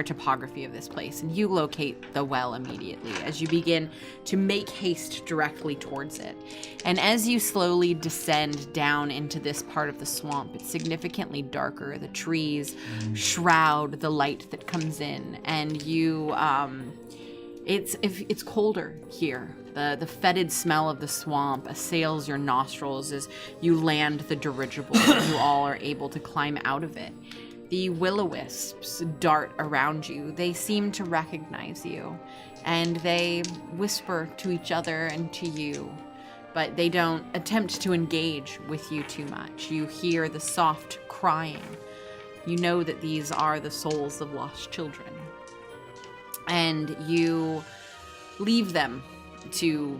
topography of this place, and you locate the well immediately as you begin to make haste directly towards it. And as you slowly descend down into this part of the swamp, it's significantly darker. The trees shroud the light that comes in, and it's colder here. The fetid smell of the swamp assails your nostrils as you land the dirigible and you all are able to climb out of it. The Will-O-Wisps dart around you. They seem to recognize you, and they whisper to each other and to you, but they don't attempt to engage with you too much. You hear the soft crying. You know that these are the souls of lost children. And you leave them to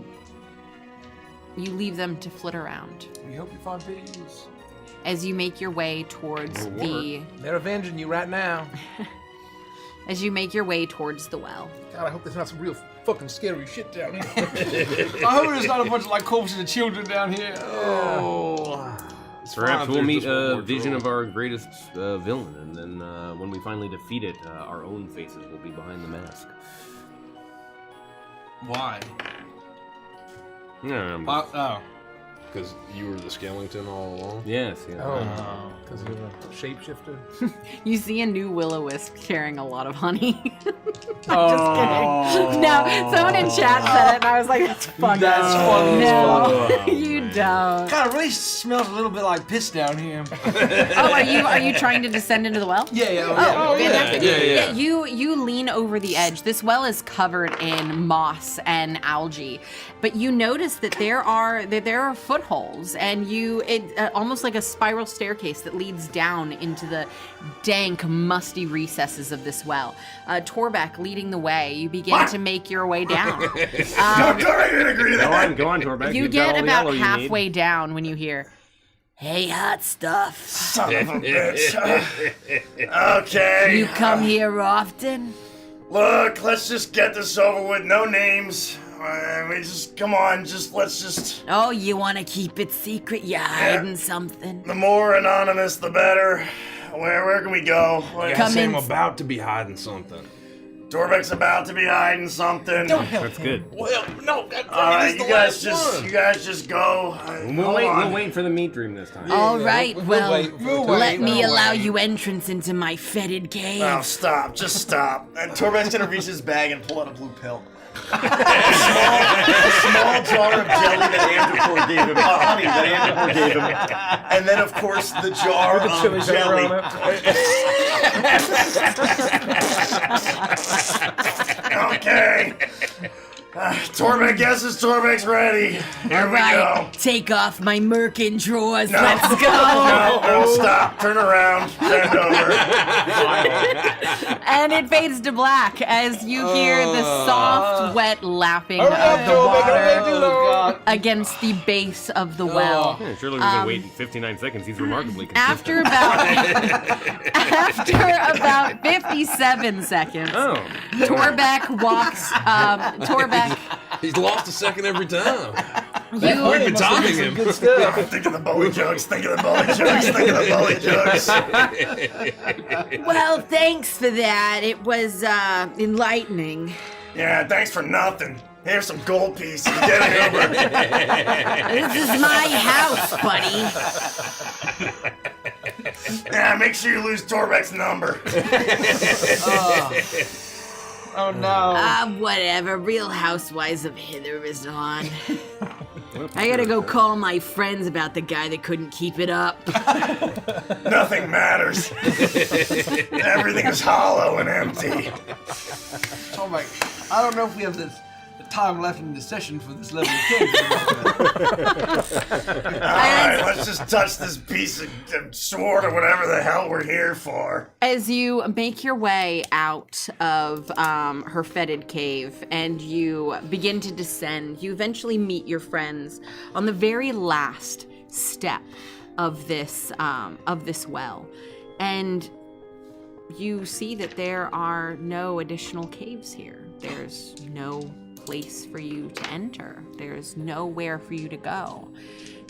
flit around. We hope you find peace. As you make your way towards They're avenging you right now. as you make your way towards the well. God, I hope there's not some real fucking scary shit down here. I hope there's not a bunch of like corpses of children down here. Oh. Perhaps we'll meet a vision of our greatest villain, and then when we finally defeat it, our own faces will be behind the mask. Why? Yeah. Because you were the skeleton all along? Yes, yeah. Oh, because you're a shapeshifter. You see a new Will-O-Wisp carrying a lot of honey. Oh. Just kidding. No, someone in chat said it, and I was like, that's funny. That's funny. No, you don't. God, it really smells a little bit like piss down here. Oh, are you trying to descend into the well? Yeah. Oh, fantastic. Yeah. You lean over the edge. This well is covered in moss and algae, but you notice that there are footholds, and almost like a spiral staircase that leads down into the dank, musty recesses of this well. Torbeck leading the way, you begin to make your way down. I didn't agree to that. Go on, Torbeck. You You've got get all the about yellow you halfway need. down when you hear, "Hey, hot stuff. Son of a bitch. Okay. You come here often?" Look, let's just get this over with. No names. Come on, let's just. Oh, you want to keep it secret? You hiding something? The more anonymous, the better. Where can we go? Guess I'm about to be hiding something. Torbeck's about to be hiding something. That's good. Well, no, You guys just go. We'll wait for the meat dream this time. All right, We'll wait. let me allow you entrance into my fetid cave. Oh, stop. Just stop. And Torbeck's gonna reach his bag and pull out a blue pill. a small jar of jelly that Andrew gave him, honey that Andrew gave him, and then of course the jar of jelly. Okay. Torbeck guesses Torbeck's ready. Here we go. Take off my merkin drawers. No. Let's go. No, stop. Turn around. Bend over. And it fades to black as you hear the soft, wet lapping of the water against the base of the well. Yeah, surely we can wait 59 seconds. He's remarkably consistent. After about 57 seconds, Torbeck walks. He's lost a second every time. You We've been timing him. Think of the bully jokes. Think of the bully jokes. Think of the bully jokes. Well, thanks for that. It was enlightening. Yeah, thanks for nothing. Here's some gold pieces. Get it over. This is my house, buddy. Yeah, make sure you lose Torbeck's number. Oh no. Whatever. Real Housewives of Hither is on. I gotta go call my friends about the guy that couldn't keep it up. Nothing matters. Everything is hollow and empty. Oh my! I don't know if we have the time left in the session for this level of kids. Alright, let's just touch this piece of sword or whatever the hell we're here for. As you make your way out of her fetid cave and you begin to descend, you eventually meet your friends on the very last step of this well. And you see that there are no additional caves here. There's no place for you to enter. There's nowhere for you to go.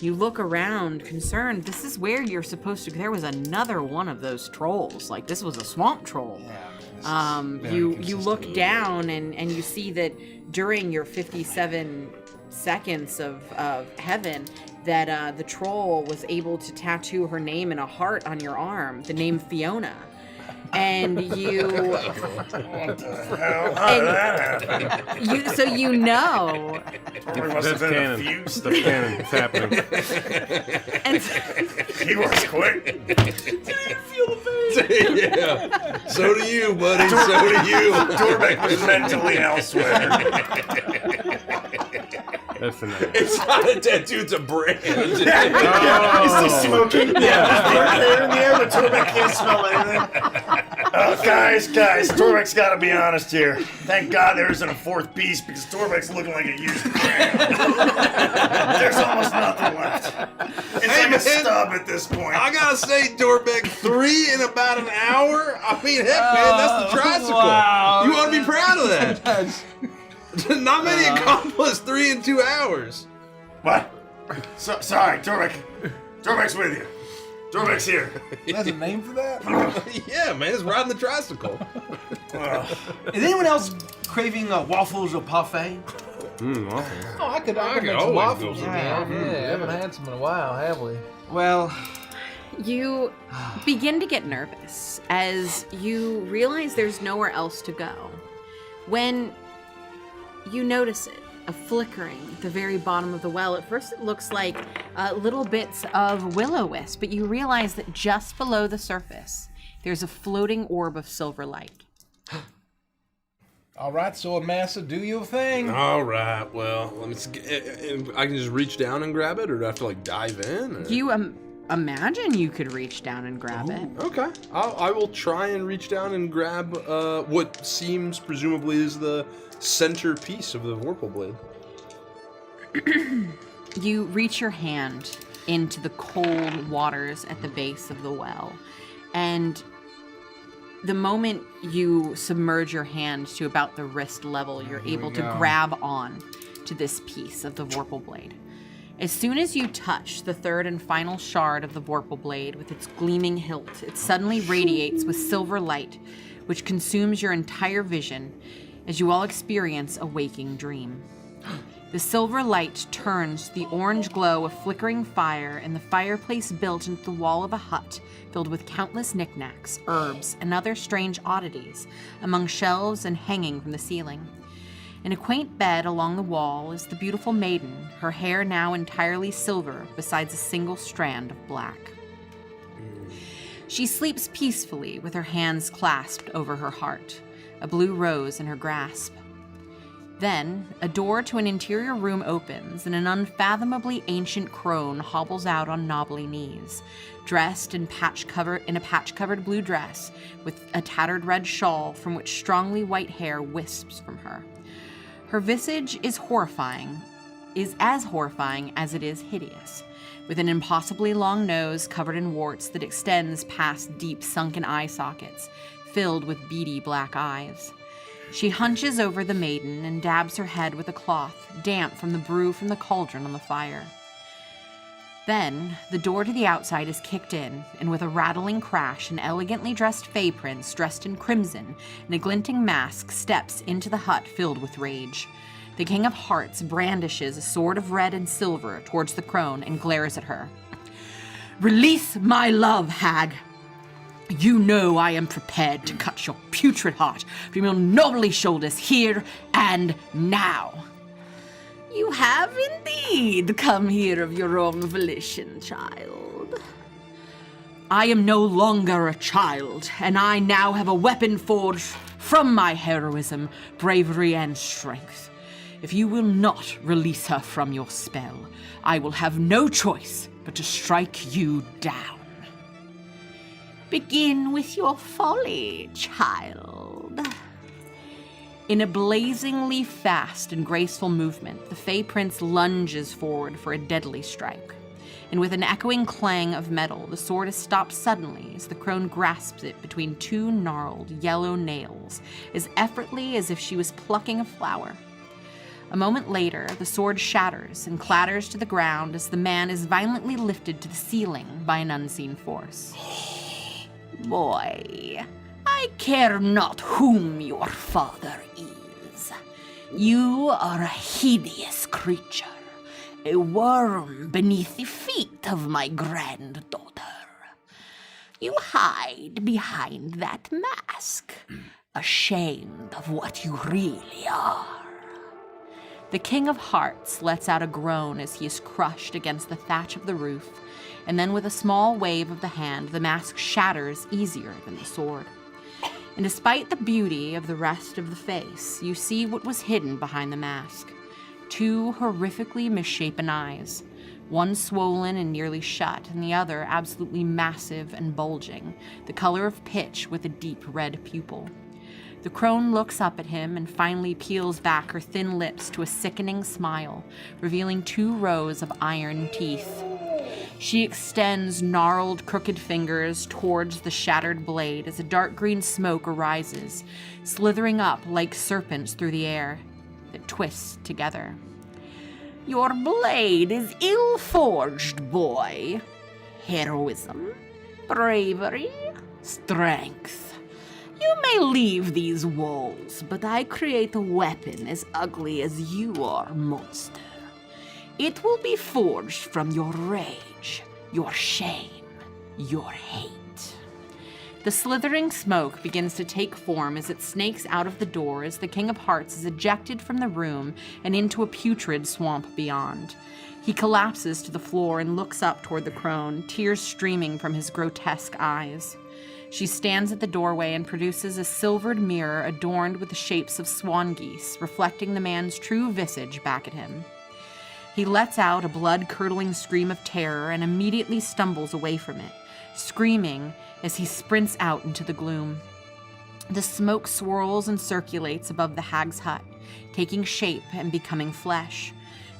You look around concerned. This is where you're supposed to go. There was another one of those trolls. Like, this was a swamp troll. You look down and you see that during your 57 seconds of heaven that the troll was able to tattoo her name in a heart on your arm, the name Fiona. And you, so you know. That's canon. That's canon. It's happening. And He was quick. Yeah. So do you, buddy. So do you. Torbeck was mentally elsewhere. That's enough. It's not a tattoo, it's a brand. He's still smoking. Yeah. There in the air, but Torbeck can't smell anything. Guys, Torbeck's gotta be honest here. Thank God there isn't a fourth piece because Torbeck's looking like a used brand. There's almost nothing left. It's like a stub at this point. I gotta say, Torbeck, 3 in about an hour? I mean, heck, man, that's the tricycle. Wow. You ought to be proud of that. Not many accomplish 3 in 2 hours. What? Sorry, Torbeck's with you. Torbeck's here. There's a name for that? Yeah, man, it's riding the tricycle. Is anyone else craving waffles or parfait? Waffles. Oh, I could make some always waffles go for again. Yeah, haven't had some in a while, have we? Well, you begin to get nervous as you realize there's nowhere else to go. When you notice it, a flickering at the very bottom of the well. At first it looks like little bits of will-o-wisp, but you realize that just below the surface, there's a floating orb of silver light. All right, Sword Master, do your thing. All right, well, let me see. I can just reach down and grab it, or do I have to, like, dive in? Or? You imagine you could reach down and grab it. Okay. I will try and reach down and grab what seems presumably is the centerpiece of the Vorpal blade. You reach your hand into the cold waters at the base of the well, and the moment you submerge your hand to about the wrist level, you're able to grab on to this piece of the Vorpal blade. As soon as you touch the third and final shard of the Vorpal blade with its gleaming hilt, it suddenly radiates with silver light, which consumes your entire vision as you all experience a waking dream. The silver light turns to the orange glow of flickering fire in the fireplace built into the wall of a hut filled with countless knickknacks, herbs, and other strange oddities among shelves and hanging from the ceiling. In a quaint bed along the wall is the beautiful maiden, her hair now entirely silver besides a single strand of black. She sleeps peacefully with her hands clasped over her heart, a blue rose in her grasp. Then, a door to an interior room opens, and an unfathomably ancient crone hobbles out on knobbly knees, dressed in a patch-covered blue dress, with a tattered red shawl from which strongly white hair wisps from her. Her visage is as horrifying as it is hideous, with an impossibly long nose covered in warts that extends past deep sunken eye sockets, filled with beady black eyes. She hunches over the maiden and dabs her head with a cloth, damp from the brew from the cauldron on the fire. Then, the door to the outside is kicked in, and with a rattling crash, an elegantly dressed fey prince, dressed in crimson, and a glinting mask, steps into the hut filled with rage. The King of Hearts brandishes a sword of red and silver towards the crone and glares at her. Release my love, hag. You know I am prepared to cut your putrid heart from your knobbly shoulders here and now. You have indeed come here of your own volition, child. I am no longer a child, and I now have a weapon forged from my heroism, bravery, and strength. If you will not release her from your spell, I will have no choice but to strike you down. Begin with your folly, child. In a blazingly fast and graceful movement, the Fey Prince lunges forward for a deadly strike. And with an echoing clang of metal, the sword is stopped suddenly as the crone grasps it between two gnarled yellow nails, as effortlessly as if she was plucking a flower. A moment later, the sword shatters and clatters to the ground as the man is violently lifted to the ceiling by an unseen force. Boy, I care not whom your father is. You are a hideous creature, a worm beneath the feet of my granddaughter. You hide behind that mask, ashamed of what you really are. The King of Hearts lets out a groan as he is crushed against the thatch of the roof, and then with a small wave of the hand, the mask shatters easier than the sword. And despite the beauty of the rest of the face, you see what was hidden behind the mask. Two horrifically misshapen eyes, one swollen and nearly shut, and the other absolutely massive and bulging, the color of pitch with a deep red pupil. The crone looks up at him and finally peels back her thin lips to a sickening smile, revealing 2 rows of iron teeth. She extends gnarled, crooked fingers towards the shattered blade as a dark green smoke arises, slithering up like serpents through the air that twist together. Your blade is ill-forged, boy. Heroism, bravery, strength. You may leave these walls, but I create a weapon as ugly as you are, monster. It will be forged from your rage, your shame, your hate. The slithering smoke begins to take form as it snakes out of the door as the King of Hearts is ejected from the room and into a putrid swamp beyond. He collapses to the floor and looks up toward the crone, tears streaming from his grotesque eyes. She stands at the doorway and produces a silvered mirror adorned with the shapes of swan geese, reflecting the man's true visage back at him. He lets out a blood-curdling scream of terror and immediately stumbles away from it, screaming as he sprints out into the gloom. The smoke swirls and circulates above the hag's hut, taking shape and becoming flesh.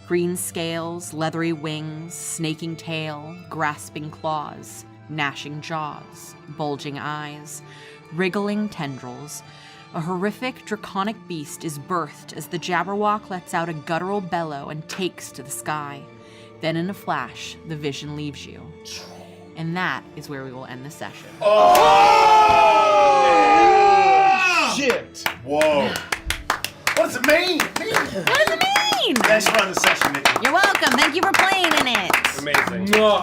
Green scales, leathery wings, snaking tail, grasping claws, gnashing jaws, bulging eyes, wriggling tendrils. A horrific, draconic beast is birthed as the Jabberwock lets out a guttural bellow and takes to the sky. Then in a flash, the vision leaves you. And that is where we will end the session. Oh! Shit! Whoa. What does it mean? What does it mean? Thanks for running the session, Nikki. You're welcome. Thank you for playing in it. Amazing. No.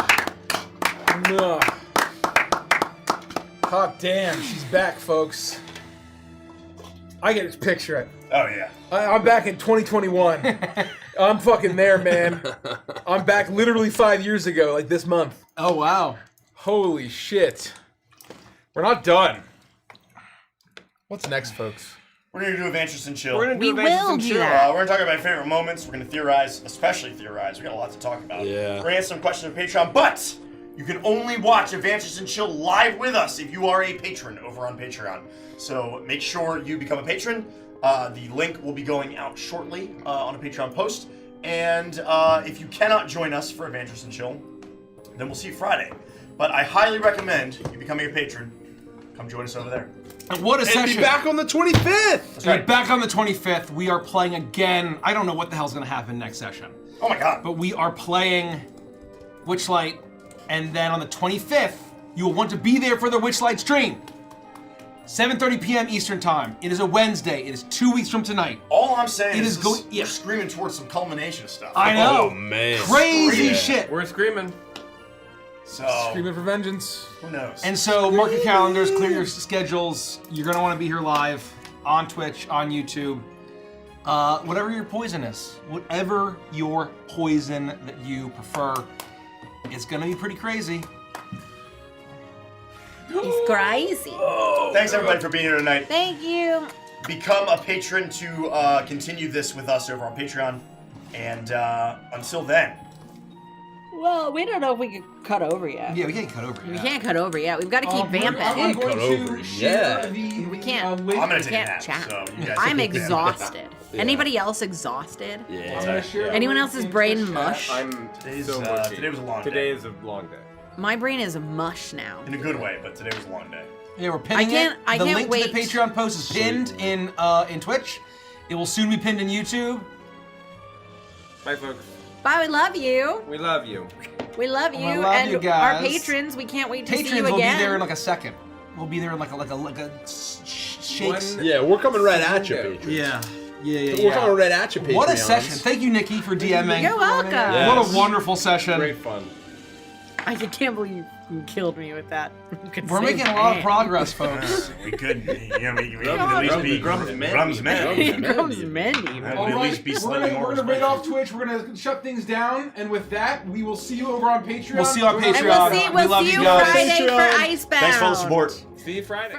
Hot damn, she's back, folks. I can just picture it. Oh, yeah. I'm back in 2021. I'm fucking there, man. I'm back literally 5 years ago, like this month. Oh, wow. Holy shit. We're not done. What's next, folks? We're going to do Adventures and Chill. We will do that. We're going to talk about favorite moments. We're going to theorize, especially theorize. We got a lot to talk about. Yeah. We're going to answer some questions on Patreon, but you can only watch Adventures and Chill live with us if you are a patron over on Patreon. So make sure you become a patron. The link will be going out shortly on a Patreon post. And if you cannot join us for Adventures and Chill, then we'll see you Friday. But I highly recommend you becoming a patron. Come join us over there. And what a And session. be back on the 25th. That's right. Back on the 25th, we are playing again. I don't know what the hell's going to happen next session. Oh my god. But we are playing Witchlight. And then on the 25th, you will want to be there for the Witchlight stream. 7:30 p.m. Eastern Time. It is a Wednesday. It is 2 weeks from tonight. All I'm saying It is is going- we're screaming towards some culmination stuff. I know. Oh, man. Crazy Yeah. shit. We're screaming. So Screaming for vengeance. who knows? And so mark your calendars, clear your schedules. You're gonna want to be here live on Twitch, on YouTube. Whatever your poison is, whatever your poison that you prefer, it's gonna be pretty crazy. It's crazy. Thanks everybody for being here tonight. Thank you. Become a patron to continue this with us over on Patreon. And until then, Well, we don't know if we can cut over yet. Yeah, we can't cut over We yet. can't cut over yet. We've got to keep vamping. I'm going Cut over, to share yeah. the We can't. link. I'm gonna We take a can't nap. chat. So you guys I'm take a nap. exhausted. Anybody else exhausted? I'm Yeah. gonna share the Anyone link else's in brain Twitch chat. mush? I'm Today's, so mushy. today was a long Today day. is a long day. My brain is mush now. In a good way, but today was a long day. Yeah, we're pinning can't- it. I the can't link wait. to the Patreon post is pinned in Twitch. It will soon be pinned in YouTube. Bye, folks. Bye. We love you. We love you. We love you. I love and you guys. our patrons, we can't wait to see Patrons you will again. be there in like a second. We'll be there in like a shakes. One- Yeah, we're coming right at you, Window. patrons. Yeah. We're coming right at you, Patreons. What a session. Thank you, Nikki, for DMing. You're welcome. Yeah. What a wonderful session. Great fun. I can't believe you killed me with that. We're making a lot of progress, folks. We could, we could at Grum's least be Grum's men. Grum's men. Here comes Mendy. We'd All at right, least be we're slightly gonna, more we're gonna raid respectful. off Twitch. We're gonna shut things down, and with that, we will see you over on Patreon. We'll see you on And Patreon. we'll see We love you you guys. Friday for Patreon. Icebound. Thanks for all the support. See you Friday.